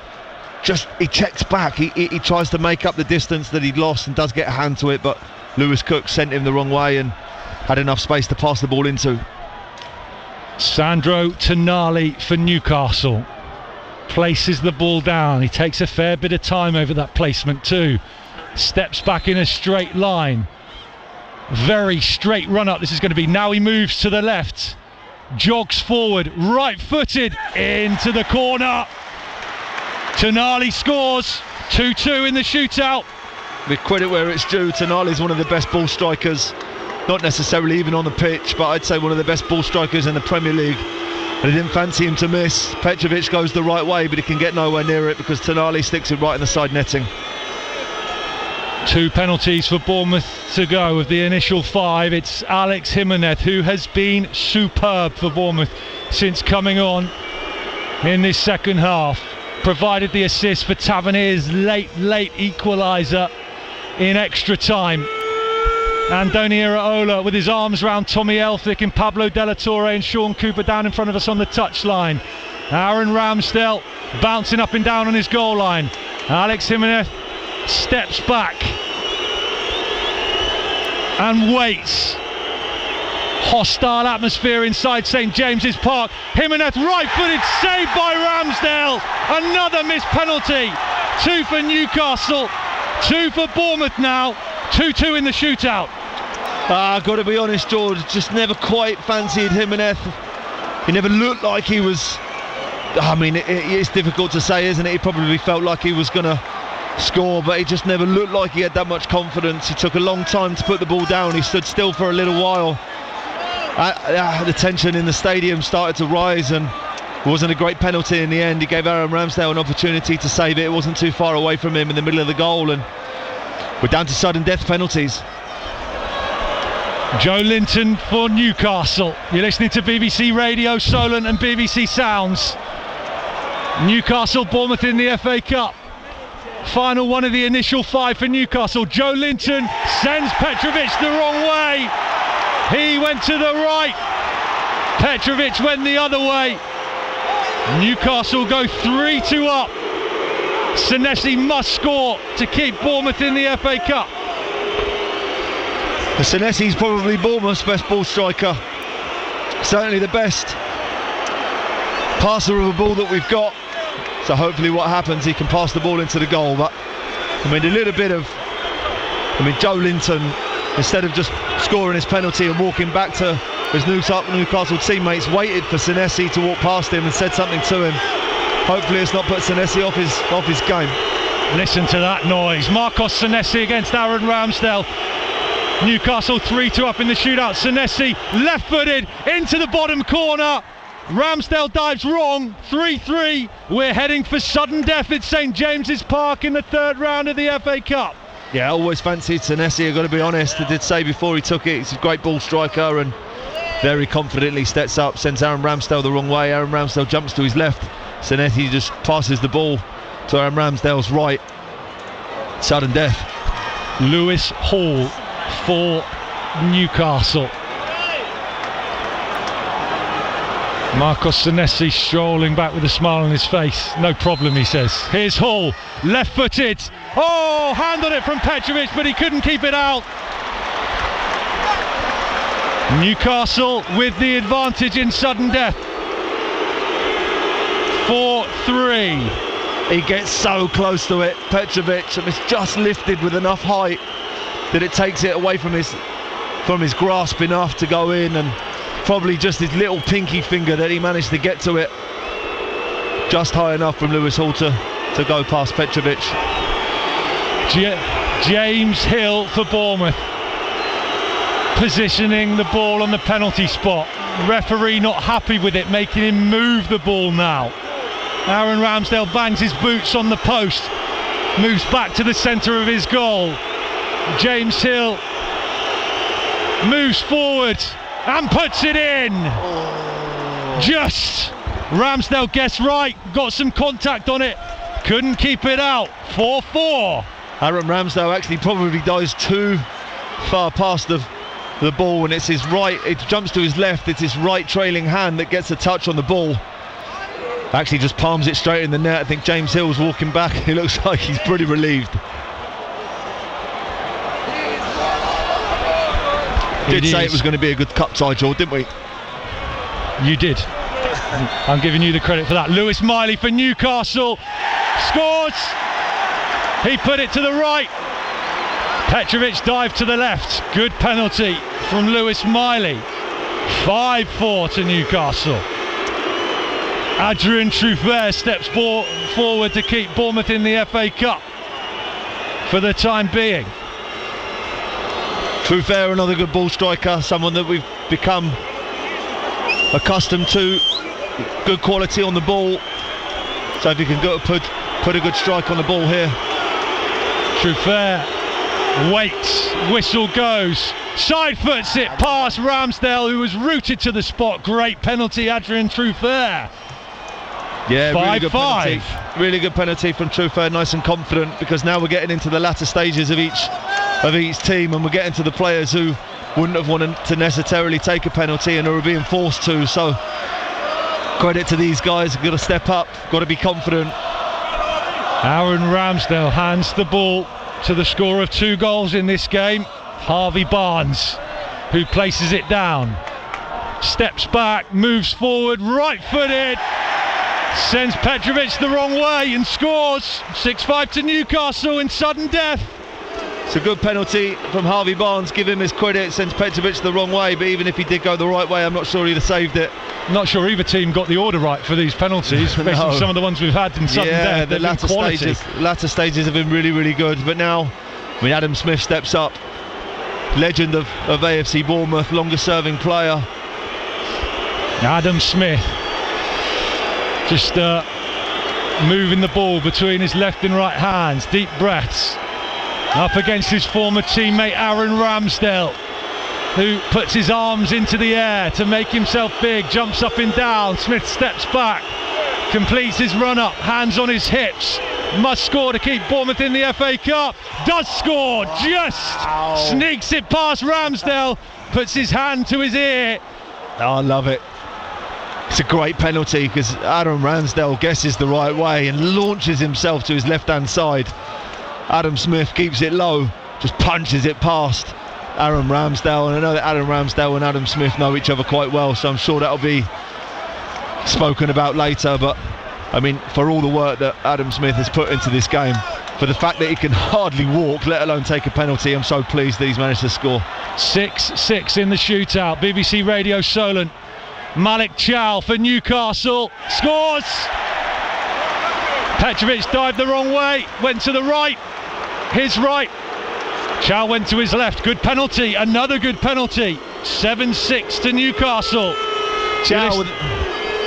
he checks back, he tries to make up the distance that he'd lost and does get a hand to it, but Lewis Cook sent him the wrong way and had enough space to pass the ball into. Sandro Tonali for Newcastle places the ball down. He takes a fair bit of time over that placement too. Steps back in a straight line. Very straight run up this is going to be. Now he moves to the left, jogs forward, right footed into the corner. Tonali scores. 2-2 in the shootout. With credit where it's due, Tonali's one of the best ball strikers, not necessarily even on the pitch, but I'd say one of the best ball strikers in the Premier League. And he didn't fancy him to miss. Petrovic goes the right way, but he can get nowhere near it because Tonali sticks it right in the side netting. 2 penalties for Bournemouth to go of the initial 5. It's Alex Jimenez who has been superb for Bournemouth since coming on in this second half. Provided the assist for Tavernier's late equaliser in extra time. Andoni Iraola with his arms round Tommy Elphick and Pablo Della Torre and Sean Cooper down in front of us on the touchline. Aaron Ramsdale bouncing up and down on his goal line. Alex Jimenez steps back and waits. Hostile atmosphere inside St James's Park. Jimenez right-footed, saved by Ramsdale. Another missed penalty. 2 for Newcastle, 2 for Bournemouth now. 2-2 in the shootout. Got to be honest, George, just never quite fancied Jimenez. He never looked like he was... I mean, it's difficult to say, isn't it? He probably felt like he was going to score, but he just never looked like he had that much confidence. He took a long time to put the ball down. He stood still for a little while. The tension in the stadium started to rise, and it wasn't a great penalty in the end. He gave Aaron Ramsdale an opportunity to save it. It wasn't too far away from him in the middle of the goal, and we're down to sudden death penalties. Joe Linton for Newcastle. You're listening to BBC Radio Solent and BBC Sounds. Newcastle, Bournemouth in the FA Cup. Final one of the initial 5 for Newcastle. Joe Linton sends Petrovic the wrong way. He went to the right. Petrovic went the other way. Newcastle go 3-2 up. Senesi must score to keep Bournemouth in the FA Cup. Senesi's probably Bournemouth's best ball striker. Certainly the best passer of a ball that we've got. So hopefully what happens, he can pass the ball into the goal. But I mean, a little bit of... Joe Linton, instead of just scoring his penalty and walking back to his Newcastle teammates, waited for Senesi to walk past him and said something to him. Hopefully it's not put Senesi off his game. Listen to that noise. Marcos Senesi against Aaron Ramsdale. Newcastle 3-2 up in the shootout. Senesi left-footed into the bottom corner. Ramsdale dives wrong. 3-3. We're heading for sudden death at St James's Park in the 3rd round of the FA Cup. Yeah, I always fancied Senesi, I've got to be honest. I did say before he took it, he's a great ball striker and very confidently steps up, sends Aaron Ramsdale the wrong way. Aaron Ramsdale jumps to his left. Senesi just passes the ball to Aaron Ramsdale's right. Sudden death. Lewis Hall for Newcastle. Marcos Senesi strolling back with a smile on his face. No problem, he says. Here's Hall, left-footed. Oh, handled it from Petrovic, but he couldn't keep it out. Newcastle with the advantage in sudden death. 4-3. He gets so close to it, Petrovic, and it's just lifted with enough height that it takes it away from his grasp enough to go in, and probably just his little pinky finger that he managed to get to it just high enough from Lewis Hall to go past Petrovic. James Hill for Bournemouth, positioning the ball on the penalty spot. Referee not happy with it, making him move the ball now. Aaron Ramsdale bangs his boots on the post, moves back to the centre of his goal. James Hill moves forward, and puts it in. Just Ramsdale guessed right, got some contact on it, couldn't keep it out. 4-4. Aaron Ramsdale actually probably dives too far past the ball, and it's his right, it jumps to his left, it's his right trailing hand that gets a touch on the ball. Actually just palms it straight in the net. I think James Hill's walking back. He looks like he's pretty relieved. Did say it was going to be a good cup tie draw, didn't we? You did. I'm giving you the credit for that. Lewis Miley for Newcastle scores. He put it to the right. Petrovic dived to the left. Good penalty from Lewis Miley. 5-4 to Newcastle. Adrien Truffert steps forward to keep Bournemouth in the FA Cup for the time being. Truffert, another good ball striker, someone that we've become accustomed to. Good quality on the ball. So if you can go put a good strike on the ball here. Truffert waits, whistle goes, side foots it past Ramsdale, who was rooted to the spot. Great penalty, Adrien Truffert. Yeah, 5-5. really good penalty. Really good penalty from Truffert, nice and confident, because now we're getting into the latter stages of each team, and we're getting to the players who wouldn't have wanted to necessarily take a penalty and are being forced to. So credit to these guys, got to step up, got to be confident. Aaron Ramsdale hands the ball to the scorer of 2 goals in this game, Harvey Barnes, who places it down, steps back, moves forward, right-footed, sends Petrovic the wrong way and scores. 6-5 to Newcastle in sudden death. It's a good penalty from Harvey Barnes, give him his credit, sends Petrovic the wrong way, but even if he did go the right way, I'm not sure he'd have saved it. Not sure either team got the order right for these penalties, based on some of the ones we've had in sudden death. The latter stages have been really, really good, but now, I mean, Adam Smith steps up, legend of AFC Bournemouth, longest serving player. Adam Smith just moving the ball between his left and right hands, deep breaths, up against his former teammate Aaron Ramsdale, who puts his arms into the air to make himself big, jumps up and down. Smith steps back, completes his run up, hands on his hips, must score to keep Bournemouth in the FA Cup, does score, just sneaks it past Ramsdale, puts his hand to his ear. Oh, I love it. It's a great penalty because Aaron Ramsdale guesses the right way and launches himself to his left hand side. Adam Smith keeps it low, just punches it past Aaron Ramsdale, and I know that Aaron Ramsdale and Adam Smith know each other quite well, so I'm sure that'll be spoken about later. But I mean, for all the work that Adam Smith has put into this game, for the fact that he can hardly walk, let alone take a penalty, I'm so pleased that he's managed to score. 6-6 in the shootout. BBC Radio Solent. Malik Chow for Newcastle scores. Petrovic dived the wrong way, went to the right, his right. Chow went to his left. Good penalty, another good penalty. 7-6 to Newcastle. Chow with...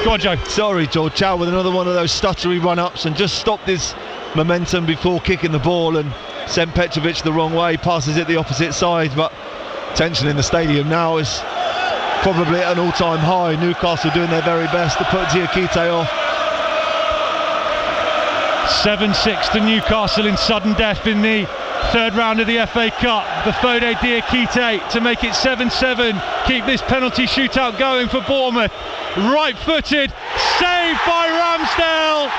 Go on, Joe. Sorry, George. Chow with another one of those stuttery run-ups and just stopped his momentum before kicking the ball and sent Petrovic the wrong way, passes it the opposite side, but tension in the stadium now is probably at an all-time high. Newcastle doing their very best to put Diakite off. 7-6 to Newcastle in sudden death in the third round of the FA Cup. Bafode Diakite to make it 7-7. Keep this penalty shootout going for Bournemouth. Right-footed, saved by Ramsdale.